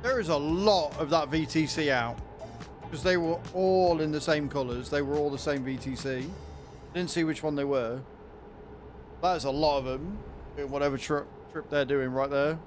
There is a lot of that VTC out because they were all in the same colours. They were all the same VTC. Didn't see which one they were. That is a lot of them. Doing whatever trip they're doing right there.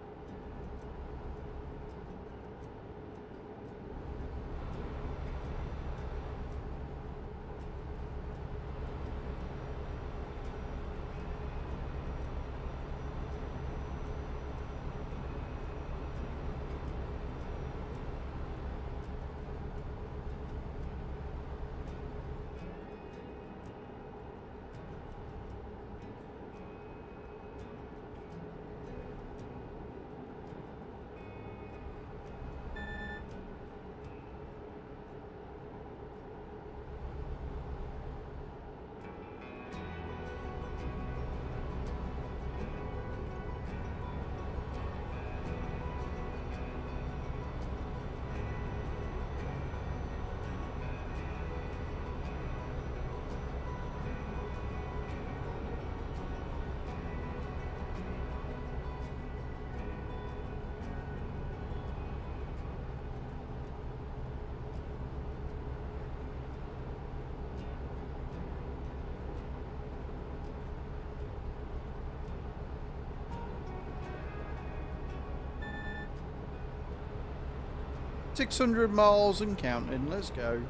$600 miles and counting. Let's go.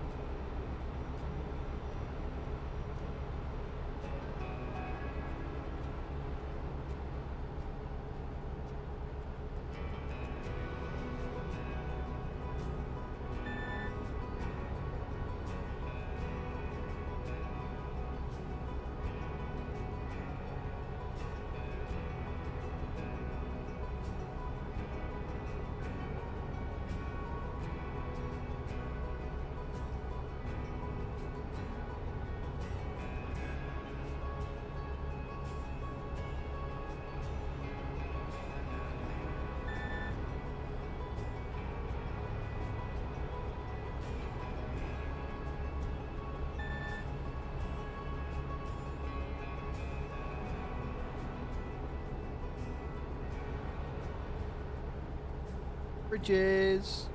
Bridges.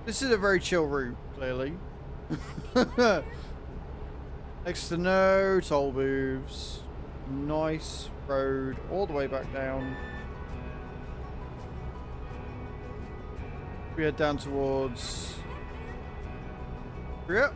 This is a very chill route, clearly. Next to no toll booths. Nice road all the way back down. We head down towards... Yep.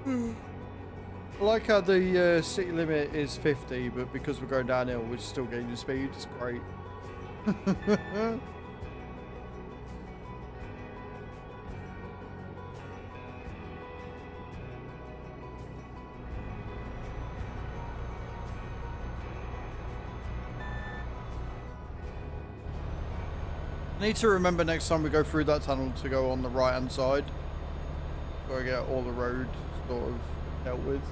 I like how the city limit is 50, but because we're going downhill, we're still gaining speed. It's great. I need to remember next time we go through that tunnel to go on the right hand side, so I get all the road sort of dealt with.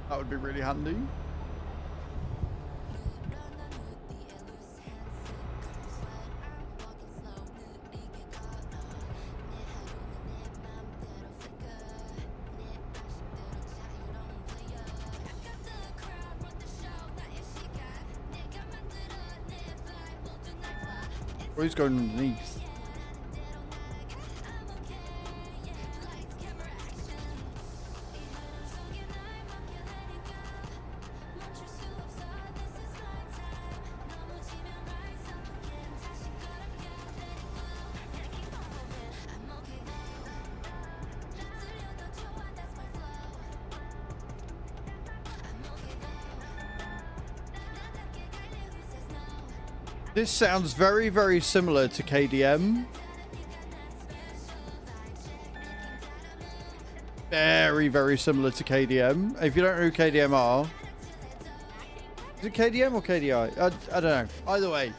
That would be really handy. Oh, he's going underneath. This sounds very, very similar to KDM. very, very similar to KDM. If you don't know who KDM are, is it KDM or KDI? I don't know. Either way,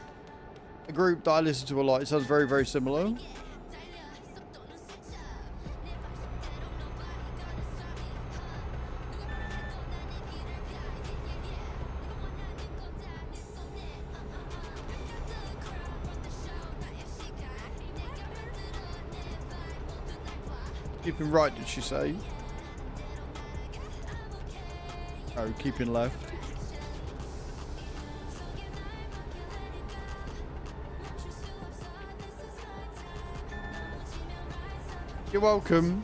a group that I listen to a lot. It sounds very, very similar. Keeping right, did she say? Oh, keeping left. You're welcome.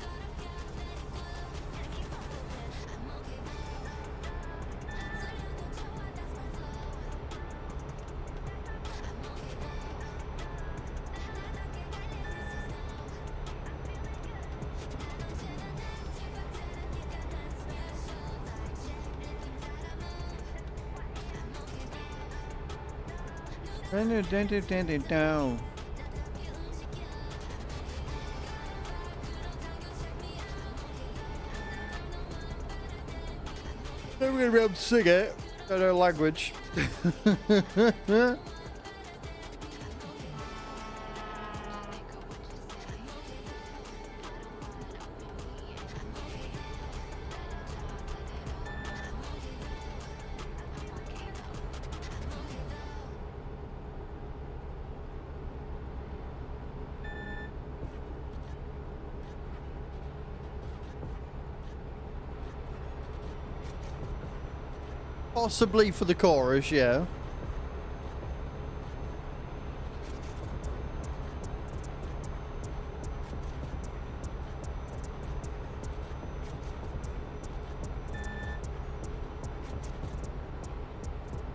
Down. We're going to be able to sing it. Don't know language. 'Possibly for the chorus, yeah.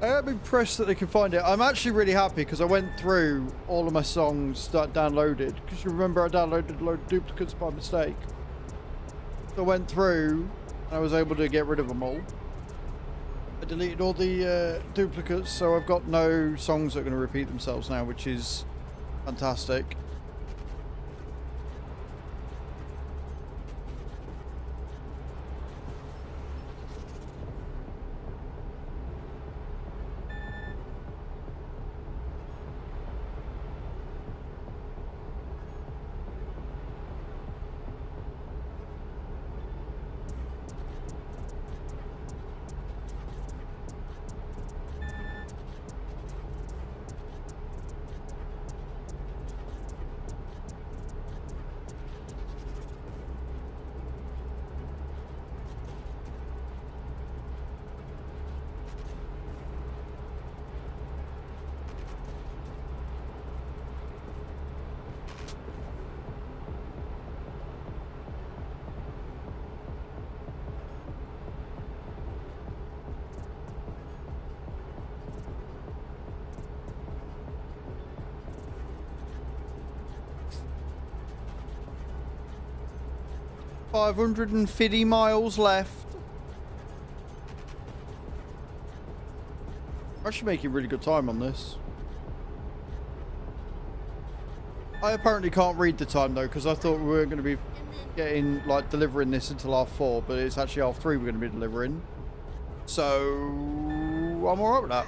I am impressed that they can find it. I'm actually really happy because I went through all of my songs that downloaded. Because you remember I downloaded a load of duplicates by mistake. So I went through and I was able to get rid of them all. I deleted all the duplicates, so I've got no songs that are going to repeat themselves now, which is fantastic. $550 miles left. Actually making really good time on this. I apparently can't read the time though, because I thought we were going to be getting, like, delivering this until half 4, but it's actually half 3 we're going to be delivering. So I'm alright with that.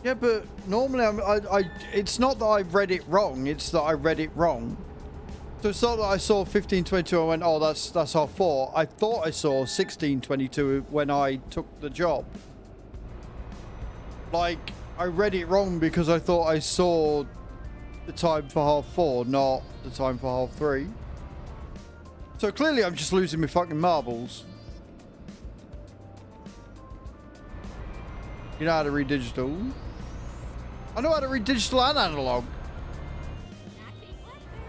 Yeah, but normally it's not that I read it wrong, it's that I read it wrong. So it's not that I saw 1522 and went, oh, that's half 4. I thought I saw 1622 when I took the job. Like, I read it wrong because I thought I saw the time for half 4, not the time for half 3. So clearly I'm just losing my fucking marbles. You know how to read digital? I know how to read digital and analog.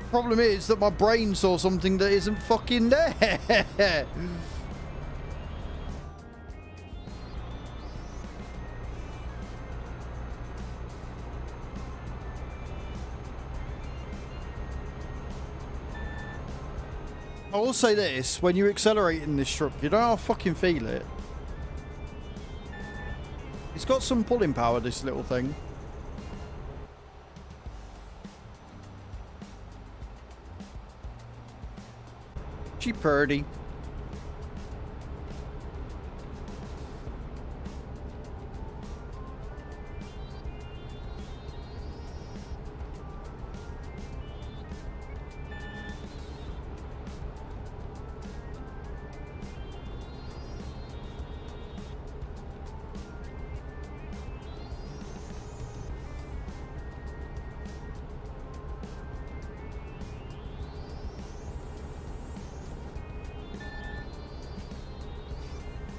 Problem is that my brain saw something that isn't fucking there. I will say this, when you accelerate in this truck, you don't fucking feel it. It's got some pulling power, this little thing. She purdy.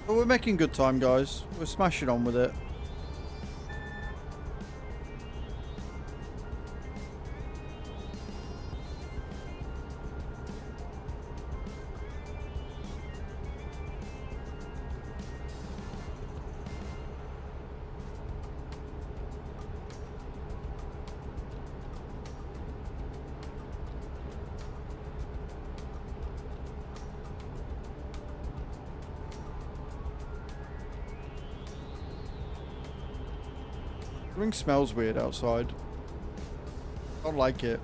But we're making good time, guys. We're smashing on with it. Something smells weird outside. I don't like it.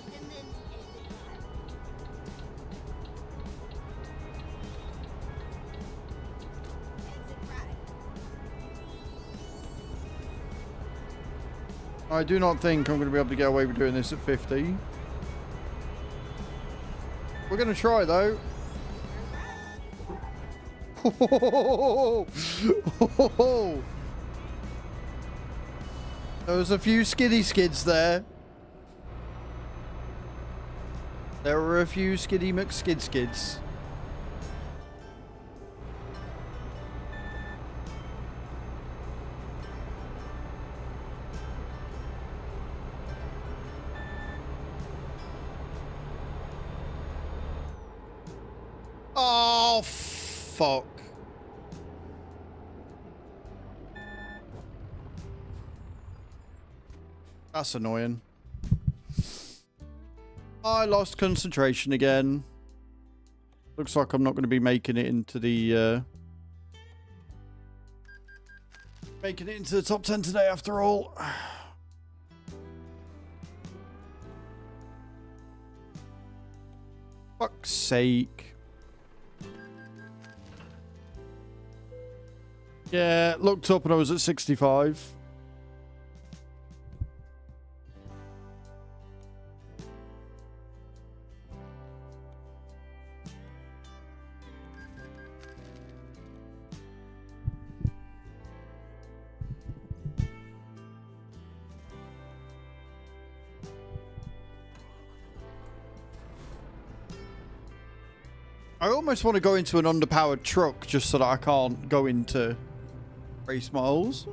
And then exit right. I do not think I'm going to be able to get away with doing this at 50. We're going to try, though. There was a few skiddy skids there. There were a few skiddy McSkid skids. Oh, fuck. That's annoying. I lost concentration again. Looks like I'm not going to be making it into the top 10 today after all. Fuck's sake. Yeah, looked up and I was at 65. I almost want to go into an underpowered truck just so that I can't go into race miles.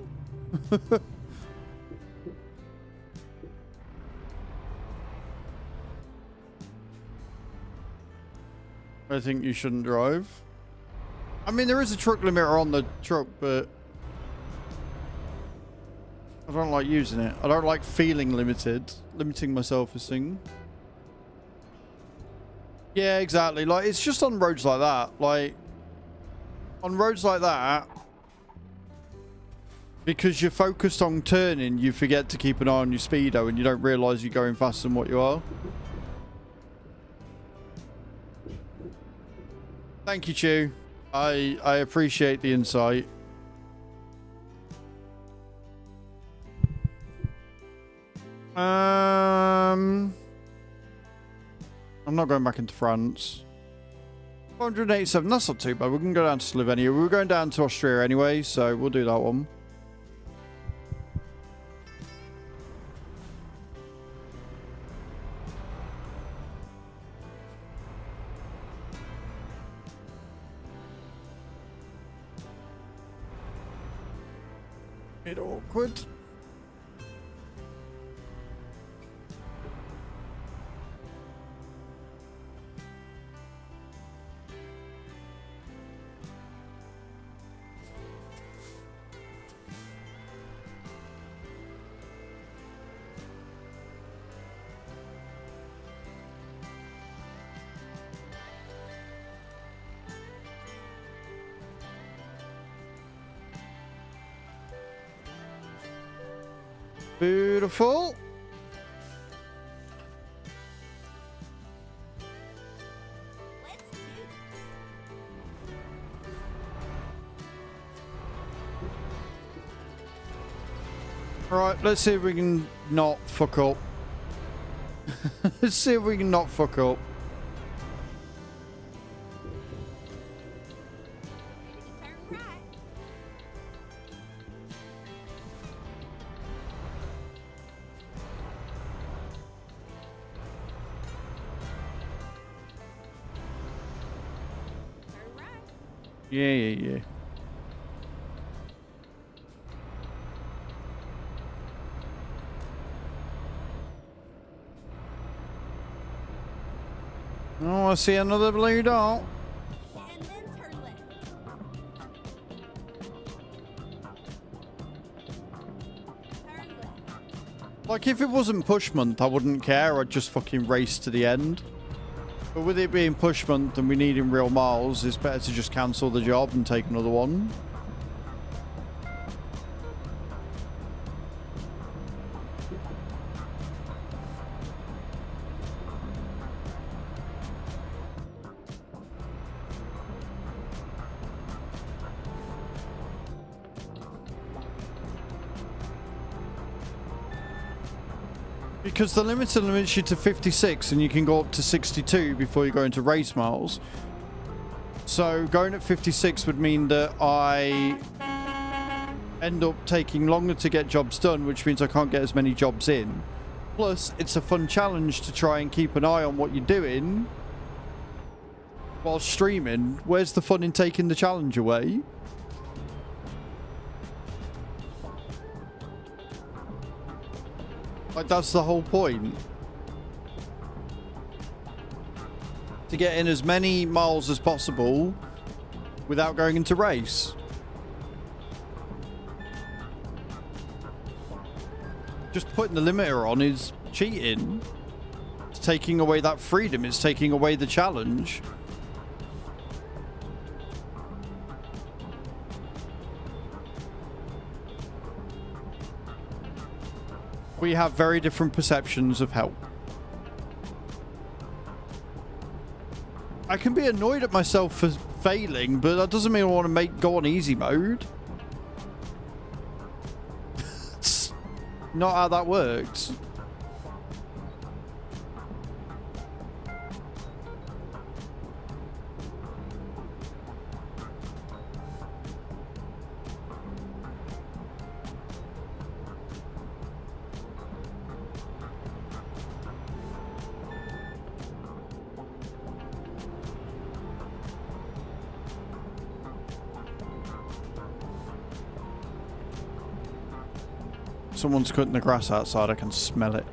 I think you shouldn't drive. I mean, there is a truck limiter on the truck, but I don't like using it. I don't like feeling limiting myself as thing. Yeah, exactly. Like, it's just on roads like that. Like, on roads like that, because you're focused on turning, you forget to keep an eye on your speedo and you don't realise you're going faster than what you are. Thank you, Chew. I appreciate the insight. I'm not going back into France. 487, that's not too bad. We can go down to Slovenia. We were going down to Austria anyway, so we'll do that one. bit awkward. Beautiful. Let's do Right, let's see if we can not fuck up. Let's see if we can not fuck up. this. Turn right. Turn right. Yeah. Oh, I see another blue dot. And then turn left. Turn left. Like, if it wasn't push month, I wouldn't care. I'd just fucking race to the end. But with it being push month and we needing real miles, it's better to just cancel the job and take another one. Because the limiter limits you to 56 and you can go up to 62 before you go into race miles. So going at 56 would mean that I end up taking longer to get jobs done, which means I can't get as many jobs in. Plus, it's a fun challenge to try and keep an eye on what you're doing while streaming. Where's the fun in taking the challenge away? Like, that's the whole point. To get in as many miles as possible without going into race. Just putting the limiter on is cheating. It's taking away that freedom. It's taking away the challenge. We have very different perceptions of help. I can be annoyed at myself for failing, but that doesn't mean I want to go on easy mode. It's not how that works. Someone's cutting the grass outside. I can smell it.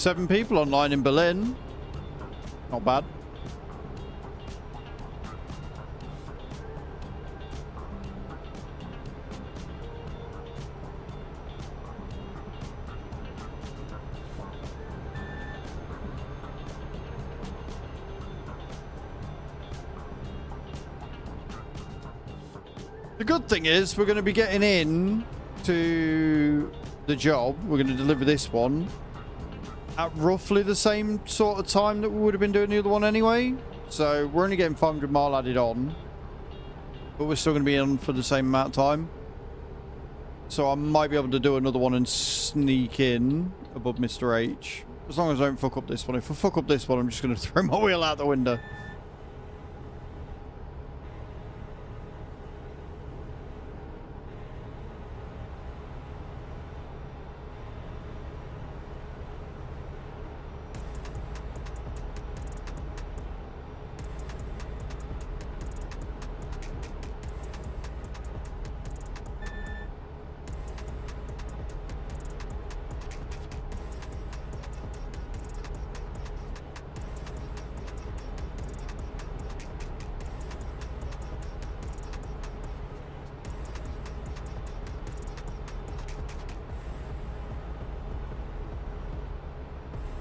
Seven people online in Berlin. Not bad. The good thing is we're going to be getting in to the job. We're going to deliver this one at roughly the same sort of time that we would have been doing the other one anyway. So we're only getting 500 mile added on, but we're still going to be on for the same amount of time. So I might be able to do another one and sneak in above Mr. H. As long as I don't fuck up this one. If I fuck up this one, I'm just going to throw my wheel out the window.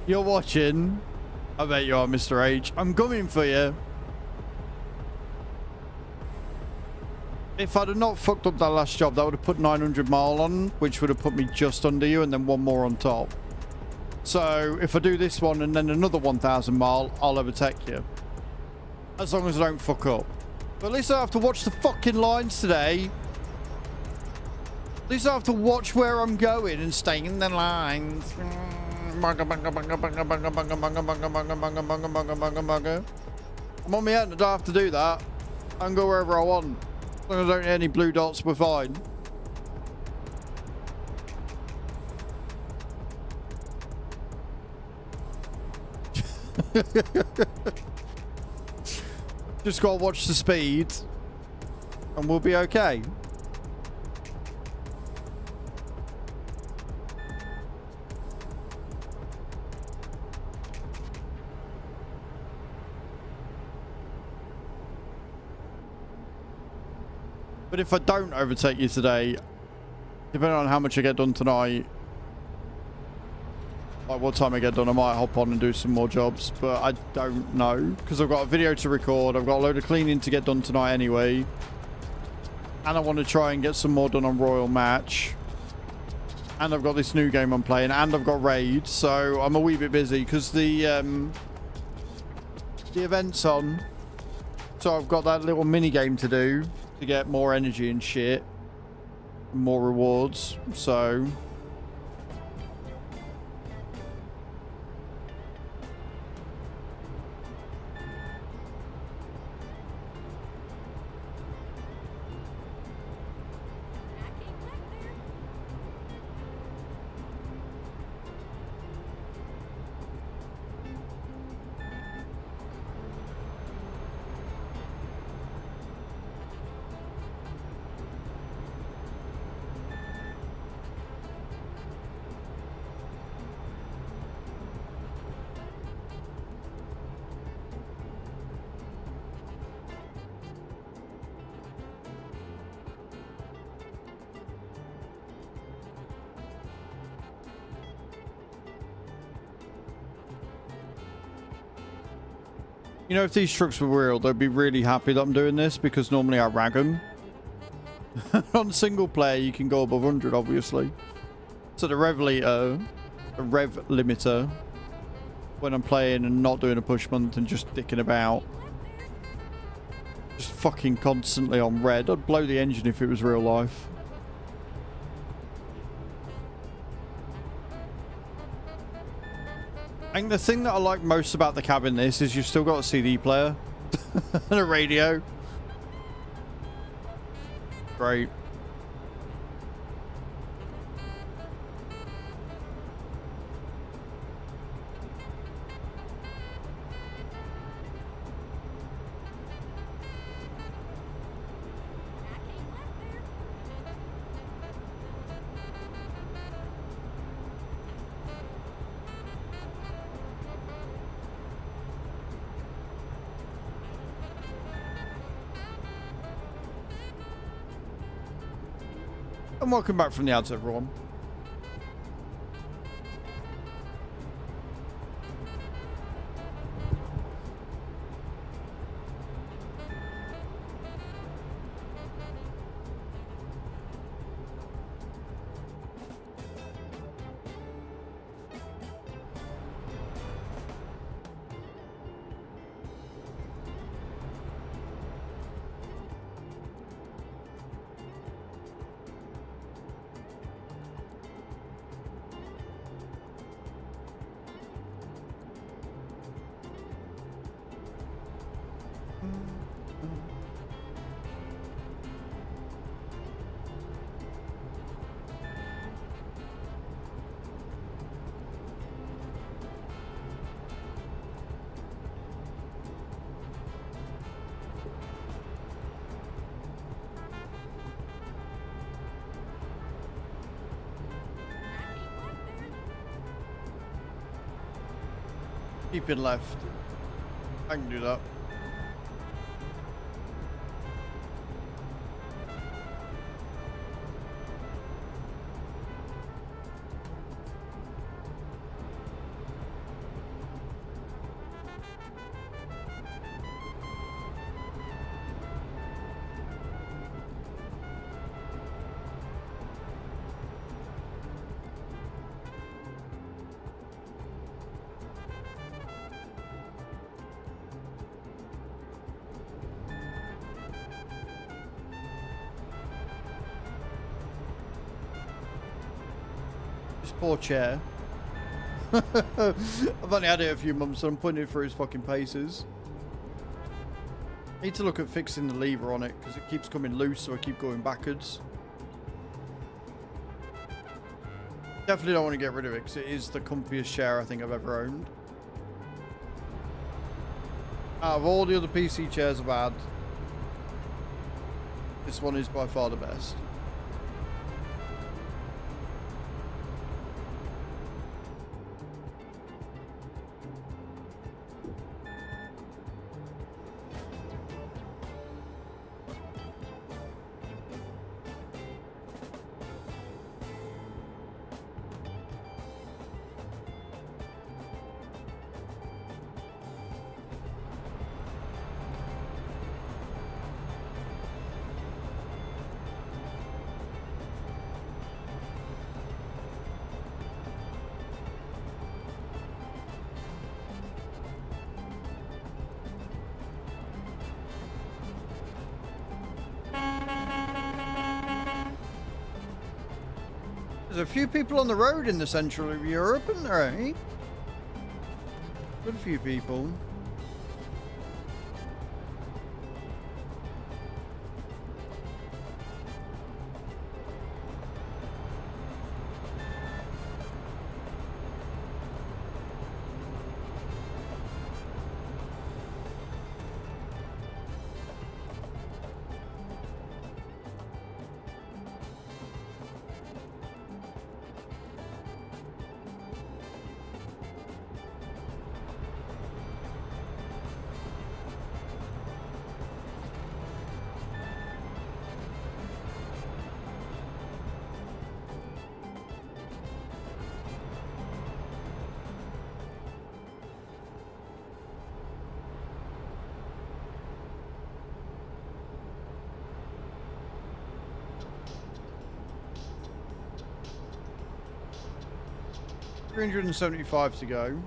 You're watching. I bet you are, Mr. H. I'm coming for you. If I'd have not fucked up that last job, that would have put 900 mile on, which would have put me just under you and then one more on top. So if I do this one and then another 1,000 mile, I'll overtake you. As long as I don't fuck up. But at least I have to watch the fucking lines today. At least I have to watch where I'm going and stay in the lines. I'm on my own, I don't have to do that. I can go wherever I want. As long as I don't hit any blue dots, we're fine. Just gotta watch the speed and we'll be okay. But if I don't overtake you today, depending on how much I get done tonight, like what time I get done, I might hop on and do some more jobs, but I don't know because I've got a video to record. I've got a load of cleaning to get done tonight anyway, and I want to try and get some more done on Royal Match, and I've got this new game I'm playing, and I've got Raid, so I'm a wee bit busy because the event's on, so I've got that little mini game to do to get more energy and shit, more rewards, so you know, if these trucks were real, they'd be really happy that I'm doing this because normally I rag them. On single player, you can go above 100, obviously. So the rev limiter, when I'm playing and not doing a push month and just dicking about, just fucking constantly on red. I'd blow the engine if it was real life. I think the thing that I like most about the cab in this is you've still got a CD player and a radio. Great. And welcome back from the ads, everyone. Keep it left. I can do that. This poor chair. I've only had it a few months, so I'm putting it through its fucking paces. Need to look at fixing the lever on it because it keeps coming loose, so I keep going backwards. Definitely don't want to get rid of it because it is the comfiest chair I think I've ever owned. Out of all the other PC chairs I've had, this one is by far the best. There's a few people on the road in the central of Europe, isn't there, eh? Good few people. $375 to go.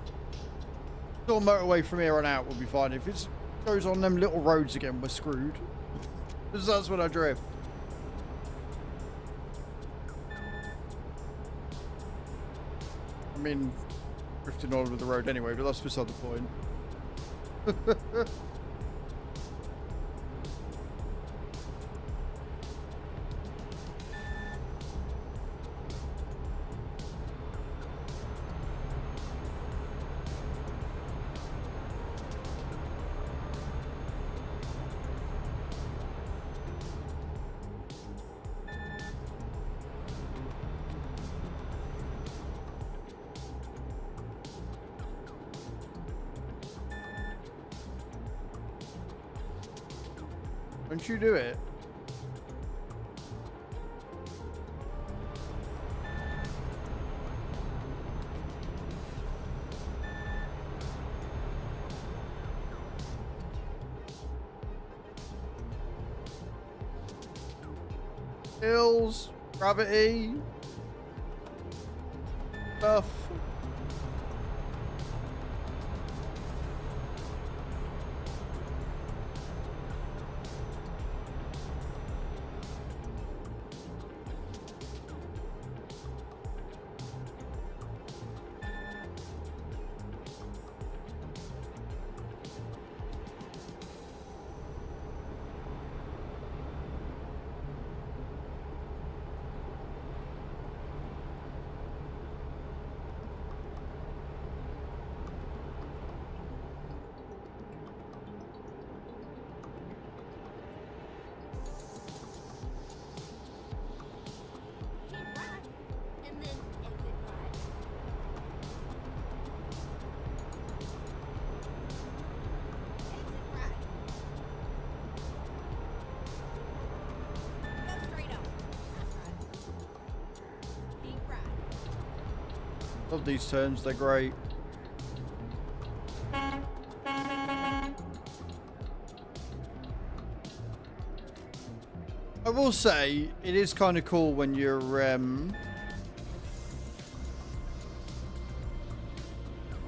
Still motorway from here on out will be fine. If it goes on them little roads again, we're screwed. Because that's when I drift. I mean, drifting all over the road anyway, but that's beside the point. Don't you do it? Hills, gravity, stuff. Love these turns, they're great. I will say, it is kind of cool when you're, when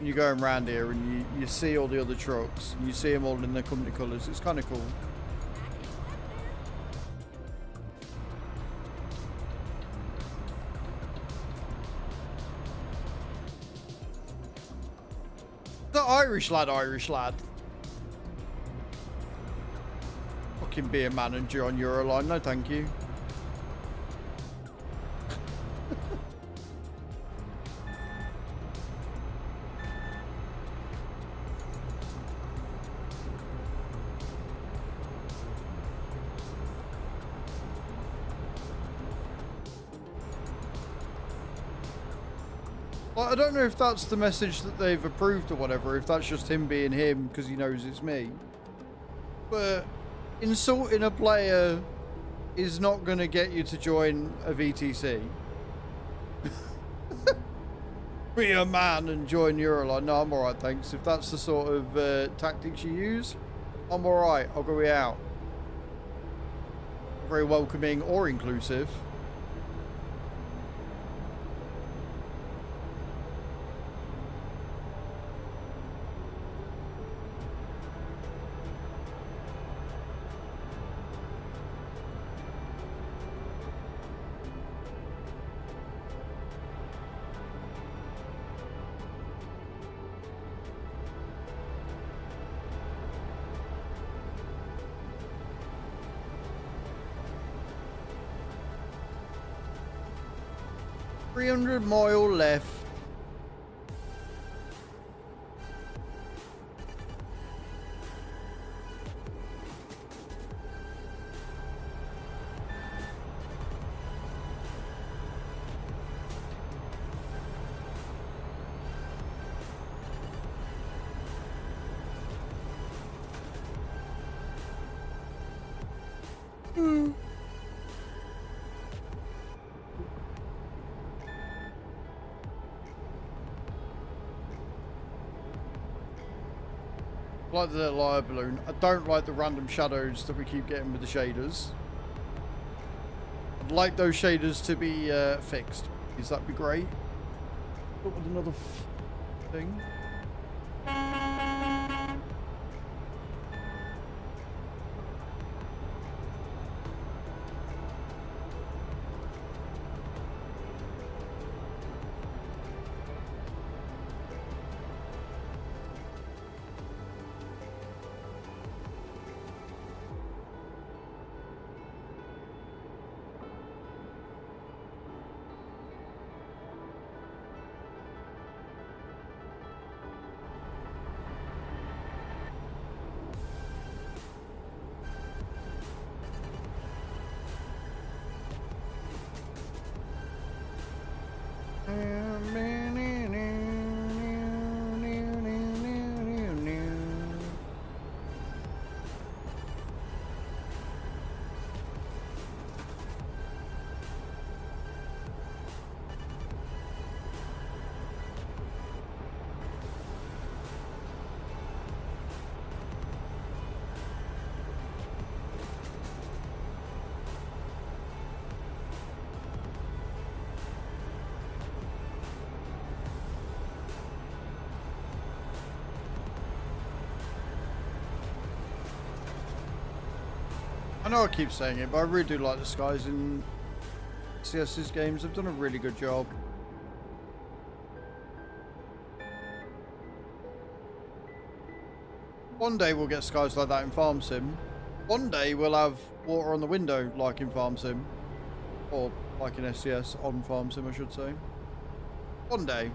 you're going around here and you see all the other trucks, and you see them all in their company colours. It's kind of cool. The Irish lad. Fucking be a manager on Euroline, no thank you. Well, I don't know if that's the message that they've approved or whatever, if that's just him being him because he knows it's me. But insulting a player is not going to get you to join a VTC. Be a man and join Euroline. No, I'm alright, thanks. If that's the sort of tactics you use, I'm alright. I'll go out. Very welcoming or inclusive. $300 left. I like the little air balloon. I don't like the random shadows that we keep getting with the shaders. I'd like those shaders to be fixed. Because that'd be great. What was another thing? I know I keep saying it, but I really do like the skies in CS's games. They've done a really good job. One day we'll get skies like that in Farm Sim. One day we'll have water on the window like in Farm Sim. Or like in SCS on Farm Sim, I should say. One day.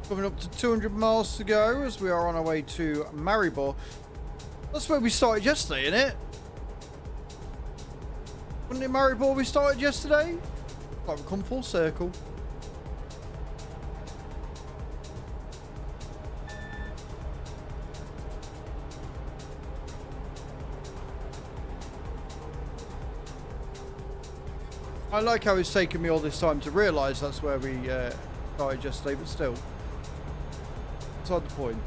Coming up to 200 miles to go as we are on our way to Maribor. That's where we started yesterday, isn't it? Wasn't it Maribor we started yesterday? Like we've come full circle. I like how it's taken me all this time to realise that's where we started yesterday, but still. Beside the point.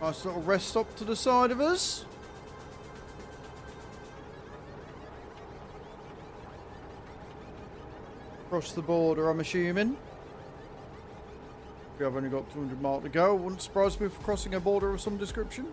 Nice little rest stop to the side of us. Across the border, I'm assuming. We have only got 200 miles to go. Wouldn't surprise me if we're crossing a border of some description.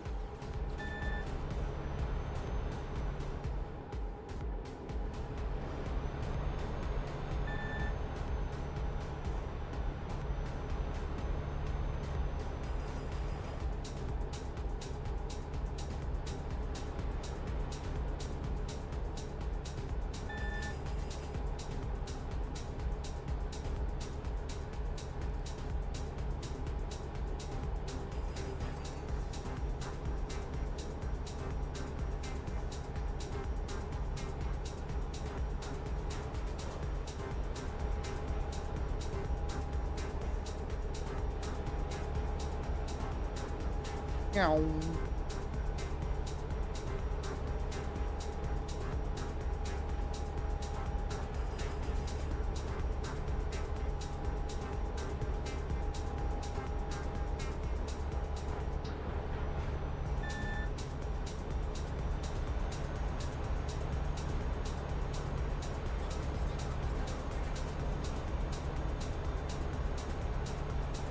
Meow.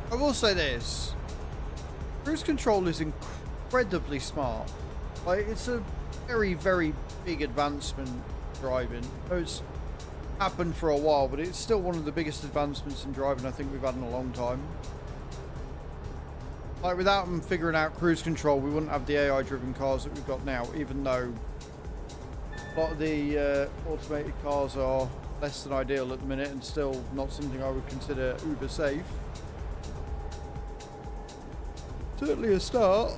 I will say this. Cruise control is incredibly smart. Like, it's a very, very big advancement driving. It's happened for a while, but it's still one of the biggest advancements in driving I think we've had in a long time. Like, without them figuring out cruise control, we wouldn't have the AI-driven cars that we've got now, even though a lot of the automated cars are less than ideal at the minute and still not something I would consider uber safe. Certainly a start.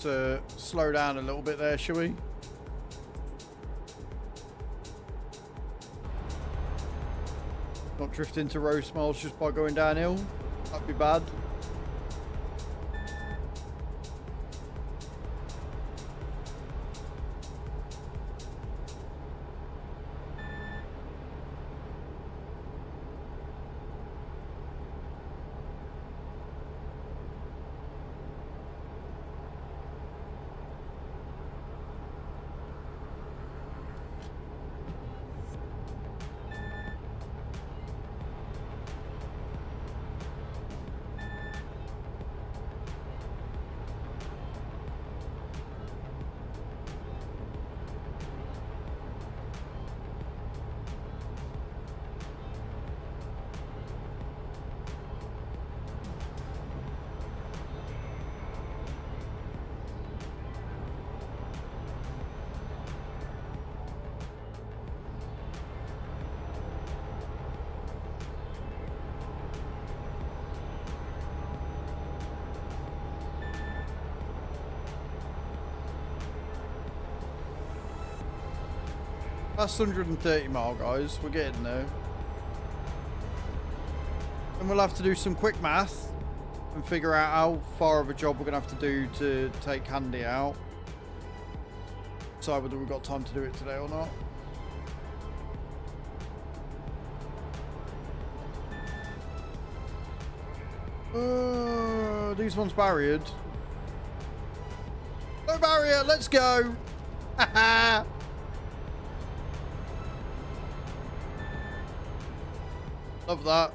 To slow down a little bit there, shall we? Not drift into road miles just by going downhill. That'd be bad. That's 130 mile, guys. We're getting there. And we'll have to do some quick math and figure out how far of a job we're going to have to do to take Handy out. Decide whether we've got time to do it today or not. These ones barriered. No barrier, let's go. Haha. Love that.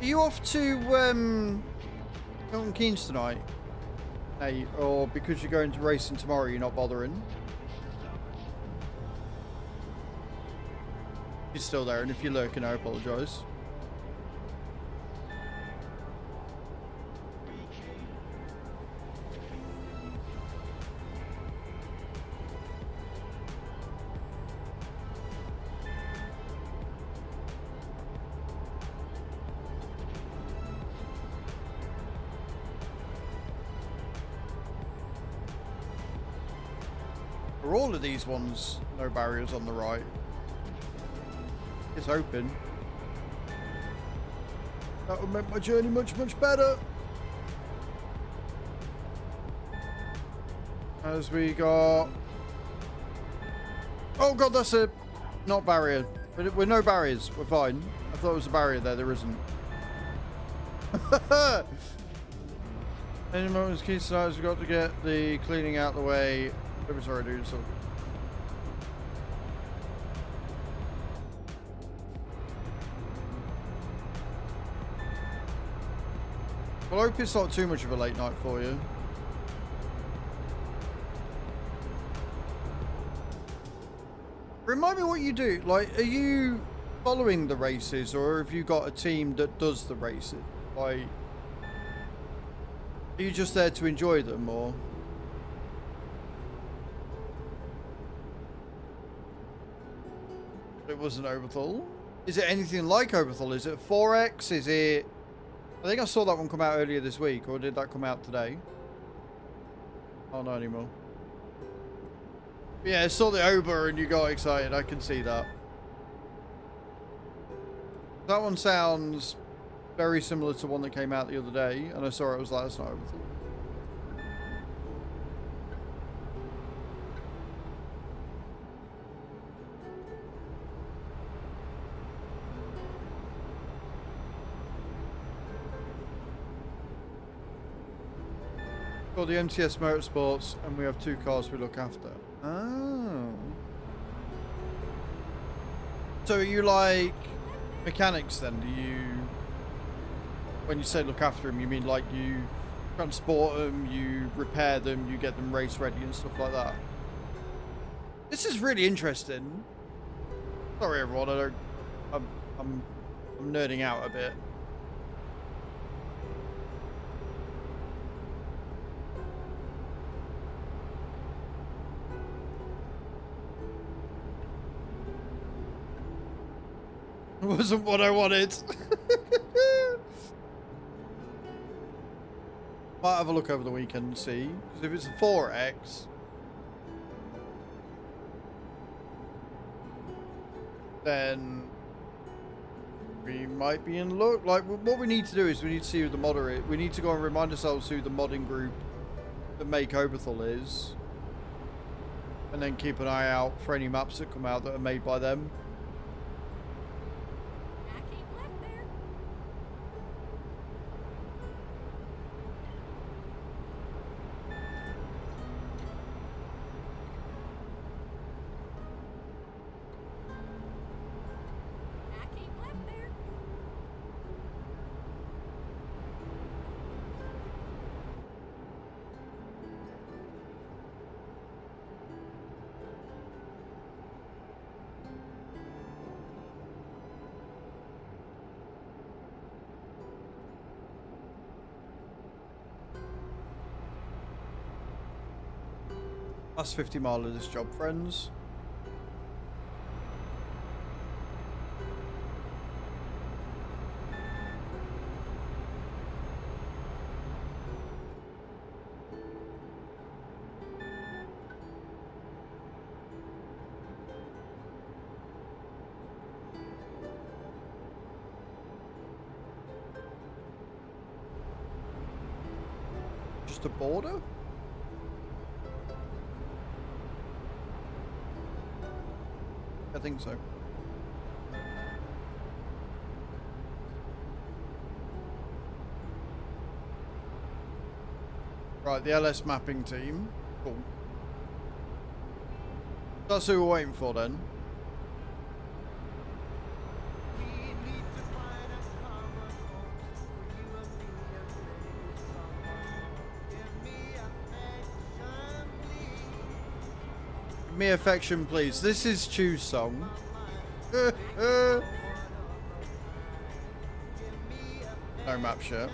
Are you off to Milton Keynes tonight? Hey, or because you're going to racing tomorrow, you're not bothering? You're still there, and if you're lurking, I apologise. For all of these ones, no barriers on the right. It's open. That would make my journey much, much better. As we got... Oh god, that's a... Not barrier. We're no barriers. We're fine. I thought it was a barrier there. There isn't. Any moments key tonight, we've got to get the cleaning out the way. I'm sorry, dude. So... Well, I hope it's not too much of a late night for you. Remind me what you do. Like, are you following the races, or have you got a team that does the races? Like, are you just there to enjoy them, or? It wasn't Oberthal. Is it anything like Oberthal? Is it 4X? Is it... I think I saw that one come out earlier this week, or did that come out today? Oh, not anymore. Yeah, I saw the Ober and you got excited. I can see that. That one sounds very similar to one that came out the other day, and I saw it was like, that's not Oberthal. The MTS Motorsports, and we have 2 cars we look after. Oh. So are you like mechanics then? Do you, when you say look after them, you mean like you transport them, you repair them, you get them race ready and stuff like that? This is really interesting. Sorry everyone, I'm nerding out a bit. It wasn't what I wanted. Might have a look over the weekend and see. Because if it's a 4X... then... we might be in luck. Like, what we need to do is we need to see who the modder is. We need to go and remind ourselves who the modding group that make Oberthal is. And then keep an eye out for any maps that come out that are made by them. Last 50 mile of this job, friends. Just a border? I think so. Right, the LS mapping team. Cool. That's who we're waiting for then. Give me affection, please. This is Chew's song. No map shirt.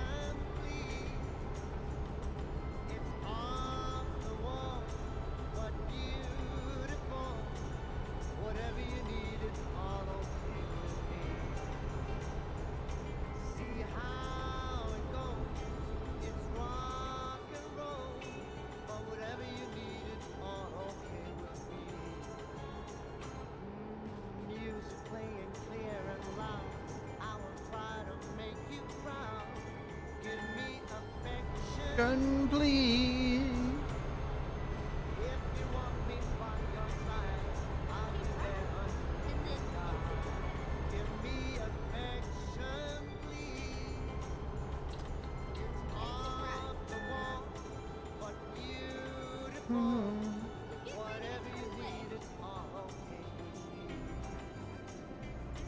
Gun, please.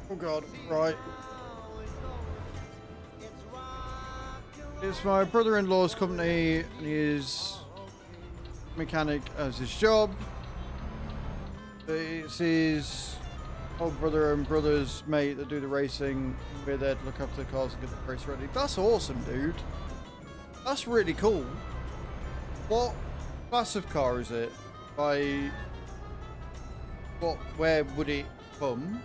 Oh God, right. It's my brother-in-law's company, and he is mechanic as his job. It's his old brother and brother's mate that do the racing. We're there to look after the cars and get the race ready. That's awesome, dude. That's really cool. What class of car is it? By what? Where would it come?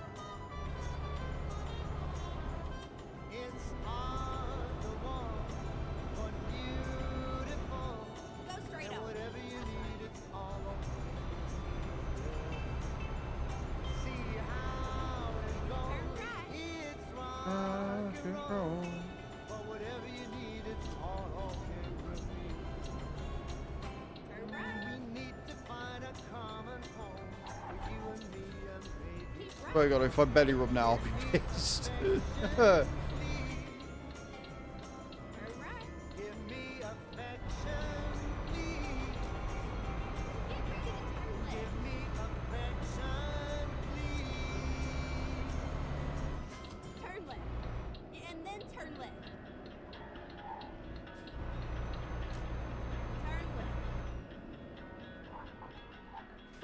Oh God, if I belly rub now, I'll be pissed.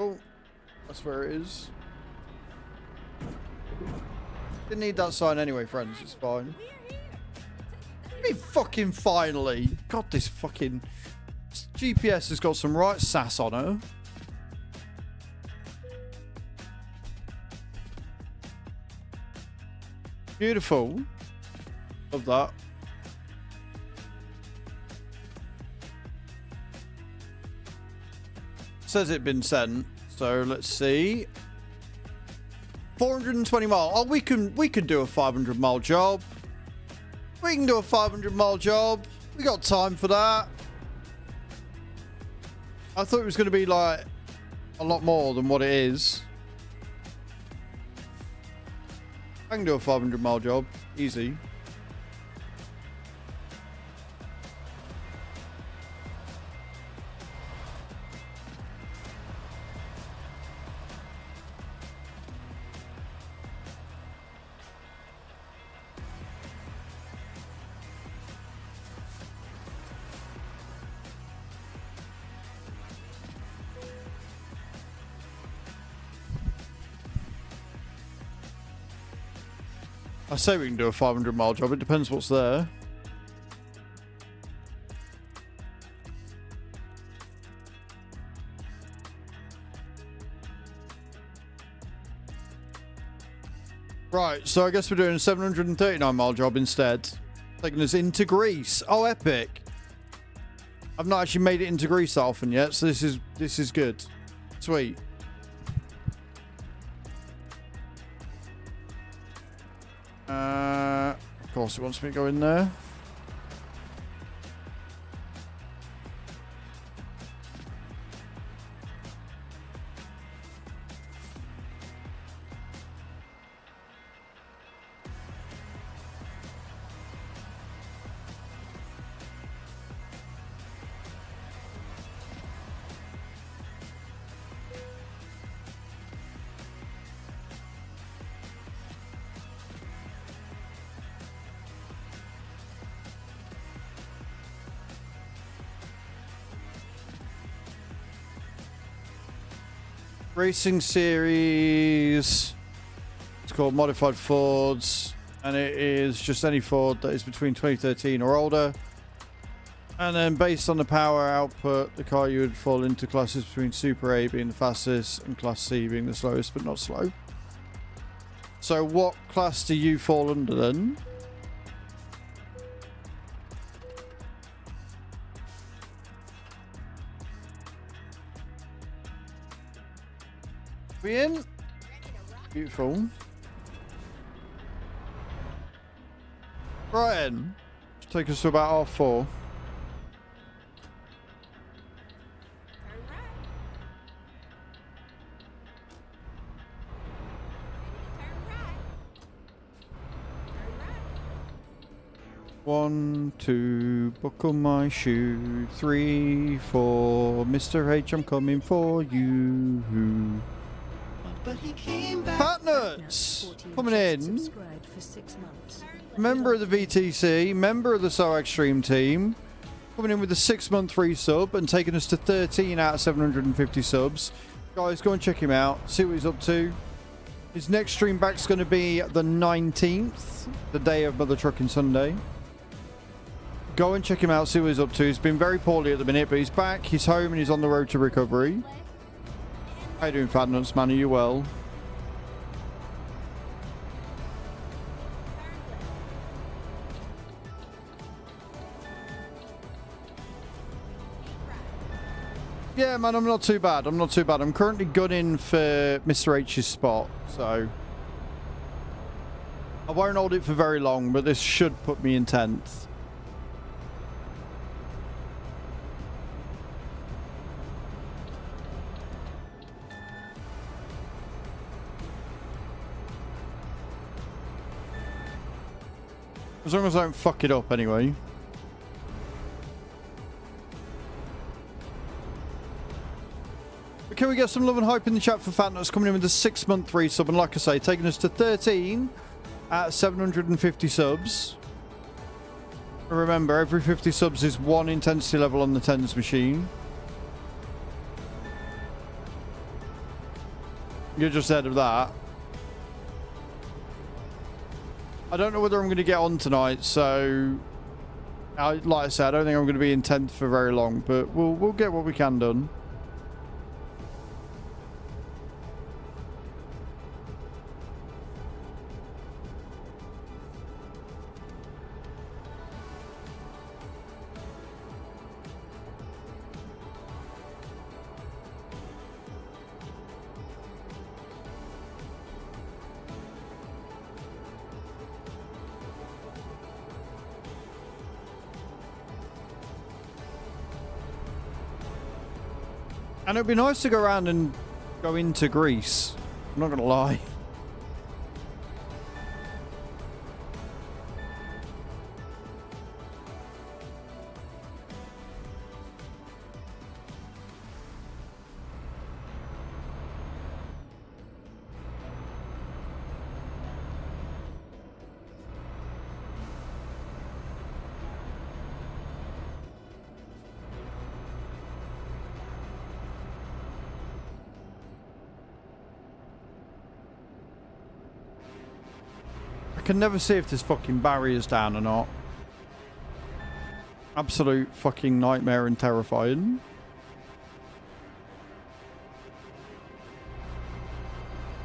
Oh, that's where it is. Didn't need that sign anyway, friends. It's fine. Me fucking finally. God, this fucking GPS has got some right sass on her. Beautiful. Love that. Says it been sent, so let's see. 420 mile. Oh, we can do a 500 mile job. We can do a 500 mile job. We got time for that. I thought it was going to be like a lot more than what it is. I can do a 500 mile job. Easy. I say we can do a 500 mile job. It depends what's there. Right, so I guess we're doing a 739-mile job instead. Taking us into Greece. Oh, epic. I've not actually made it into Greece that often yet, so this is good. Sweet. Of course it wants me to go in there. Racing series. It's called Modified Fords, and it is just any Ford that is between 2013 or older. And then based on the power output, the car you would fall into classes between Super A being the fastest and Class C being the slowest but not slow. So what class do you fall under then? We in? Beautiful. Right then. Just take us to about R4. One, two, buckle my shoe. 3, 4, Mr. H, I'm coming for you. Partners coming in. Subscribed for 6 months. Member of the VTC, member of the SOAG stream team, coming in with a 6-month free sub and taking us to 13 out of 750 subs. Guys, go and check him out. See what he's up to. His next stream back's going to be the 19th, the day of Mother Trucking Sunday. Go and check him out, see what he's up to. He's been very poorly at the minute, but he's back, he's home, and he's on the road to recovery. How you doing, Fat Nuts, man? Are you well? Yeah, man, I'm not too bad. I'm not too bad. I'm currently gunning for Mr. H's spot, so I won't hold it for very long, but this should put me in 10th. As long as I don't fuck it up anyway. Can we get some love and hype in the chat for Fatnut's coming in with a 6-month free sub, and like I say, taking us to 13 at 750 subs. Remember, every 50 subs is 1 intensity level on the tens machine. You're just ahead of that. I don't know whether I'm going to get on tonight, so like I said, I don't think I'm going to be in 10th for very long, but we'll get what we can done. And it'd be nice to go around and go into Greece. I'm not going to lie. I can never see if this fucking barrier's down or not. Absolute fucking nightmare and terrifying.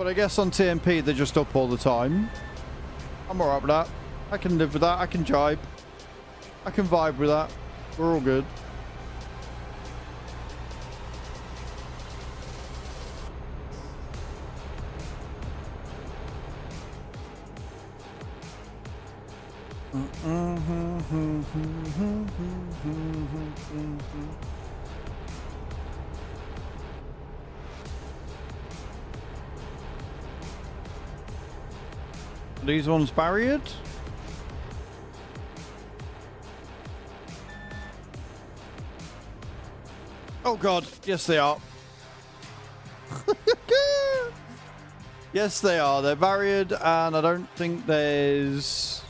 But I guess on TMP, they're just up all the time. I'm alright with that. I can live with that. I can jibe. I can vibe with that. We're all good. These ones barriered? Oh god, yes they are. Yes they are. They're barriered and I don't think there's...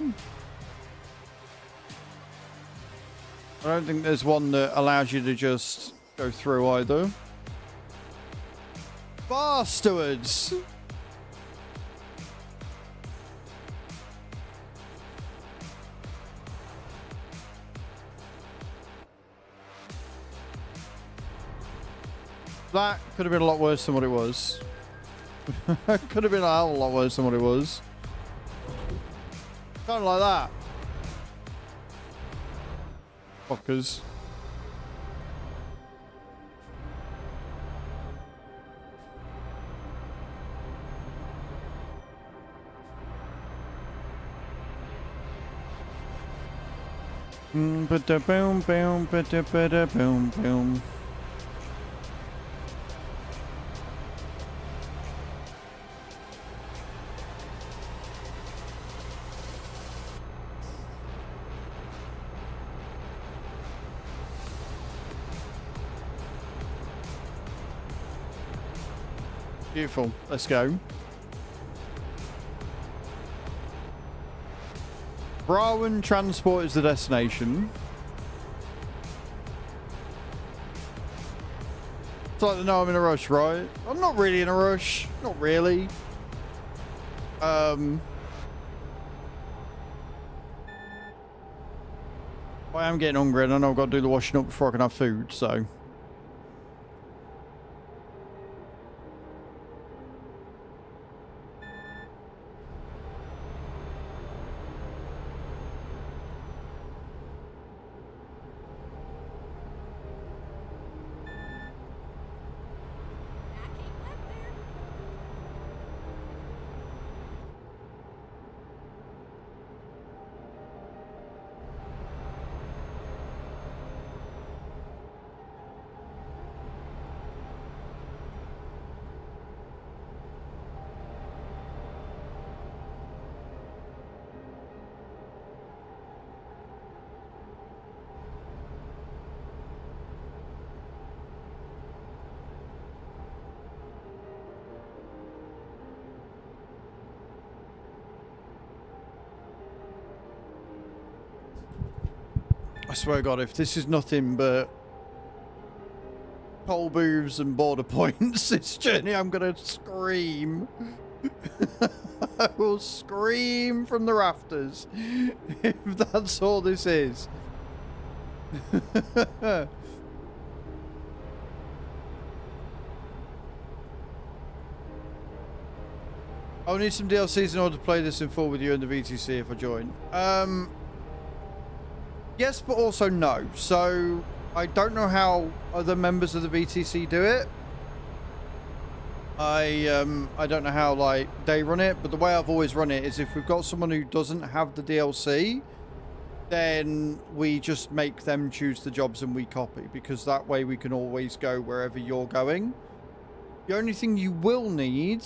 I don't think there's one that allows you to just go through either. Bastards! That could have been a lot worse than what it was. Could have been a hell of a lot worse than what it was. Kind of like that. Fuckers. Boom, boom, boom, boom, boom. Beautiful. Let's go. Browen Transport is the destination. It's like they know I'm in a rush, right? I'm not really in a rush. Not really. I am getting hungry and I know I've got to do the washing up before I can have food, so... I swear to God, if this is nothing but toll booths and border points this journey, I'm going to scream. I will scream from the rafters if that's all this is. I'll need some DLCs in order to play this in full with you and the VTC if I join. Yes, but also no. So, I don't know how other members of the VTC do it. I don't know how, like, they run it, but the way I've always run it is if we've got someone who doesn't have the DLC, then we just make them choose the jobs and we copy, because that way we can always go wherever you're going. The only thing you will need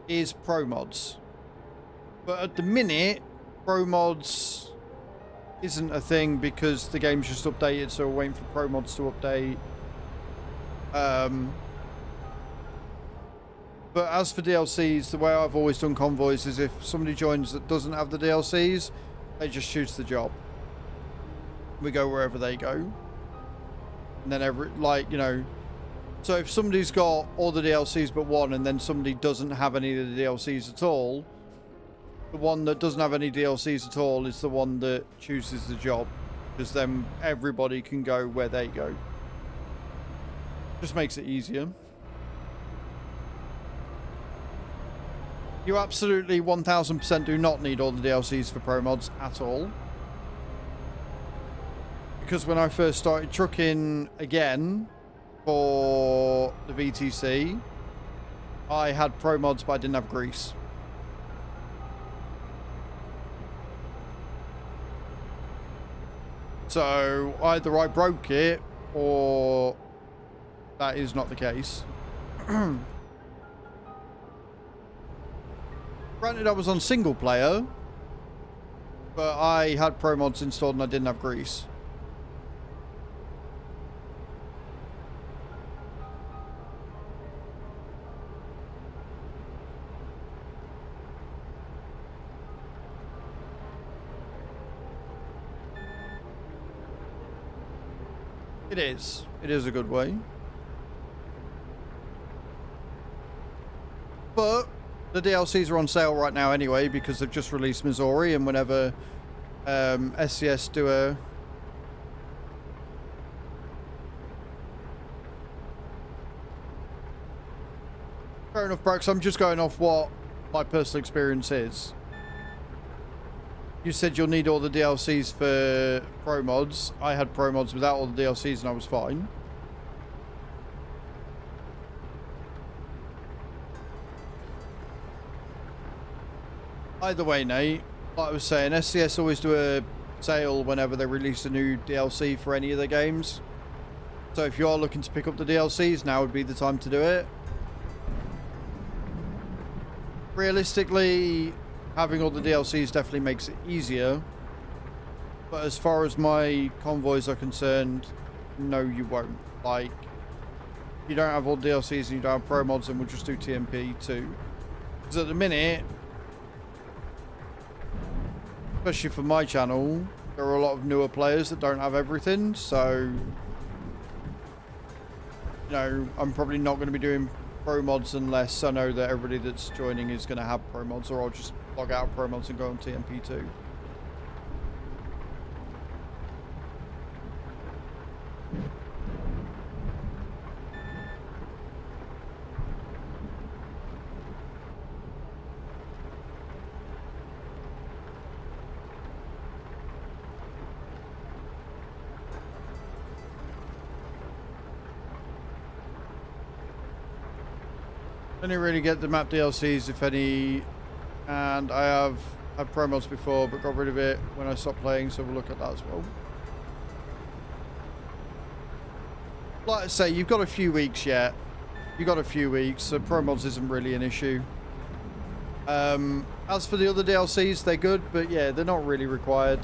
is pro mods. But at the minute, pro mods isn't a thing because the game's just updated, so we're waiting for pro mods to update. But as for DLCs, the way I've always done convoys is if somebody joins that doesn't have the DLCs, they just choose the job. We go wherever they go. And then like, you know, so if somebody's got all the DLCs but one and then somebody doesn't have any of the DLCs at all, the one that doesn't have any DLCs at all is the one that chooses the job, because then everybody can go where they go. Just makes it easier. You absolutely 1000% do not need all the DLCs for pro mods at all. Because when I first started trucking again for the VTC, I had pro mods, but I didn't have grease. So either I broke it or that is not the case. Granted, I was on single player, but I had pro mods installed and I didn't have grease. It is. It is a good way. But the DLCs are on sale right now anyway because they've just released Missouri, and whenever SCS do a fair enough, Brax. I'm just going off what my personal experience is. You said you'll need all the DLCs for pro mods. I had pro mods without all the DLCs and I was fine. Either way, Nate, like I was saying, SCS always do a sale whenever they release a new DLC for any of their games. So if you are looking to pick up the DLCs, now would be the time to do it. Realistically, having all the DLCs definitely makes it easier. But as far as my convoys are concerned, no, you won't. Like, if you don't have all the DLCs and you don't have pro mods, then we'll just do TMP too. Because at the minute, especially for my channel, there are a lot of newer players that don't have everything. So, you know, I'm probably not going to be doing pro mods unless I know that everybody that's joining is going to have pro mods, or I'll just log out of pro mods and go on TMP2. Only really get the map DLCs, if any, and I have had pro mods before but got rid of it when I stopped playing, so we'll look at that as well. Like I say, you've got a few weeks yet. You've got a few weeks, so pro mods isn't really an issue. As for the other DLCs, they're good, but yeah, they're not really required.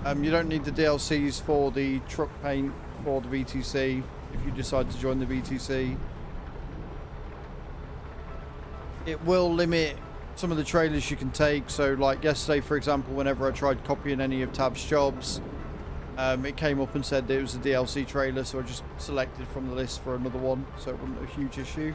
You don't need the DLCs for the truck paint for the VTC if you decide to join the VTC. It will limit some of the trailers you can take. So like yesterday, for example, whenever I tried copying any of Tab's jobs, it came up and said that it was a DLC trailer, so I just selected from the list for another one, so it wasn't a huge issue.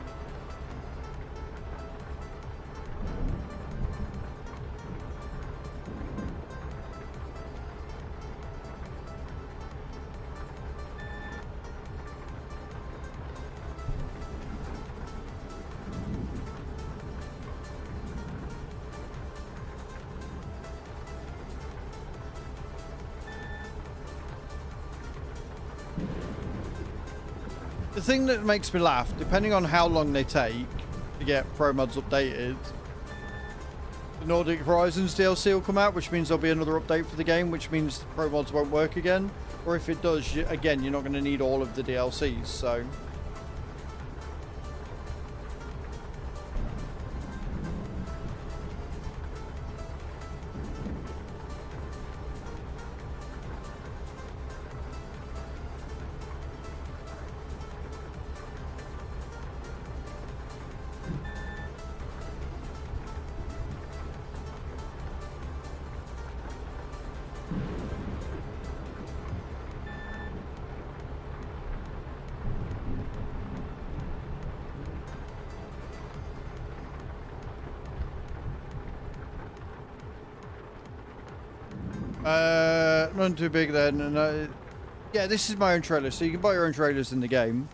The thing that makes me laugh, depending on how long they take to get pro mods updated, the Nordic Horizons DLC will come out, which means there'll be another update for the game, which means the pro mods won't work again. Or if it does, again, you're not going to need all of the DLCs, so... Nothing too big then, and yeah, this is my own trailer, so you can buy your own trailers in the game.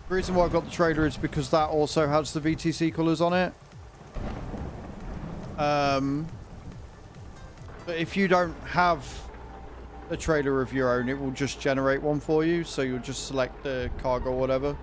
The reason why I've got the trailer is because that also has the VTC colours on it. But if you don't have a trailer of your own, it will just generate one for you. So you'll just select the cargo or whatever.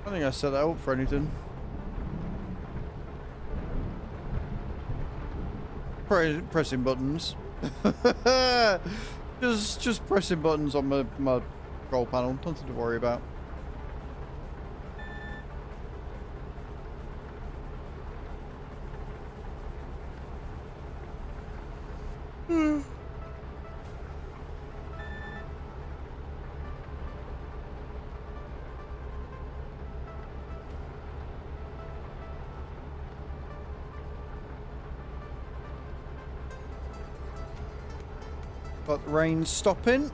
I think I set that up for anything. Pressing buttons. just pressing buttons on my control panel. Nothing to worry about. Got the rain stopping.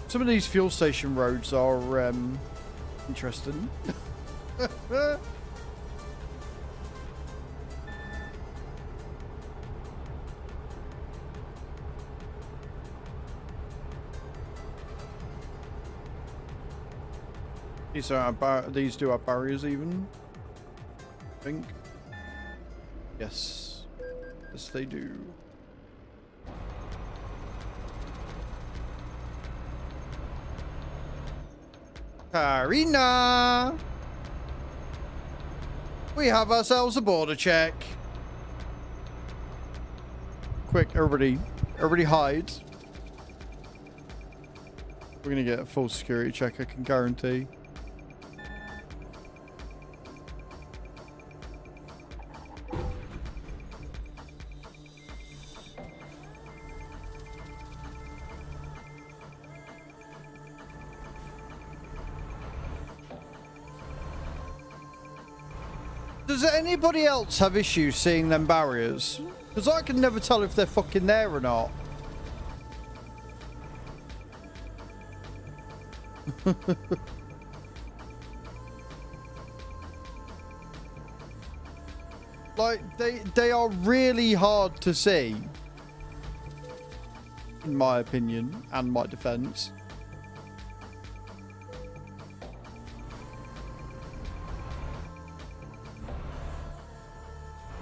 Some of these fuel station roads are interesting. These do have barriers even, I think. Yes. Yes, they do. Karina! We have ourselves a border check. Quick, everybody hide. We're gonna get a full security check, I can guarantee. Does anybody else have issues seeing them barriers? Because I can never tell if they're fucking there or not. Like, they are really hard to see. In my opinion, and my defense.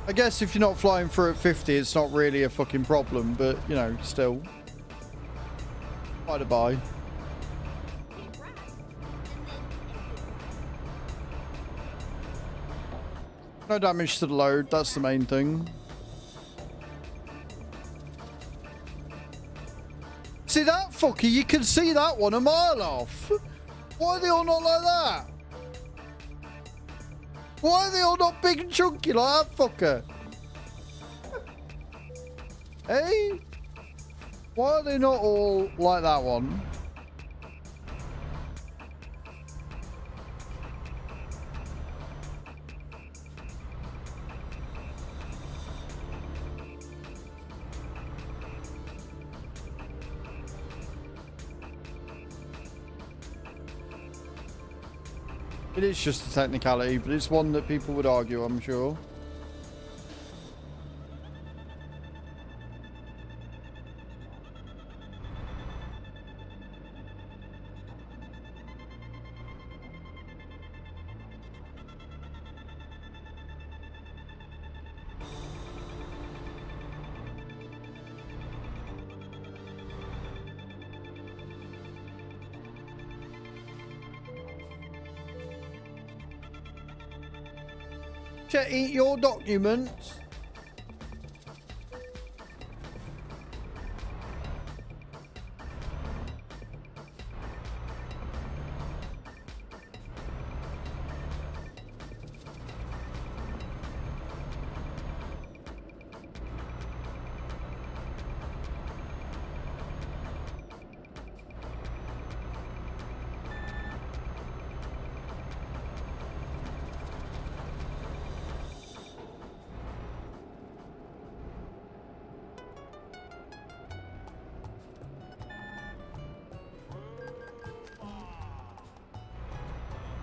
I guess if you're not flying through at 50, it's not really a fucking problem, but, you know, still. By the by. No damage to the load, that's the main thing. See that fucker? You can see that one a mile off. Why are they all not like that? Why are they all not big and chunky like that fucker? Hey? Why are they not all like that one? It is just a technicality, but it's one that people would argue, I'm sure. Check your documents.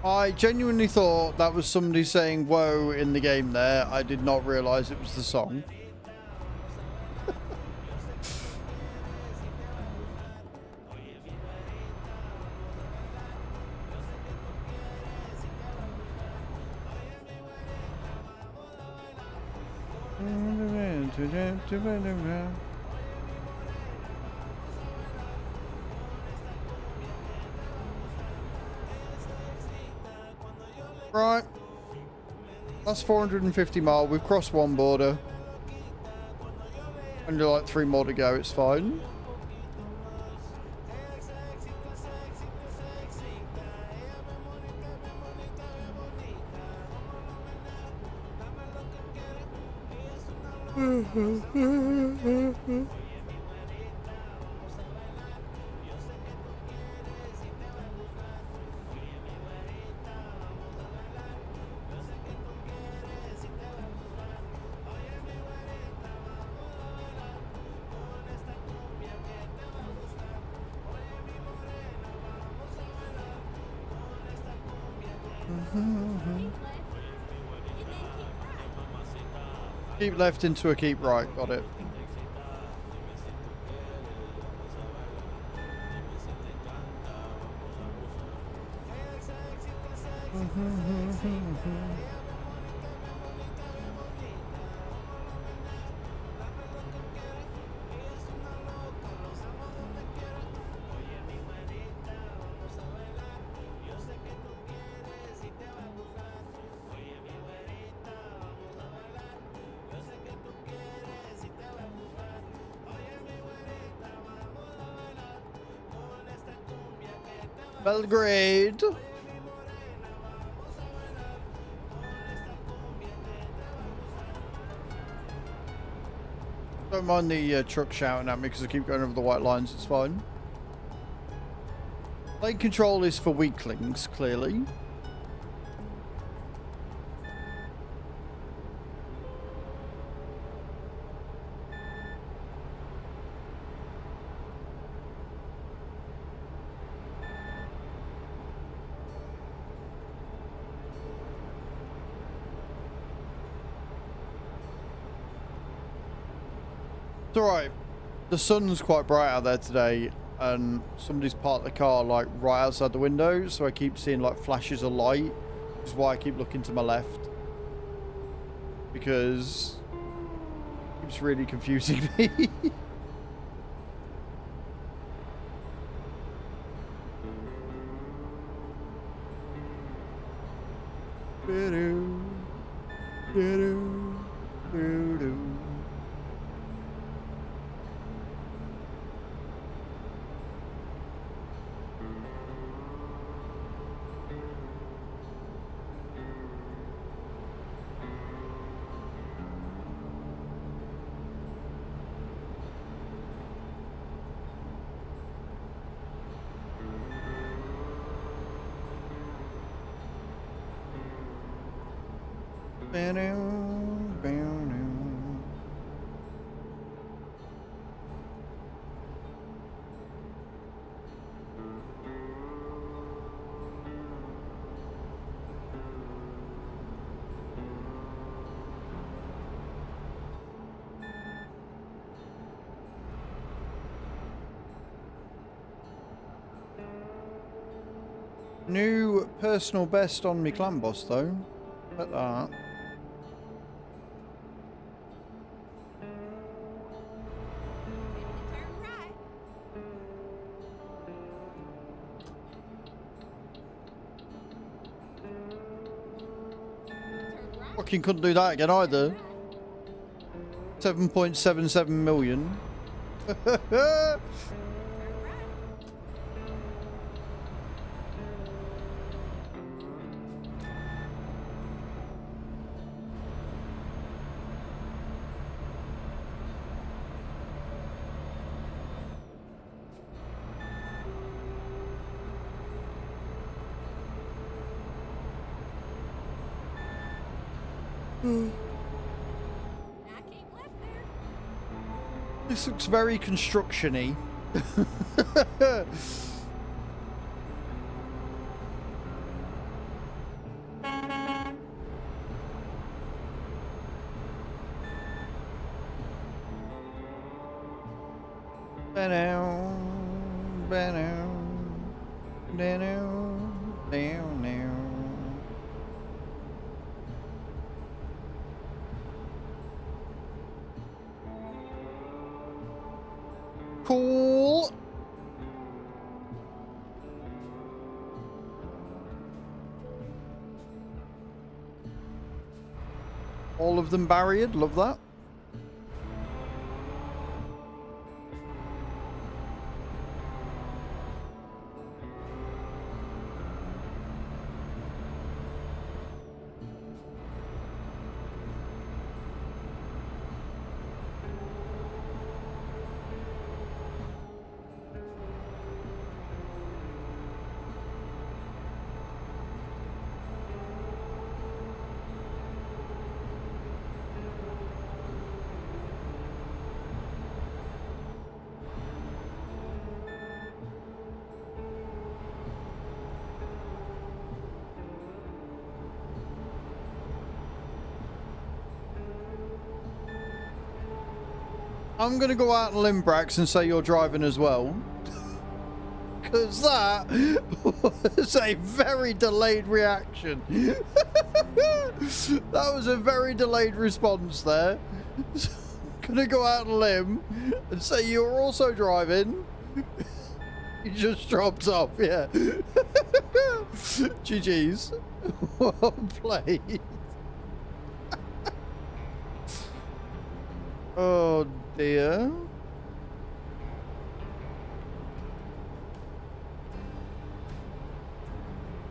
I genuinely thought that was somebody saying whoa in the game there. I did not realise it was the song. Right. That's 450 mile. We've crossed one border. Only like 3 more to go. It's fine. Keep left into a keep right. Got it. Belgrade. Don't mind the truck shouting at me because I keep going over the white lines. It's fine. Lane control is for weaklings, clearly. It's alright. The sun's quite bright out there today, and somebody's parked the car like right outside the window, so I keep seeing like flashes of light, which is why I keep looking to my left, because it keeps really confusing me. New personal best on me clan boss though. Look at that. Fucking couldn't do that again either. 7.77 million. I came left there. This looks very construction-y. Cool. All of them barriered. Love that. I'm going to go out on Limbrax and say you're driving as well. Because that was a very delayed reaction. That was a very delayed response there. So I'm going to go out on a limb and say you're also driving. You just dropped off, yeah. GG's. Well played. Oh dear.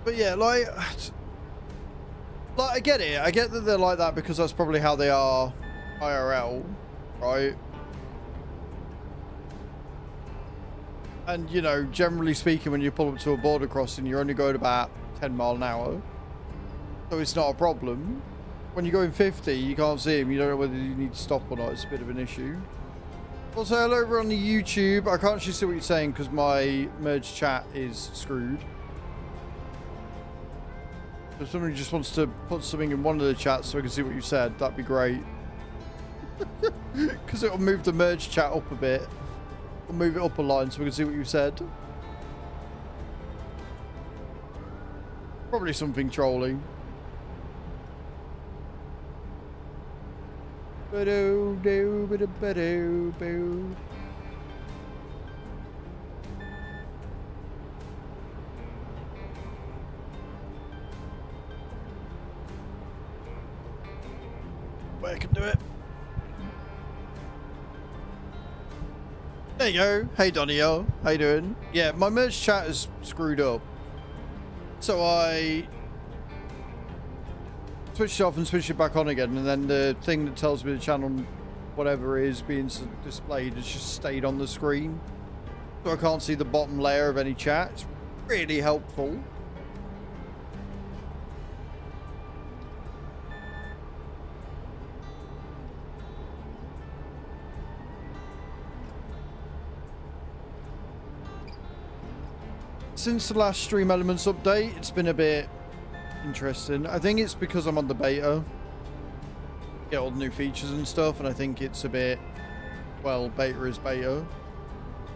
But yeah, like I get it. I get that they're like that because that's probably how they are IRL, right? And, you know, generally speaking, when you pull up to a border crossing, you're only going about 10 miles an hour. So it's not a problem. When you're going 50, you can't see him. You don't know whether you need to stop or not. It's a bit of an issue. Also, hello over on the YouTube. I can't actually see what you're saying because my merge chat is screwed. If somebody just wants to put something in one of the chats so I can see what you said, that'd be great. Because it'll move the merge chat up a bit. It'll move it up a line so we can see what you said. Probably something trolling. Ba-do-do-ba-do-ba-do-boo. I can do it. There you go. Hey Donio, how you doing? Yeah, my merge chat is screwed up. So I switched it off and switched it back on again, and then the thing that tells me the channel, whatever is being displayed, has just stayed on the screen. So I can't see the bottom layer of any chat. It's really helpful. Since the last Stream Elements update, it's been a bit interesting. I think it's because I'm on the beta. Get all the new features and stuff, and I think it's a bit, well, beta is beta.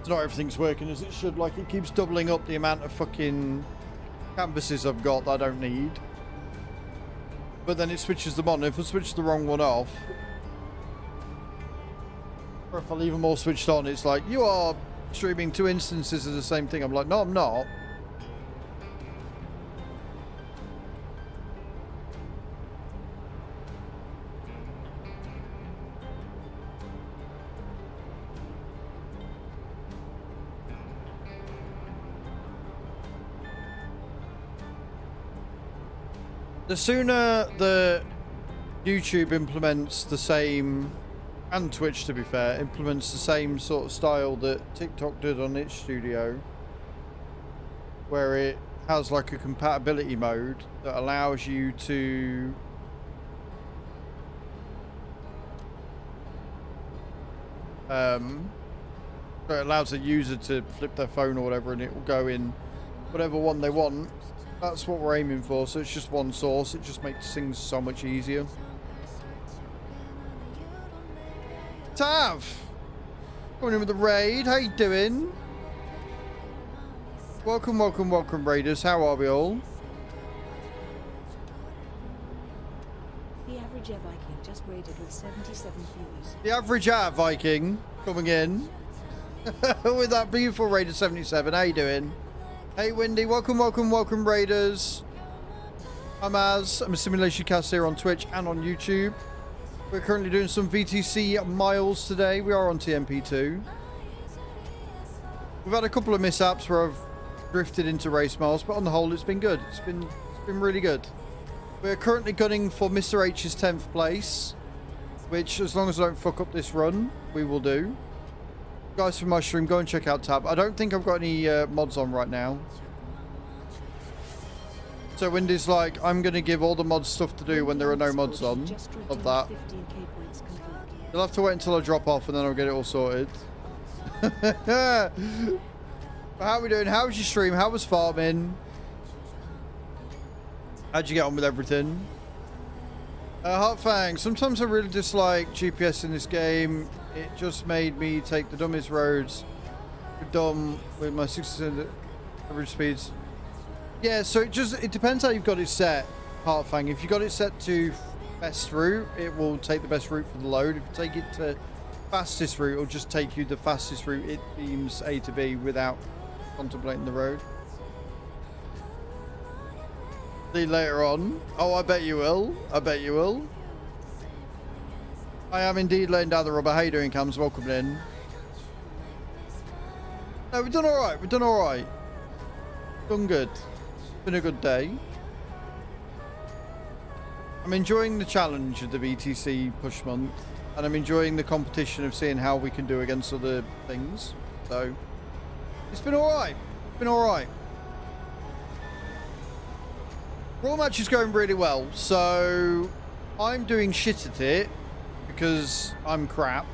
So not everything's working as it should. Like, it keeps doubling up the amount of fucking canvases I've got that I don't need. But then it switches them on. If I switch the wrong one off, or if I leave them all switched on, it's like, you are streaming 2 instances of the same thing. I'm like, no, I'm not. The sooner the YouTube implements the same, and Twitch to be fair, implements the same sort of style that TikTok did on its studio, where it has like a compatibility mode that allows you to so it allows a user to flip their phone or whatever and it will go in whatever one they want. That's what we're aiming for, so it's just one source. It just makes things so much easier. Tav! Coming in with the raid. How you doing? Welcome, welcome, welcome, raiders. How are we all? The average Air Viking just raided with 77 views. The average Viking coming in with that beautiful raid of 77. How you doing? Hey Wendy, welcome, welcome, welcome raiders. I'm Az. I'm a simulation cast here on Twitch and on YouTube. We're currently doing some VTC miles today. We are on TMP2. We've had a couple of mishaps where I've drifted into race miles, but on the whole it's been good. It's been really good. We're currently gunning for Mr. H's 10th place, which as long as I don't fuck up this run, we will do. Guys from my stream, go and check out Tab. I don't think I've got any mods on right now. So Wendy's like, I'm going to give all the mods stuff to do when there are no mods on. Love that. You'll have to wait until I drop off and then I'll get it all sorted. How are we doing? How was your stream? How was farming? How'd you get on with everything? Heartfang, sometimes I really dislike GPS in this game. It just made me take the dumbest roads. Dumb with my 60% average speeds. Yeah, so it depends how you've got it set, Heartfang. If you got it set to best route, it will take the best route for the load. If you take it to fastest route, it'll just take you the fastest route it deems A to B without contemplating the road. See you later on. Oh, I bet you will. I bet you will. I am indeed laying down the rubber. How you doing, Cams? Welcome in. No, we've done all right. We've done all right. Done good. Been a good day. I'm enjoying the challenge of the VTC push month, and I'm enjoying the competition of seeing how we can do against other things. So it's been all right. It's been all right. Raw match is going really well, so I'm doing shit at it because I'm crap.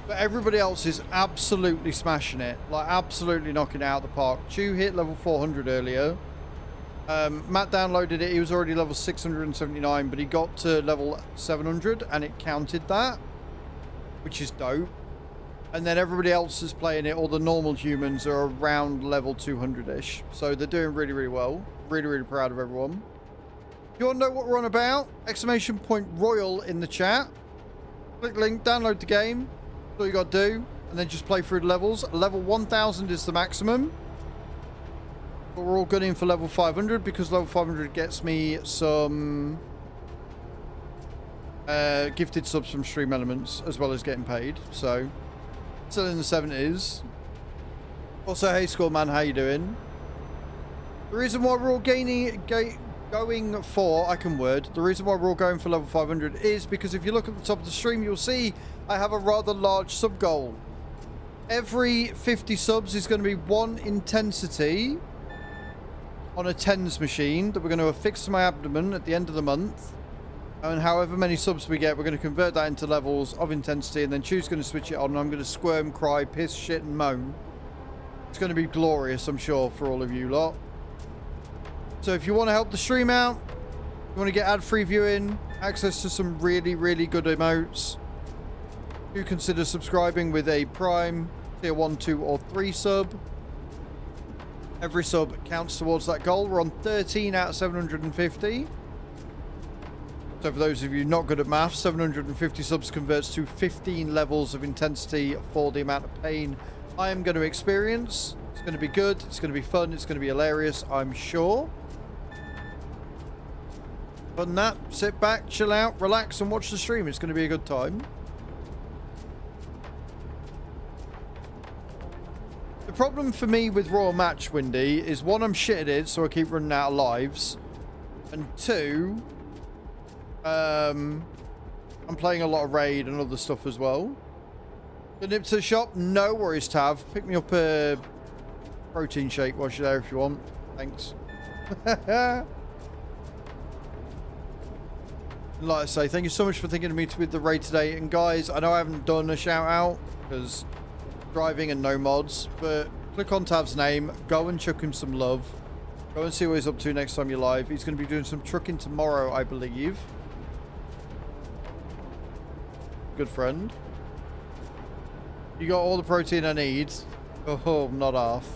But everybody else is absolutely smashing it, like absolutely knocking it out of the park. Chew hit level 400 earlier. Matt downloaded it. He was already level 679, but he got to level 700 and it counted that, which is dope. And then everybody else is playing it. All the normal humans are around level 200-ish. So they're doing really, really well. Really, really proud of everyone. You want to know what we're on about? Exclamation point Royal in the chat. Click link, download the game. That's all you got to do. And then just play through the levels. Level 1000 is the maximum. But we're all gunning for level 500 because level 500 gets me some gifted subs from Stream Elements as well as getting paid. So still in the 70s. Also, hey Scoreman, how you doing? The reason why we're all going for, I can word, the reason why we're all going for level 500 is because if you look at the top of the stream, you'll see I have a rather large sub goal. Every 50 subs is going to be one intensity on a tens machine that we're going to affix to my abdomen at the end of the month. And however many subs we get, we're going to convert that into levels of intensity, and then Chew's going to switch it on, and I'm going to squirm, cry, piss, shit, and moan. It's going to be glorious, I'm sure, for all of you lot. So if you want to help the stream out, you want to get ad-free viewing, access to some really, really good emotes, do consider subscribing with a Prime, Tier 1, 2, or 3 sub. Every sub counts towards that goal. We're on 13 out of 750. So for those of you not good at maths, 750 subs converts to 15 levels of intensity for the amount of pain I am going to experience. It's going to be good. It's going to be fun. It's going to be hilarious, I'm sure. Other than that, sit back, chill out, relax, and watch the stream. It's going to be a good time. The problem for me with Royal Match, Windy, is one, I'm shit at it, so I keep running out of lives. And 2, I'm playing a lot of Raid and other stuff as well. The nip to the shop, no worries, Tav. Pick me up a protein shake while you're there if you want. Thanks. Like I say, thank you so much for thinking of me with the raid today. And guys, I know I haven't done a shout out because driving and no mods, but click on Tav's name, go and chuck him some love. Go and see what he's up to next time you're live. He's going to be doing some trucking tomorrow, I believe. Good friend. You got all the protein I need. Oh, not half.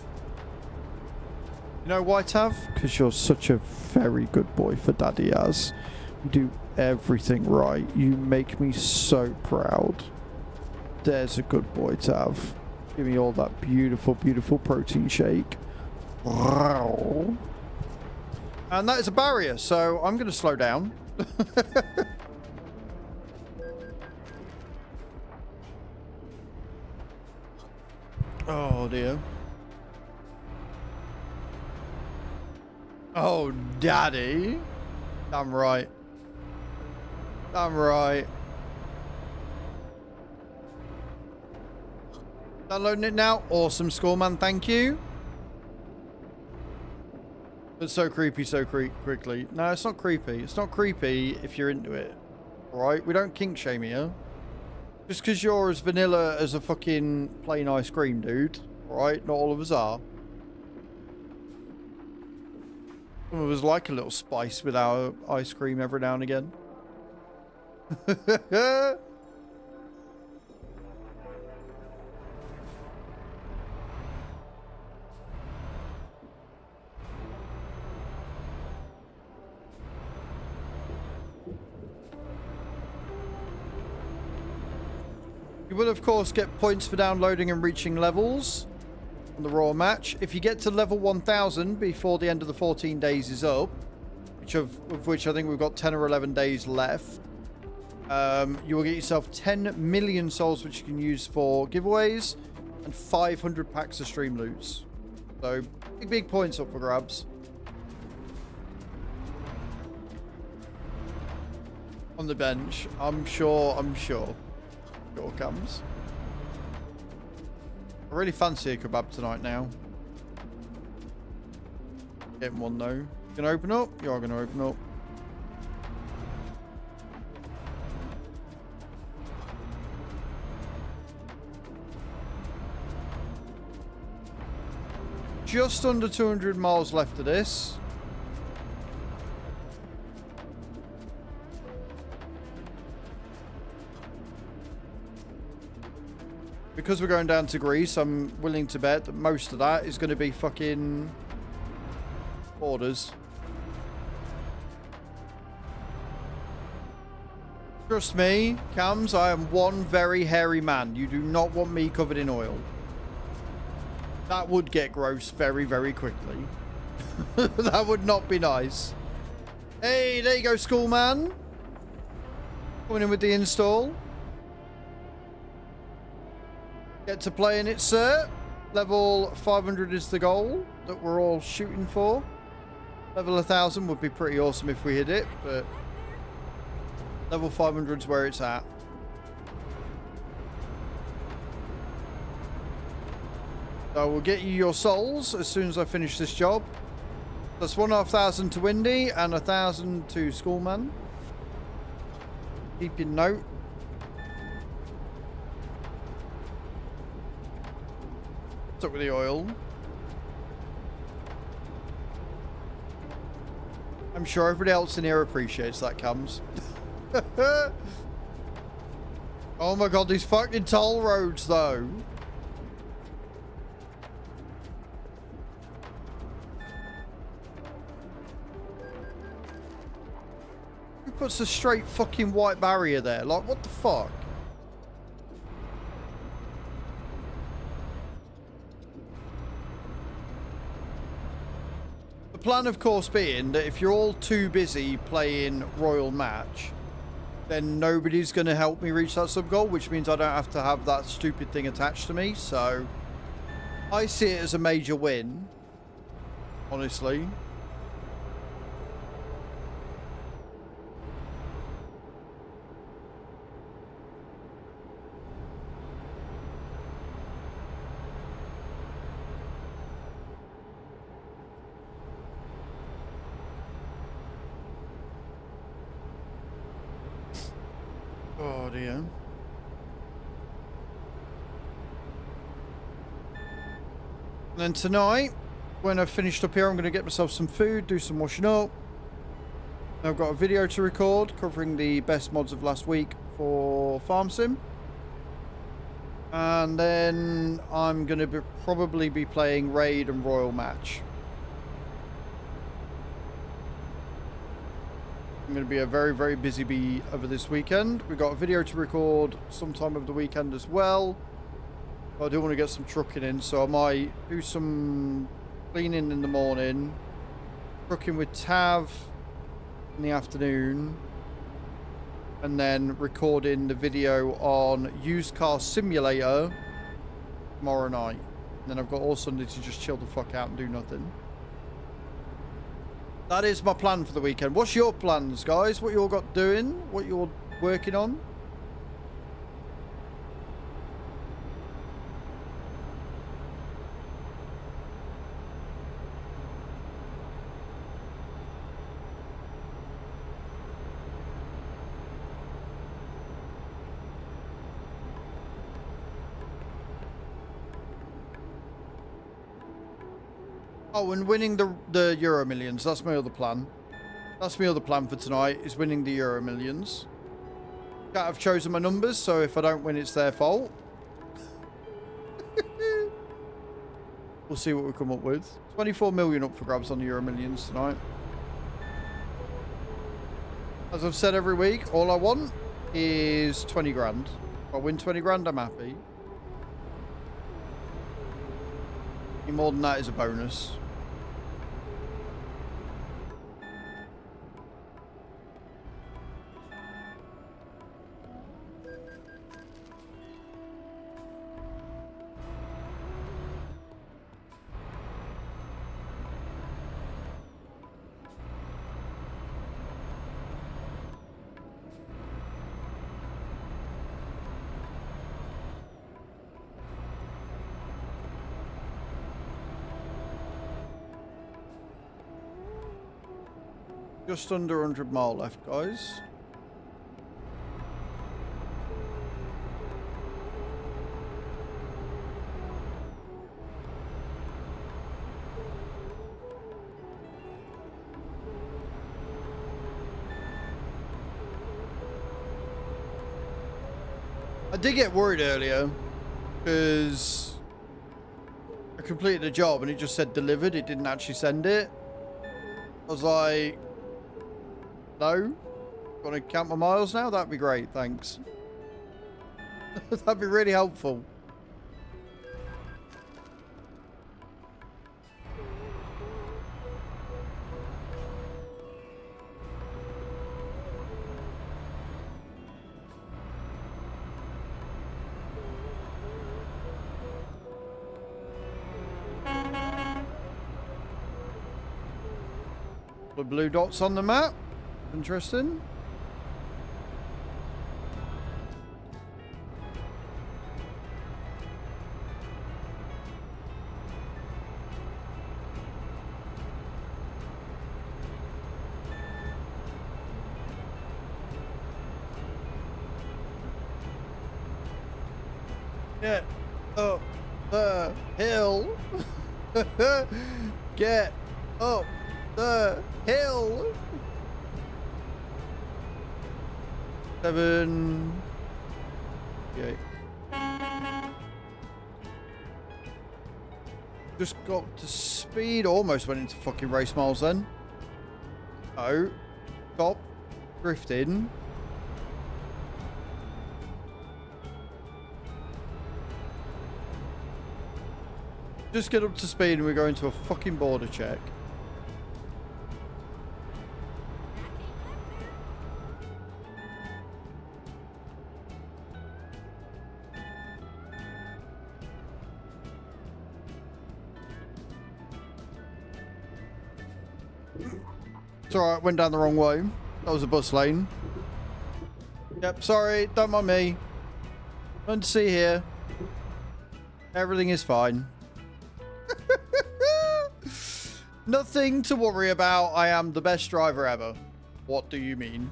You know why, Tav? Because you're such a very good boy for Daddy Az. You do everything right. You make me so proud. There's a good boy, Tav. Give me all that beautiful, beautiful protein shake. Wow. And that is a barrier, so I'm going to slow down. Oh, dear. Oh, Daddy. Damn right. Damn right. Downloading it now. Awesome, Scoreman. Thank you. But so creepy so quickly. No, it's not creepy. It's not creepy if you're into it. Alright? We don't kink shame here. Just because you're as vanilla as a fucking plain ice cream, dude. Alright? Not all of us are. Some of us like a little spice with our ice cream every now and again. You will, of course, get points for downloading and reaching levels on the Royal Match. If you get to level 1000 before the end of the 14 days is up, of which I think we've got 10 or 11 days left, you will get yourself 10 million souls, which you can use for giveaways, and 500 packs of stream loots. So, big points up for grabs. On the bench, I'm sure. Sure comes. I really fancy a kebab tonight now. Getting one though. Gonna open up? You are gonna open up. Just under 200 miles left of this. Because we're going down to Greece, I'm willing to bet that most of that is going to be fucking borders. Trust me, Cams, I am one very hairy man. You do not want me covered in oil. That would get gross very, very quickly. That would not be nice. Hey, there you go, Schoolman. Coming in with the install. Get to play in it, sir. Level 500 is the goal that we're all shooting for. Level 1000 would be pretty awesome if we hit it, but level 500 is where it's at. So we'll get you your souls as soon as I finish this job. That's 1,500 to Windy and 1,000 to Schoolman. Keep your note. What's up with the oil? I'm sure everybody else in here appreciates that, Cams. Oh my god, these fucking toll roads though. Who puts a straight fucking white barrier there? Like, what the fuck? The plan, of course, being that if you're all too busy playing Royal Match, then nobody's going to help me reach that sub goal, which means I don't have to have that stupid thing attached to me. So I see it as a major win, honestly. out of here. And then tonight, when I've finished up here, I'm going to get myself some food, do some washing up. I've got a video to record covering the best mods of last week for Farm Sim. And then I'm going to probably be playing Raid and Royal Match. I'm going to be a very, very busy bee over this weekend. We've got a video to record sometime over the weekend as well. I do want to get some trucking in, so I might do some cleaning in the morning, trucking with Tav in the afternoon, and then recording the video on Used Car Simulator tomorrow night. And then I've got all Sunday to just chill the fuck out and do nothing. That is my plan for the weekend. What's your plans, guys? What you all got doing? What you're working on? Oh, and winning the Euro Millions. That's my other plan. That's my other plan for tonight, is winning the Euro Millions. I've chosen my numbers, so if I don't win, it's their fault. We'll see what we come up with. 24 million up for grabs on the Euro Millions tonight. As I've said every week, all I want is 20 grand. If I win 20 grand, I'm happy. Any more than that is a bonus. Just under 100 mile left, guys. I did get worried earlier because I completed a job and it just said delivered. It didn't actually send it. I was like, no? Want to count my miles now? That'd be great, thanks. That'd be really helpful. The blue dots on the map. Interesting. Get up the hill. Get up the hill. 7. 8. Just got to speed. Almost went into fucking race miles then. Oh. Stop. Drifting. Just get up to speed and we're going to a fucking border check. It's alright, went down the wrong way. That was a bus lane. Yep, sorry, don't mind me. Nothing to see here. Everything is fine. Nothing to worry about. I am the best driver ever. What do you mean?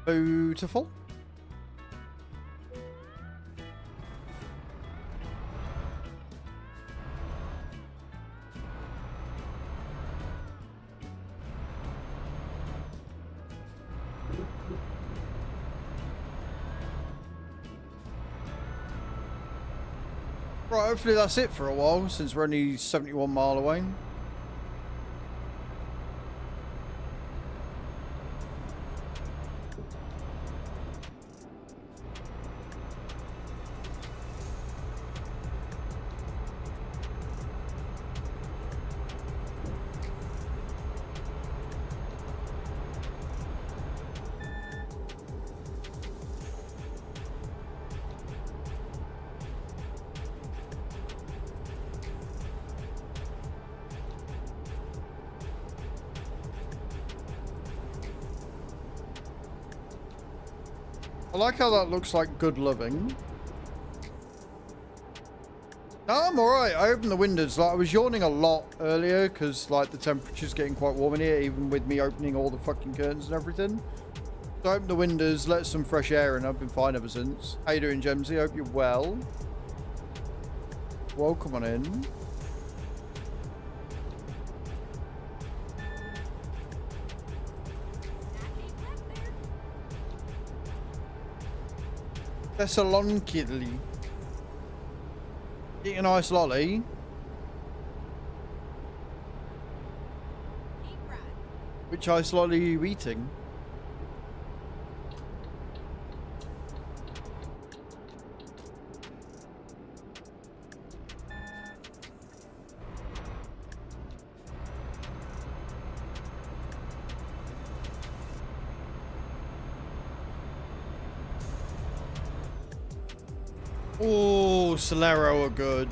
Beautiful. Right, hopefully that's it for a while, since we're only 71 mile away. I like how that looks like good living. No, I'm alright. I opened the windows. Like, I was yawning a lot earlier because, like, the temperature's getting quite warm in here, even with me opening all the fucking curtains and everything. So I opened the windows, let some fresh air in. I've been fine ever since. How you doing, Gemsy? Hope you're well. Welcome on in. Thessaloniki. Eating a nice lolly. Which ice lolly are you eating? Oh, Solero are good.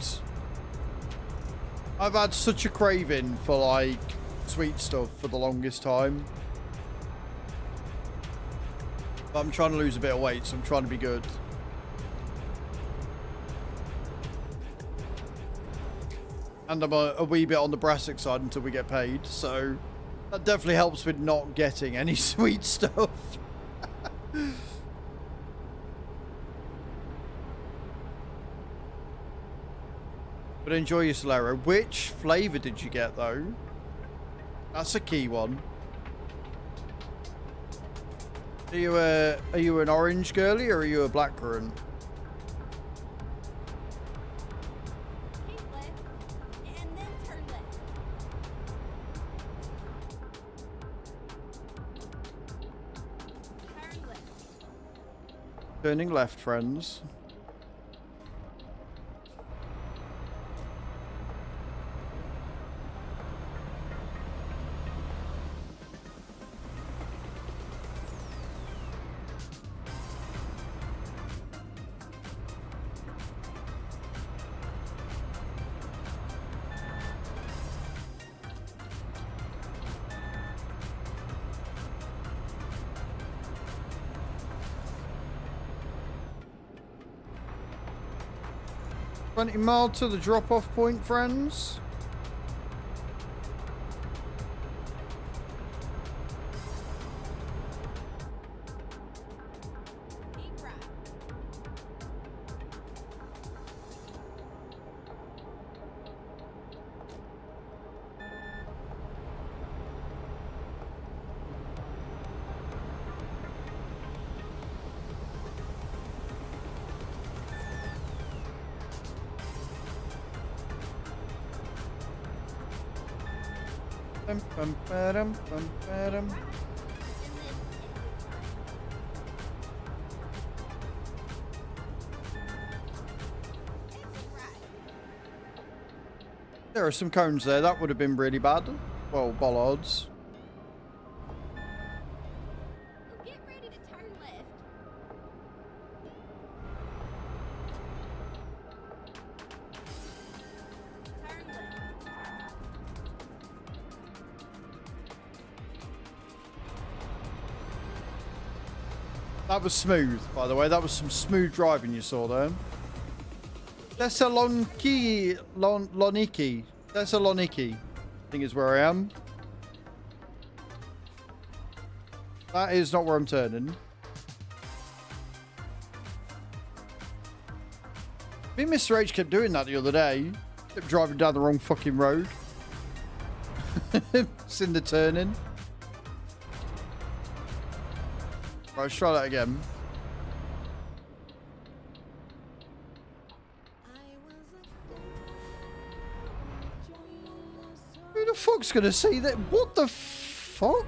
I've had such a craving for, like, sweet stuff for the longest time. But I'm trying to lose a bit of weight, so I'm trying to be good. And I'm a wee bit on the brassic side until we get paid, so that definitely helps with not getting any sweet stuff. But enjoy your Solero. Which flavour did you get, though? That's a key one. Are you an orange girly or are you a black currant? Keep left, and then turn left. Turn left. Turning left, friends. $20 miles to the drop-off point, friends. Keep right. Bum, bum, ba-dum, bum, ba-dum. And then exit right. There are some cones there. That would have been really bad. Well, bollards. Get ready to turn left. Turn left. That was smooth, by the way. That was some smooth driving you saw there. Thessaloniki. Thessaloniki, I think is where I am. That is not where I'm turning. Me and Mr. H kept doing that the other day. Kept driving down the wrong fucking road. It's in the turning. Right, let's try that again. Who the fuck's gonna see that? What the fuck?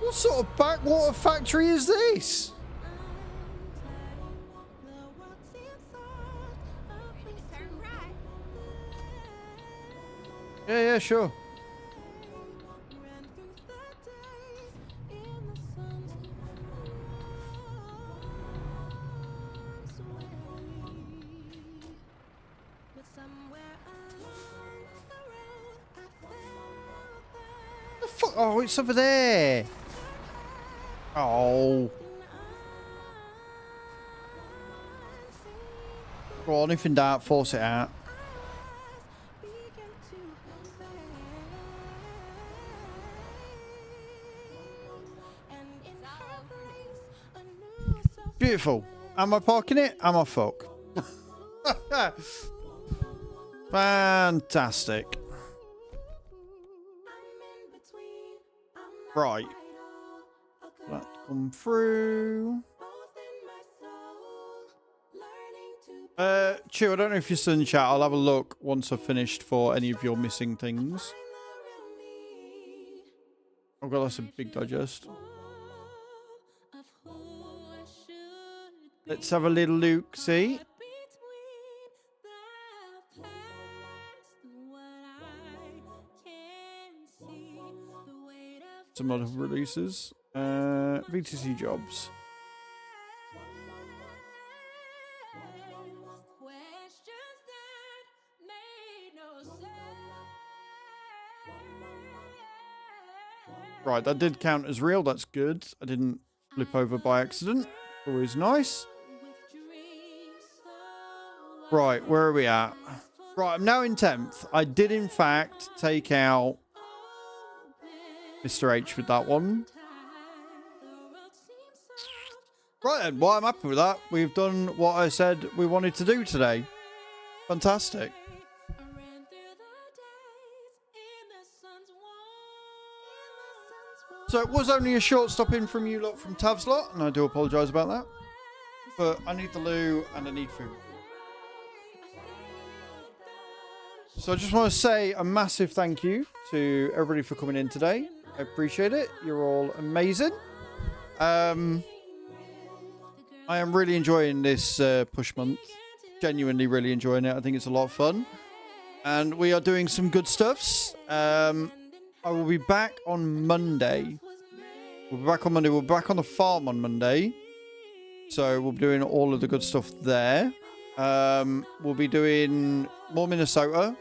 What sort of backwater factory is this? Yeah, sure. The fuck? Oh, it's over there. Oh. Go on, if in doubt, force it out. Beautiful. Am I parking it? Am I fuck? Fantastic. Right. That come through. Chew, I don't know if you're still in chat. I'll have a look once I've finished for any of your missing things. Oh god, that's a big digest. Let's have a little look, see? Some other releases. VTC jobs. Right, that did count as real. That's good. I didn't flip over by accident. Always nice. Right, where are we at? Right, I'm now in 10th. I did, in fact, take out Mr. H with that one. Right then, well, I'm happy with that. We've done what I said we wanted to do today. Fantastic. So it was only a short stop in from you lot from Tav's lot, and I do apologise about that. But I need the loo and I need food. So I just want to say a massive thank you to everybody for coming in today. I appreciate it. You're all amazing. I am really enjoying this push month. Genuinely really enjoying it. I think it's a lot of fun. And we are doing some good stuffs. I will be back on Monday. We'll be back on Monday. We'll be back on the farm on Monday. So we'll be doing all of the good stuff there. We'll be doing more Minnesota,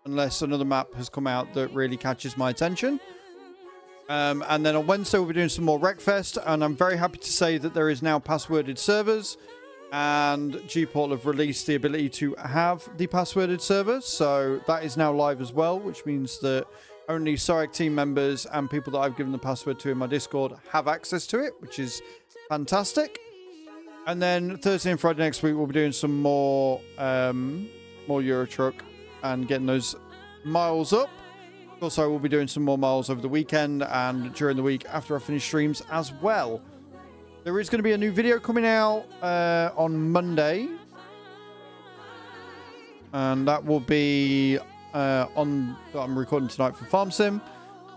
unless another map has come out that really catches my attention. And then on Wednesday, we'll be doing some more Wreckfest. And I'm very happy to say that there is now passworded servers. And Gport have released the ability to have the passworded servers. So that is now live as well, which means that only SOAC team members and people that I've given the password to in my Discord have access to it, which is fantastic. And then Thursday and Friday next week, we'll be doing some more Euro Truck and getting those miles up. Also, we'll be doing some more miles over the weekend and during the week after I finish streams as well. There is going to be a new video coming out on Monday. And that will be that I'm recording tonight for Farm Sim.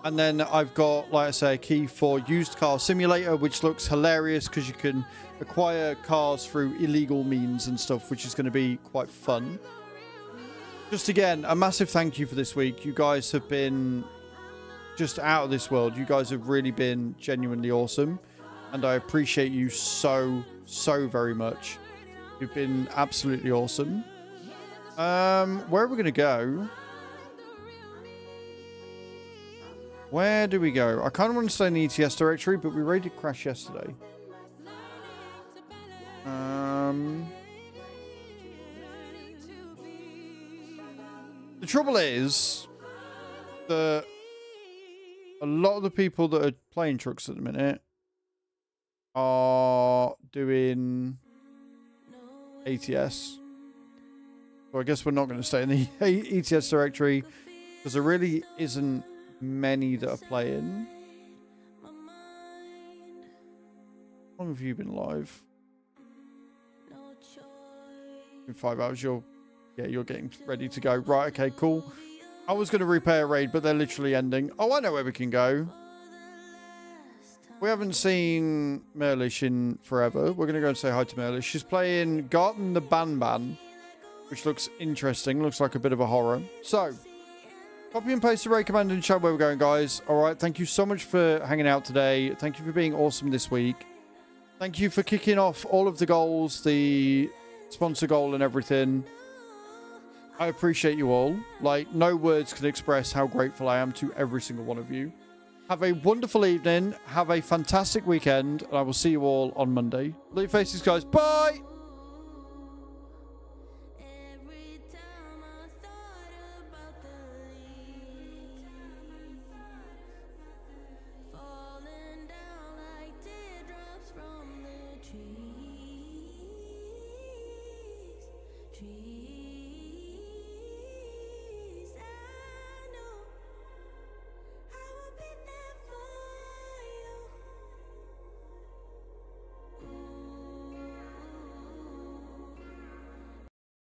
And then I've got, like I say, a key for Used Car Simulator, which looks hilarious because you can acquire cars through illegal means and stuff, which is going to be quite fun. Just again, a massive thank you for this week. You guys have been just out of this world. You guys have really been genuinely awesome. And I appreciate you so, so very much. You've been absolutely awesome. Where are we going to go? Where do we go? I kind of want to stay in the ETS directory, but we raided Crash yesterday. The trouble is that a lot of the people that are playing trucks at the minute are doing ATS. So I guess we're not going to stay in the ETS directory because there really isn't many that are playing. How long have you been live? In 5 hours. You're getting ready to go. Right, okay, cool. I was going to replay a raid, but they're literally ending. Oh, I know where we can go. We haven't seen Merlish in forever. We're going to go and say hi to Merlish. She's playing Garten the Banban, which looks interesting. Looks like a bit of a horror. So, copy and paste the raid command and chat where we're going, guys. All right, thank you so much for hanging out today. Thank you for being awesome this week. Thank you for kicking off all of the goals, the sponsor goal and everything. I appreciate you all. Like, no words can express how grateful I am to every single one of you. Have a wonderful evening. Have a fantastic weekend. And I will see you all on Monday. Leave faces, guys. Bye! Trees